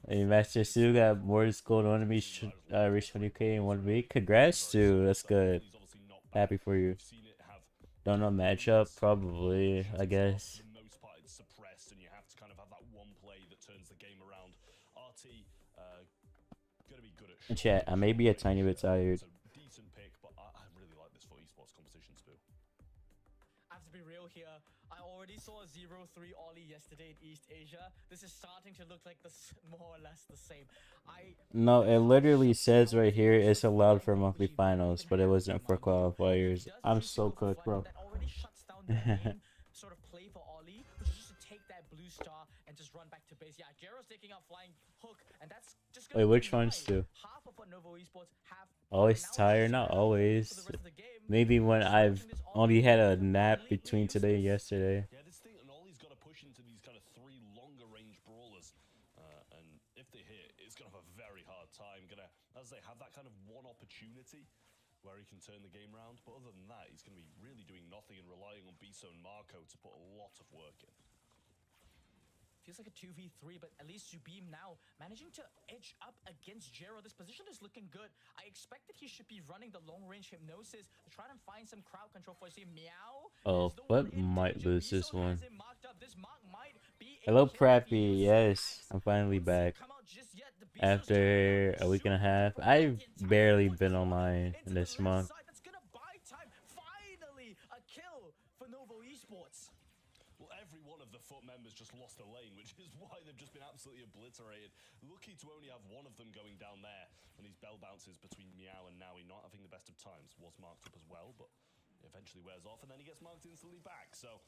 Hey, Master Sue got more gold on me, reach 20k in 1 week. Congrats, Sue. That's good. Happy for you. Don't know matchup? Probably, I guess. In chat, I may be a tiny bit tired.
I have to be real here. I already saw a 0-3 Ollie yesterday in East Asia. This is starting to look like more or less the same.
No, it literally says right here it's allowed for monthly finals, but it wasn't for qualifiers. I'm so cooked, bro.
That already shuts down the main sort of play for Ollie, which is just to take that blue star and just run back to base. Yeah, Jero's taking out flying hook, and that's just gonna
Wait, which ones do?
half of what Novo Esports have.
Always tired? Not always. Maybe when I've only had a nap between today and yesterday.
Yeah, this thing, and Ollie's got to push into these kind of three longer range brawlers, and if they hit, it's gonna have a very hard time. Gonna, as they have that kind of one opportunity where he can turn the game around, but other than that, he's gonna be really doing nothing and relying on Biso and Marco to put a lot of work in.
Feels like a 2v3, but at least Zubim now managing to edge up against Jero. This position is looking good. I expect that he should be running the long-range hypnosis to try and find some crowd control for him. Meow.
Oh, what might lose this one? Hello, Prappy. Yes, I'm finally back. After a week and a half. I've barely been online in this month.
That's gonna buy time. Finally, a kill for Novo Esports.
Well, every one of the FUT members just lost a lane, which is why they've just been absolutely obliterated. Lucky to only have one of them going down there, and these bell bounces between Meow and Naui not having the best of times was marked up as well, but eventually wears off, and then he gets marked instantly back. So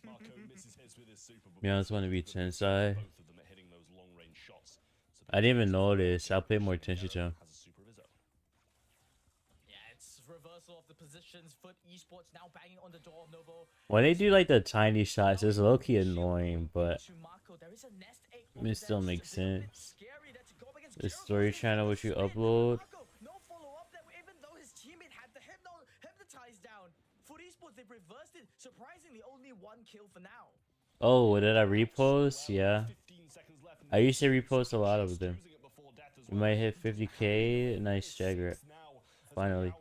Marco misses hits with his super.
Meow just want to be Tensai.
Both of them are hitting those long range shots. So
I didn't even notice. I'll pay more attention to him.
Yeah, it's reversal of the positions. Foot Esports now banging on the door of Novo.
When they do like the tiny shots, it's low-key annoying, but it still makes sense. The story channel which you upload.
No follow-up there, even though his teammate had the hypnotized down. Foot Esports, they reversed it. Surprisingly, only 1 kill for now.
Oh, did I repost? Yeah. I used to repost a lot of them. We might hit 50k. Nice Jagger. Finally.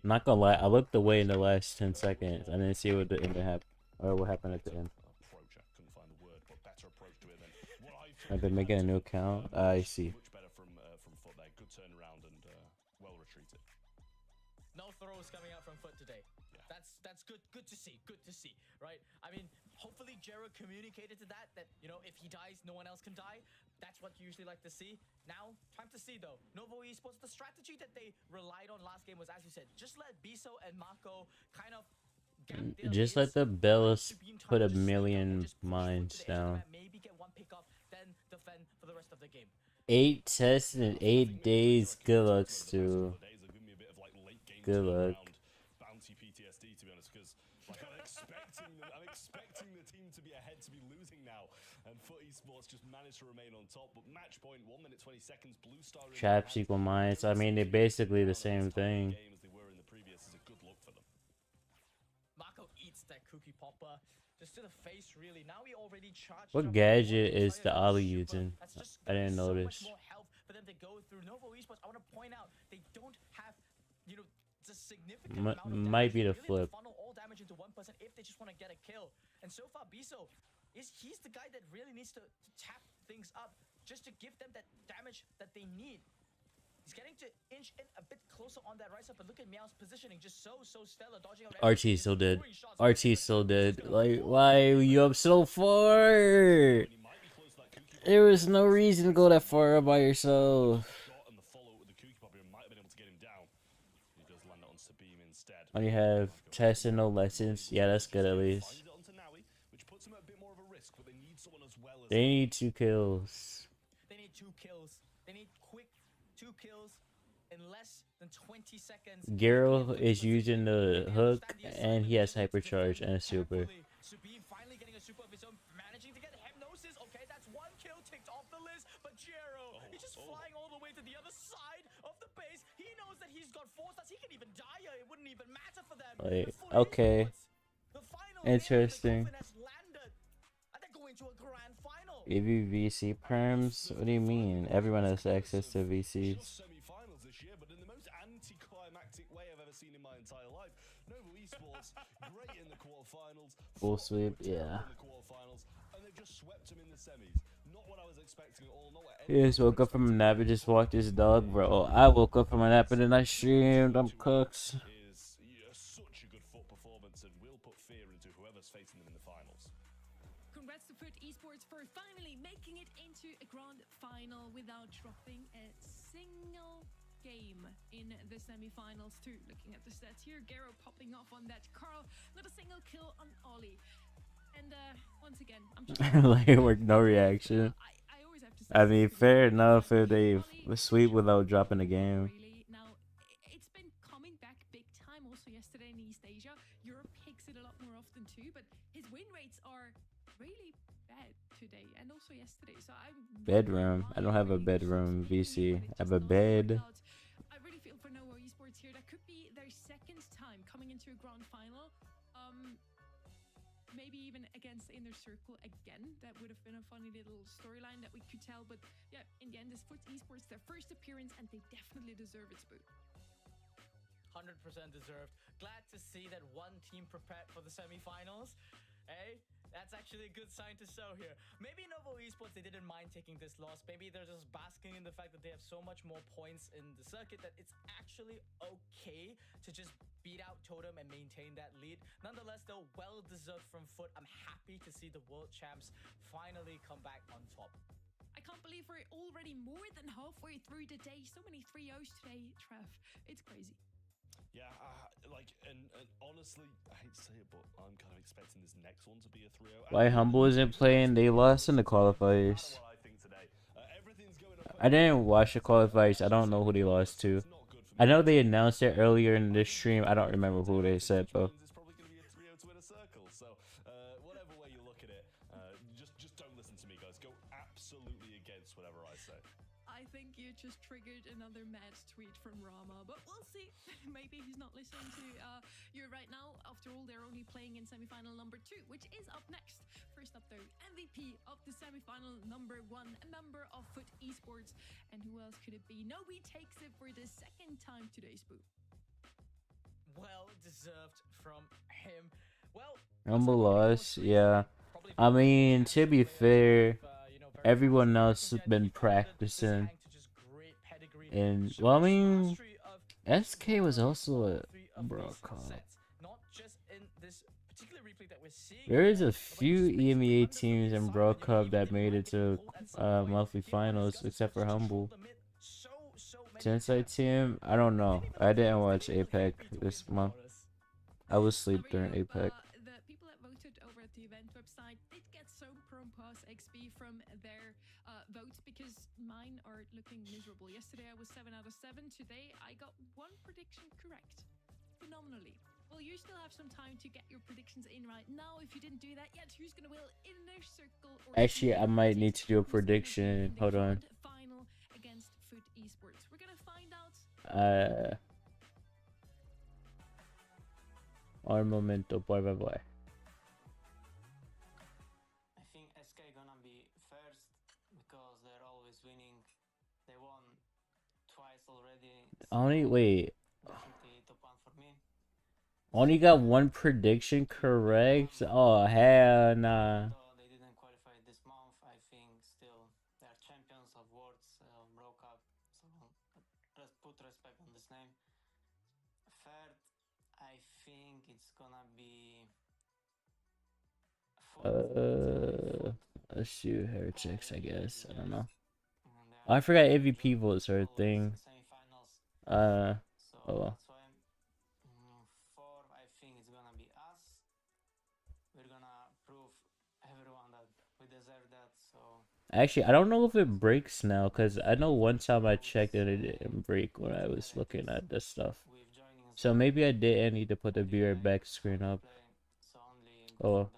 Not gonna lie, I looked away in the last 10 seconds. I didn't see what the end happened or what happened at the end. I've been making a new account. I see.
No throws coming out from Foot today. Yeah. That's good. Good to see. Good to see. Right? I mean, hopefully Jero communicated to that you know, if he dies, no one else can die. That's what you usually like to see. Now, time to see though. Novo Esports, the strategy that they relied on last game was, as you said, just let Biso and Mako kind of
just let the Bellas put a million mines down.
Maybe get 1 pick up, then defend for the rest of the game.
8 tests in 8 days. Good luck, Stu. Good luck.
Bounty PTSD, to be honest, because like, I'm expecting the team to be ahead, to be losing now, and Foot Esports just managed to remain on top. But match point, 1 minute 20 seconds. Blue Star
Traps equal mines. I mean, they're basically the same thing.
As they were in the previous is a good look for them.
Mako eats that cookie popper just to the face, really. Now he already charged.
What gadget is the Ollie using? I didn't notice.
So much more health for them to go through. Novo Esports, I want to point out, they don't have, you know, a significant amount of
might be the flip.
Funnel all damage into one person if they just want to get a kill. And so far, Biso he's the guy that really needs to tap things up just to give them that damage that they need. He's getting to inch in a bit closer on that right side, but look at Meow's positioning, just so stellar, dodging out.
RT's still dead. RT's still dead. Like, why are you up so far? There was no reason to go that far by yourself. When you have tests and no lessons, yeah, that's good at least. They need 2 kills.
They need 2 kills. They need quick 2 kills in less than 20 seconds.
Gero is using the hook, and he has hypercharge and a super.
Subim finally getting a super of his own, managing to get hypnosis. Okay, that's 1 kill ticked off the list, but Jero, he's just flying all the way to the other side of the base. He knows that he's got 4 stars. He can even die here. It wouldn't even matter for them.
Like, okay. Interesting. EVVC perms? What do you mean? Everyone has access to VCs. Full sweep, yeah. He just woke up from a nap and just walked his dog, bro. I woke up from a nap and then I streamed. I'm cooked.
Such a good foot performance and will put fear into whoever's facing them in the finals.
Congrats to Foot Esports for finally making it into a grand final without dropping a single game in the semi-finals too. Looking at the stats here, Gero popping off on that Carl, not a single kill on Ollie. And once again, I'm just
like, no reaction.
I always have to say,
I mean, fair enough if they sweep without dropping the game.
Really, now it's been coming back big time also yesterday in East Asia. Europe picks it a lot more often too, but his win rates are really bad today and also yesterday. So I'm
bedroom. I don't have a bedroom VC. I have a bed.
I really feel for Novo Esports here. That could be their 2nd time coming into a grand final. Maybe even against Inner Circle again. That would have been a funny little storyline that we could tell. But yeah, in the end, this Foot Esports, their first appearance, and they definitely deserve its boot.
100% deserved. Glad to see that one team prepared for the semi-finals. Hey, that's actually a good sign to show here. Maybe Novo Esports, they didn't mind taking this loss. Maybe they're just basking in the fact that they have so much more points in the circuit that it's actually okay to just beat out Totem and maintain that lead. Nonetheless, though, well-deserved from Foot. I'm happy to see the world champs finally come back on top.
I can't believe we're already more than halfway through the day. So many 3-0s today, Trev. It's crazy.
Yeah, and honestly, I hate to say it, but I'm kind of expecting this next one to be a 3-0.
Why Humble isn't playing? They lost in the qualifiers.
What I think today. Everything's going
I didn't watch the qualifiers. I don't know who they lost to. I know they announced it earlier in this stream. I don't remember who they said, though.
It's probably going to be a 3-0 to win a circle. So, whatever way you look at it, just don't listen to me, guys. Go absolutely against whatever I say.
I think you just triggered another mad tweet from Rama, but we'll see. Maybe he's not listening to you right now. After all, they're only playing in semifinal number 2, which is up next. First up, though, MVP of the semifinal number 1, a member of Foot Esports. And who else could it be? Nobi takes it for the second time today, Spoo.
Well deserved from him. Well,
Humble loss, yeah. I mean, to be fair, everyone else has been practicing. And, well, I mean, SK was also a Bro Cup. There is a few EMEA teams in Bro Cup that made it to monthly finals, except for Humble. Tensei team, I don't know. I didn't watch APEC this month. I was asleep during APEC.
The people that voted over at the event website did get some Pro Pass XP from their votes because mine are looking miserable. Yesterday I was 7 out of 7. Today I got 1 prediction correct. Phenomenally. Well, you still have some time to get your predictions in right now. If you didn't do that yet, who's gonna win Inner Circle?
Actually, I might need to do a prediction. Hold on.
Final against Foot Esports. We're gonna find out.
Armamento, bye bye bye.
I think SK gonna be first because they're always winning. They won twice already.
Only wait.
Definitely top 1 for me.
Only got 1 prediction correct? Oh hell nah.
Though they didn't qualify this month, I think still they are champions of Worlds World Cup. So just put respect on this name. Third, I think it's gonna be.
Let's do Heretics, I guess. I don't know. Oh, I forgot MVP votes are a thing. Oh well.
Fourth, I think it's gonna be us. We're gonna prove everyone that we deserve that. So
Actually, I don't know if it breaks now, because I know one time I checked and it didn't break when I was looking at this stuff. So maybe I didn't need to put the Be Right Back screen up. Oh well.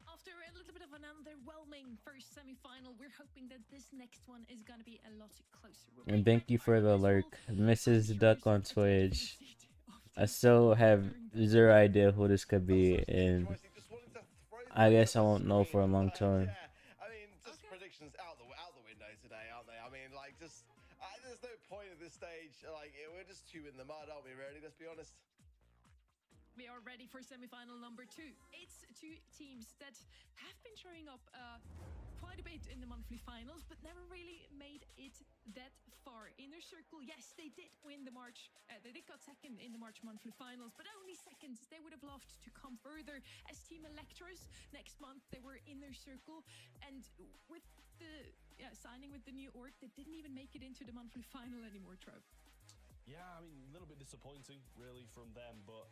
After a little bit of an underwhelming first semi-final, we're hoping that this next one is gonna be a lot closer.
And thank you for the lurk, Mrs. Duck on Twitch. I still have zero idea who this could be, and I guess I won't know for a long time.
Yeah, I mean, just predictions out the window today, aren't they? I mean, like, just there's no point at this stage. Like, we're just 2 in the mud, aren't we? Really, let's be honest.
We are ready for semi-final number 2. It's 2 teams that have been showing up quite a bit in the monthly finals, but never really made it that far. Inner Circle, yes, they did win the March. They did got second in the March monthly finals, but only second. They would have loved to come further. As Team Electros, next month they were Inner Circle, and with the signing with the new org, they didn't even make it into the monthly final anymore, Trove.
Yeah, I mean, a little bit disappointing, really, from them, but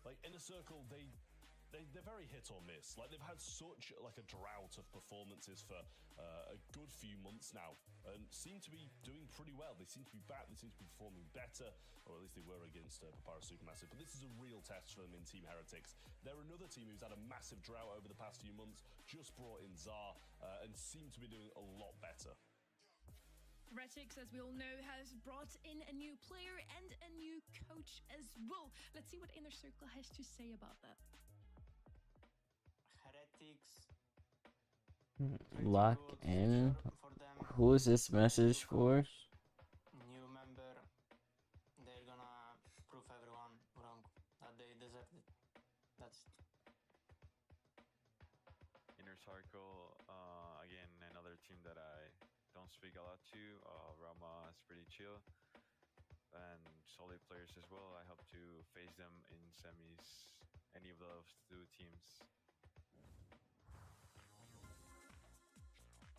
like Inner Circle, they're very hit or miss. Like they've had such like a drought of performances for a good few months now, and seem to be doing pretty well. They seem to be back. They seem to be performing better, or at least they were against Papyrus Supermassive. But this is a real test for them in Team Heretics. They're another team who's had a massive drought over the past few months. Just brought in Zar and seem to be doing a lot better.
Heretics, as we all know, has brought in a new player and a new coach as well. Let's see what Inner Circle has to say about that.
Heretics.
Lock in. Who is this message for?
New member. They're gonna prove everyone wrong that they deserve it. That's it.
Inner Circle, again, another team that I don't speak a lot to. Rama is pretty chill and solid players as well. I hope to face them in semis, any of those 2 teams.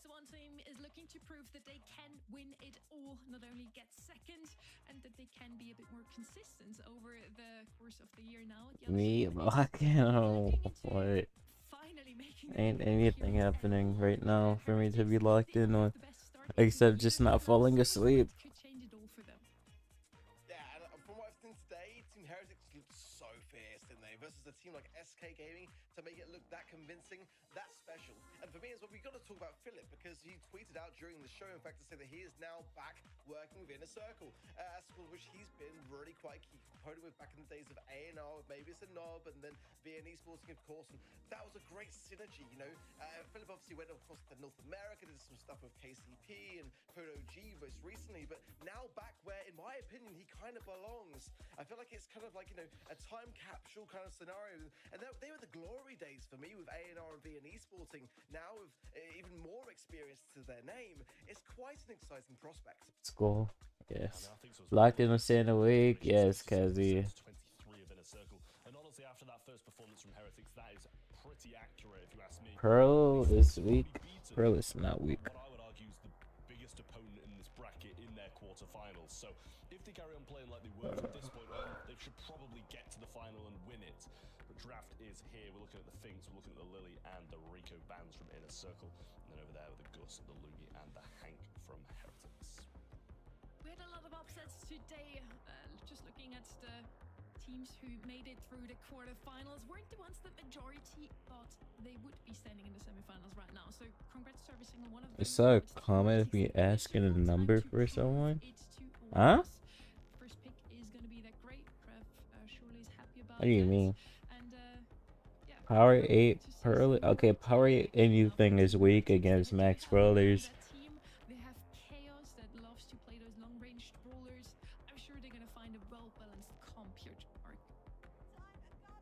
So one team is looking to prove that they can win it all, not only get second, and that they can be a bit more consistent over the course of the year now. The other
Me
team is
blocking? Oh,
looking into
what?
finally making
Ain't
the
anything
heroes
happening
and
right now for me to be
Heretics.
locked
They
in
don't
on,
have the best starting
except
team
just
either,
not
but
falling
now
asleep.
7 points could change it all for them.
Yeah, and from what I've seen today, Team Heretics looked so fierce, didn't they? Versus a team like SK Gaming to make it look that convincing, that special. And for me as well, we've got to talk about Philip because he tweeted out during the show, in fact, to say that he is now back working with Inner Circle, a school which he's been really quite key component with back in the days of A&R, maybe it's a knob, and then VNE Sporting, of course. And that was a great synergy, you know. Philip obviously went across to North America, did some stuff with KCP and Proto G most recently, but now back where, in my opinion, he kind of belongs. I feel like it's kind of like, you know, a time capsule kind of scenario. And they were the glory days for me with A&R and VNE Sporting. Now with even more experience to their name, it's quite an exciting prospect.
School, yes. Locked in with Santa Week, yes, Kazi.
23 of Inner Circle. And honestly, after that first performance from Heretics, that is pretty accurate if you ask me.
Pearl is weak. Pearl is not weak.
What I would argue is the biggest opponent in this bracket in their quarterfinals. So if they carry on playing like they were from this point on, they should probably get to the final and win it. But Draft is here. We're looking at the Finks, we're looking at the Lily and the Rico bands from Inner Circle. And then over there with the Gus, the Lugi and the Hank from Heretics.
We had a lot of upsets today. Just looking at the teams who made it through the quarterfinals weren't the ones that majority thought they would be standing in the semifinals right now. So congrats to every single one of them.
I saw a comment of me asking a number for someone. Huh?
First pick is going to be that great. Trev surely is happy about
What do you
that.
mean?
And yeah,
Power
great
8
to see
Pearl.
some
Okay, Power 8 anything is weak
teams
against
that
Max
enjoy
Brawlers.
that team. They have Chaos that loves to play those long-range brawlers. I'm sure they're going to find a well-balanced comp here to Mark.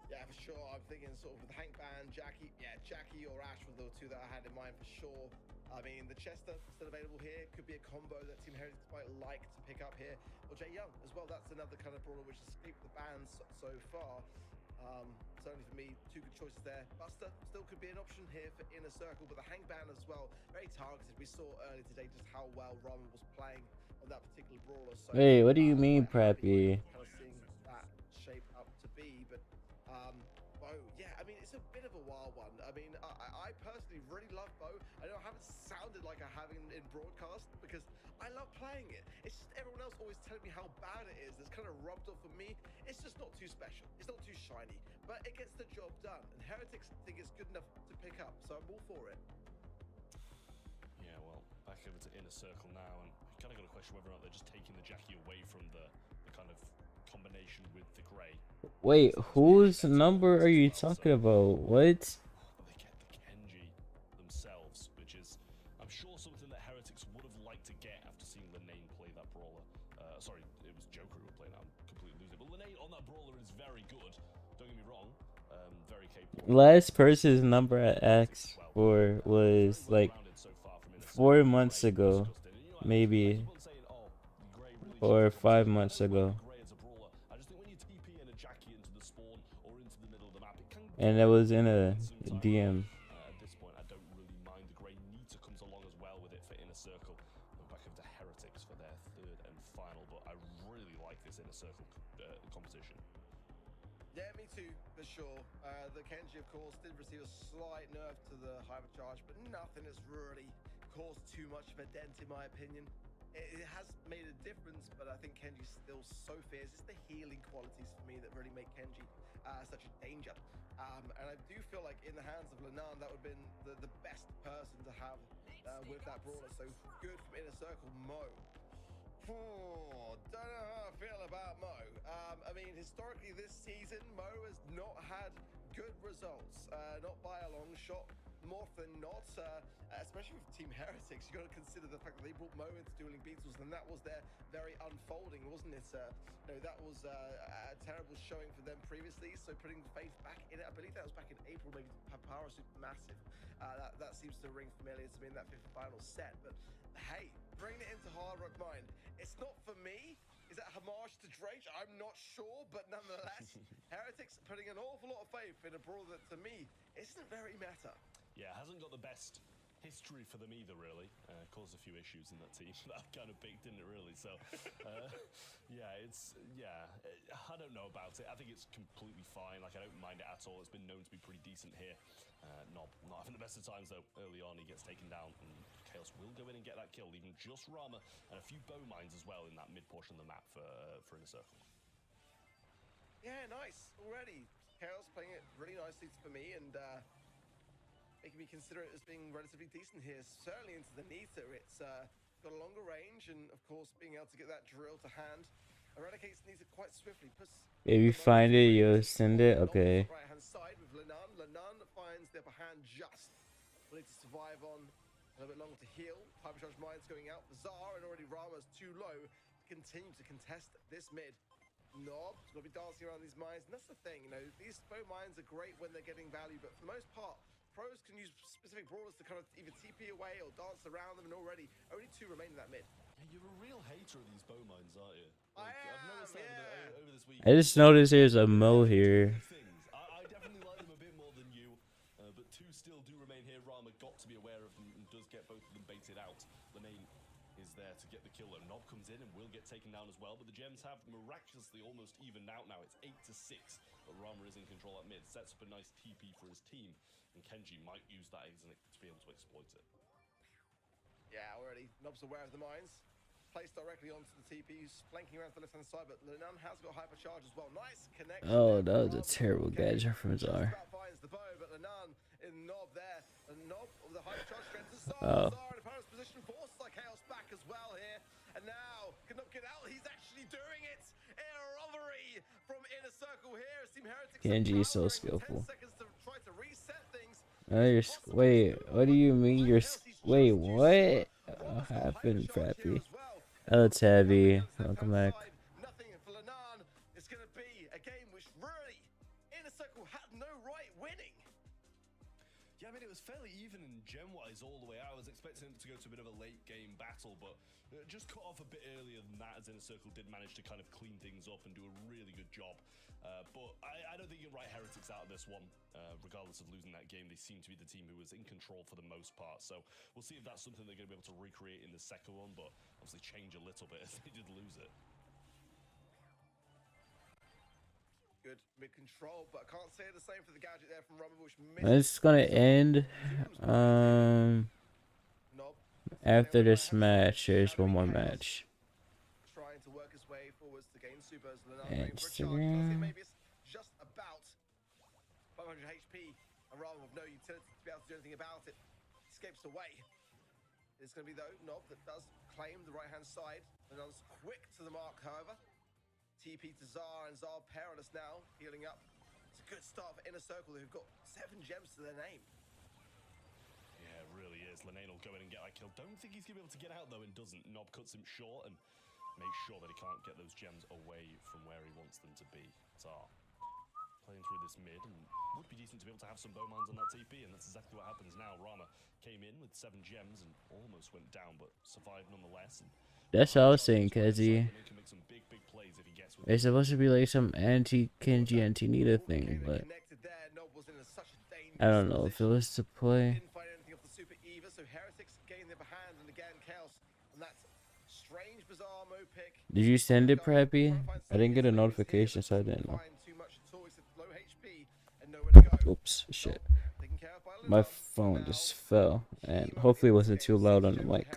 Yeah, for sure. I'm thinking sort of with Hank Band, Jackie. Yeah, Jackie or Ash were the two that I had in mind for sure. I mean, the Chester still available here. Could be a combo that Team Heretics might like to pick up here. Or Jay Young as well. That's another kind of brawler which has escaped the bans so far. Certainly for me, two good choices there. Buster still could be an option here for Inner Circle, but the Hang Ban as well, very targeted. We saw earlier today just how well Ramen was playing on that particular brawler. So,
Wait, what do you mean,
quite happy
Preppy?
kind of seeing that shape up to be, but Bo, yeah, I mean, it's a bit of a wild one. I mean, I personally really love Bo. I know I haven't sounded like I have in broadcast because I love playing it. It's just everyone else always telling me how bad it is. It's kind of rubbed off on me. It's just not too special. It's not too shiny, but it gets the job done. And Heretics think it's good enough to pick up, so I'm all for it.
Yeah, well, back over to Inner Circle now, and I kind of got to question whether or not they're just taking the Jackie away from the kind of combination with the Grey.
Wait, whose number are you talking about? What?
They get the Kenji themselves, which is, I'm sure, something that Heretics would have liked to get after seeing Linane play that brawler. Sorry, it was Joker who were playing that. I'm completely losing it. But Linane on that brawler is very good. Don't get me wrong. Very capable.
Last person's number I asked for was like 4 months ago, maybe, or 5 months ago. And it was in a DM.
At this point, I don't really mind. The Grey Nita comes along as well with it for Inner Circle. We're back over to Heretics for their third and final, but I really like this Inner Circle competition.
Yeah, me too, for sure. The Kenji, of course, did receive a slight nerf to the hypercharge, but nothing that's really caused too much of a dent, in my opinion. It has made a difference, but I think Kenji's still so fierce. It's the healing qualities for me that really make Kenji such a danger. And I do feel like in the hands of Linan, that would have been the best person to have with that brawler. So good from Inner Circle, Mo. Don't know how I feel about Mo. I mean, historically this season, Mo has not had good results, not by a long shot. More often than not, especially with Team Heretics, you got to consider the fact that they brought Mo into dueling Beatles, and that was their very unfolding, wasn't it? That was a terrible showing for them previously. So putting faith back in it, I believe that was back in April, maybe Power Supermassive. That seems to ring familiar to me in that fifth final set. But hey, bringing it into Hard Rock Mine, it's not for me. Is that homage to Drake? I'm not sure, but nonetheless, Heretics putting an awful lot of faith in a brawler that, to me, isn't very meta.
Yeah, hasn't got the best history for them either, really. Caused a few issues in that team that kind of picked, didn't it, really? So, I don't know about it. I think it's completely fine. Like, I don't mind it at all. It's been known to be pretty decent here. Nob not having the best of times, though. Early on, he gets taken down, and Chaos will go in and get that kill, leaving just Rama and a few bow mines as well in that mid portion of the map for Inner Circle.
Yeah, nice. Already. Chaos playing it really nicely for me, and making me consider it as being relatively decent here. Certainly into the Nita. It's got a longer range, and of course, being able to get that drill to hand eradicates Nita quite swiftly.
If you find it, you'll send it. Okay.
Right hand side with Lenan. Lenan finds the upper hand just. Will need to survive on a little bit longer to heal. Hypercharge mines going out. Zar and already Rama's too low to continue to contest this mid. Nob's got to be dancing around these mines, and that's the thing, you know, these bow mines are great when they're getting value, but for the most part, pros can use specific brawlers to kind of either TP away or dance around them, and already only 2 remain in that mid.
Yeah, you're a real hater of these bow mines, aren't you?
Like,
I've noticed that over this week.
I just noticed there's a Mo here.
I definitely like them a bit more than you, but 2 still do remain here. Rama got to be aware of them and does get both of them baited out. Lenane is there to get the kill. Nob comes in and will get taken down as well, but the gems have miraculously almost evened out now. It's 8-6, but Rama is in control at mid. Sets up a nice TP for his team, and Kenji might use that to be able to exploit it.
Yeah, already. Nob's aware of the mines. Placed directly onto the TP. He's flanking around to the left-hand side, but Lenan has got hypercharge as well. Nice connection.
Oh, that was a terrible gadget from Zar.
Finds the bow, but Lenan in Nob there. And Nob with the hypercharge strength.
Oh.
Zar in opponent's position, forces like Chaos back as well here. And now cannot get out. He's actually doing it. A robbery from Inner Circle here. Team Heretics.
Kenji is so skillful.
10 seconds to try to reset things.
Wait, what do you mean wait, what? What happened, Frappy? Oh, it's heavy. Welcome back.
Nothing for Lenan. It's going to be a game which really Inner Circle had no right winning.
Yeah, I mean, it was fairly even and gem-wise all the way out. I was expecting it to go to a bit of a late-game battle, but just cut off a bit earlier than that, as Inner Circle did manage to kind of clean things up and do a really good job. But I don't think you can write Heretics out of this one. Regardless of losing that game, they seem to be the team who was in control for the most part. So we'll see if that's something they're going to be able to recreate in the second one, but obviously change a little bit as they did lose it.
Good mid-control, but I can't say the same for the gadget there from Rama, which
It's gonna end after this match. There's one more match.
Trying to work his way forwards to gain supers.
Instagram.
Maybe it's just about 500 HP, and Rama with no utility to be able to do anything about it. Escapes away. It's going to be though Nob that does claim the right-hand side. Lenan's quick to the mark, however. TP to Zar, and Zar perilous now, healing up. It's a good start for Inner Circle, who've got 7 gems to their name.
Yeah, it really is. Lenane will go in and get that kill. Don't think he's going to be able to get out, though, and doesn't. Nob cuts him short and makes sure that he can't get those gems away from where he wants them to be. Zar playing through this mid, and would be decent to be able to have some bow mines on that TP, and that's exactly what happens now. Rama came in with 7 gems and almost went down, but survived nonetheless. And
that's what I was saying, Kezi. It's supposed to be like some anti-Kenji, anti-Nita thing, but I don't know if it was to play. Did you send it, Preppy? I didn't get a notification, so I didn't know. Oops, shit. My phone just fell, and hopefully it wasn't too loud on the mic.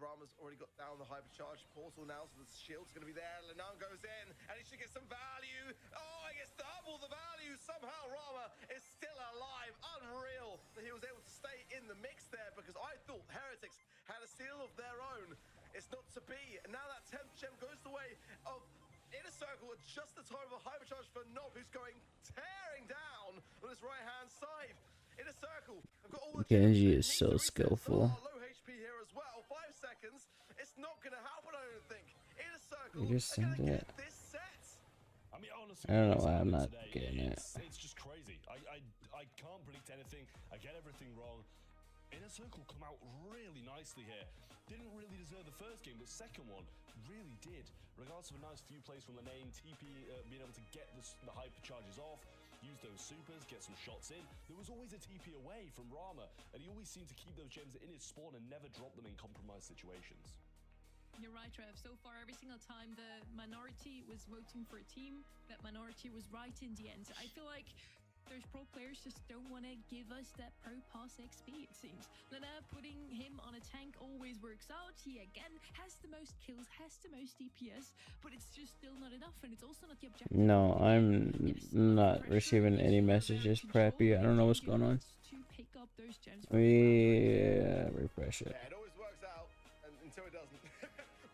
Rama's already got down the hypercharge portal now, so the shield's going to be there. Lenan goes in, and he should get some value. Oh, I guess double the value. Somehow Rama is still alive. Unreal that he was able to stay in the mix there, because I thought Heretics had a steal of their own. It's not to be. And now that 10th gem goes the way of Inner Circle at just the time of a hypercharge for Nob, who's going tearing down on his right-hand side. Inner Circle, I've got all the
Genji is so skillful.
Low HP here as well. 5 seconds. It's not going to happen, I don't think. Inner Circle
You just sent it.
this set.
I mean, honestly,
I don't know why I'm not getting it.
It's just crazy. I can't predict anything. I get everything wrong. Inner Circle come out really nicely here. Didn't really deserve the first game, but second one really did. Regardless of a nice few plays from Lenane, TP being able to get the hyper charges off, use those supers, get some shots in. There was always a TP away from Rama, and he always seemed to keep those gems in his spawn and never drop them in compromised situations.
You're right, Trev. So far, every single time the minority was voting for a team, that minority was right in the end. I feel like there's pro players just don't want to give us that pro pass XP, it seems. Lena putting him on a tank always works out. He again has the most kills, has the most DPS, but it's just still not enough, and it's also not the objective.
No, I'm not receiving any messages, Preppy. I don't know what's going on. Let me refresh it.
Yeah, it always works out until it doesn't.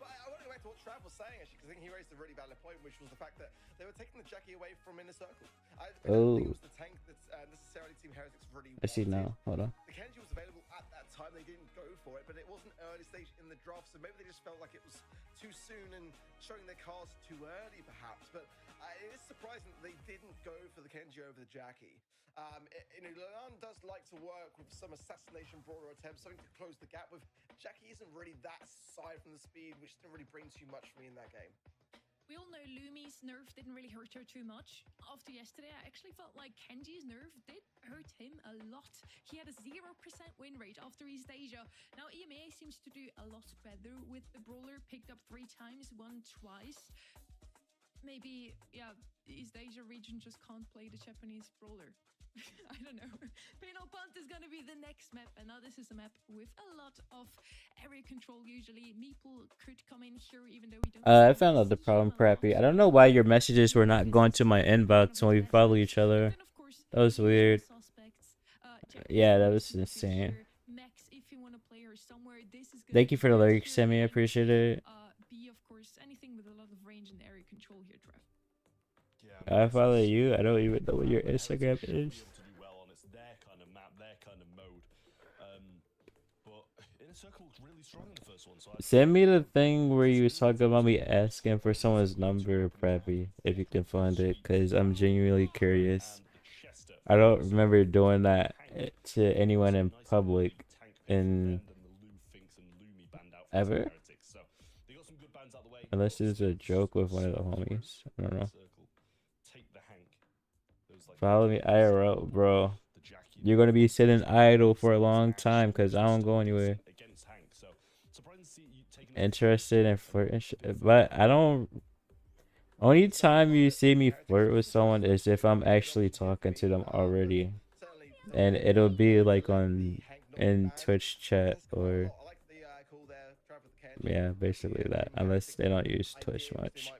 But I want to go back to what Trav was saying, actually, because I think he raised a really valid point, which was the fact that they were taking the Jackie away from Inner Circle. I don't think it was the tank that necessarily Team Heretics really wanted.
I see now. Hold on.
The Kenji was available at that time. They didn't go for it, but it was an early stage in the draft, so maybe they just felt like it was too soon and showing their cards too early, perhaps. But it is surprising that they didn't go for the Kenji over the Jackie. Lenan does like to work with some assassination brawler attempts, something to close the gap with. Jackie isn't really that side from the speed, which didn't really bring too much for me in that game.
We all know Lumi's nerf didn't really hurt her too much. After yesterday, I actually felt like Kenji's nerf did hurt him a lot. He had a 0% win rate after East Asia. Now Emea seems to do a lot better with the brawler, picked up 3 times, won twice. Maybe, yeah, East Asia region just can't play the Japanese brawler. I don't know. Penal Punt is going to be the next map, and now this is a map with a lot of area control usually. Meeple could come in here even though we don't...
I found out the problem, Preppy. I don't know why your messages were not going to my inbox when we follow each other. That was weird. Yeah, that was insane. Thank you for the lyrics, Emea. I appreciate it.
B, of course, anything with a lot of range and area control here, Trev.
I follow you. I don't even know what your Instagram is. Send me the thing where you was talking about me asking for someone's number, Preppy, if you can find it, because I'm genuinely curious. I don't remember doing that to anyone in public in ever. Unless it's a joke with one of the homies. I don't know. Follow me IRL, bro. You're gonna be sitting idle for a long time because I don't go anywhere. Interested in flirting, but I don't. Only time you see me flirt with someone is if I'm actually talking to them already, and it'll be like in Twitch chat or yeah, basically that. Unless they don't use Twitch much.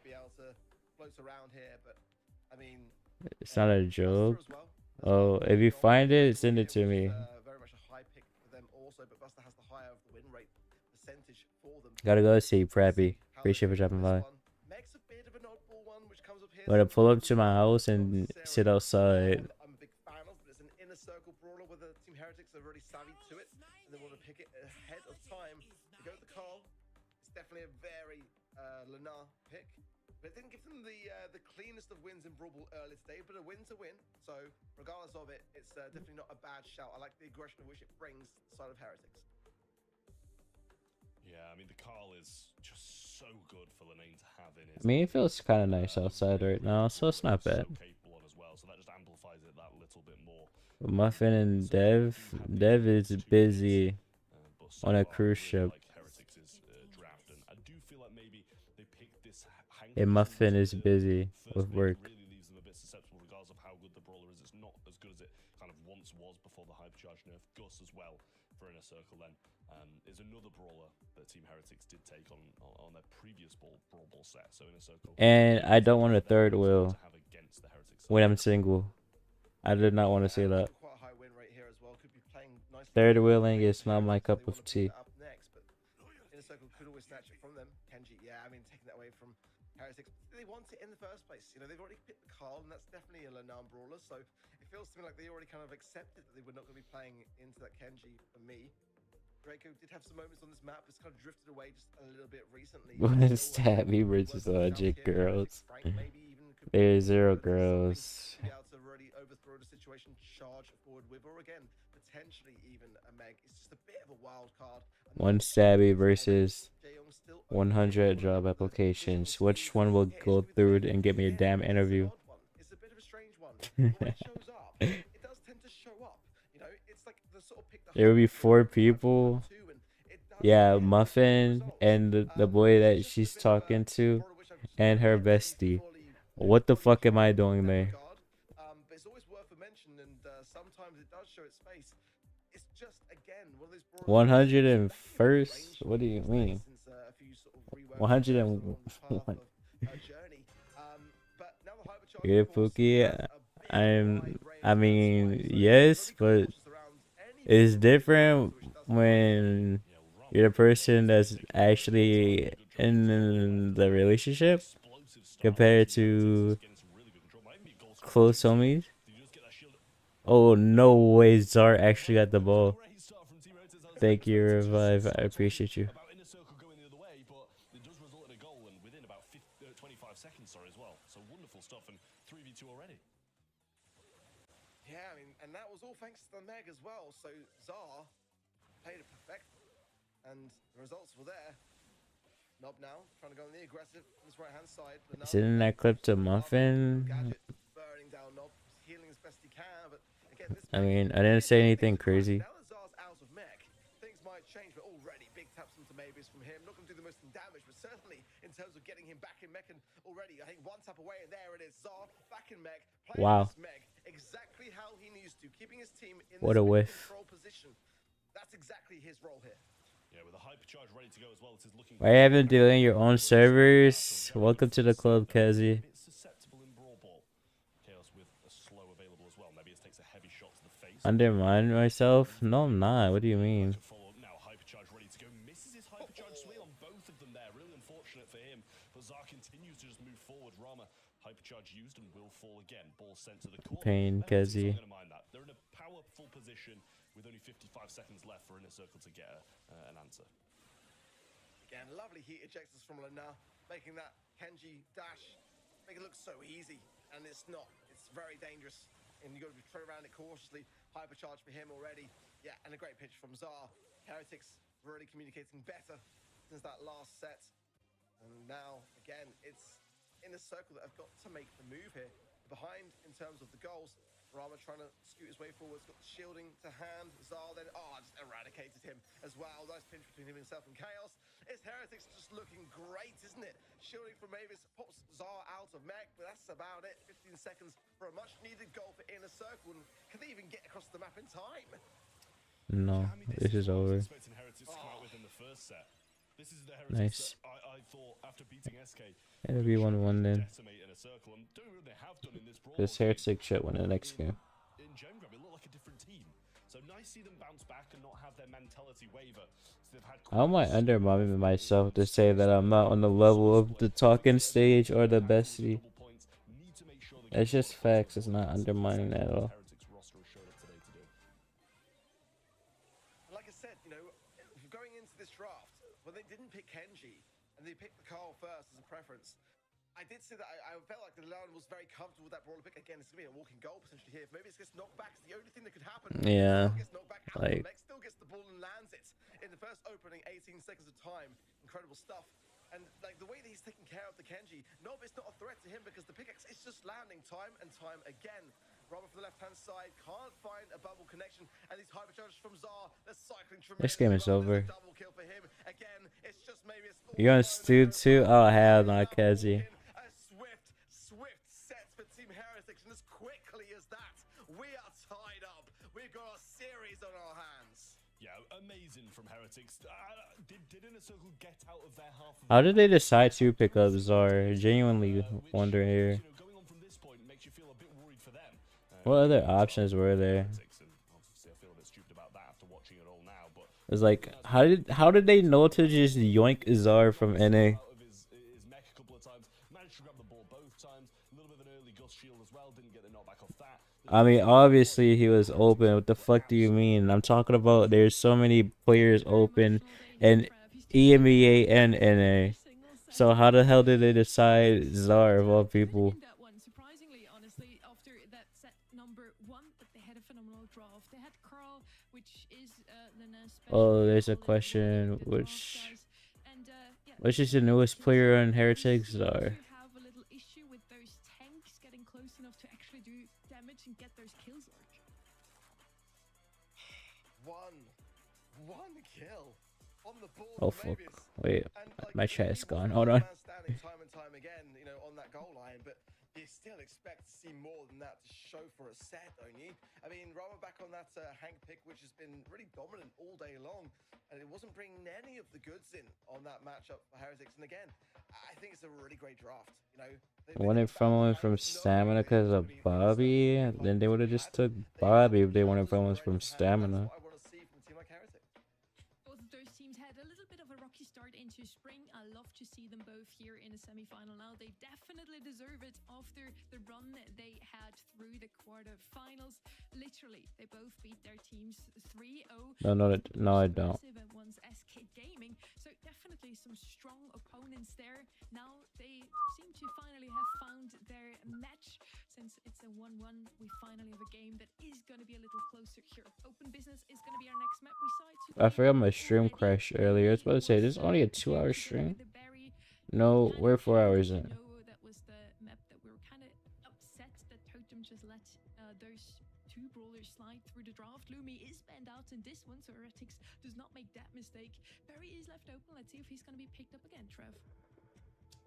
It's not a joke. Oh, if you find it, send it to me. Gotta go see Preppy. Appreciate for dropping by. Gonna pull up to my house and sit outside.
I'm a big fan of, but it's an inner circle brawler where the Team Heretics are really savvy to it, and they want to pick it ahead of time. To go with the Carl, it's definitely a very Lena pick. But it didn't give them the cleanest of wins in Brawl Ball earlier today, but a win's a win. So regardless of it, it's definitely not a bad shout. I like the aggression of which it brings to the side of Heretics.
Yeah, I mean the Carl is just so good for Lena to have in his.
I mean, it feels kind of nice outside right now, so it's not bad.
So that just amplifies it that little bit more.
Muffin and Dev is busy on a cruise ship. And Muffin is busy with work.
Really leaves them a bit susceptible regardless of how good the brawler is. It's not as good as it kind of once was before the hypercharge nerf. Gus as well for Inner Circle then is another brawler that Team Heretics did take on their previous Brawl Ball set. So Inner Circle.
And I don't want a third wheel when I'm single. I did not want to say that. Third wheeling is not my cup of tea.
Inner Circle could always snatch it from them. Kenji, yeah, I mean taking that away from Heretics. They want it in the first place. You know, they've already picked the Carl, and that's definitely a Lenan brawler. So it feels to me like they already kind of accepted that they were not going to be playing into that Kenji for me. Draco did have some moments on this map. It's kind of drifted away just a little bit recently.
Stabby versus Logic girls. There's 0 girls.
To be able to really overthrow the situation, charge forward with, or again, potentially even a Meg. It's just a bit of a wild card.
One Stabby versus 100 job applications. Which one will go through and get me a damn interview?
It's a bit of a strange one. but when it shows up, it does tend to show up. You know, it's like the sort of pick the
There would be
hard
4
pick, the
people.
two, and it does
Yeah,
get
Muffin
results.
and the boy
It's
that
just a
she's
bit of a
talking to,
broader which I've
and her
not really
bestie.
fully,
What the
fully
fuck am I
tried
doing
in that
there?
regard. But it's always worth a mention, and sometimes it does show its face. It's just again one of those broader picks that's back in the
101st?
range
What do you
these days
mean?
since a few sort of reworks
101.
along the path of journey. But now the hypercharge,
Yeah,
of course,
Pookie.
has a big wide range
I
of
mean,
swipe, so
yes,
gotta be
but
cautious around any
it's
form of
different
which does
when you're the person that's actually in the relationship compared to close homies. Oh, no way, Zar actually got the ball. Thank you, Revive. I appreciate you.
About inner circle going the other way, but it does result in a goal and within about 25 seconds, sorry, as well. So wonderful stuff and 3v2 already.
Yeah, I mean, and that was all thanks to the Meg as well. So Zar played it perfect, and the results were there. Nob now trying to go on the aggressive on his right hand side.
Sending that clip to Muffin.
Gadget burning down Nob, healing as best he can, but again, this
I mean, I didn't say anything crazy.
now that Zar's out of mech, things might change, but already big taps into Mavis from him. Not going to do the most damage, but certainly in terms of getting him back in mech, and already I think one tap away, and there it is. Zar back in mech, playing
Wow.
this mech exactly how he needs to, keeping his team in
What
this
a whiff.
control position. That's exactly his role here.
Yeah, with a hypercharge ready to go as well, this is looking.
Why haven't doing your own servers? Welcome to the club, Kazi.
It's susceptible in brawl ball. Chaos with a slow available as well. Maybe it takes a heavy shot to the face.
Undermine myself? No, I'm not. What do you mean?
Follow up now, hypercharge ready to go. Misses his hypercharge swing on both of them there. Really unfortunate for him. But Zar continues to just move forward. Rama, hypercharge used and will fall again. Ball sent to the corner.
Pain, Kazi.
Not gonna mind that. They're in a powerful position with only 55 seconds left for Inner Circle to get an answer.
Again, lovely heat ejectors from Lana, making that Kenji dash make it look so easy, and it's not. It's very dangerous, and you got to tread around it cautiously. Hypercharge for him already. Yeah, and a great pitch from Zar. Heretics really communicating better since that last set, and now again it's Inner Circle that have got to make the move here. Behind in terms of the goals. Rama trying to scoot his way forward, got shielding to hand. Zar then, just eradicated him as well. Nice pinch between himself and Chaos. It's Heretics just looking great, isn't it? Shielding from Mavis pops Zar out of mech, but that's about it. 15 seconds for a much needed goal for Inner Circle. And can they even get across the map in time?
No, this is over.
Expecting Heretics to come out within the first set. This is the Heretics
Nice.
that I thought after beating SK.
It'll be 1-1 then.
Decimate in a circle and doing what they have done in this brawl.
This Heretic shit win the next game.
In Gem Grab, it looked like a different team. So nice to see them bounce back and not have their mentality waver. So they've had
How am I undermining myself to say that I'm not on the level of the talking stage or the bestie? It's just facts. It's not undermining at all.
Like I said, you know, going into this draft, when they didn't pick Kenji and they picked the Carl first as a preference, I did say that I felt like the Leon was very comfortable with that brawler pick. Again, it's going to be a walking goal potentially here. If maybe it gets knocked back, it's the only thing that could happen.
Yeah,
Gets knocked back out
like-
of the mech, still gets the ball and lands it in the first opening 18 seconds of time. Incredible stuff. And like the way that he's taking care of the Kenji, Nob is not a threat to him because the pickaxe is just landing time and time again. Robert from the left-hand side can't find a bubble connection, and these hypercharges from Zar, they're cycling tremendous.
This game is
well.
over.
There's a double kill for him. Again, it's just maybe a small
You on Stu too? Oh hell no, Kazi.
a swift set for Team Heretics, and as quickly as that, we are tied up. We've got a series on our hands.
Yeah, amazing from Heretics. Did Inner Circle get out of their half?
How did they decide to pick up Zar? Genuinely wondering here.
You know, going on from this point makes you feel a bit worried for them.
What other options were there?
Obviously, I feel a bit stupid about that after watching it all now. But
It was like, how did they know to just yoink Zar from NA?
out of his mech a couple of times, managed to grab the ball both times. A little bit of an early gust shield as well. Didn't get the knockback off that.
I mean, obviously he was open. What the fuck do you mean? I'm talking about there's so many players open in EMEA and NA. So how the hell did they decide Zar of all people?
That one, surprisingly, honestly, after that set number 1, that they had a phenomenal draft. They had Carl, which is Lena's
Oh, there's a question. Which is the newest player on Heretics Zar?
have a little issue with those tanks getting close enough to actually do out and get those kills, Lurk.
One kill on the board.
Oh fuck! Wait, my chat is gone. Hold on.
Time and time again, you know, on that goal line, but you still expect to see more than that to show for a set, don't you? I mean, Rama back on that Hank pick, which has been really dominant all day long, and it wasn't bringing any of the goods in on that matchup for Heretics. And again, I think it's a really great draft. You know,
Wanted someone from Stamina because of Bobby, then they would have just took Bobby if they wanted someone from Stamina.
Both of those teams had a little bit of a rocky start into spring. I love to see them both here in a semi-final now. They definitely deserve it after the run they had through the quarterfinals. Literally, they both beat their teams 3-0.
No, I don't.
One's SK Gaming, so definitely some strong opponents there. Now they seem to finally have found their match. Since it's a 1-1, we finally have a game that is going to be a little closer here. Open Business is going to be our next map. We saw it today.
I forgot my stream crashed earlier. I was about to say, this is only a 2-hour stream. No, we're 4 hours in.
That was the map that we were kind of upset that Totem just let those two brawlers slide through the draft. Lumi is banned out in this one, so Heretics does not make that mistake. Berry is left open. Let's see if he's going to be picked up again, Trev.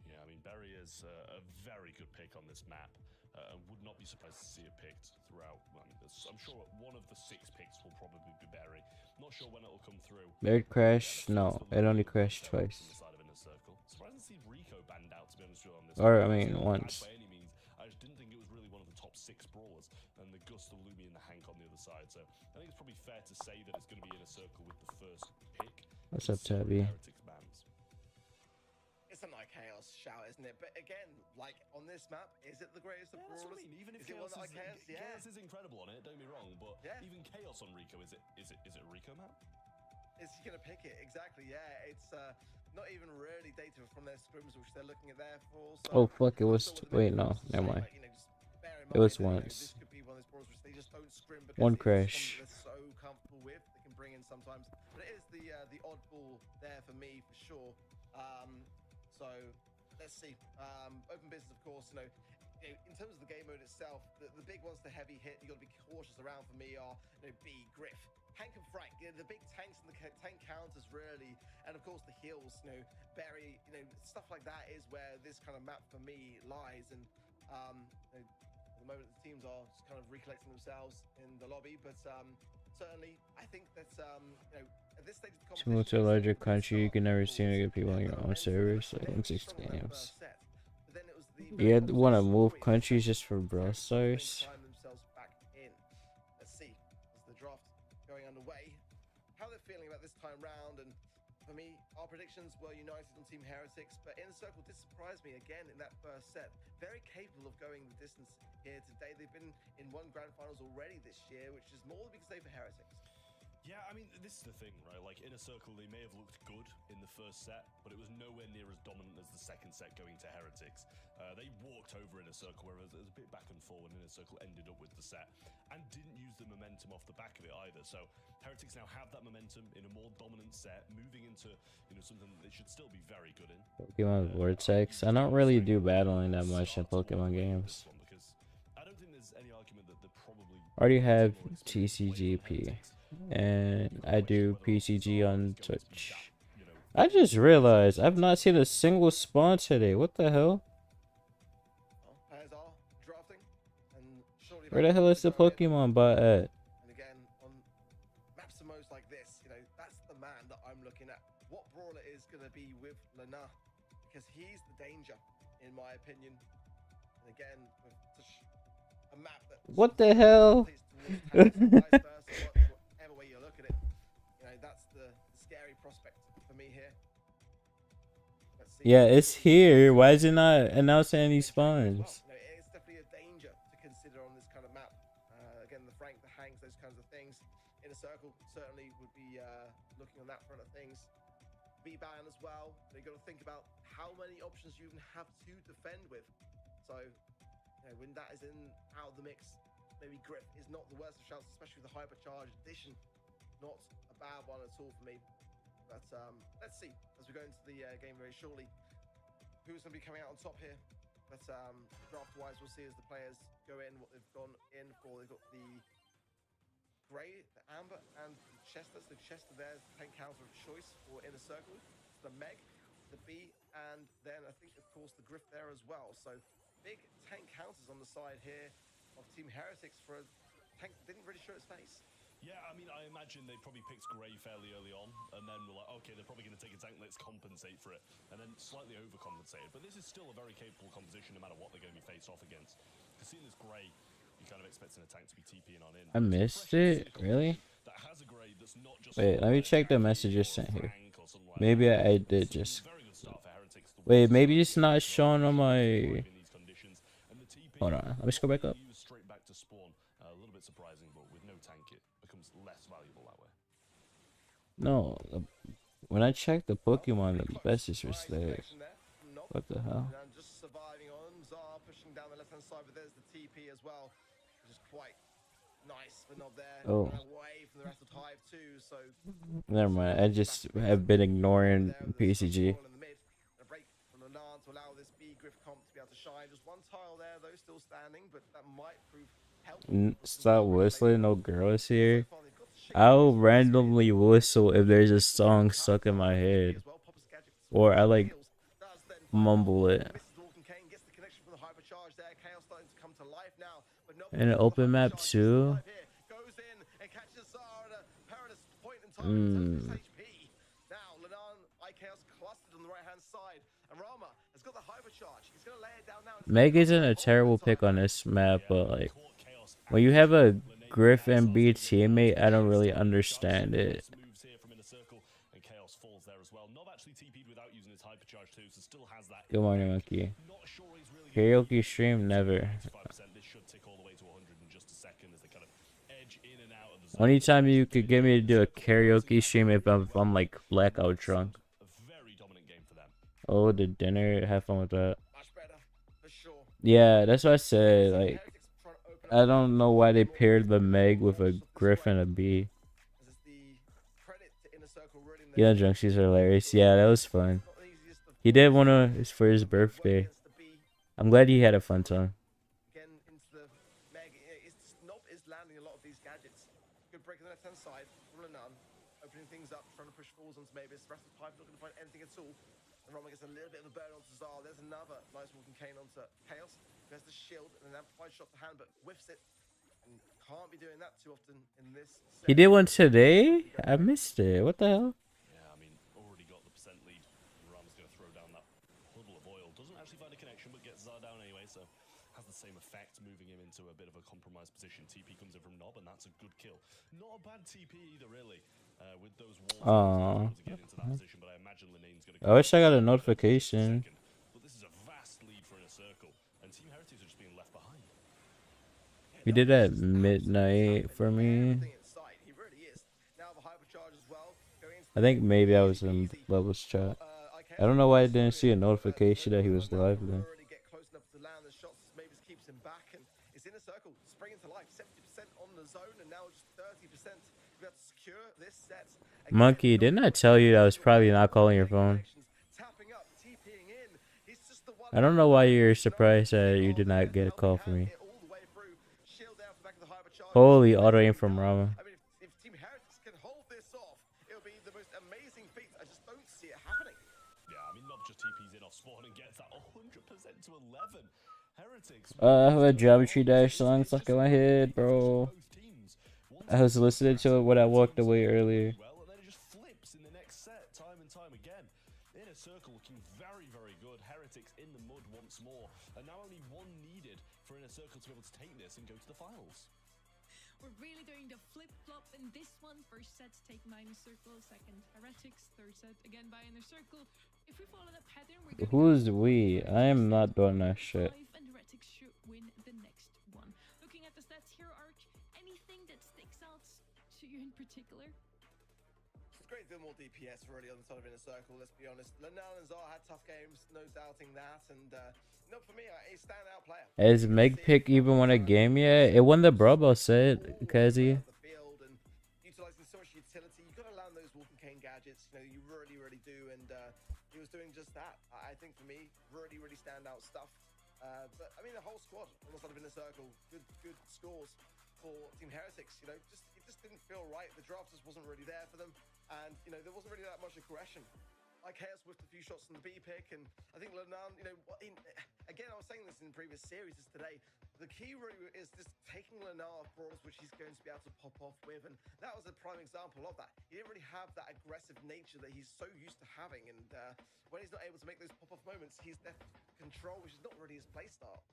Yeah, I mean, Berry is a very good pick on this map. And would not be surprised to see it picked throughout. I mean, I'm sure one of the 6 picks will probably be Berry. Not sure when it'll come through.
Berry crashed? No, it only crashed twice.
Surprised to see Rico banned out, to be honest with you, on this.
Or, I mean, once.
By any means, I just didn't think it was really one of the top 6 brawlers, and the Gust, the Lumi, and the Hank on the other side. So I think it's probably fair to say that it's going to be in a circle with the first pick.
What's up, Tabby?
It's a Night Chaos shout, isn't it? But again, like on this map, is it the greatest of brawlers?
I mean. Even if
Chaos
Chaos is incredible on it, don't get me wrong, but even Chaos on Rico, is it a Rico map?
Is he gonna pick it? Exactly, yeah. It's not even really data from their scrims, which they're looking at there for. So
Oh fuck! It was. Wait, no, never mind. It was once.
This could be one of those brawlers which they just don't scrim because
One
it's
crash.
they're so comfortable with. They can bring in sometimes, but it is the oddball there for me for sure. So let's see. Open Business, of course, you know, in terms of the game mode itself, the big ones, the heavy hit, you got to be cautious around for me are, you know, B, Griff, Hank and Frank, you know, the big tanks and the tank counters really, and of course the heals, you know, Berry, you know, stuff like that is where this kind of map for me lies. And you know, at the moment the teams are just kind of recollecting themselves in the lobby, but certainly I think that you know, at this stage of the
To move to a larger country, you can never seem to get people on your own servers, like in 6 games. You want to move countries just for Brawl Stars?
Let's see, as the draft going underway, how they're feeling about this time round. And for me, our predictions were United on Team Heretics, but Inner Circle did surprise me again in that first set. Very capable of going the distance here today. They've been in 1 grand finals already this year, which is more than we can say for Heretics.
Yeah, I mean, this is the thing, right? Like, Inner Circle, they may have looked good in the first set, but it was nowhere near as dominant as the second set going to Heretics. They walked over Inner Circle, whereas it was a bit back and forth, and Inner Circle ended up with the set, and didn't use the momentum off the back of it either. So Heretics now have that momentum in a more dominant set, moving into, you know, something that they should still be very good in.
Pokemon Vortex. I don't really do battling that much in Pokemon games.
I don't think there's any argument that they're probably
Already have TCGP. And I do PCG on Twitch. I just realized I've not seen a single spawn today. What the hell? Where the hell is the Pokemon bot at?
And again, on maps of most like this, you know, that's the man that I'm looking at. What brawler is going to be with Lana? Because he's the danger, in my opinion. And again, with such a map that...
What the hell?
Whatever way you look at it, you know, that's the scary prospect for me here.
Yeah, it's here. Why is it not announcing any spawns?
Well, no, it's definitely a danger to consider on this kind of map. Again, the Frank, the Hanks, those kinds of things. Inner Circle certainly would be looking on that front of things. B-ban as well. You got to think about how many options you even have to defend with. So, you know, when that is out of the mix, maybe Griff is not the worst of shouts, especially with the hypercharge addition. Not a bad one at all for me. But let's see as we go into the game very shortly. Who's going to be coming out on top here? But draft-wise, we'll see as the players go in what they've gone in for. They've got the Grey, the Amber, and the Chester. So Chester there's the tank counter of choice for Inner Circle. It's the Meg, the B, and then I think, of course, the Griff there as well. So big tank counters on the side here of Team Heretics for a tank that didn't really show its face.
Yeah, I mean, I imagine they probably picked Grey fairly early on, and then were like, okay, they're probably going to take a tank, let's compensate for it, and then slightly overcompensated. But this is still a very capable composition no matter what they're going to be faced off against. Because seeing this Grey, you're kind of expecting a tank to be TPing on in.
I missed it? Really?
That has a Grey that's not just
Wait, let me check the messages sent here.
like
Maybe I did just... Wait, maybe it's not shown on my... Hold on, let me scroll back up.
Straight back to spawn. A little bit surprising, but with no tank, it becomes less valuable that way.
No, when I checked the Pokemon, the message was there. What the hell?
And just surviving on Zar, pushing down the left-hand side, but there's the TP as well, which is quite nice, but not there.
Oh.
Away from the rest of Hive too, so
Never mind, I just have been ignoring PCG.
a break from Lenan to allow this B Griff comp to be able to shine. Just one tile there, though, still standing, but that might prove helpful.
Stop whistling, no girls here. I'll randomly whistle if there's a song stuck in my head. Or I like mumble it. In an open map too? Meg isn't a terrible pick on this map, but like when you have a Griff and B teammate, I don't really understand it. Good morning, Monkey. Karaoke stream, never. Only time you could get me to do a karaoke stream if I'm like blackout drunk. Oh, the dinner, have fun with that. Yeah, that's what I said. Like, I don't know why they paired the Meg with a Griff and a B. Yeah, Junksies are hilarious. Yeah, that was fun. He did one of his for his birthday. I'm glad he had a fun time.
Again, into the Meg. Snob is landing a lot of these gadgets. Good break on the left-hand side. Lenan opening things up, trying to push falls onto Mavis. The rest of the pipe not going to find anything at all. And Roma gets a little bit of a burn onto Zar. There's another nice walking cane onto Chaos. There's the shield and an amplified shot to hand, but whiffs it. And can't be doing that too often in this set.
He did one today? I missed it. What the hell?
Yeah, I mean, already got the percent lead. Rama's going to throw down that puddle of oil. Doesn't actually find a connection, but gets Zar down anyway, so has the same effect, moving him into a bit of a compromised position. TP comes in from Nob, and that's a good kill. Not a bad TP either, really. With those walls to get into that position, but I imagine Lenane's going to
I wish I got a notification.
But this is a vast lead for Inner Circle, and Team Heretics are just being left behind.
He did at midnight for me. I think maybe I was in Levels chat. I don't know why I didn't see a notification that he was live then. Monkey, didn't I tell you that I was probably not calling your phone? I don't know why you're surprised that you did not get a call from me. Holy auto aim from Rama.
I mean, if Team Heretics can hold this off, it'll be the most amazing feat. I just don't see it happening.
Yeah, I mean, Nob just TP's in off spawn and gets that 100% to 11. Heretics.
I have a Geometry Dash song stuck in my head, bro. I was listening to it when I walked away earlier.
Well, and then it just flips in the next set, time and time again. Inner Circle looking very, very good. Heretics in the mud once more. And now only one needed for Inner Circle to be able to take this and go to the finals.
We're really doing the flip-flop in this one. First set, take Inner Circle. Second, Heretics. Third set, again by Inner Circle. If we follow that pattern, we're
Who's we? I am not doing that shit.
And Heretics should win the next one. Looking at the stats here, Ark, anything that sticks out to you in particular?
It's great to do more DPS really on the side of Inner Circle, let's be honest. Lenan and Zar had tough games, no doubting that. And no, for me, a standout player.
Has Meg Pick even won a game yet? It won the Brabo set, Kazi.
Utilizing so much utility, you gotta land those walking cane gadgets, you know, you really, really do. And he was doing just that. I think for me, really, really standout stuff. But I mean, the whole squad almost out of Inner Circle, good scores for Team Heretics. You know, it just didn't feel right. The draft just wasn't really there for them, and you know there wasn't really that much aggression. Like Chaos whiffed a few shots from the B pick, and I think Lenan, you know, again, I was saying this in previous series today. The key really is just taking Lenar brawls, which he's going to be able to pop off with, and that was a prime example of that. He didn't really have that aggressive nature that he's so used to having, and when he's not able to make those pop-off moments, he's left control, which is not really his playstyle.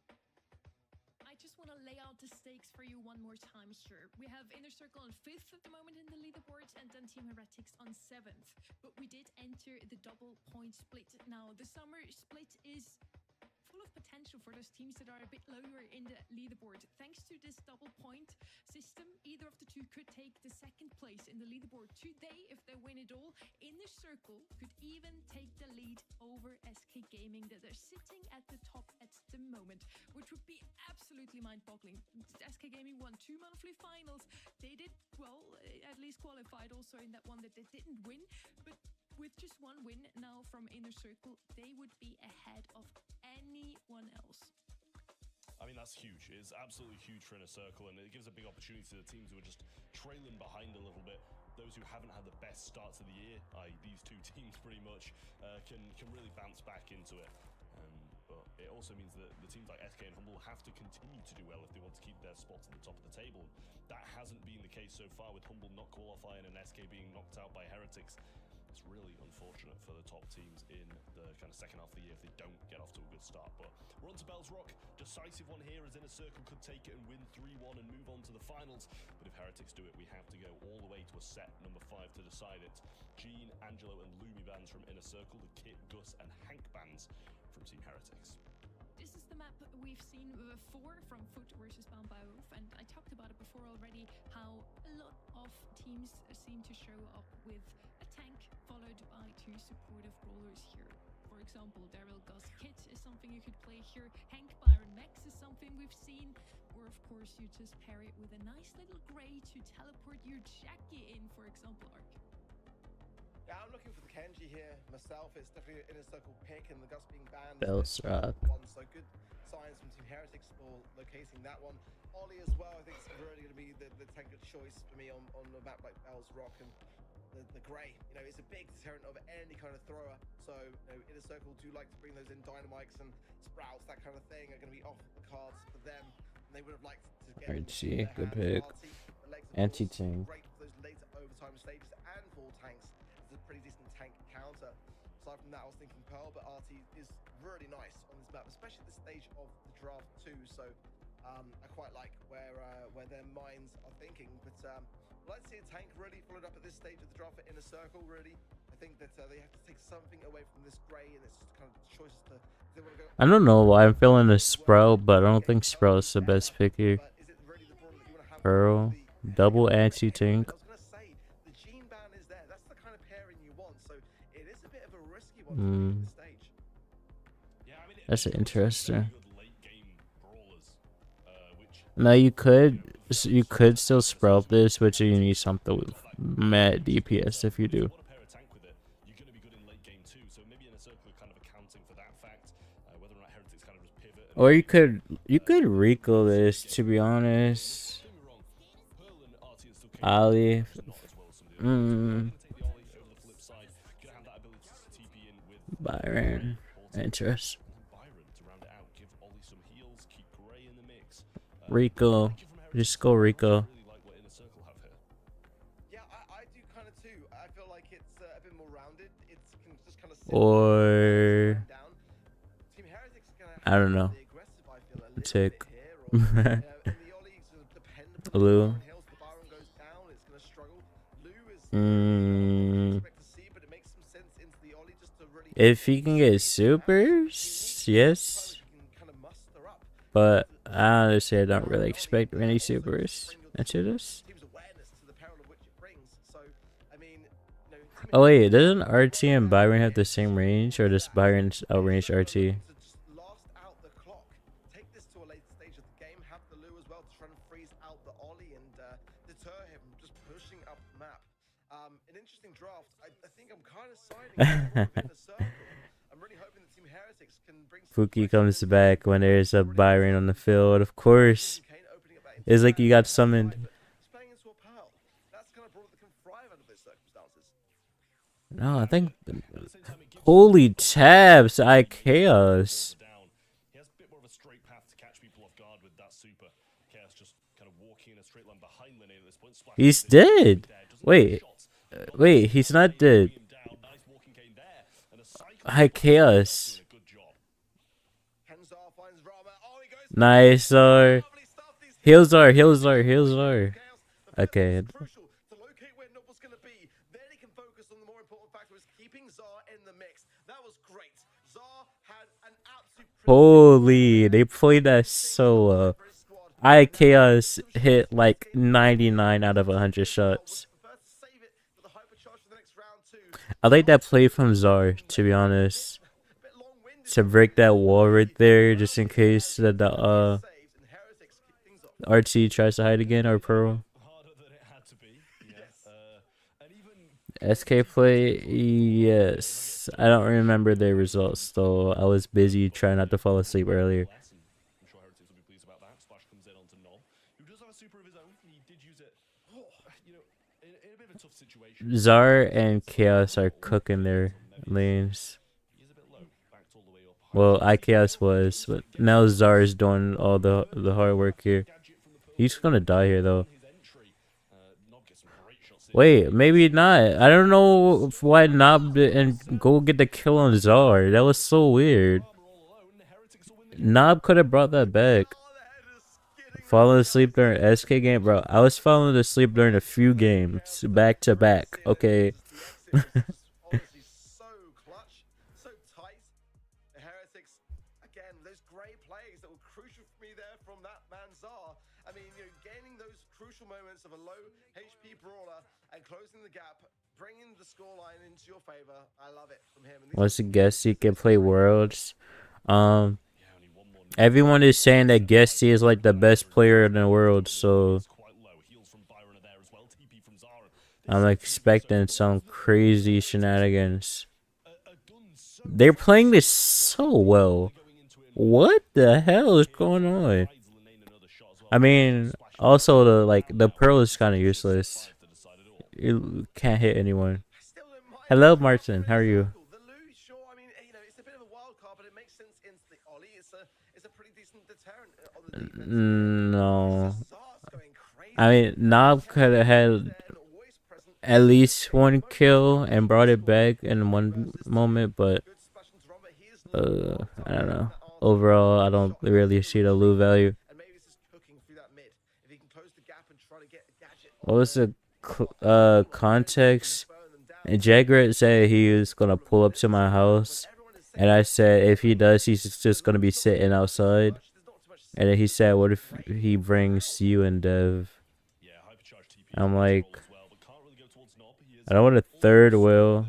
I just want to lay out the stakes for you one more time here. We have Inner Circle on 5th at the moment in the leaderboard, and then Team Heretics on 7th. But we did enter the double point split. Now, the summer split is full of potential for those teams that are a bit lower in the leaderboard. Thanks to this double point system, either of the two could take the 2nd place in the leaderboard today if they win it all. Inner Circle could even take the lead over SK Gaming, that are sitting at the top at the moment, which would be absolutely mind-boggling. SK Gaming won 2 monthly finals. They did well, at least qualified also in that one that they didn't win, but with just 1 win now from Inner Circle, they would be ahead of anyone else.
I mean, that's huge. It's absolutely huge for Inner Circle, and it gives a big opportunity to the teams who are just trailing behind a little bit. Those who haven't had the best start to the year, i.e. these 2 teams pretty much, can really bounce back into it. But it also means that the teams like SK and Humble have to continue to do well if they want to keep their spot at the top of the table. That hasn't been the case so far, with Humble not qualifying and SK being knocked out by Heretics. It's really unfortunate for the top teams in the kind of second half of the year if they don't get off to a good start. But we're on to Bell's Rock. Decisive one here, as Inner Circle could take it and win 3-1 and move on to the finals. But if Heretics do it, we have to go all the way to a set number 5 to decide it. Gene, Angelo and Lumi bands from Inner Circle, the Kit, Gus and Hank bands from Team Heretics.
This is the map we've seen before from Foot versus Bound by Wolf, and I talked about it before already, how a lot of teams seem to show up with a tank followed by 2 supportive brawlers here. For example, Daryl Gus Kit is something you could play here. Hank Byron Max is something we've seen. Or of course you just pair it with a nice little grey to teleport your Jackie in, for example, Ark.
Yeah, I'm looking for the Kenji here myself. It's definitely an Inner Circle pick, and the Gus being banned.
Bell's Rock.
So good signs from Team Heretics for locating that one. Ollie as well, I think it's really going to be the tank of choice for me on a map like Bell's Rock, and the grey, you know, is a big deterrent of any kind of thrower. So, you know, Inner Circle do like to bring those in. Dynamites and Sprouts, that kind of thing, are going to be off the cards for them. And they would have liked to get
Archie, good pick. Anti-tank.
Great for those later overtime stages and for tanks. It's a pretty decent tank counter. Aside from that, I was thinking Pearl, but RT is really nice on this map, especially at the stage of the draft too. So I quite like where their minds are thinking. But I'd like to see a tank really followed up at this stage of the draft for Inner Circle. Really, I think that they have to take something away from this grey, and it's just kind of choices to. They want to go.
I don't know why I'm feeling a Sprout, but I don't think Sprout's the best pick here. Pearl, double anti-tank.
I was gonna say the Gene ban is there. That's the kind of pairing you want. So it is a bit of a risky one at this stage.
That's interesting. No, you could still Sprout this, but you need something with mad DPS if you do. Or you could Rico this, to be honest. Ali. Byron. Interest. Rico. Just go Rico.
Yeah, I do kind of too. I feel like it's a bit more rounded. It's just kind of
Or I don't know. Take Lou. If he can get supers, yes. But honestly, I don't really expect any supers into this. Oh wait, doesn't RT and Byron have the same range, or does Byron outrange RT?
An interesting draft. I think I'm kind of siding with Inner Circle. I'm really hoping that Team Heretics
Fuki comes back when there's a Byron on the field. Of course. It's like you got summoned. No, I think. Holy tabs, I chaos.
He has a bit more of a straight path to catch people off guard with that super. Chaos just kind of walking in a straight line behind Linnea at this point.
He's dead. Wait, he's not dead. High chaos. Nice, Heals are. Okay. Holy, they played that so well. I Chaos hit like 99 out of 100 shots. I like that play from Zar, to be honest. To break that wall right there, just in case that the RT tries to hide again, or Pearl. SK play, yes. I don't remember their results, though. I was busy trying not to fall asleep earlier. Zar and Chaos are cooking their lanes. Well, IKS was, but now Zar is doing all the hard work here. He's gonna die here, though. Wait, maybe not. I don't know why Nob didn't go get the kill on Zar. That was so weird. Nob could have brought that back. Falling asleep during SK game, bro. I was falling asleep during a few games back to back. Okay.
Moments of a low HP brawler and closing the gap, bringing the scoreline into your favor. I love it from him.
Once a guest, he can play Worlds. Everyone is saying that Guesty is like the best player in the world, so I'm expecting some crazy shenanigans. They're playing this so well. What the hell is going on? I mean, also the Pearl is kind of useless. You can't hit anyone. Hello, Martin. How are you? No. I mean, Nob could have had at least one kill and brought it back in one moment, but I don't know. Overall, I don't really see the loot value. What was the context? And Jagger said he was gonna pull up to my house, and I said if he does, he's just gonna be sitting outside. And then he said, "What if he brings you and Dev?" I'm like, I don't want a third wheel.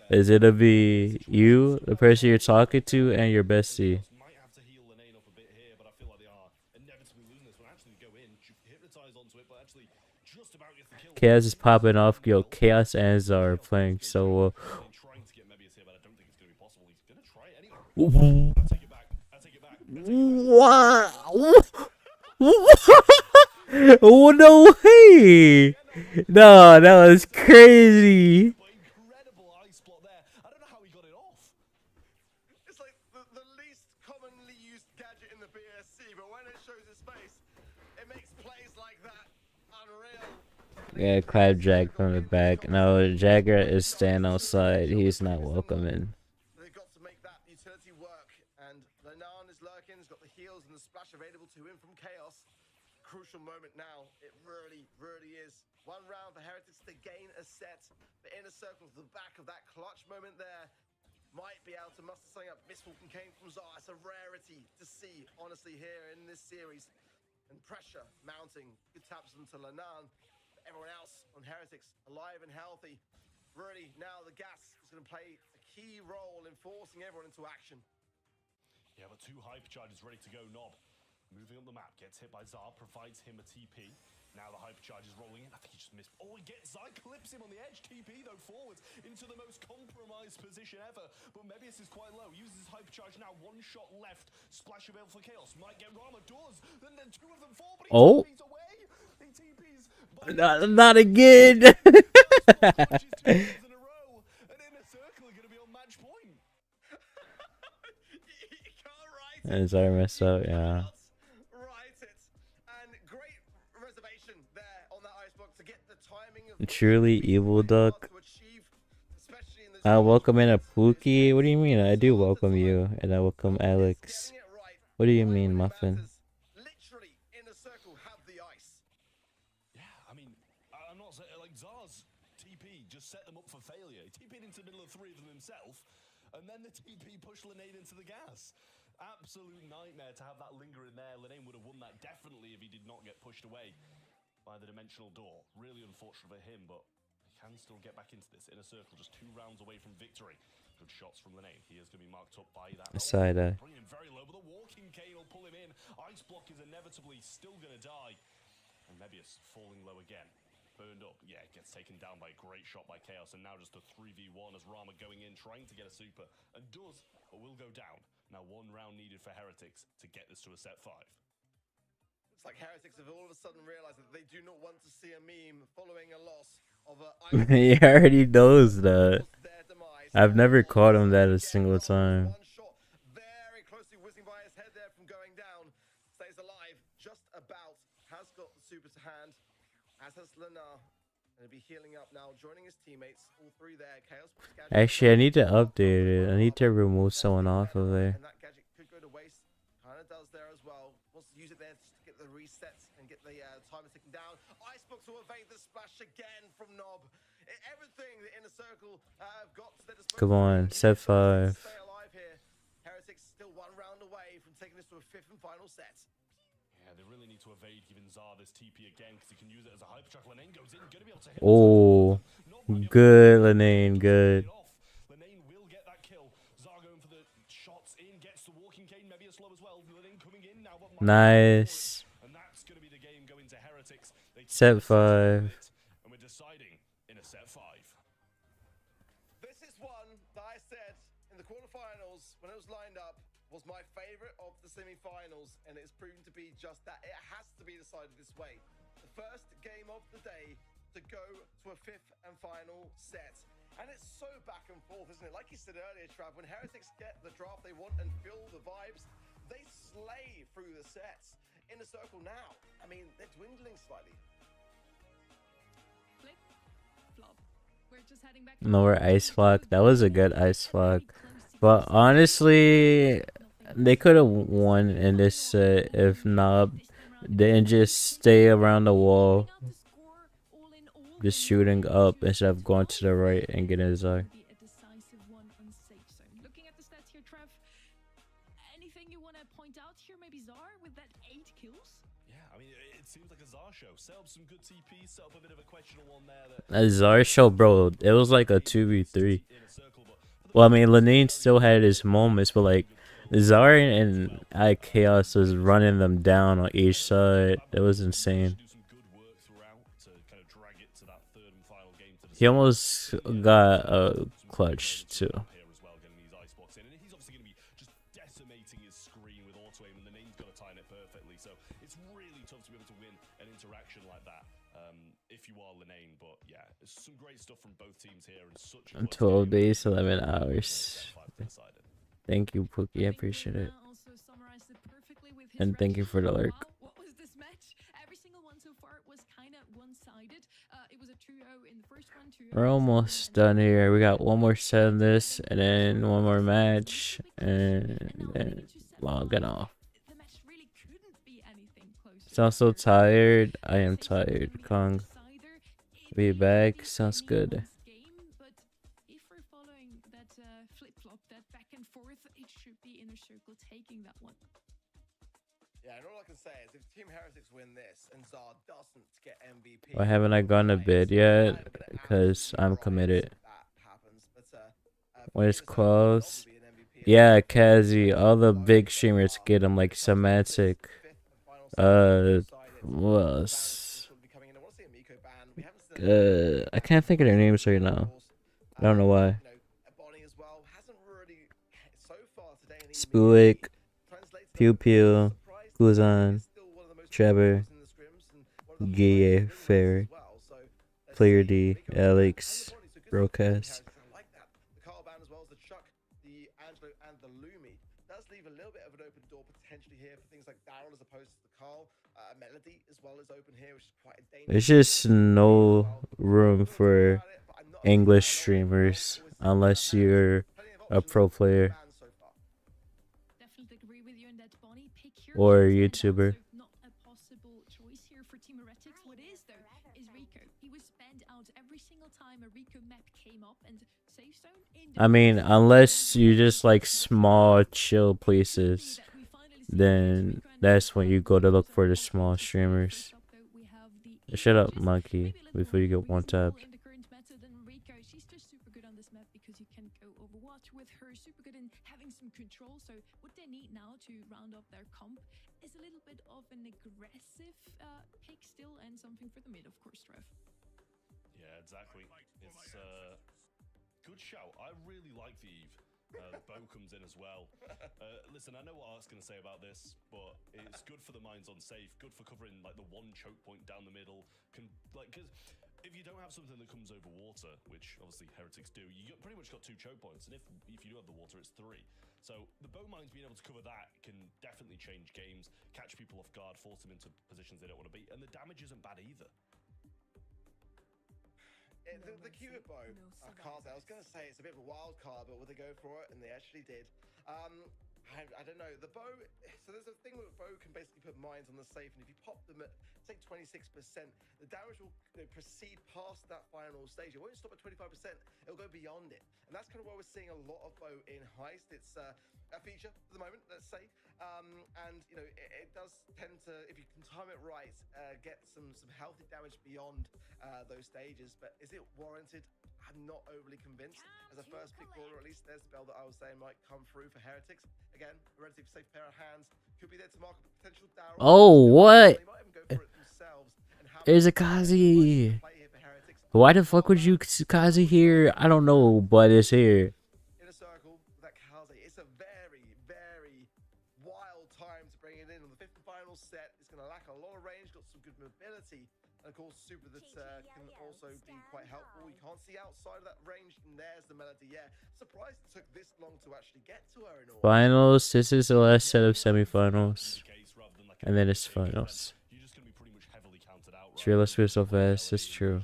Is it to be you, the person you're talking to, and your bestie? Chaos is popping off. Yo, Chaos and Zar are playing so wow. Oh, no way. No, that was crazy. Yeah, Clapjack from the back. No, Jagger is staying outside. He's not welcoming.
They've got to make that utility work, and Lenan is lurking. He's got the heals and the splash available to him from Chaos. Crucial moment now. It really, really is. One round for Heretics to gain a set. The inner circle to the back of that clutch moment there might be able to muster something up. Mistwalking came from Zar. It's a rarity to see, honestly, here in this series. And pressure mounting. Good taps them to Lenan. Everyone else on Heretics alive and healthy. Really, now the gas is going to play a key role in forcing everyone into action.
Yeah, but two hyper charges ready to go. Nob moving up the map, gets hit by Zar, provides him a TP. Now the hypercharge is rolling in. I think he just missed. Oh, he gets Zai, clips him on the edge. TP, though, forwards into the most compromised position ever. But Mebius is quite low. Uses his hypercharge now. One shot left. Splash available for Chaos. Might get Rama. Does. Then two of them fall, but he
Oh,
TPs away. He TPs.
not again.
In a row. And Inner Circle are going to be on match point.
You can't write
And Zara messed up, yeah.
Write it. And great reservation there on that icebox to get the timing of
Truly evil duck.
to achieve, especially in the
I welcome in a Pookie. What do you mean? I do welcome you, and I welcome Alex.
getting it right.
What do you mean,
Really
Muffin?
matters. Literally, Inner Circle have the ice.
Yeah, I mean, I'm not saying, like, Zars TP just set them up for failure. He TP'd into the middle of three of them himself, and then the TP pushed Linane into the gas. Absolute nightmare to have that linger in there. Linane would have won that definitely if he did not get pushed away by the dimensional door. Really unfortunate for him, but he can still get back into this. Inner Circle just 2 rounds away from victory. Good shots from Linane. He is going to be marked up by that.
Side eye.
Bringing him very low, but the walking cane will pull him in. Ice block is inevitably still going to die. And Mebius falling low again. Burned up. Yeah, gets taken down by a great shot by Chaos. And now just a 3v1 as Rama going in, trying to get a super. And does, but will go down. Now 1 round needed for Heretics to get this to a set 5.
Looks like Heretics have all of a sudden realized that they do not want to see a meme following a loss of a
He already knows that.
their demise.
I've never caught him that a single time.
One shot very closely whizzing by his head there from going down. Stays alive just about. Has got the super to hand. As has Lena. Going to be healing up now, joining his teammates. All 3 there. Chaos.
Actually, I need to update it. I need to remove someone off of there.
And that gadget could go to waste. Kind of does there as well. Wants to use it there just to get the resets and get the timer ticking down. Icebox will evade the splash again from Nob. Everything the Inner Circle have got to their disposal.
Come on, set 5.
Stay alive here. Heretics still 1 round away from taking this to a 5th and final set.
Yeah, they really need to evade giving Zar this TP again because he can use it as a hypertrack. Linane goes in, going to be able to hit.
Oh, good, Linane, good.
Linane will get that kill. Zar going for the shots in, gets the walking cane, maybe a slow as well. Linane coming in now, but
Nice.
and that's going to be the game going to Heretics. They
Set
take
5.
and we're deciding in a set 5.
This is one that I said in the quarterfinals when it was lined up was my favorite of the semi-finals, and it's proven to be just that. It has to be decided this way. The first game of the day to go to a 5th and final set. And it's so back and forth, isn't it? Like you said earlier, Trav, when Heretics get the draft they want and feel the vibes, they slay through the sets. Inner Circle now, I mean, they're dwindling slightly.
Flip, flop. We're just heading back.
Lower ice flock. That was a good ice flock. But honestly, they could have won in this set if Nob didn't just stay around the wall, just shooting up instead of going to the right and getting his eye.
Looking at the stats here, Trev, anything you want to point out here? Maybe Zar with that 8 kills?
Yeah, I mean, it seems like a Zar show. Set up some good TP, set up a bit of a questionable one there.
A Zar show, bro. It was like a 2v3. Well, I mean, Linane still had his moments, but like Zar and Chaos was running them down on each side. It was insane. He almost got a clutch too.
He's obviously going to be just decimating his screen with auto aim, and the name's got to time it perfectly. So it's really tough to be able to win an interaction like that if you are Linane. But yeah, it's some great stuff from both teams here, and such a
12 days, 11 hours. Thank you, Pookie. I appreciate it. And thank you for the lurk.
What was this match? Every single one so far was kind of one-sided. It was a 2-0 in the first one, 2-0.
We're almost done here. We got one more set of this, and then one more match, and then logging off.
The match really couldn't be anything closer.
Sounds so tired. I am tired, Kong. Be back. Sounds good.
But if we're following that flip-flop, that back and forth, it should be Inner Circle taking that one.
Yeah, and all I can say is if Team Heretics win this and Zar doesn't get MVP...
Why haven't I gone to bed yet? Because I'm committed. When it's close. Yeah, Kazi. All the big streamers get them, like Semantic. Who else? I can't think of their names right now. I don't know why.
Bonnie as well hasn't really so far today in
Spuik,
translates
Pew
over
Pew,
surprised
Guzan,
is still one of the most
Trevor,
in the scrims and one of the
Gaye,
highest win rates
Fair,
as well. So let's
Player
see
D,
Rico and
Alex,
the Bonnie. So good
Brocast.
characters. I like that. The Carl Band as well as the Chuck, the Angelo and the Lumi. Does leave a little bit of an open door potentially here for things like Daryl as opposed to the Carl. Melody as well is open here, which is quite a dangerous.
There's just no room for English streamers unless you're a pro player
Definitely agree with you on that, Bonnie. Pick your
or a
choice, and
YouTuber.
also not a possible choice here for Team Heretics. What is though is Rico. He was banned out every single time a Rico map came up, and Safe Zone in the
I mean,
past-
unless you just like small, chill places, then that's when you go to look for the small streamers. Shut up, monkey, before you get one tapped.
In the current meta than Rico. She's just super good on this map because you can go Overwatch with her, super good in having some control. So what they need now to round off their comp is a little bit of an aggressive pick still, and something for the mid, of course, Trev.
Yeah, exactly. It's good shout. I really like the Eve. Bo comes in as well. Listen, I know what Art's going to say about this, but it's good for the mines on safe, good for covering like the one choke point down the middle. Because if you don't have something that comes over water, which obviously Heretics do, pretty much got 2 choke points, and if you do have the water, it's 3. So the bow mines being able to cover that can definitely change games, catch people off guard, force them into positions they don't want to be, and the damage isn't bad either.
The Cupid bow card, I was going to say it's a bit of a wild card, but would they go for it? And they actually did. I don't know. The bow, so there's a thing where bow can basically put mines on the safe, and if you pop them at, say, 26%, the damage will proceed past that final stage. It won't stop at 25%. It'll go beyond it. And that's kind of why we're seeing a lot of bow in Heist. It's a feature at the moment, let's say. And, it does tend to, if you can time it right, get some healthy damage beyond those stages. But is it warranted? I'm not overly convinced. As a first pick brawler, at least there's the spell that I was saying might come through for Heretics. Again, a relatively safe pair of hands. Could be there to mark a potential Daryl.
Oh, what?
They might even go for it themselves and have
There's a Kazi. Why the fuck would you Kazi here? I don't know, but it's here.
In a circle, that Kazi. It's a very, very wild time to bring it in. On the 5th and final set, it's going to lack a lot of range, got some good mobility. And of course, super that can also be quite helpful. You can't see outside of that range, and there's the Melody. Yeah, surprised it took this long to actually get to her in all.
Finals. This is the last set of semifinals, and then it's finals. It's realistic so fast. It's true.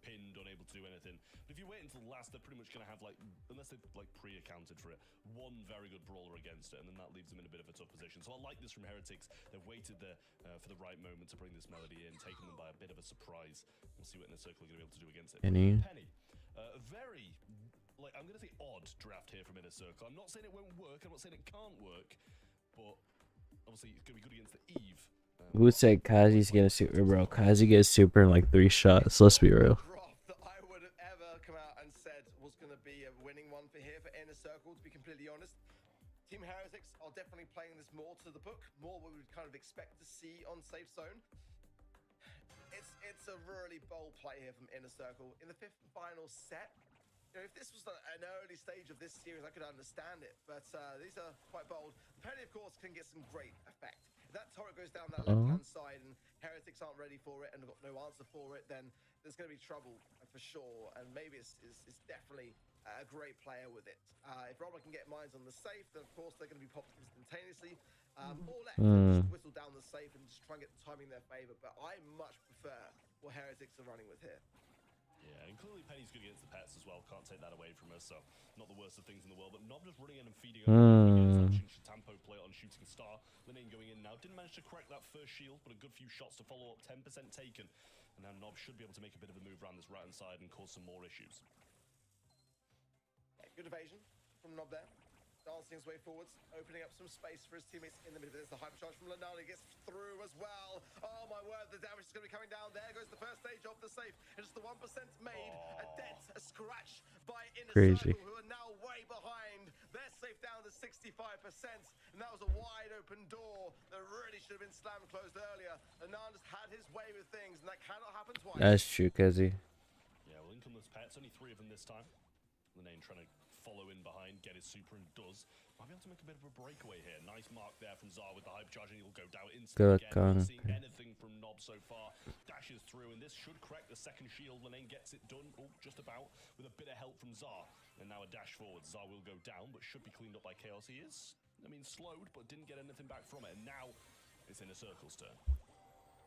Pinned, unable to do anything. But if you wait until last, they're pretty much going to have unless they've pre-accounted for it, one very good brawler against it, and then that leaves them in a bit of a tough position. So I like this from Heretics. They've waited there for the right moment to bring this Melody in, taking them by a bit of a surprise. We'll see what Inner Circle are going to be able to do against it.
Penny.
Very, I'm going to say odd draft here from Inner Circle. I'm not saying it won't work. I'm not saying it can't work, but obviously it's going to be good against the Eve.
Who said Kazi's gonna super, bro? Kazi gets super in like 3 shots. Let's be real.
That I would have ever come out and said was going to be a winning one for here for Inner Circle, to be completely honest. Team Heretics are definitely playing this more to the book, more what we would kind of expect to see on Safe Zone. It's a really bold play here from Inner Circle. In the 5th and final set, if this was an early stage of this series, I could understand it, but these are quite bold. Penny, of course, can get some great effect. If that turret goes down that left-hand side and Heretics aren't ready for it and have got no answer for it, then there's going to be trouble for sure. And maybe it's definitely a great player with it. If Robert can get mines on the safe, then of course they're going to be popped instantaneously. Or left, just whistle down the safe and just try and get the timing in their favor. But I much prefer what Heretics are running with here.
Yeah, and clearly Penny's good against the pets as well. Can't take that away from her, so not the worst of things in the world. But Nob just running in and feeding her. Tampo play on Shooting Star. Linane going in now. Didn't manage to crack that first shield, but a good few shots to follow up. 10% taken. And now Nob should be able to make a bit of a move around this right-hand side and cause some more issues.
Yeah, good evasion from Nob there. Dancing his way forwards, opening up some space for his teammates in the middle. There's the hypercharge from Lanani, gets through as well. Oh my word, the damage is going to be coming down. There goes the first stage of the safe. It's just the 1% made. A dent, a scratch by Inner Circle, who are now way behind. They're safe down to 16%. 65%, and that was a wide open door that really should have been slammed closed earlier. Anand had his way with things, and that cannot happen twice.
That's true, Kezi.
Yeah, well, incomeless pets, only 3 of them this time. Linane trying to follow in behind, get his super, and does. Might be able to make a bit of a breakaway here. Nice mark there from Zar with the hypercharge, and he'll go down instantly again. Not seeing anything from Nob so far. Dashes through, and this should correct the second shield. Linane gets it done, just about, with a bit of help from Zar. And now a dash forward. Zar will go down, but should be cleaned up by Chaos. He is, slowed, but didn't get anything back from it. And now it's in a Circle's turn.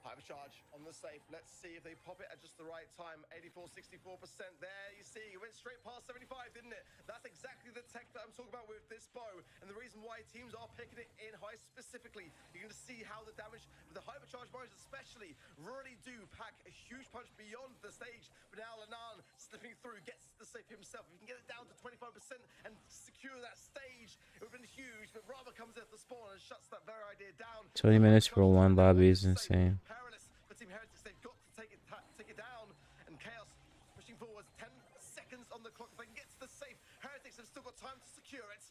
Hypercharge on the safe. Let's see if they pop it at just the right time. 84, 64% there. You see, it went straight past 75, didn't it? That's exactly the tech that I'm talking about with this bow. And the reason why teams are picking it in high specifically. You're going to see how the damage with the hypercharge bows especially really do pack a huge punch beyond the stage. But now Linan slipping through, gets the safe himself. If you can get it down to 25% and secure that stage, it would have been huge. But Rama comes in at the spawn and shuts that very idea down.
20 minutes for one lobby is insane.
Team Heretics, they've got to take it down, and Chaos pushing forwards. 10 seconds on the clock. If they can get to the safe, Heretics have still got time to secure it.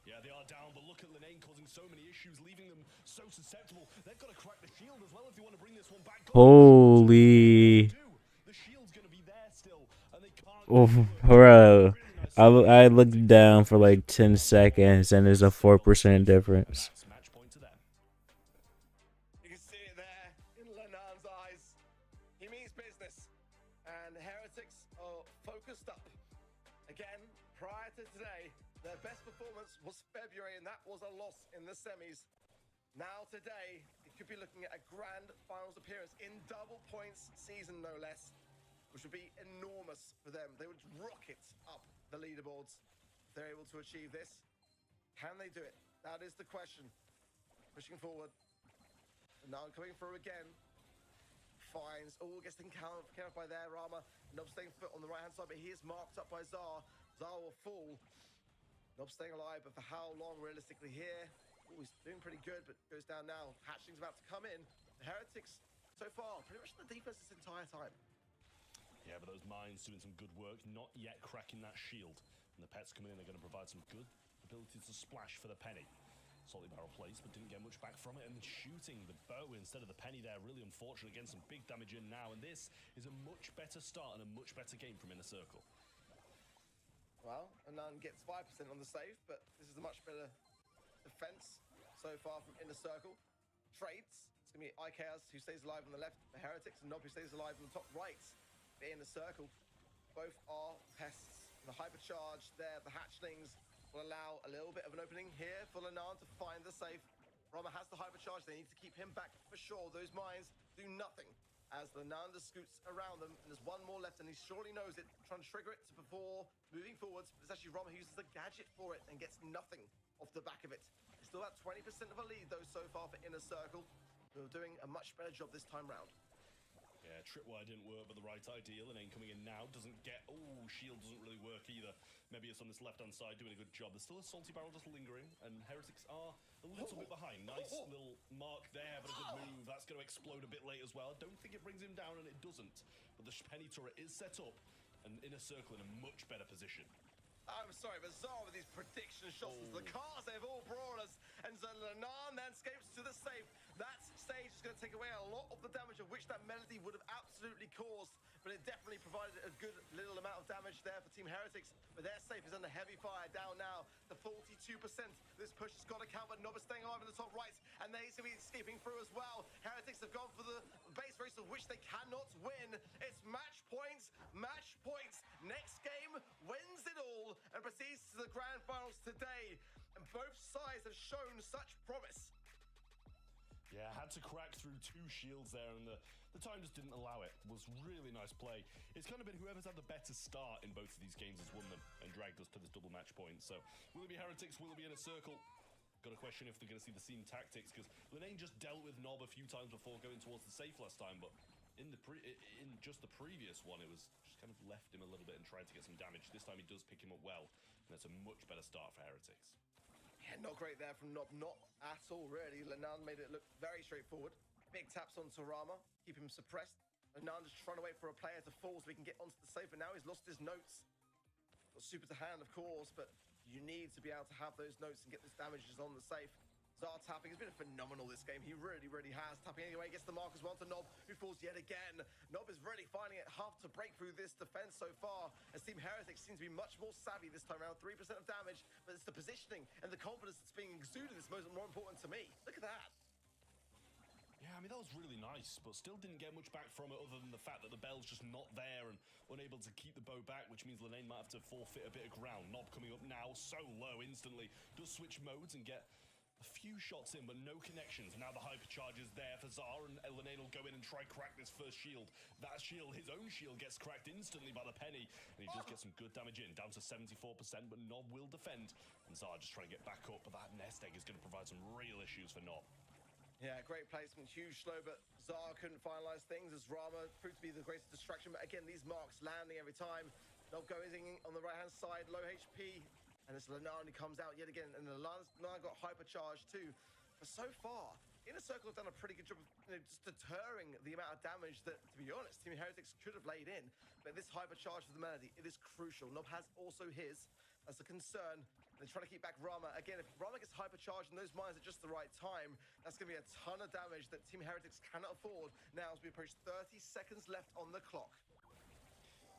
Yeah, they are down, but look at Linane causing so many issues, leaving them so susceptible. They've got to crack the shield as well if they want to bring this one back.
Holy.
The shield's going to be there still, and they can't.
Oh, bro. I looked down for like 10 seconds, and there's a 4% difference.
Today, their best performance was February, and that was a loss in the semis. Now today, it could be looking at a grand finals appearance in double points season, no less, which would be enormous for them. They would rocket up the leaderboards if they're able to achieve this. Can they do it? That is the question. Pushing forward. And now coming through again. Finds, gets encountered by their Rama. Nob staying foot on the right-hand side, but he is marked up by Zar. Zar will fall. Nob staying alive, but for how long realistically here? He's doing pretty good, but goes down now. Hatchling's about to come in. The Heretics, so far, pretty much in the defense this entire time.
Yeah, but those mines doing some good work, not yet cracking that shield. And the pets coming in, they're going to provide some good ability to splash for the penny. Solid barrel place, but didn't get much back from it. And shooting the bow instead of the penny there, really unfortunate. Getting some big damage in now. And this is a much better start and a much better game from Inner Circle.
Well, Anand gets 5% on the save, but this is a much better defense so far from Inner Circle. Trades. It's going to be IKAS who stays alive on the left, the Heretics, and Nob who stays alive on the top right. The Inner Circle. Both are pests. The hypercharge there, the hatchlings will allow a little bit of an opening here for Linan to find the safe. Rama has the hypercharge. They need to keep him back for sure. Those mines do nothing as Linan scoots around them, and there's one more left, and he surely knows it, trying to trigger it before moving forwards. But it's actually Rama who uses the gadget for it and gets nothing off the back of it. It's still about 20% of a lead, though, so far for Inner Circle, who are doing a much better job this time round.
Yeah, tripwire didn't work, but the right idea. Linane coming in now doesn't get... shield doesn't really work either. Maybe it's on this left-hand side doing a good job. There's still a salty barrel just lingering, and Heretics are a little bit behind. Nice little mark there, but a good move. That's going to explode a bit late as well. I don't think it brings him down, and it doesn't. But the penny turret is set up, and Inner Circle in a much better position.
I'm sorry, but Zara with these prediction shots into the cars, they've all brawlers, and Linan then escapes to the safe. That stage is going to take away a lot of the damage of which that melody would have absolutely caused, but it definitely provided a good little amount of damage there for Team Heretics, but their safe is under heavy fire down now to 42%. This push has got to count, but Nob is staying alive in the top right, and they seem to be escaping through as well. Heretics have gone for the base race of which they cannot win. It's match points, next game wins it all and proceeds to the grand finals today, and both sides have shown such promise.
Yeah, had to crack through 2 shields there, and the time just didn't allow it. It was really nice play. It's kind of been whoever's had the better start in both of these games has won them and dragged us to this double match point. So will it be Heretics, will it be Inner Circle? Got to question if they're going to see the same tactics, because Linane just dealt with Nob a few times before going towards the safe last time, but in just the previous one, it was just kind of left him a little bit and tried to get some damage. This time he does pick him up well, and that's a much better start for Heretics.
Yeah, not great there from Nob, not at all really. Linan made it look very straightforward. Big taps onto Rama, keep him suppressed. Linan just trying to wait for a player to fall so he can get onto the safe, and now he's lost his notes. Got super to hand, of course, but You need to be able to have those notes and get this damages on the safe. Zar tapping has been phenomenal this game. He really has. Tapping anyway, gets the mark as well to Nob, who falls yet again. Nob is really finding it tough to break through this defense so far, as Team Heretics seems to be much more savvy this time around. 3% of damage, but it's the positioning and the confidence that's being exuded that's more important to me. Look at that.
Yeah, I mean, that was really nice, but still didn't get much back from it other than the fact that the bell's just not there and unable to keep the bow back, which means Linane might have to forfeit a bit of ground. Nob coming up now, so low instantly. Does switch modes and get a few shots in, but no connections. Now the hypercharge is there for Zar, and Linane will go in and try crack this first shield. That shield, his own shield, gets cracked instantly by the penny, and he does get some good damage in, down to 74%, but Nob will defend, and Zar just trying to get back up, but that nest egg is going to provide some real issues for Nob.
Yeah, great placement, huge slow, but Zar couldn't finalize things as Rama proved to be the greatest distraction. But again, these marks landing every time. Nob going on the right-hand side, low HP. And it's Lanani comes out yet again, and Lanani got hypercharged too. But so far, Inner Circle have done a pretty good job of just deterring the amount of damage that, to be honest, Team Heretics could have laid in. But this hypercharge for the Melody, it is crucial. Nob has also his. That's a concern. They're trying to keep back Rama. Again, if Rama gets hypercharged and those mines at just the right time, that's going to be a ton of damage that Team Heretics cannot afford now as we approach 30 seconds left on the clock.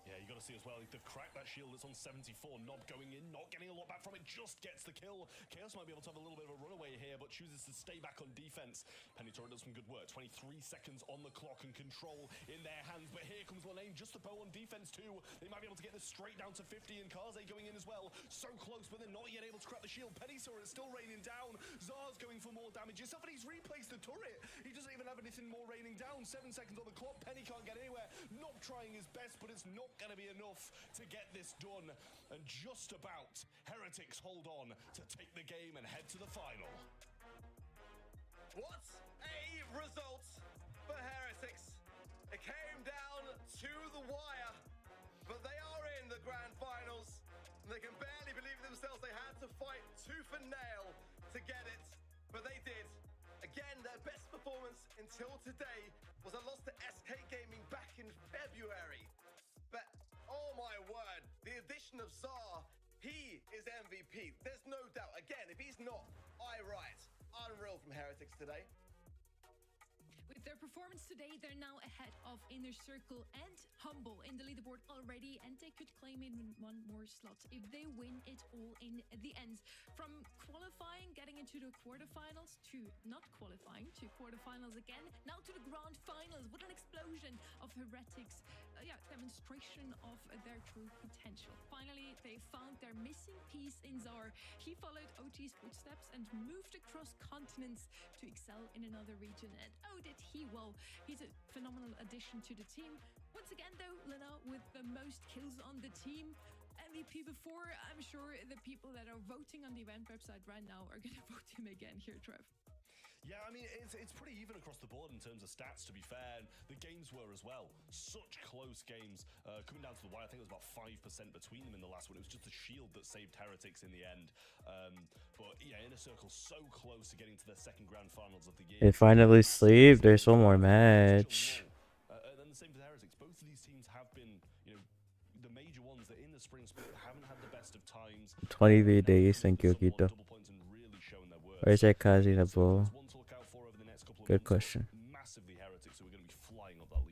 Yeah, you got to see as well, they've cracked that shield that's on 74. Nob going in, not getting a lot back from it, just gets the kill. Chaos might be able to have a little bit of a runaway here, but chooses to stay back on defense. Penny Turret does some good work. 23 seconds on the clock and control in their hands, but here comes Linane, just the bow on defense too. They might be able to get this straight down to 50, and Kaze going in as well. So close, but they're not yet able to crack the shield. Penny Turret is still raining down. Zar's going for more damage. Somebody's replaced the turret. He doesn't even have anything more raining down. 7 seconds on the clock. Penny can't get anywhere. Nob trying his best, but it's not going to be enough to get this done, and just about Heretics hold on to take the game and head to the final.
What a result for Heretics. It came down to the wire, but they are in the grand finals, and they can barely believe themselves. They had to fight tooth and nail to get it, but they did. Again, their best performance until today was a loss to SK Gaming back in February. But oh my word, the addition of Zar, he is MVP. There's no doubt. Again, if he's not, I write. Unreal from Heretics today.
With their performance today, they're now ahead of Inner Circle and Humble in the leaderboard already, and they could claim in one more slot if they win it all in the end. From qualifying, getting into the quarterfinals, to not qualifying, to quarterfinals again, now to the grand finals. What an explosion of Heretics. Demonstration of their true potential. Finally, they found their missing piece in Zar. He followed OG's footsteps and moved across continents to excel in another region. And oh, did he well. He's a phenomenal addition to the team. Once again, though, Lena with the most kills on the team. MVP before, I'm sure the people that are voting on the event website right now are going to vote him again here, Trev.
Yeah, I mean, it's pretty even across the board in terms of stats, to be fair. The games were as well. Such close games. Coming down to the wire, I think it was about 5% between them in the last one. It was just the shield that saved Heretics in the end. But yeah, Inner Circle so close to getting to the second grand finals of the year.
They finally sleep. There's one more match.
And the same for Heretics. Both of these teams have been, the major ones that in the spring split haven't had the best of times.
23 days, thank you, Akito. Where's that Kazi Nabo? Good question.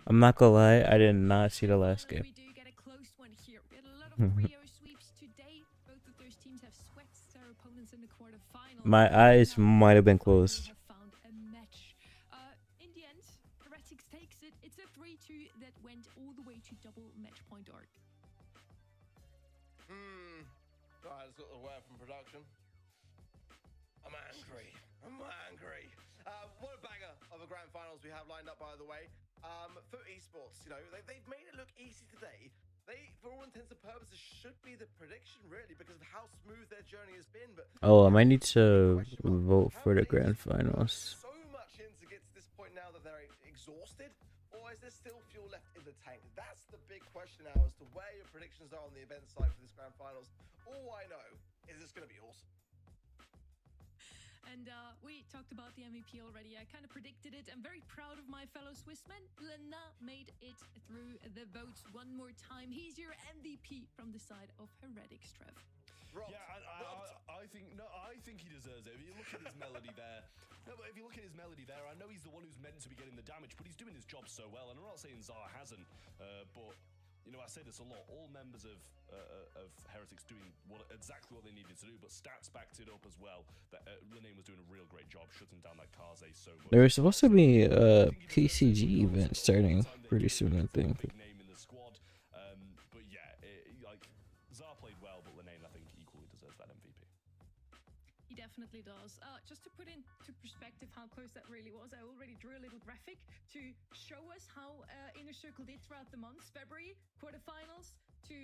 I'm not gonna lie, I did not see the last game.
We do get a close one here. We had a lot of Rio sweeps today. Both of those teams have swept their opponents in the quarterfinals.
My eyes might have been closed.
Found a match. In the end, Heretics takes it. It's a 3-2 that went all the way to double match point arc.
Right, it's got the word from production. I'm angry. What a banger of a grand finals we have lined up, by the way. For esports, they've made it look easy today. They, for all intents and purposes, should be the prediction, really, because of how smooth their journey has been. But
I might need to vote for the grand finals.
So much in to get to this point now that they're exhausted, or is there still fuel left in the tank? That's the big question now as to where your predictions are on the event side for this grand finals. All I know is it's going to be awesome.
And we talked about the MVP already. I kind of predicted it. I'm very proud of my fellow Swissman. Lena made it through the votes one more time. He's your MVP from the side of Heretics, Trev.
robbed.
Yeah, I think he deserves it. If you look at his melody there, I know he's the one who's meant to be getting the damage, but he's doing his job so well. And I'm not saying Zar hasn't, but you know, I say this a lot. All members of Heretics doing exactly what they needed to do, but stats backed it up as well. That Linane was doing a real great job shutting down that Kaze so much.
There was supposed to be a PCG event starting pretty soon, I think.
Big name in the squad, but yeah, like Zar played well, but Linane I think equally deserves that MVP.
He definitely does. Just to put into perspective how close that really was, I already drew a little graphic to show us how Inner Circle did throughout the months. February, quarterfinals, to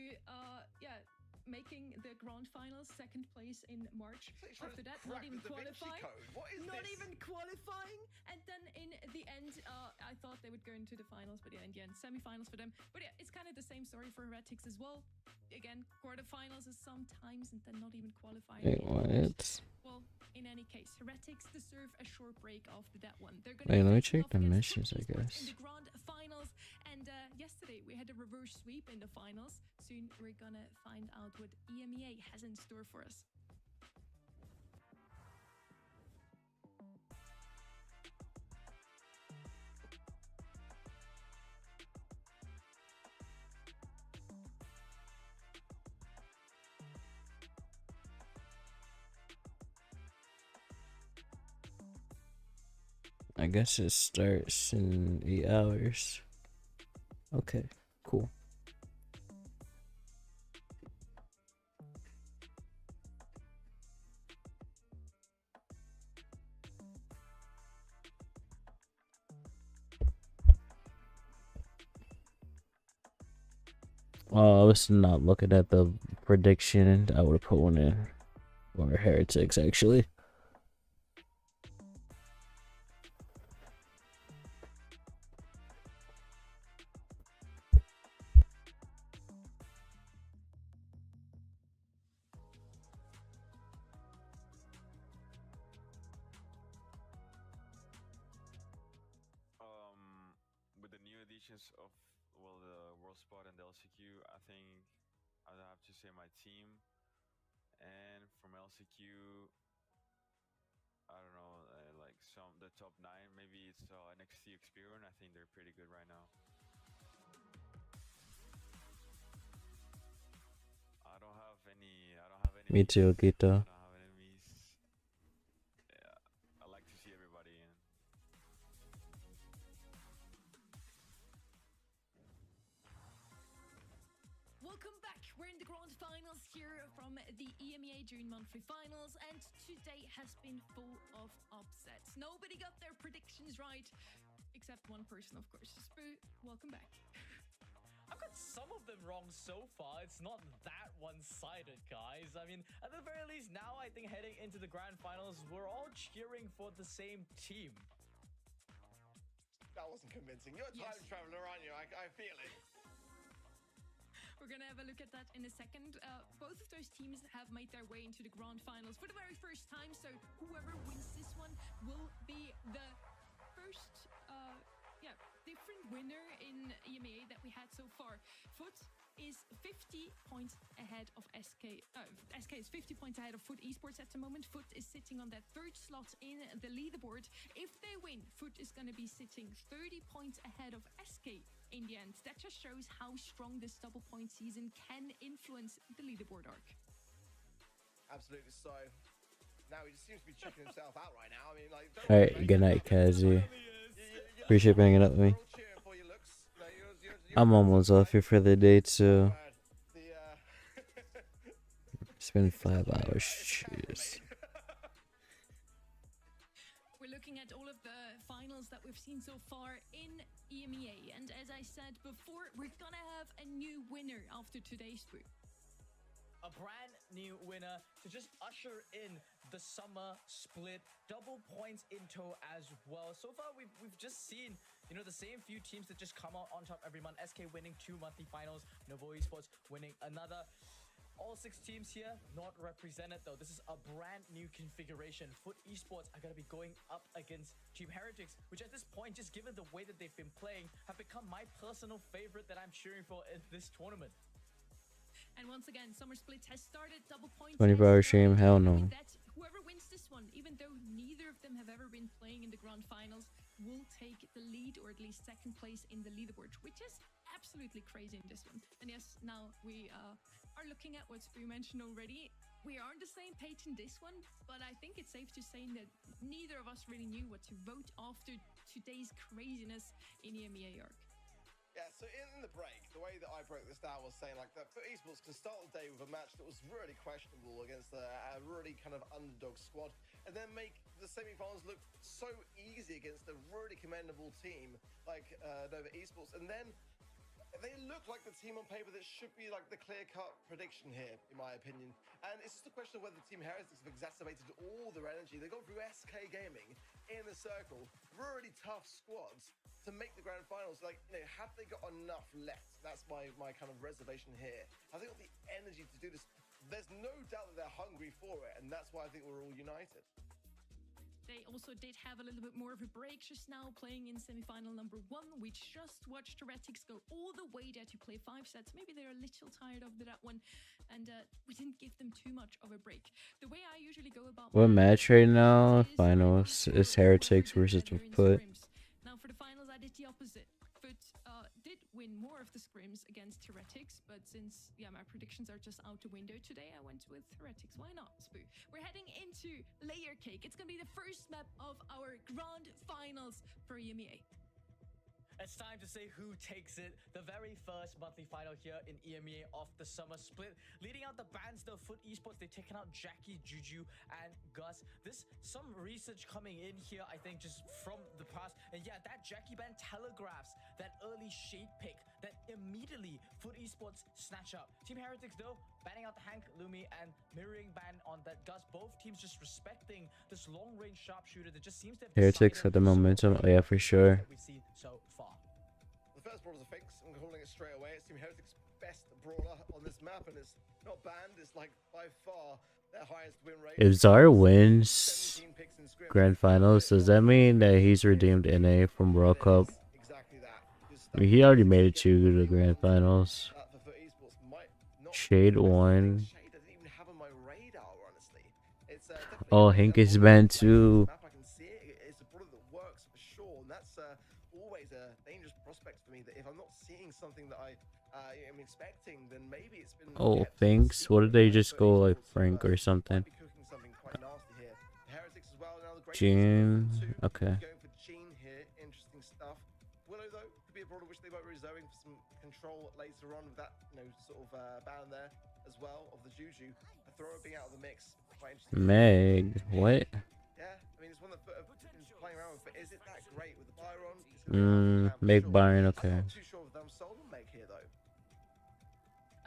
making the grand finals, second place in March. After that, not even qualifying. Even qualifying. And then in the end, I thought they would go into the finals, but yeah, in the end, semi-finals for them. But yeah, it's kind of the same story for Heretics as well. Again, quarterfinals is sometimes, and then not even qualifying.
Wait, what?
Well, in any case, Heretics deserve a short break after that one. They're
Wait,
gonna
let me
be facing
check
off
the
against
missions, I
Foot Esports
guess.
in the grand finals, and yesterday we had a reverse sweep in the finals. Soon we're gonna find out what Emea has in store for us.
I guess it starts in 8 hours. Okay, cool. Oh, I was not looking at the prediction. I would have put one in. Or Heretics, actually.
With the new additions of the World Spot and the LCQ, I think I'd have to say my team. And from LCQ, I don't know, like the top 9. Maybe it's NXT Experience. I think they're pretty good right now. I don't have any.
Me too, Gito.
I don't have enemies. Yeah, I like to see everybody in.
Welcome back. We're in the grand finals here from the EMEA June monthly finals, and today has been full of upsets. Nobody got their predictions right, except one person, of course. Spoo, welcome back.
I've got some of them wrong so far. It's not that one-sided, guys. I mean, at the very least, now I think heading into the grand finals, we're all cheering for the same team.
That wasn't convincing. You're a time traveler, aren't you? I feel it.
We're going to have a look at that in a second. Both of those teams have made their way into the grand finals for the very first time, so whoever wins this one will be the first different winner in EMEA that we had so far. Foot is 50 points ahead of SK. SK is 50 points ahead of Foot Esports at the moment. Foot is sitting on that third slot in the leaderboard. If they win, Foot is going to be sitting 30 points ahead of SK in the end. That just shows how strong this double point season can influence the leaderboard arc.
Absolutely so. Now he just seems to be checking himself out right now. I mean, like,
Alright, good night, Kazi. Appreciate bringing it up with me. I'm almost off here for the day, too. It's been 5 hours. Jeez.
We're looking at all of the finals that we've seen so far in EMEA, and as I said before, we're gonna have a new winner after today's brew.
A brand new winner to just usher in the summer split, double points in tow as well. So far, we've just seen, you know, the same few teams that just come out on top every month. SK winning 2 monthly finals, Novo Esports winning another. All 6 teams here not represented though. This is a brand new configuration. Foot Esports are going to be going up against Team Heretics, which at this point, just given the way that they've been playing, have become my personal favorite that I'm cheering for in this tournament.
And once again, Summer Split has started. Double points.
24-hour stream? Hell no.
With that, whoever wins this one, even though neither of them have ever been playing in the grand finals, will take the lead, or at least second place in the leaderboard, which is absolutely crazy in this one. And yes, now we are looking at what Spoo mentioned already. We are on the same page in this one, but I think it's safe to say that neither of us really knew what to vote after today's craziness in Emea York.
Yeah, so in the break, the way that I broke this down was saying like that for esports can start the day with a match that was really questionable against a really kind of underdog squad, and then make the semi-finals look so easy against a really commendable team like Nova Esports, and then they look like the team on paper that should be like the clear-cut prediction here, in my opinion. And it's just a question of whether Team Heretics have exacerbated all their energy. They've gone through SK Gaming in the circle, really tough squads to make the grand finals. Like, you know, have they got enough left? That's my kind of reservation here. Have they got the energy to do this? There's no doubt that they're hungry for it, and that's why I think we're all united.
They also did have a little bit more of a break just now, playing in semi-final number 1. We just watched Heretics go all the way there to play 5 sets. Maybe they're a little tired of that one, and we didn't give them too much of a break. The way I usually go about
What match right now? Finals is Heretics versus Foot.
Now for the finals, I did the opposite. Foot did win more of the scrims against Heretics, but since my predictions are just out the window today, I went with Heretics. Why not, Spoo? We're heading into Layer Cake. It's gonna be the first map of our grand finals for EMEA.
It's time to say who takes it. The very first monthly final here in EMEA of the Summer Split. Leading out the bans, though, Foot Esports, they've taken out Jackie, Juju, and Gus. This, some research coming in here, I think, just from the past. And yeah, that Jackie ban telegraphs that early shade pick that immediately Foot Esports snatch up. Team Heretics, though, banning out the Hank, Lumi, and mirroring ban on that Gus. Both teams just respecting this long-range sharpshooter that just seems to have
Heretics got the momentum. Oh, yeah, for sure.
We've seen so far.
The first brawler's a fix. I'm calling it straight away. It's Team Heretics' best brawler on this map, and it's not banned. It's like by far their highest win rate.
If Zara wins grand finals, does that mean that he's redeemed NA from World Cup?
Exactly that.
I mean, he already made it to the grand finals. Shade won.
Shade doesn't even have on my radar, honestly. It's
Oh, Hank is banned too.
I can see it. It's a brawler that works for sure, and that's always a dangerous prospect for me. That if I'm not seeing something that I am expecting, then maybe it's been.
Oh, thanks. What did they just go like Frank or something? Jean. Okay.
Going for Jean here. Interesting stuff. Willow, though, could be a brawler which they might be reserving for some control later on with that, sort of ban there as well of the Juju. A thrower being out of the mix. Quite interesting.
Meg. What?
Yeah, I mean, it's one that Foot have been playing around with, but is it that great with the Byron?
Meg Byron, okay.
I'm not too sure if I'm sold on Meg here, though.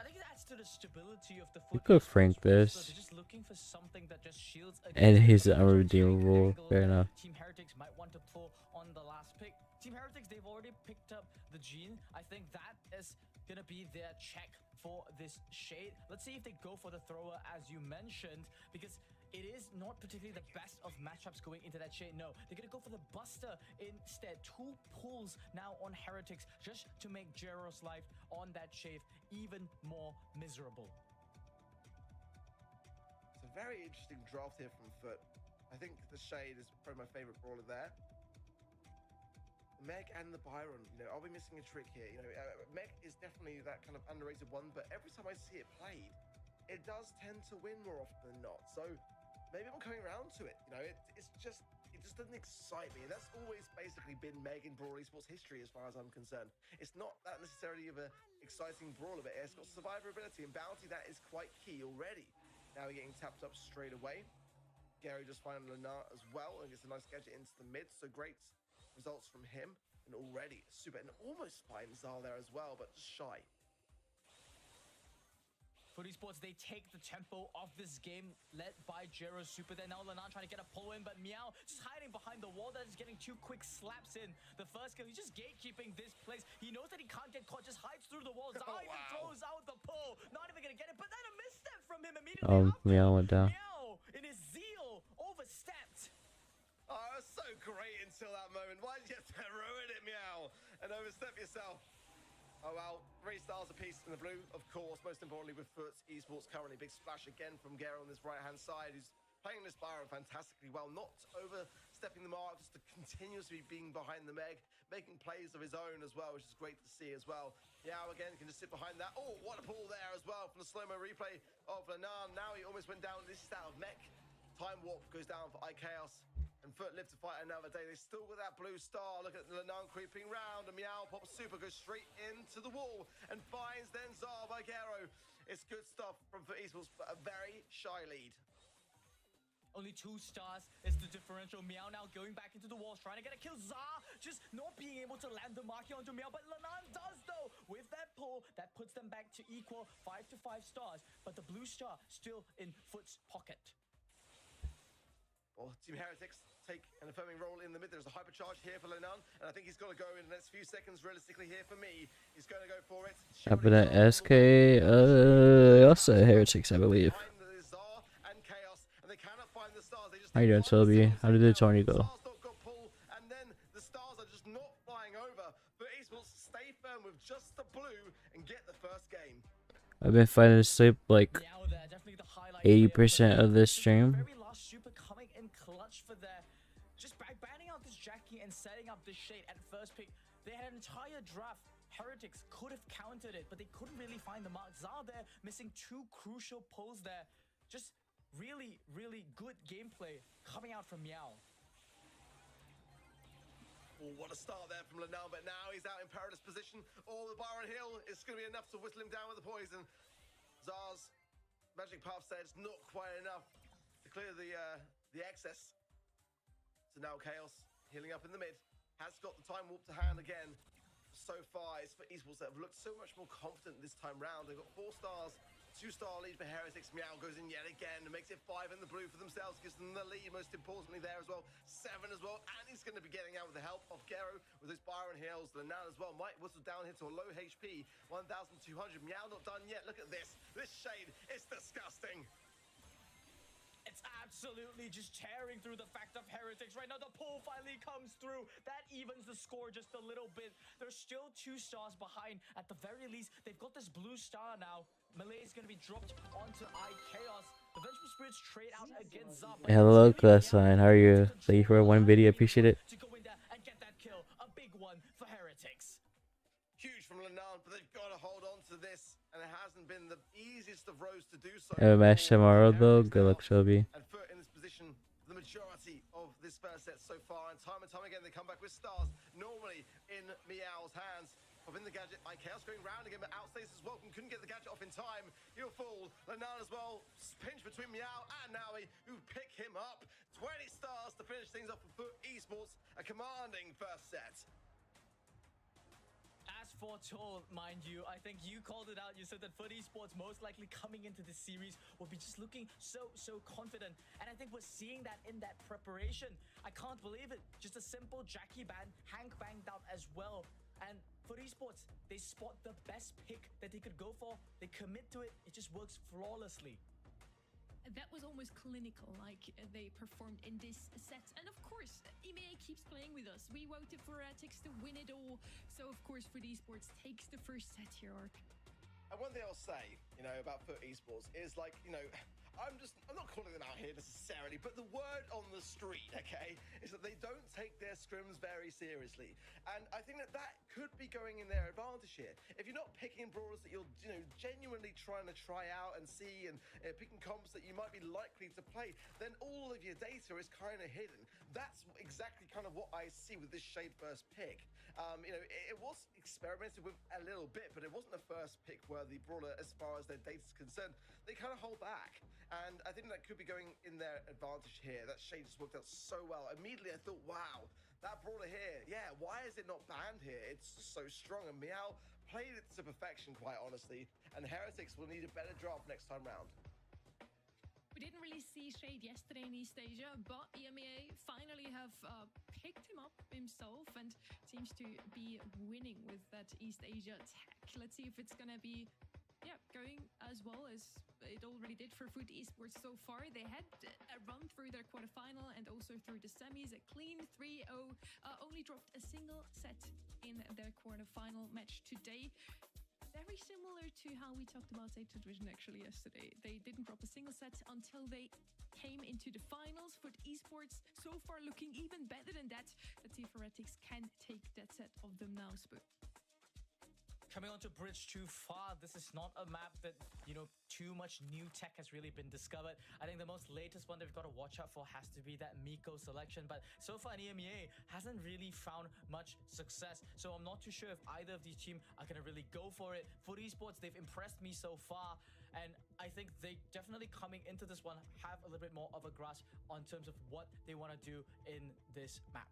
I think it adds to the stability of the
You could Frank this.
just looking for something that just shields
And he's unredeemable. Fair enough.
Team Heretics might want to pull on the last pick. Team Heretics, they've already picked up the Gene. I think that is gonna be their check for this shade. Let's see if they go for the thrower, as you mentioned, because it is not particularly the best of matchups going into that shade. No, they're gonna go for the Buster instead. 2 pulls now on Heretics just to make Jero's life on that shade even more miserable.
It's a very interesting draft here from Foot. I think the Shade is probably my favorite brawler there. Meg and the Byron, are we missing a trick here? Meg is definitely that kind of underrated one, but every time I see it played, it does tend to win more often than not. So maybe I'm coming around to it. It just doesn't excite me. And that's always basically been Meg in Brawl Esports history as far as I'm concerned. It's not that necessarily of an exciting brawler, but it's got survivability and bounty that is quite key already. Now we're getting tapped up straight away. Gary just finding Lennart as well and gets a nice gadget into the mid. So great results from him, and already super, and almost fine Zal there as well, but just shy.
Foot Esports, they take the tempo of this game, led by Jero Super there. Now Lennart trying to get a pull in, but Meow just hiding behind the wall. That is getting 2 quick slaps in. The first kill, he's just gatekeeping this place. He knows that he can't get caught, just hides through the walls. Zal even throws out the pull, not even gonna get it, but then a misstep from him immediately.
Meow went down.
Meow, in his zeal, overstepped.
Oh, it was so great until that moment. Why did you have to ruin it, Meow, and overstep yourself? Oh, well, 3 stars apiece in the blue, of course. Most importantly, with Foot Esports currently. Big splash again from Gero on this right-hand side, who's playing this Byron fantastically well, not overstepping the mark, just to continuously being behind the Meg, making plays of his own as well, which is great to see as well. Yao again can just sit behind that. Oh, what a pull there as well from the slow-mo replay of Lenan. Now he almost went down. This is out of mech. Time warp goes down for iChaos. And Foot live to fight another day. They still got that blue star. Look at Lenan creeping round. And Meow pops super, goes straight into the wall and finds then Zar by Gero. It's good stuff from Foot Esports, but a very shy lead.
Only 2 stars is the differential. Meow now going back into the walls, trying to get a kill. Zar just not being able to land the marking onto Meow, but Lenan does though. With that pull, that puts them back to equal 5 to 5 stars. But the blue star still in Foot's pocket.
Well, Team Heretics take an affirming role in the mid. There's a hypercharge here for Lenan, and I think he's got to go in the next few seconds. Realistically, here for me, he's going to go for it.
Up in an SK, also Heretics, I believe. How you doing, Toby? How did the tourney go?
And then the stars are just not flying over, but Esports stay firm with just the blue and get the first game.
I've been fighting to sleep like 80% of this stream.
Very last super coming in clutch for their, just banning out this Jackie and setting up this shade at first pick. They had an entire draft. Heretics could have countered it, but they couldn't really find the mark. Zar there missing 2 crucial pulls there. Just really, really good gameplay coming out from Meow.
Oh, what a start there from Lenan, but now he's out in perilous position. All the Byron Hill is going to be enough to whistle him down with the poison. Zar's magic path says not quite enough to clear the excess. So now Chaos healing up in the mid, has got the time warp to hand again. So far, it's for Esports that have looked so much more confident this time round. They've got 4 stars. 2-star lead for Heretics. Meow goes in yet again and makes it 5 in the blue for themselves. Gives them the lead, most importantly there as well. 7 as well. And he's going to be getting out with the help of Gero with his Byron Hills. Lenan as well might whistle down here to a low HP. 1,200. Meow not done yet. Look at this. This shade is disgusting.
It's absolutely just tearing through the fact of Heretics. Right now, the pull finally comes through. That evens the score just a little bit. They're still 2 stars behind. At the very least, they've got this blue star now. Melee is going to be dropped onto iChaos. The Vengeful Spirits trade out against Zap.
Hello, Classline. How are you? Thank you for one video. Appreciate it.
To go in there and get that kill. A big one for Heretics.
Huge from Lenan, but they've got to hold on to this, and it hasn't been the easiest of roads to do so.
I have a match tomorrow, though. Good luck, Shelby.
And Foot in this position for the majority of this first set so far, and time again they come back with stars, normally in Meow's hands. Popping the gadget, iChaos going round again, but outstays as well, and couldn't get the gadget off in time. He'll fall. Lenan as well, pinch between Meow and Naui, who pick him up. 20 stars to finish things off for Foot Esports, a commanding first set.
As foretold, mind you, I think you called it out. You said that Foot Esports most likely coming into this series will be just looking so confident. And I think we're seeing that in that preparation. I can't believe it. Just a simple Jackie ban, Hank banged out as well. And Foot Esports, they spot the best pick that they could go for. They commit to it. It just works flawlessly.
That was almost clinical, like they performed in this set. And of course, Emea keeps playing with us. We voted for Heretics to win it all. So of course, Foot Esports takes the first set here, Ark.
And one thing I'll say, about Foot Esports is like, I'm not calling them out here necessarily, but the word on the street, okay, is that they don't take their scrims very seriously. And I think that could be going in their advantage here. If you're not picking brawlers that you're, genuinely trying to try out and see and picking comps that you might be likely to play, then all of your data is kind of hidden. That's exactly kind of what I see with this Shade first pick. It was experimented with a little bit, but it wasn't a first pick worthy brawler as far as their data is concerned. They kind of hold back. And I think that could be going in their advantage here. That shade just worked out so well. Immediately I thought, wow, that brawler here, yeah, why is it not banned here? It's so strong. And Meow played it to perfection, quite honestly. And Heretics will need a better draft next time round.
We didn't really see Shade yesterday in East Asia, but Emea finally have picked him up himself and seems to be winning with that East Asia tech. Let's see if it's gonna be going as well as it already did for Foot Esports so far. They had a run through their quarterfinal and also also through the semis, a clean 3-0, only dropped a single set in their quarterfinal match today. Very similar to how we talked about Data Division actually yesterday. They didn't drop a single set until they came into the finals. Foot Esports so far looking even better than that. The Team Heretics can take that set of them now, Spoo.
Coming on to Bridge Too Far, this is not a map that, too much new tech has really been discovered. I think the most latest one that we've got to watch out for has to be that Miko selection, but so far Emea hasn't really found much success, so I'm not too sure if either of these teams are going to really go for it. For esports, they've impressed me so far, and I think they definitely coming into this one have a little bit more of a grasp on terms of what they want to do in this map.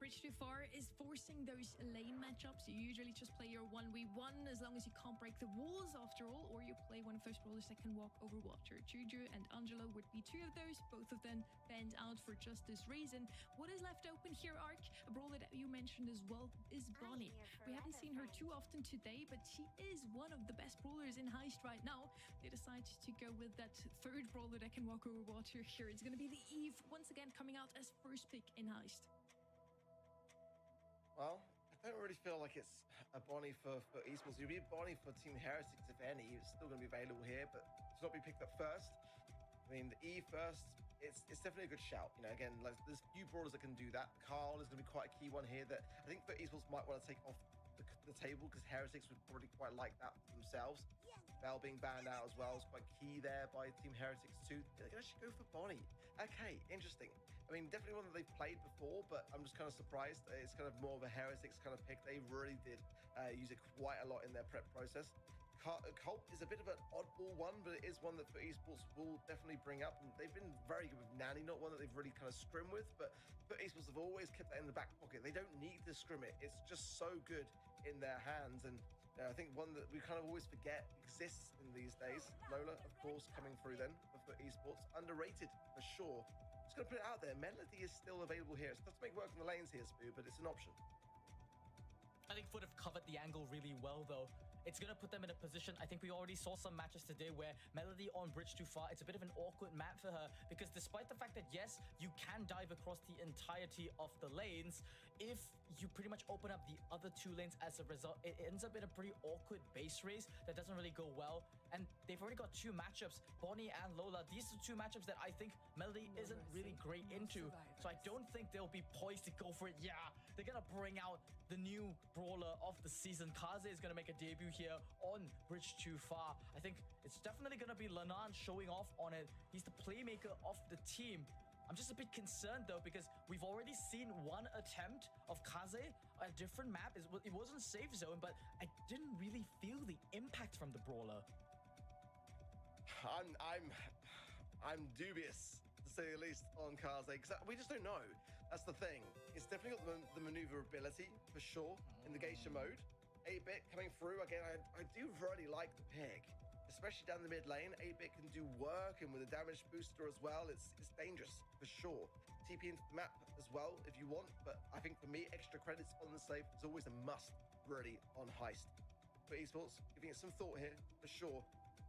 Bridge Too Far is forcing those lane matchups. You usually just play your 1v1 as long as you can't break the walls after all, or you play one of those brawlers that can walk over water. Juju and Angelo would be two of those, both of them banned out for just this reason. What is left open here, Ark? A brawler that you mentioned as well is Bonnie. We haven't seen her too often today, but she is one of the best brawlers in Heist right now. They decided to go with that third brawler that can walk over water here. It's going to be the Eve, once again coming out as first pick in Heist.
Well, I don't really feel like it's a Bonnie for esports. It'll be a Bonnie for Team Heretics, if any. It's still going to be available here, but to not be picked up first. I mean, the E first, it's definitely a good shout. Again, like, there's few brawlers that can do that. Carl is going to be quite a key one here that I think for esports might want to take off the table, because Heretics would probably quite like that for themselves. Bell being banned out as well is quite key there by Team Heretics too. They can actually go for Bonnie. Okay, interesting. I mean, definitely one that they've played before, but I'm just kind of surprised. It's kind of more of a Heretics kind of pick. They really did use it quite a lot in their prep process. Colt is a bit of an oddball one, but it is one that for esports will definitely bring up. And they've been very good with Nanny, not one that they've really kind of scrim with, but for esports have always kept that in the back pocket. They don't need to scrim it. It's just so good in their hands. And I think one that we kind of always forget exists in these days. Lola, of course, coming through then for esports. Underrated for sure. Just going to put it out there. Melody is still available here. It's tough to make work in the lanes here, Spoo, but it's an option.
I think Foot have covered the angle really well, though. It's going to put them in a position. I think we already saw some matches today where Melody on Bridge Too Far, it's a bit of an awkward map for her, because despite the fact that, yes, you can dive across the entirety of the lanes, if you pretty much open up the other two lanes as a result, it ends up in a pretty awkward base race that doesn't really go well. And they've already got two matchups, Bonnie and Lola. These are two matchups that I think Melody isn't really great into. So I don't think they'll be poised to go for it. Yeah, they're going to bring out the new brawler of the season. Kaze is going to make a debut here on Bridge Too Far. I think it's definitely going to be Lanan showing off on it. He's the playmaker of the team. I'm just a bit concerned though, because we've already seen one attempt of Kaze, a different map. It wasn't safe zone, but I didn't really feel the impact from the brawler.
I'm dubious, to say the least, on Kaze, because we just don't know. That's the thing. It's definitely got the maneuverability for sure in the geisha mode. 8-bit coming through again. I do really like the pick, especially down the mid lane. 8-bit can do work, and with a damage booster as well, it's dangerous for sure. TP into the map as well if you want, but I think for me, extra credits on the safe is always a must, really, on Heist. For esports, giving it some thought here for sure.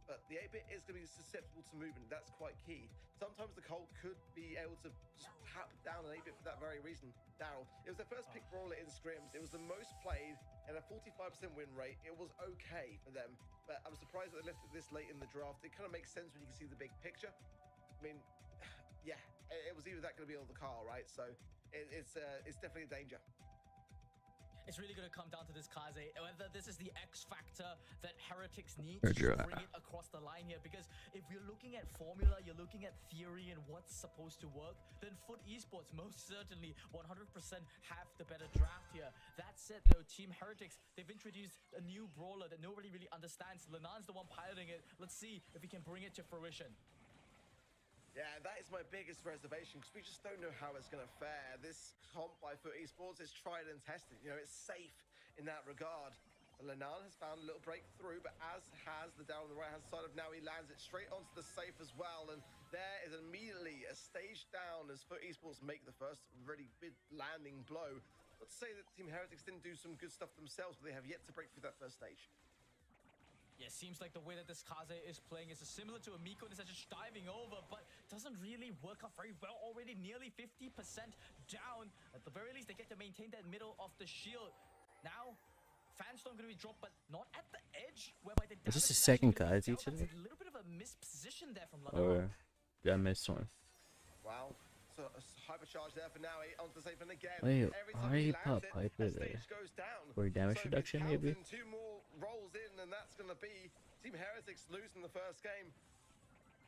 But the 8-bit is going to be susceptible to movement. That's quite key. Sometimes the Colt could be able to just tap down an 8-bit for that very reason. Daryl, it was their first pick brawler in scrims. It was the most played and a 45% win rate. It was okay for them, but I'm surprised that they left it this late in the draft. It kind of makes sense when you can see the big picture. I mean, yeah, it was either that going to be or the car, right? So it's definitely a danger.
It's really going to come down to this Kaze, whether this is the X factor that Heretics need to bring it across the line here. Because if you're looking at formula, you're looking at theory and what's supposed to work, then Foot Esports most certainly 100% have the better draft here. That said, though, Team Heretics, they've introduced a new brawler that nobody really understands. Lanan's the one piloting it. Let's see if he can bring it to fruition.
Yeah, that is my biggest reservation, because we just don't know how it's going to fare. This comp by Foot Esports is tried and tested. It's safe in that regard. Lanan has found a little breakthrough, but as has the down on the right-hand side of now, he lands it straight onto the safe as well. And there is immediately a stage down as Foot Esports make the first really big landing blow. Not to say that Team Heretics didn't do some good stuff themselves, but they have yet to break through that first stage.
Yeah, seems like the way that this Kaze is playing is similar to a Miko that's just diving over, but doesn't really work out very well. Already nearly 50% down. At the very least, they get to maintain that middle of the shield. Now, Fanstorm going to be dropped, but not at the edge, whereby the
Is this
damage
the
is
second
actually
Kazi
dealt.
today?
That's a little bit of a misposition there from Lana.
Or did I miss one?
Wow. So a hypercharge there for Naui onto the safe and again.
Wait,
Every time
already
he
pop
lands it,
Piper
a
there.
stage goes down.
For damage
So
reduction,
counting
maybe?
2 more rolls in, and that's going to be Team Heretics losing the first game.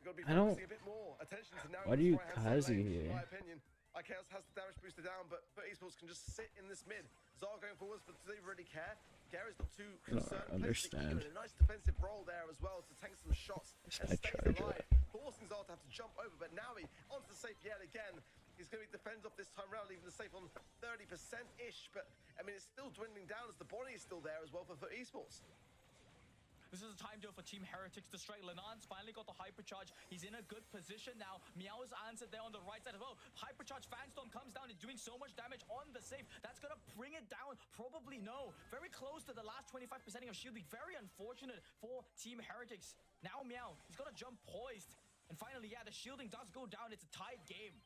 You've got to be
I don't-
focusing a bit more attention to Naui.
Why do you Kazi here?
In my opinion, IKEOS has the damage booster down, but Esports can just sit in this mid. Zara going forwards, but do they really care? Gary's not too concerned.
understand.
A nice defensive role there as well to tank some shots
This
and
guy
stay
charger.
alive. Forcing Zara to have to jump over, but now onto the safe yet again. He's going to be defended off this time round, leaving the safe on 30%-ish, but I mean, it's still dwindling down as the body is still there as well for Esports.
This is a time deal for Team Heretics to strike. Lanan's finally got the hypercharge. He's in a good position now. Meow is answered there on the right side as well. Hypercharge Fanstorm comes down. It's doing so much damage on the safe. That's going to bring it down. Probably no. Very close to the last 25% of shielding. Very unfortunate for Team Heretics. Now Meow, he's got to jump poised. And finally, yeah, the shielding does go down. It's a tied game.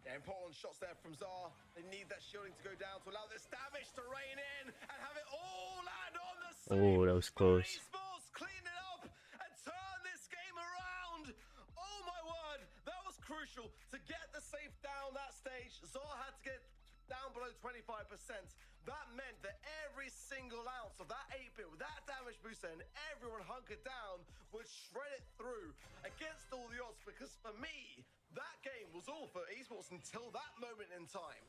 Yeah, important shots there from Zar. They need that shielding to go down to allow this damage to rain in and have it all land on the safe.
Oh, that was close.
Esports clean it up and turn this game around. Oh my word, that was crucial to get the safe down that stage. Zar had to get down below 25%. That meant that every single ounce of that 8-bit with that damage booster and everyone hunkered down would shred it through against all the odds, because for me, that game was all for Esports until that moment in time.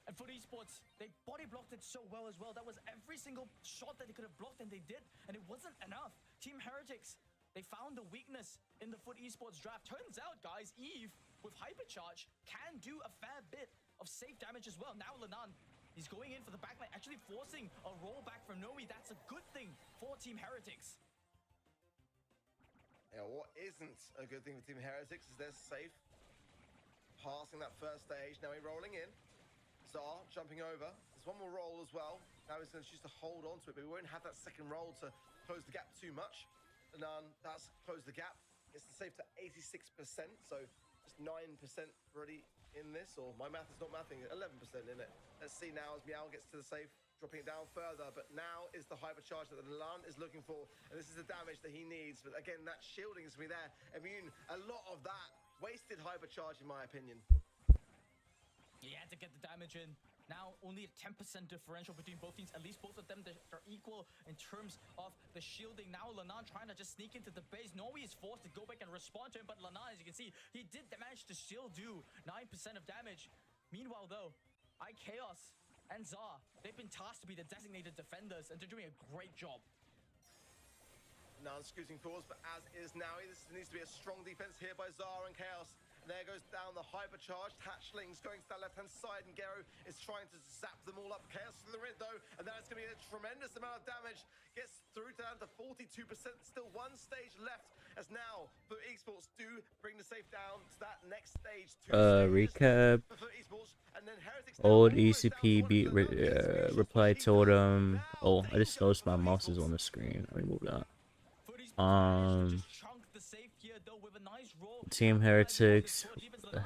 And for Esports, they body blocked it so well as well. That was every single shot that they could have blocked, and they did. And it wasn't enough. Team Heretics, they found the weakness in the Foot Esports draft. Turns out, guys, Eve with Hypercharge can do a fair bit of safe damage as well. Now Lanan, he's going in for the backline, actually forcing a rollback from Noe. That's a good thing for Team Heretics.
Yeah, what isn't a good thing for Team Heretics is they're safe. Passing that first stage, now he's rolling in. Zar jumping over. There's one more roll as well. Now he's going to choose to hold on to it, but we won't have that second roll to close the gap too much. And that's closed the gap. It's the safe to 86%, so just 9% already in this, or my math is not mathing, 11% in it. Let's see now as Meow gets to the safe, dropping it down further, but now is the hypercharge that Lan is looking for, and this is the damage that he needs. But again, that shielding is going to be there. Immune, a lot of that wasted hypercharge in my opinion.
He had to get the damage in. Now only a 10% differential between both teams. At least both of them, they're equal in terms of the shielding. Now Lanan trying to just sneak into the base. Noe is forced to go back and respond to him, but Lanan, as you can see, he did manage to still do 9% of damage. Meanwhile though, IKEOS and Zar, they've been tasked to be the designated defenders, and they're doing a great job.
Now scooting forwards, but as is Naui, this needs to be a strong defense here by Zara and Chaos. And there goes down the hypercharged hatchlings going to that left-hand side, and Gero is trying to zap them all up. Chaos to the mid though, and that's going to be a tremendous amount of damage. Gets through down to 42%, still one stage left, as now for Esports do bring the safe down to that next stage.
Recap.
For Esports, and then Heretics
Old
now almost
ECP
down
beat
1
reply totem. Oh, I just noticed my mouse is on the screen. Let me move that. Team Heretics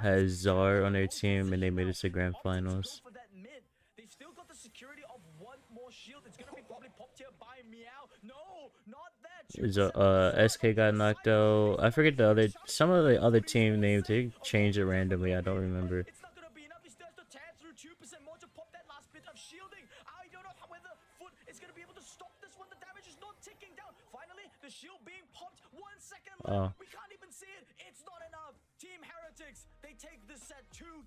has Zar on their team, and they made it to grand finals.
They've still got the security of one more shield. It's gonna be probably popped here by Meow. No, not that.
SK got knocked out. I forget the other. Some of the other team names, they changed it randomly. I don't remember.
It's not gonna be enough. He still has to tear through 2% more to pop that last bit of shielding. I don't know whether Foot is gonna be able to stop this one. The damage is not ticking down. Finally, the shield being popped. 1 second left. We can't even see it. It's not enough. Team Heretics, they take this set 2-0.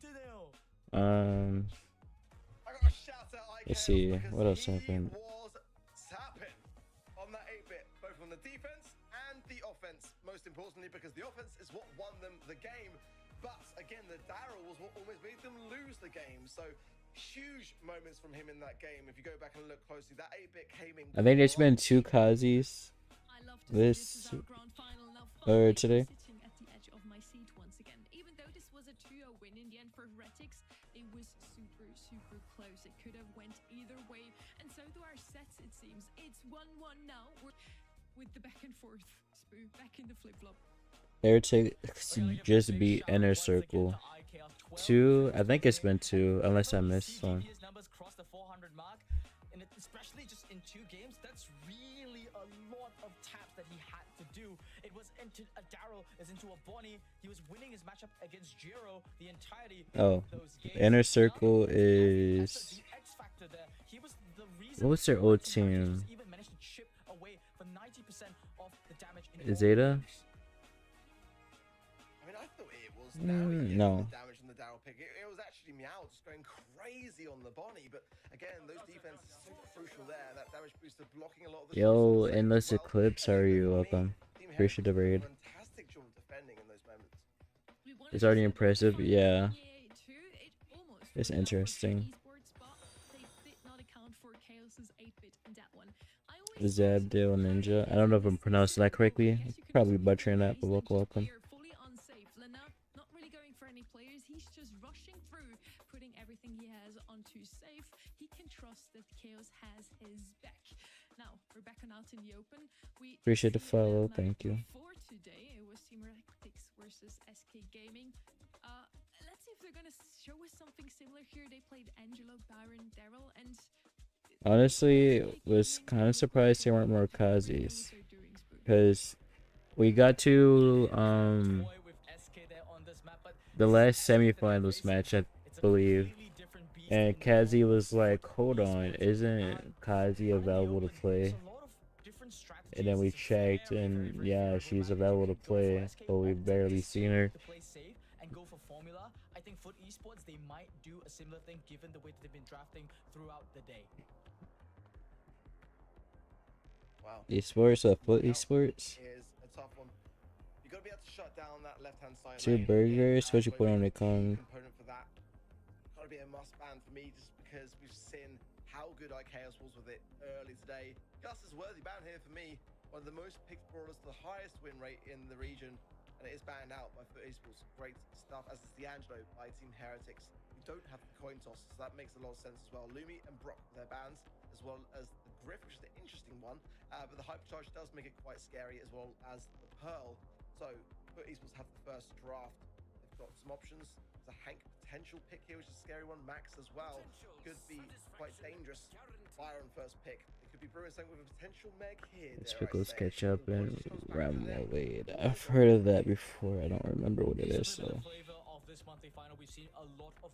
I got a shout out.
Let's see what else happened.
Was tapping on that 8-bit, both on the defense and the offense. Most importantly, because the offense is what won them the game. But again, the Daryl was what almost made them lose the game. So huge moments from him in that game. If you go back and look closely, that 8-bit came in.
I think there's been 2 Kazis this or today.
Sitting at the edge of my seat once again. Even though this was was a 2-0 win in the end for Heretics. It was super, super close. It could have went either way. And so do our sets, it seems. It's 1-1 now. We're with the back and forth. Spoo, back in the flip-flop.
Heretics just beat Inner Circle. 2, I think it's been 2, unless I missed one.
And especially just in 2 games, that's really a lot of taps that he had to do. It was into a Darrow, is into a Bonnie. He was winning his matchup against Jiro the entirety of those games.
Inner Circle is... What was their old team? Zeta?
I mean, I thought it was
no.
The damage on the Darrow pick. It was actually Meow just going crazy on the Bonnie, but again, those defenses are super crucial there. That damage booster blocking a lot of the
Yo, Endless Eclipse, how are you? Welcome. Appreciate the raid.
Fantastic job of defending in those moments.
It's already impressive, yeah. It's interesting. Zabdil Ninja. I don't know if I'm pronouncing that correctly. Probably butchering that, but welcome.
Not really going for any players. He's just rushing through, putting everything he has onto safe. He can trust that Chaos has his back. Now we're back on out in the open. We
appreciate the follow. Thank you.
For today, it was Team Heretics versus SK Gaming. Let's see if they're gonna show us something similar here. They played Angelo, Byron, Daryl, and
honestly, was kind of surprised they weren't more Kazis, because we got to the last semifinals match, I believe, and Kazi was like, hold on, isn't Kazi available to play? And then we checked, and yeah, she's available to play, but we've barely seen her.
I think Foot Esports, they might do a similar thing given the way that they've been drafting throughout the day.
Wow.
Esports or Foot Esports?
Is a tough one. You got to be able to shut down that left-hand side.
2 burgers. What you put on the Kong?
Component for that. Got to be a must ban for me, just because we've seen how good Chaos was with it early today. Gus is worthy ban here for me. One of the most picked brawlers, the highest win rate in the region, and it is banned out by Foot Esports. Great stuff, as is the Angelo by Team Heretics. We don't have the coin toss, so that makes a lot of sense as well. Lumi and Brock with their bans, as well as the Griff, which is an interesting one, but the Hypercharge does make it quite scary, as well as the Pearl. So Foot Esports have the first draft. They've got some options. There's a Hank potential pick here, which is a scary one. Max as well could be quite dangerous. Fire on first pick. It could be brewing something with a potential Meg here.
It's Pickles Ketchup and Ramwade. I've heard of that before. I don't remember what it is though.
Of this monthly final, we've seen a lot of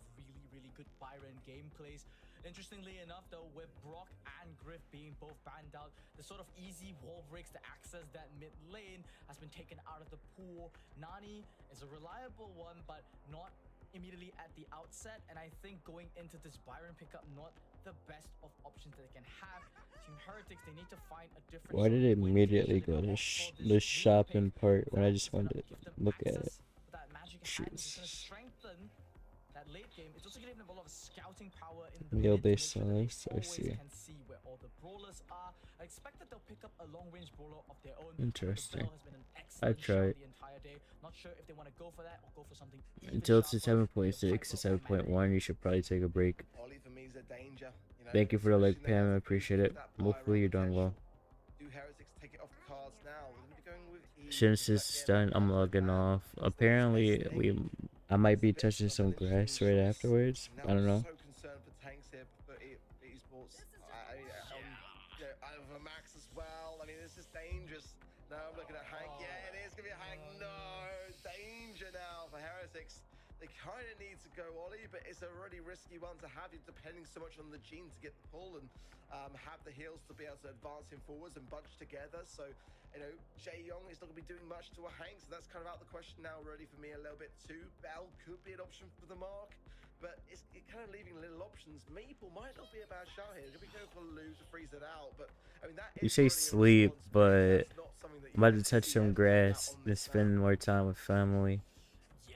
really good Byron gameplays. Interestingly enough, though, with Brock and Griff being both banned out, the sort of easy wall breaks to access that mid lane has been taken out of the pool. Nani is a reliable one, but not immediately at the outset, and I think going into this Byron pickup, not the best of options that they can have. Team Heretics, they need to find a different...
Why did it immediately go to the shopping part when I just wanted to look at it? Jesus.
Late game, it's also giving them a lot of scouting power in the
Yo,
mid
based
to
on
make
this,
sure
I
that they
see.
can see where all the brawlers are. I expect that they'll pick up a long-range brawler of their own.
Interesting.
Has been an excellent
tried.
the entire day. Not sure if they want to go for that or go for something
Until it's a 7.6 to 7.1, you should probably take a break.
Ollie for me is a danger. You know,
Thank you for the like, Pam. I appreciate it. Hopefully you're doing well.
Do Heretics take it off the cards now? We're going to be going with E.
Since it's done, I'm logging off. Apparently, I might be touching some grass right afterwards. I don't know.
So concerned for tanks here for esports. Over Max as well. I mean, this is dangerous. Now I'm looking at Hank. Yeah, it is gonna be a Hank. No, danger now for Heretics. They kind of need to go Ollie, but it's a really risky one to have. You're depending so much on the Gene to get the pull and have the heals to be able to advance him forwards and bunch together. So, you know, Jae Young is not going to be doing much to a Hank, so that's kind of out the question now, really, for me a little bit too. Bell could be an option for the mark, but it's kind of leaving little options. Maple might not be a bad shot here. Could be going for Lou to freeze it out, but I mean, that
You
is
say
really
sleep, but I'm about to touch some grass to spend more time with family.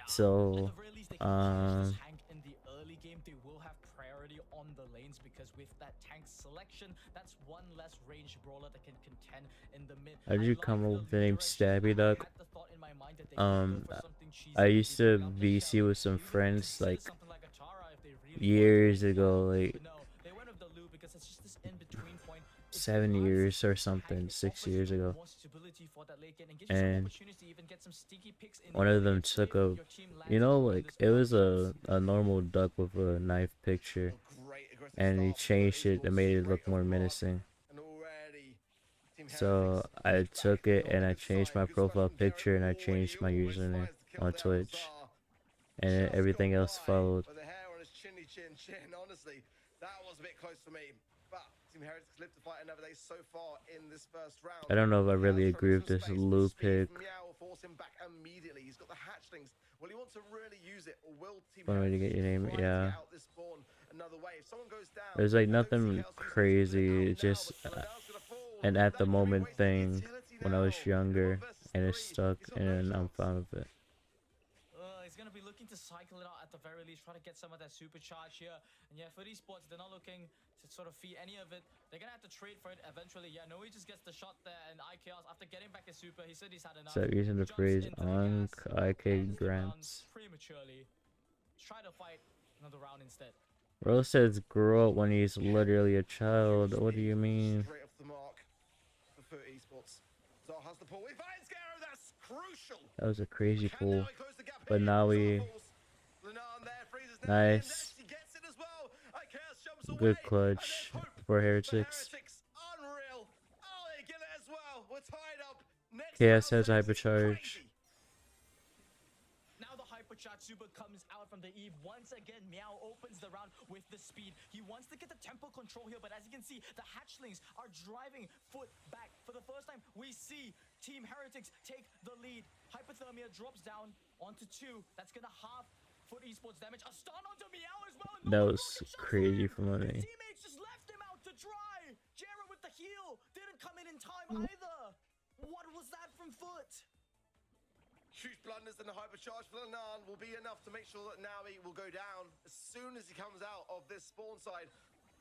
So,
in the early game, they will have priority on the lanes. wins, because with that tank selection, that's one less range brawler that can contend in the mid.
How'd you come up with the name Stabby Duck?
I had the thought in my mind that they could go for something cheesy,
I used to
maybe bring out the
VC
Shelly,
with some
even
friends
consider
like
something like a Tara if they really
years
wanted to.
ago, like
But no, they went with the Lu because it's just this in-between point. It
7
allows
years or
the tank,
something,
it
6
offers
years
you
ago.
more stability for that late game and gives you some
And
opportunity to even get some sticky picks in
one
the
of them
late
took
if
a,
your team
you
lands
know,
on
like
this
it was
round.
a normal duck with a knife picture,
Great aggressive
and he
start for
changed it
esports,
and made it
straight
look
off
more
the mark.
menacing.
And already, Team
So
Heretics
I
pushed
took
back,
it
not
and
a
I
good
changed
sign.
my
Good scratch
profile
from Gary.
picture and I
Oh, he
changed my
always
username
finds the kill
on
down
Twitch,
Zar.
and
Just
everything
got
else
by
followed.
with the hair on his chinny chin. Honestly, that was a bit close for me. But Team Heretics live to fight another day so far in this first round.
I don't know if I really
Meow's trying
agree
to
with
make
this
some space.
Lu
The speed
pick.
from Meow will force him back immediately. He's got the hatchlings. Will he want to really use it, or will Team
Fun way to get
Heretics
your name,
try to
yeah.
get out this spawn another way? If someone goes down,
There's like
I don't see
nothing
Chaos using it to
crazy,
split it
it's
out now,
just
but Lodao's gonna fall.
an at the
That could be
moment
wasting
thing
utility
when I was
now. In a
younger,
1 versus
and it's
3,
stuck,
he's got no
and I'm
chance.
fine with it.
He's going to be looking to cycle it out at the very least, try to get some of that supercharge here. And yeah, for these spots, they're not looking to sort of feed any of it. They're going to have to trade for it eventually. Yeah, no, he just gets the shot there, and IKEOS, after getting back his super, he said he's had enough.
So using the
Jumps
phrase
into the
Ankh
gas,
IK
ends the round
grants.
prematurely. Try to fight another round instead.
Rose says grow up when he's literally a child. What do you mean?
Straight off the mark for Foot Esports. Zar has the pull. He finds Garo. That's crucial.
That was a crazy
Can
pull.
now he close the gap
But
here?
now
Zar
we
falls. Lenan there freezes now, and
nice.
he gets it as well. IKEOS jumps away,
Good
and
clutch
there's hope
for Heretics.
Heretics. Unreal. Oh, they get it as well. We're tied up. Next
KS
round,
has
ladies,
hypercharge.
crazy.
Now the hypercharge super comes out from the Eve. Once again, Meow opens the round with the speed. He wants to get the tempo control here, but as you can see, the hatchlings are driving Foot back. For the first time, we see Team Heretics take the lead. Hypothermia drops down onto 2. That's gonna halve Foot Esports damage. A stun onto Meow as well. And
That
no
was
focus shot
crazy
for him.
for
His
me.
teammates just left him out to dry. Jera with the heal didn't come in time either. What was that from Foot?
Huge blunders and the hypercharge for Lenan will be enough to make sure that Naui will go down as soon as he comes out of this spawn side.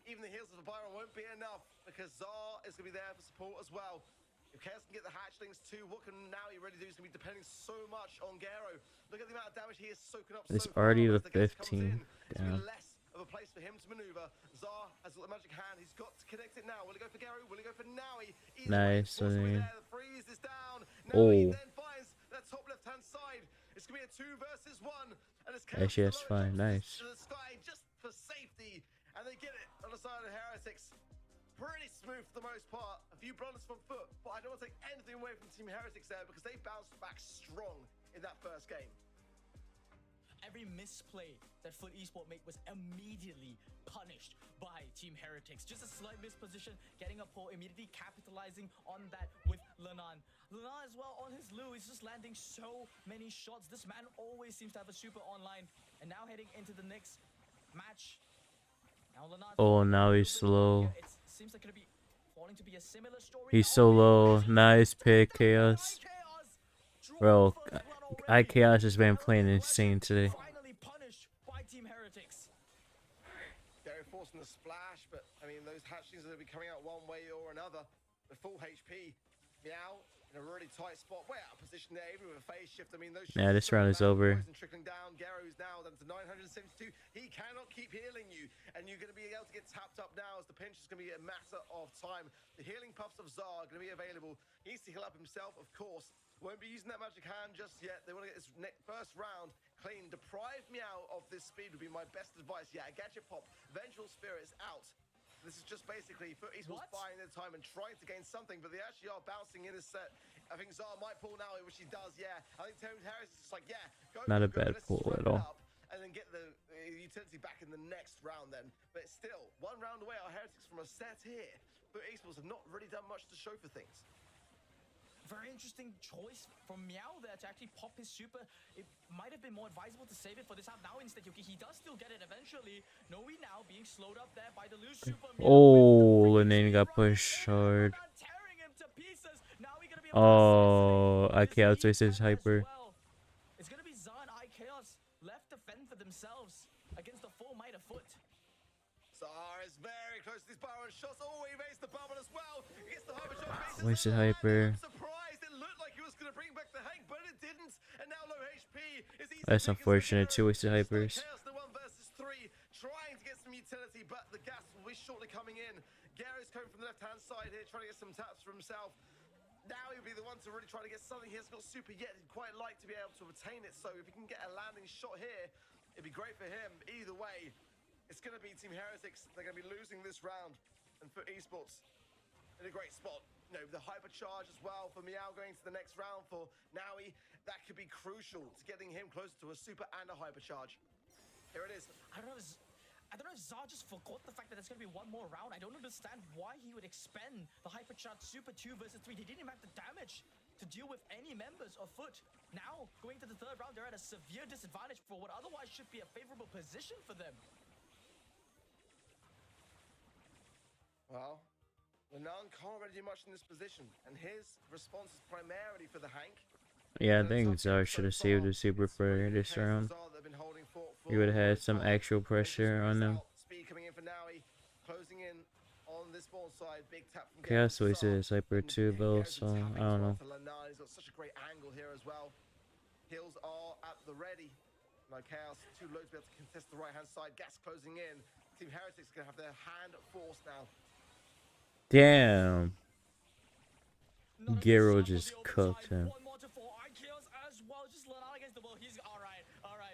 Even the heals of the Byron won't be enough because Zar is going to be there for support as well. If Chaos can get the hatchlings too, what can Naui really do? Is going to be depending so much on Garo. Look at the amount of damage he is soaking up
It's
so far
already
as
the
gas comes
15.
in. It's going to
Damn.
be less of a place for him to maneuver. Zar has got the magic hand. He's got to connect it now. Will he go for Garo? Will he go for Naui?
Nice,
Either way,
man.
there. The freeze is down.
Oh.
Naui then finds that top left-hand side. It's going to be a 2 versus 1. And it's Chaos
Yes,
below,
fine,
jumps
nice.
to the sky just for safety. And they get it on the side of Heretics. Pretty smooth for the most part. A few blunders from Foot, but I don't want to take anything away from Team Heretics there because they bounced back strong in that first game.
Every misplay that Foot Esport made was immediately punished by Team Heretics. Just a slight misposition, getting a pull, immediately capitalizing on that with Lenan. Lenan as well on his Lu, he's just landing so many shots. This man always seems to have a super online. And now heading into the next match. Now Lenan's
Oh, now he's
a little bit
slow.
here. It seems like it'll be falling to be a similar story.
He's
now.
so low. Nice pick,
Chaos.
Chaos. Bro, IKEOS has been playing insane today.
Finally punished by Team Heretics.
Gary forcing the splash, but I mean, those hatchlings are going to be coming out one way or another. The full HP. Meow in a really tight spot. Way out of position there, even with a phase shift. I mean, those
Yeah, this round is over.
Trickling down. Garo's now down to 972. He cannot keep healing you, and you're going to be able to get tapped up now as the pinch is going to be a matter of time. The healing puffs of Zar are going to be available. He needs to heal up himself, of course. Won't be using that magic hand just yet. They want to get this first round clean. Deprive Meow of this speed would be my best advice. Yeah, a gadget pop. Vengeful Spirit is out. This is just basically Foot Esports buying their time and trying to gain something, but they actually are bouncing in a set. I think Zar might pull now, which he does, yeah. I think Terry Harris is just like, yeah, go.
Not a
go,
bad
let's
pull
wrap
at
it
all.
up and then get the utility back in the next round then. But still, 1 round away, our Heretics from a set here. Foot Esports have not really done much to show for things.
Very interesting choice from Meow there to actually pop his super. It might have been more advisable to save it for this half. Now instead, he does still get it eventually. Noe now being slowed up there by the loose super.
Oh, and then he got pushed hard.
Tearing him to pieces. Now we gonna be able to
Oh, IKEOS wasted his hyper.
It's gonna be Zan IKEOS left to fend for themselves against the full might of Foot.
Zar is very close to these Byron shots. Oh, he evades the bubble as well. He gets the hyper charge.
Wasted hyper.
I'm surprised. It looked like he was going to bring back the Hank, but it didn't. And now low HP is easy.
That's unfortunate. 2 wasted hypers.
Chaos, the 1 versus 3, trying to get some utility, but the gas will be shortly coming in. Gary's coming from the left-hand side here, trying to get some taps for himself. Now he'll be the one to really try to get something. He hasn't got super yet. He'd quite like to be able to obtain it. So if he can get a landing shot here, it'd be great for him. Either way, it's going to be Team Heretics. They're going to be losing this round. And for esports, in a great spot. You know, the hypercharge as well for Meow going to the next round for Naui. That could be crucial to getting him closer to a super and a hypercharge. Here it is.
I don't know if Zar just forgot the fact that there's going to be one more round. I don't understand why he would expend the hypercharge super 2 versus 3. They didn't even have the damage to deal with any members of Foot. Now, going to the 3rd round, they're at a severe disadvantage for what otherwise should be a favorable position for them.
Well, Lenan can't really do much in this position, and his response is primarily for the Hank.
Yeah, I think Zar should have saved the super for this round. He would have had some actual pressure on them.
Speed coming in for Naui, closing in on this ball side. Big tap from
Chaos wasted his hyper too, though, so I don't know.
He's got such a great angle here as well. Heals are at the ready. No Chaos, too low to be able to contest the right-hand side. Gas closing in. Team Heretics going to have their hand forced now.
Damn. Gero just cooked him.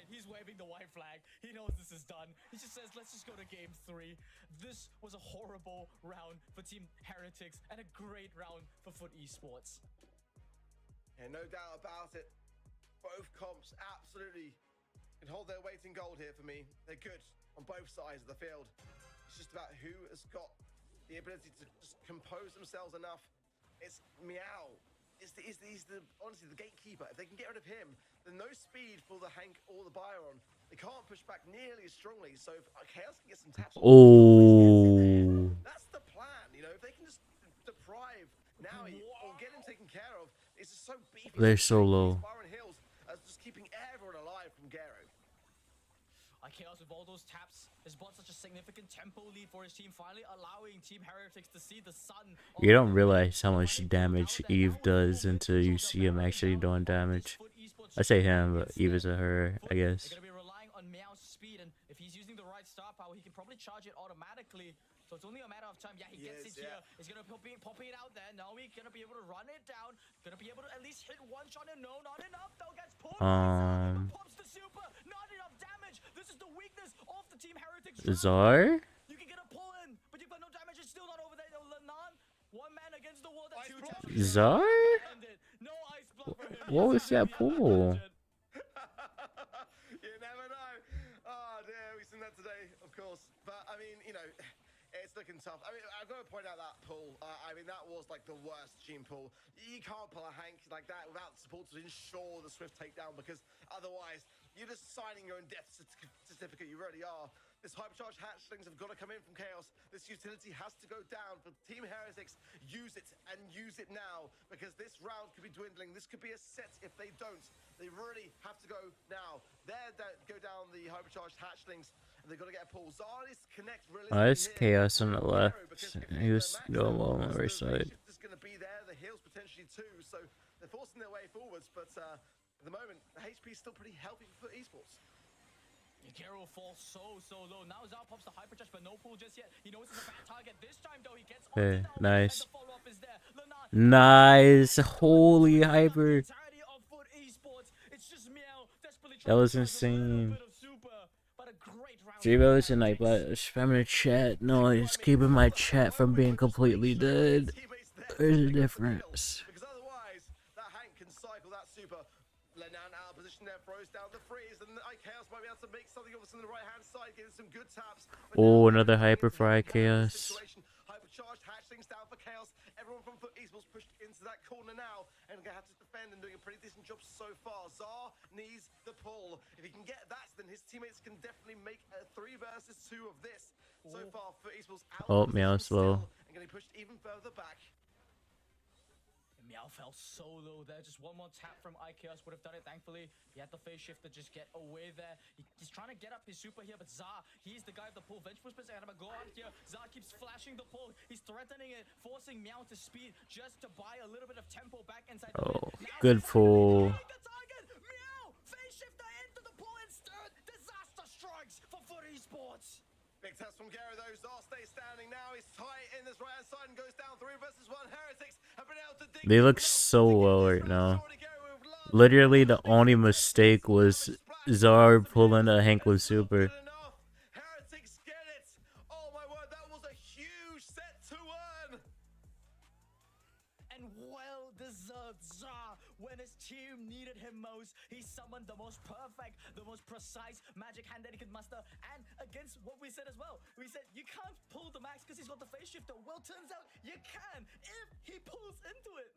He's waving the white flag. He knows this is done. He just says, let's just go to game 3. This was a horrible round for Team Heretics and a great round for Foot Esports.
Yeah, no doubt about it. Both comps absolutely can hold their weight in gold here for me. They're good on both sides of the field. It's just about who has got the ability to just compose themselves enough. It's Meow. He's honestly the gatekeeper. If they can get rid of him, then no speed for the Hank or the Byron. They can't push back nearly as strongly. So if Chaos can get some taps,
Oh,
that's the plan. You know, if they can just deprive Naui or get him taken care of, it's just so beefy.
they're so low.
Byron Hills just keeping everyone alive from Gero.
Chaos with all those taps has brought such a significant tempo lead for his team, finally allowing Team Heretics to see the sun.
You don't realize how much damage Eve does until you see him actually doing damage. I say him, but Eve is a her, I guess.
They're going to be relying on Meow's speed, and if he's using the right star power, he can probably charge it automatically. So it's only a matter of time. Yeah, he gets it here. He's going to be popping it out there. Now he's going to be able to run it down. Going to be able to at least hit one shot. And no, not enough. Though gets pulled. Pops the super. Not enough damage. This is the weakness of the Team Heretics.
Zar?
You can get a pull in, but you've got no damage. It's still not over there. Lenan, one man against the wall. That's 2 taps.
Zar?
No ice block for him.
What was that pull?
You never know. Oh dear, we've seen that today, of course. But I mean, you know, it's looking tough. I mean, I've got to point out that pull. I mean, that was like the worst team pull. You can't pull a Hank like that without support to ensure the swift takedown, because otherwise you're just signing your own death certificate. You really are. This hypercharge hatchlings have got to come in from Chaos. This utility has to go down for Team Heretics. Use it and use it now, because this round could be dwindling. This could be a set if they don't. They really have to go now. Go down the hypercharged hatchlings, and they've got to get a pull. Zar needs to connect really.
It's Chaos on the left. He was doing well on the right side.
Is going to be there. The heals potentially too. So they're forcing their way forwards, but at the moment, the HP is still pretty healthy for esports.
Gero falls so low. Now Zar pops the hypercharge, but no pull just yet. He knows it's a bad target. This time though, he gets
okay, nice.
and the follow-up is there.
Nice. Holy hyper. That was insane. J-Bo's and Nightbot spamming the chat. No, he's keeping my chat from being completely dead. There's a difference.
Because otherwise, that Hank can cycle that super. Lenan out of position there, throws down the freeze, and Chaos might be able to make something of us on the right-hand side, getting some good taps.
Oh, another hyper for Chaos.
Hypercharged hatchlings down for Chaos. Everyone from Foot Esports pushed into that corner now, and gonna have to defend and doing a pretty decent job so far. Zar needs the pull. If he can get that, then his teammates can definitely make a 3 versus 2 of this. So far, Foot Esports out.
Oh, Meow slow.
And getting pushed even further back.
Meow fell so low there. Just one more tap from IKEOS would have done it. Thankfully, he had the phase shift to just get away there. He's trying to get up his super here, but Zah, he's the guy of the pull. Vengeful Spitz ahead of a go out here. Zah keeps flashing the pull. He's threatening it, forcing Meow to speed just to buy a little bit of tempo back inside the
Oh,
mid. Now
good pull.
Meow! Phase shifter into the pull instead. Disaster strikes for Foot Esports.
Big test from Gary though. Zar stays standing now. He's tight in this right hand side and goes down 3 versus 1. Heretics have been able to dig.
They look so well right now. Literally, the only mistake was Zar pulling a Hank with super.
Heretics get it. Oh my word, that was a huge set to earn.
And well deserved Zah when his team needed him most. He summoned the most perfect, the most precise magic hand that he could muster. And against what we said as well, we said you can't pull the max because he's got the phase shifter. Well, turns out you can if he pulls into it.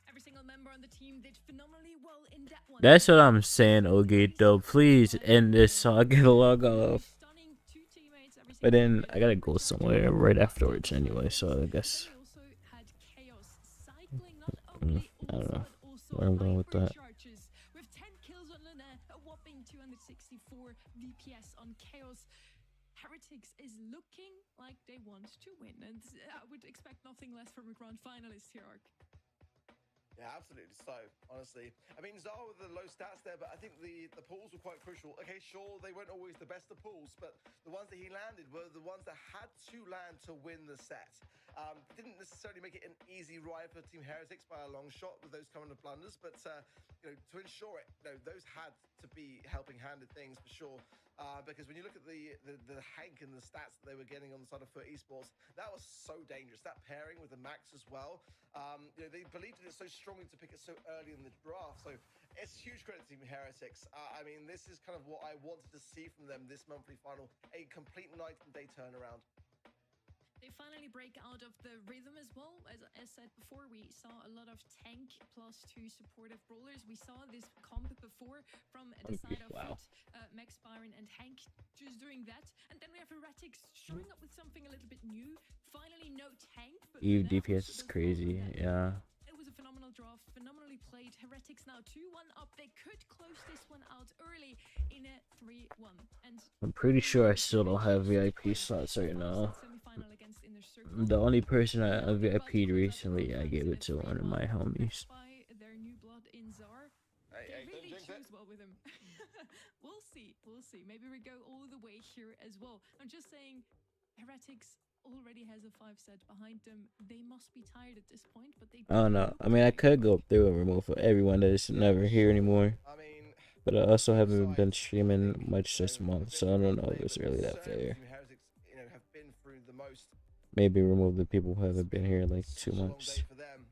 Every single member on the team did phenomenally well in that one.
That's what I'm saying, Ogito. Please end this so I can log off.
Stunning 2 teammates every
But
single
then I gotta go somewhere right afterwards anyway, so I guess
We also had Chaos cycling not only
I don't know
but also
where I'm going with
hyper
that.
charges. With 10 kills on Luna, a whopping 264 DPS on Chaos. Heretics is looking like they want to win, and I would expect nothing less from a grand finalist here, Ark.
Yeah, absolutely. So, honestly, I mean, Zara with the low stats there, but I think the pulls were quite crucial. Okay, sure, they weren't always the best of pulls, but the ones that he landed were the ones that had to land to win the set. Didn't necessarily make it an easy ride for Team Heretics by a long shot with those kind of blunders, but you know, to ensure it, you know, those had to be helping-handed things for sure. Because when you look at the Hank and the stats that they were getting on the side of Foot Esports, that was so dangerous. That pairing with the Max as well. You know, they believed in it so strongly to pick it so early in the draft. So it's huge credit to Team Heretics. I mean, this is kind of what I wanted to see from them this monthly final, a complete night and day turnaround.
They finally break out of the rhythm as well. As said before, we saw a lot of tank plus 2 supportive brawlers. We saw this comp before from the side of
Wow.
Max, Byron, and Hank just doing that. And then we have Heretics showing up with something a little bit new. Finally, no tank, but
EU
now
DPS is
there's
crazy,
one that-
yeah.
It was a phenomenal draft, phenomenally played. Heretics now 2-1 up. They could close this one out early in a 3-1. And
I'm pretty sure I still don't have VIP slots right now.
semi-final against Inner Circle.
The only person I VIP'd recently, I gave it to one of my homies.
By their new blood in Zar.
Hey,
They
don't
really
jinx it.
choose well with him. We'll see. We'll see. Maybe we go all the way here as well. I'm just saying, Heretics already has a 5 set behind them. They must be tired at this point, but they
I don't know. I mean, I could go through and remove everyone that's never here anymore.
I mean,
But I also haven't been streaming much this month, so I don't know if it's really that fair.
Team Heretics, you know, have been through the most.
Maybe remove the people who haven't been here like 2
Such a long
months.
day for them,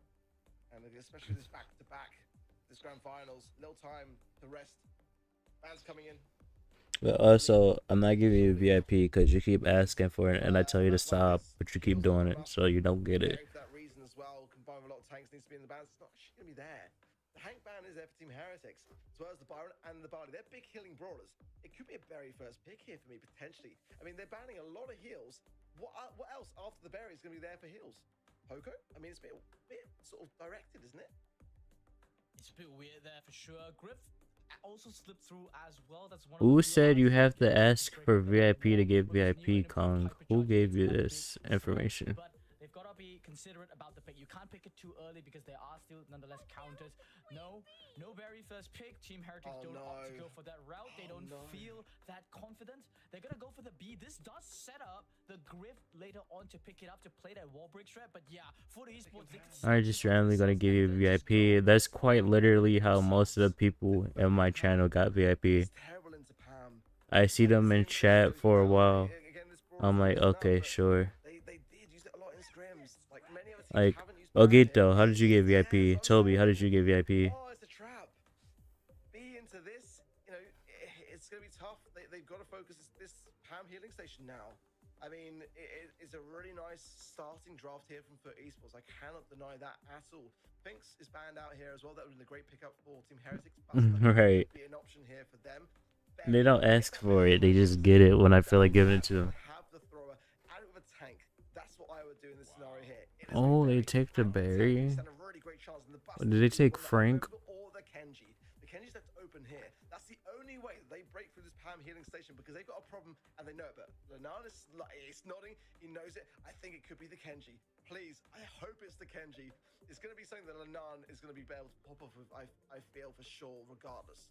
and especially this back-to-back, this grand finals, little time to rest. Fans coming in.
But also, I'm not giving you VIP because you keep asking for it, and I tell you to stop, but you keep doing it, so you don't get it.
For that reason as well, combined with a lot of tanks needs to be in the ban. It's not actually going to be there. The Hank ban is there for Team Heretics, as well as the Byron and the Barley. They're big healing brawlers. It could be a berry first pick here for me, potentially. I mean, they're banning a lot of heals. What else after the berry is going to be there for heals? Poco? I mean, it's a bit sort of directed, isn't it?
It's a bit weird there for sure. Griff also slipped through as well. That's one.
Who said you have to ask for VIP to get VIP, Kong? Who gave you this information?
But they've got to be considerate about the pick. You can't pick it too early because there are still nonetheless counters. No very first pick. Team Heretics
Oh,
don't opt to
no.
go for that route. They
Oh,
don't
no.
feel that confident. They're gonna go for the B. This does set up the Griff later on to pick it up to play that wall break strat. But yeah, for the esports,
I'm just randomly gonna give you VIP. That's quite literally how most of the people in my channel got VIP.
It's terrible into Pam.
I see them in chat for a while. I'm like, okay, sure.
They did use it a lot in scrims. Like many of us
Like,
haven't used Pam
Ogito,
yet.
how did you get VIP?
Yeah,
Toby, how did you get VIP?
Oh, it's a trap. Be into this, you know, it's going to be tough. They've got to focus this Pam healing station now. I mean, it's a really nice starting draft here from Foot Esports. I cannot deny that at all. Finks is banned out here as well. That would have been a great pickup for Team Heretics.
Right.
Be an option here for them.
They don't ask for it, they just get it when I feel like giving it to them.
Have the thrower out of a tank. That's what I would do in this scenario here. It is a
Oh, they
very
take the
powerful tank.
berry.
They stand a really great the bus.
Did they take Frank?
Or the Kenji. The Kenji's left open here. That's the only way they break through this Pam healing station because they've got a problem and they know it. But Lenan is nodding. He knows it. I think it could be the Kenji. Please, I hope it's the Kenji. It's going to be something that Lenan is going to be able to pop off with, I feel for sure, regardless.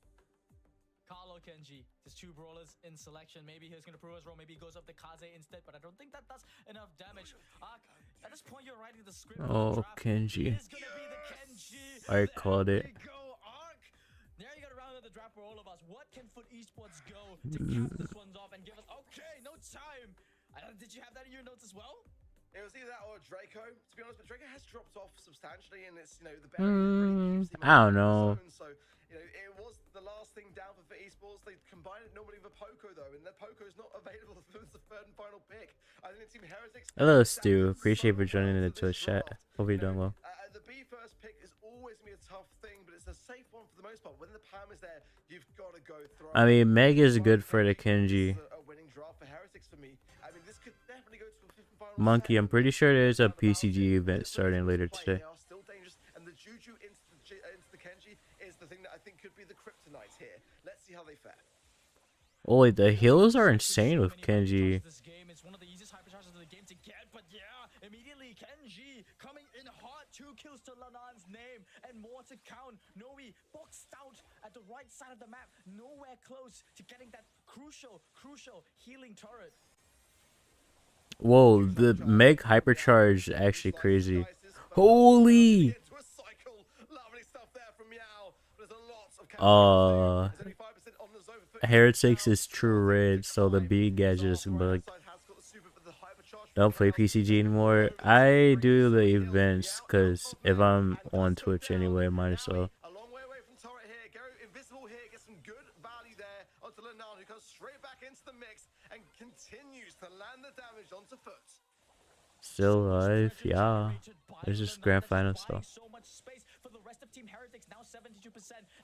Carlo Kenji, there's 2 brawlers in selection. Maybe he's gonna prove us wrong. Maybe he goes up to Kaze instead, but I don't think that does enough damage. At this point, you're writing the script.
Oh, Kenji.
It is gonna be the Kenji.
I called it.
Go, Arc. Now you got to round out the draft for all of us. What can Foot Esports go to cap this one off and give us? Okay, no time. Did you have that in your notes as well?
It was either that or Draco, to be honest, but Draco has dropped off substantially, and it's, the barrier really keeps him
I don't
out of the
know.
zone, so, it was the last thing down for Esports. They combine it normally with a Poco, though, and the Poco is not available for the third and final pick. I think Team Heretics...
Hello, Stu. Appreciate for joining in the Twitch chat. Hope you're doing well.
The B first pick is always going to be a tough thing, but it's a safe one for the most part. When the Pam is there, you've got to go through.
I mean, Meg is good for the Kenji.
A winning draft for Heretics for me. I mean, this could definitely go to a fifth and final
Monkey,
set.
I'm pretty sure there's a PCG event starting later today.
They are still dangerous, and the Juju into the Kenji is the thing that I think could be the kryptonite here. Let's see how they fare.
Oh, wait, the heals are insane with Kenji.
This game is one of the easiest hypercharges of the game to get, but yeah, immediately Kenji coming in hot. 2 kills to Lanan's name and more to count. Noe boxed out at the right side of the map, nowhere close to getting that crucial healing turret.
Whoa, the Meg hypercharge is actually crazy. Holy! Heretics is true red, so the B gadget is bugged. Don't play PCG anymore. I do the events because if I'm on Twitch anyway, might as well.
A long way away from turret here. Go invisible here. Get some good value there onto Lenan, who comes straight back into the mix and continues to land the damage onto Foot.
Still alive, yeah. There's just grand final stuff.
So much space for the rest of Team Heretics, now 72%.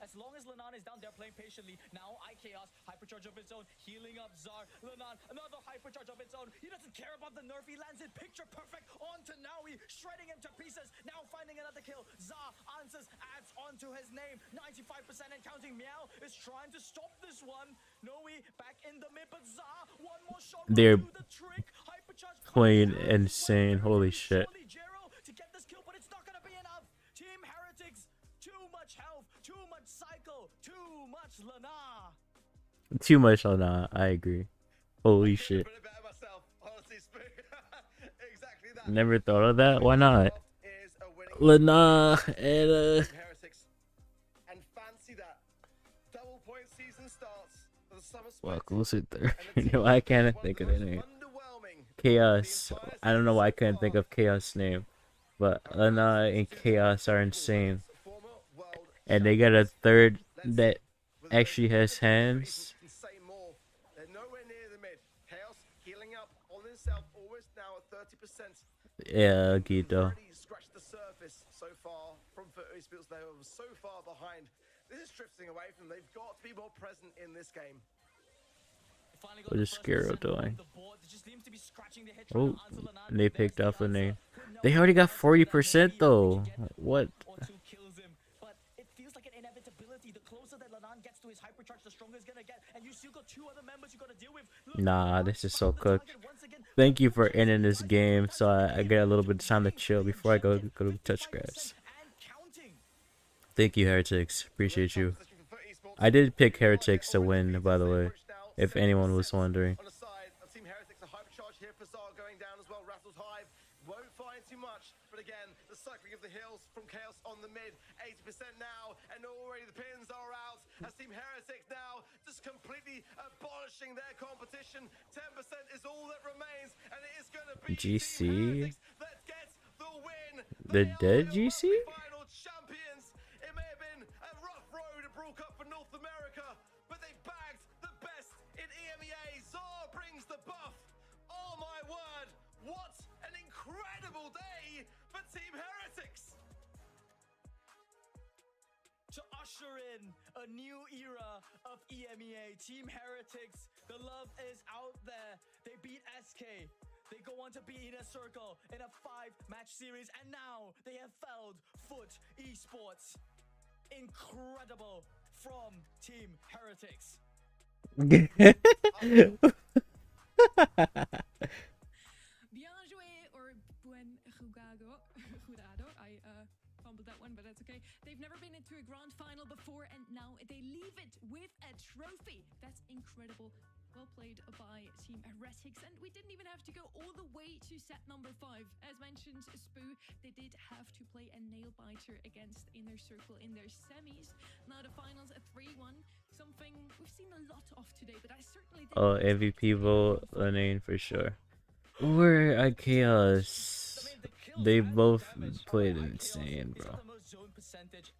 As long as Lenan is down, they're playing patiently. Now IKAOS, hypercharge of its own, healing up Zar. Lenan, another hypercharge of its own. He doesn't care about the nerf. He lands it picture perfect onto Naui, shredding him to pieces. Now finding another kill. Zar answers, adds onto his name. 95% and counting. Meow is trying to stop this one. Noe back in the mid, but Zar, one more shot.
They're
the trick. Hypercharge
playing insane. Holy shit.
to get this kill, but it's not gonna be enough. Team Heretics, too much health, too much cycle, too much Lana.
Too much on that, I agree. Holy shit. Never thought of that. Why not? Lana and
fancy that. Double point season starts for the summer
well, closer there. Why can't I think of the name? Chaos. I don't know why I couldn't think of Chaos' name, but Lana and Chaos are insane, and they got a third that actually has hands.
They're nowhere near the mid. Chaos healing up on himself, almost now at 30%.
Yeah, Guido.
Scratched the surface so far from Footies, feels they were so far behind. This is drifting away from them. They've got to be more present in this game.
What is Skiro doing? Oh, they picked off the name. They already got 40% though. What?
But it feels like an inevitability. The closer that Lenan gets to his hypercharge, the stronger he's gonna get. And you still got 2 other members you gotta deal with.
Nah, this is so cooked. Thank you for ending this game, so I get a little bit of time to chill before I go to touch grass. Thank you, Heretics. Appreciate you. I did pick Heretics to win, by the way, if anyone was wondering.
On the side of Team Heretics, a hypercharge here for Zar going down as well. Rattles Hive won't find too much, but again, the cycling of the hills from Chaos on the mid, 80% now, and already the pins are out. As Team Heretics now just completely abolishing their competition. 10% is all that remains, and it is going to be
GC?
that gets the win.
The dead GC?
Final champions. It may have been a rough road to Brawl Cup for North America, but they bagged the best in EMEA. Zar brings the buff. Oh my word, what an incredible day for Team Heretics.
To usher in a new era of EMEA, Team Heretics, the love is out there. They beat SK. They go on to beat Inner Circle in a 5-match series, and now they have felled Foot Esports. Incredible from Team Heretics.
Bien joué, or buen jugado. I fumbled that one, but that's okay. They've never been into a grand final before, and now they leave it with a trophy. That's incredible. Well played by Team Heretics, and we didn't even have to go all the way to set number 5. As mentioned, Spoo, they did have to play a nail-biter against Inner Circle in their semis. Now the finals, a 3-1, something we've seen a lot of today, but I certainly didn't
MVP vote, Lenane for sure. Or Chaos. They both played insane, bro.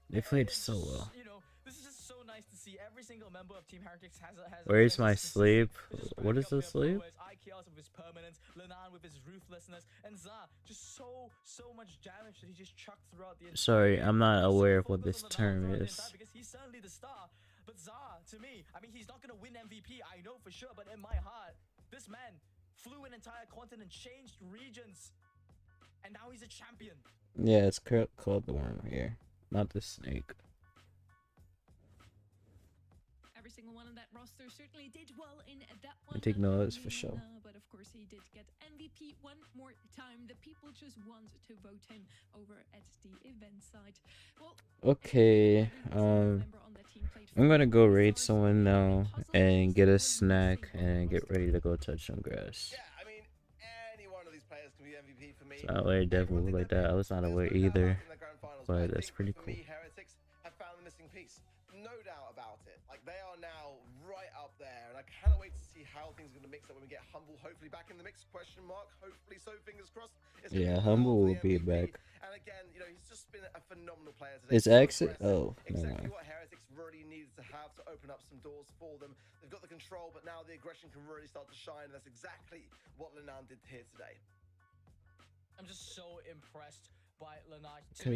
They played so well.
This is just so nice to see. Every single member of Team Heretics has
Where's my sleep? What is the sleep?
Chaos with his permanence, Lenan with his ruthlessness, and Za just so much damage that he just chucked throughout the.
Sorry, I'm not aware of what this term is.
Because he's certainly the star, but Za, to me, I mean, he's not gonna win MVP, I know for sure, but in my heart, this man flew an entire continent, changed regions, and now he's a champion.
Yeah, it's called the worm here, not the snake.
Every single one on that roster certainly did well in that one.
I take notes for sure.
But of course, he did get MVP one more time. The people just want to vote him over at the event side. Well,
okay, I'm gonna go raid someone now and get a snack and get ready to go touch some grass.
Yeah, I mean, any one of these players can be MVP for me.
It's not aware devil like that. I was not aware either, but that's pretty cool.
Heretics have found the missing piece. No doubt about it. Like, they are now right up there, and I cannot wait to see how things are going to mix up when we get Humble hopefully back in the mix, question mark, hopefully so, fingers crossed.
Yeah, Humble will be back.
And again, you know, he's just been a phenomenal player today.
Is exit? Oh,
exactly what Heretics really needed to have to open up some doors for them. They've got the control, but now the aggression can really start to shine, and that's exactly what Lenan did here today.
I'm just so impressed by Lenard.
The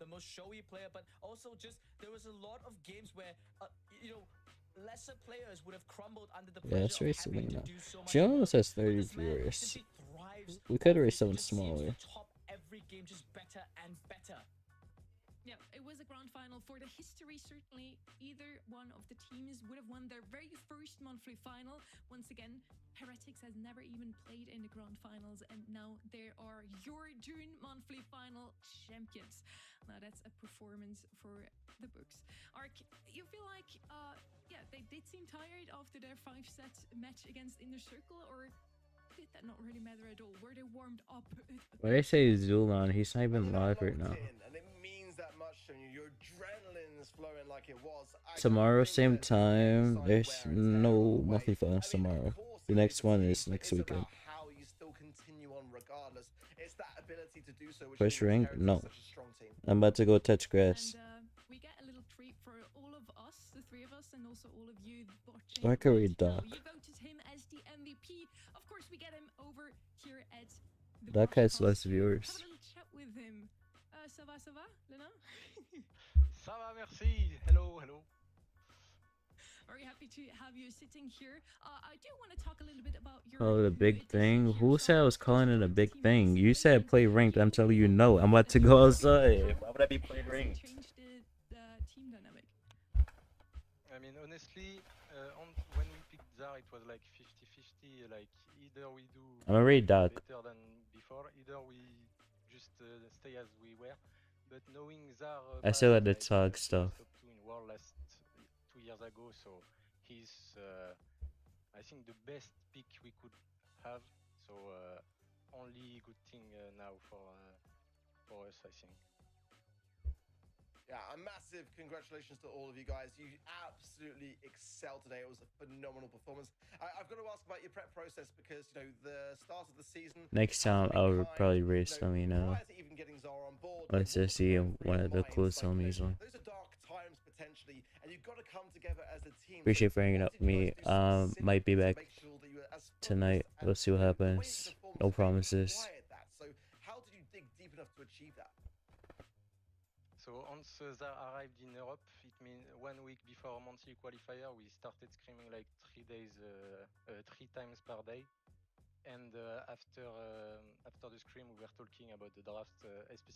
most showy player, but also just there was a lot of games where you know, lesser players would have crumbled under the pressure of having to do so much.
She almost has 30 viewers. We could have raised someone smaller.
Top every game just better and better.
Yeah, it was a grand final for the history. Certainly, either one of the teams would have won their very first monthly final. Once again, Heretics has never even played in the grand finals, and now they are your June monthly final champions. Now that's a performance for the books. Ark, you feel like, yeah, they did seem tired after their 5-set match against Inner Circle, or did that not really matter at all? Were they warmed up?
When I say Zulan, he's not even live right now.
And it means that much to you. Your adrenaline is flowing like it was.
Tomorrow, same time. There's no monthly finals tomorrow. The next one is next weekend.
How you still continue on regardless. It's that ability to do so.
Push ring? No. I'm about to go touch grass.
And we get a little treat for all of us, the 3 of us, and also all of you watching.
Why can we Doc?
You voted him as the MVP. Of course, we get him over here at the
Doc has less viewers.
Have a little chat with him. Ça va, Lena?
Ça va, merci. Hello.
Very happy to have you sitting here. I do want to talk a little bit about your.
Oh, the big thing? Who said I was calling it a big thing? You said play ranked. I'm telling you no. I'm about to go outside. Why would I be playing ranked?
Change the team dynamic.
I mean, honestly, when we picked Zar, it was like 50-50. Like, either we do
I'm already Doc.
better than before, either we just stay as we were. But knowing Zar,
I still had the talk stuff.
top 2 in World last 2 years ago, so he's, I think, the best pick we could have. So only good thing now for us, I think.
Yeah, a massive congratulations to all of you guys. You absolutely excelled today. It was a phenomenal performance. I've got to ask about your prep process because, you know, the start of the season.
Next time I'll probably race them, you know. Let's just see one of the coolest homies on.
Those are dark times potentially, and you've got to come together as a team.
Appreciate for hanging out with me. Might be back tonight. We'll see what happens. No promises.
So how did you dig deep enough to achieve that?
So once that arrived in Europe, it means 1 week before monthly qualifier, we started screaming like 3 days, 3 times per day. And after the scream, we were talking about the draft, especially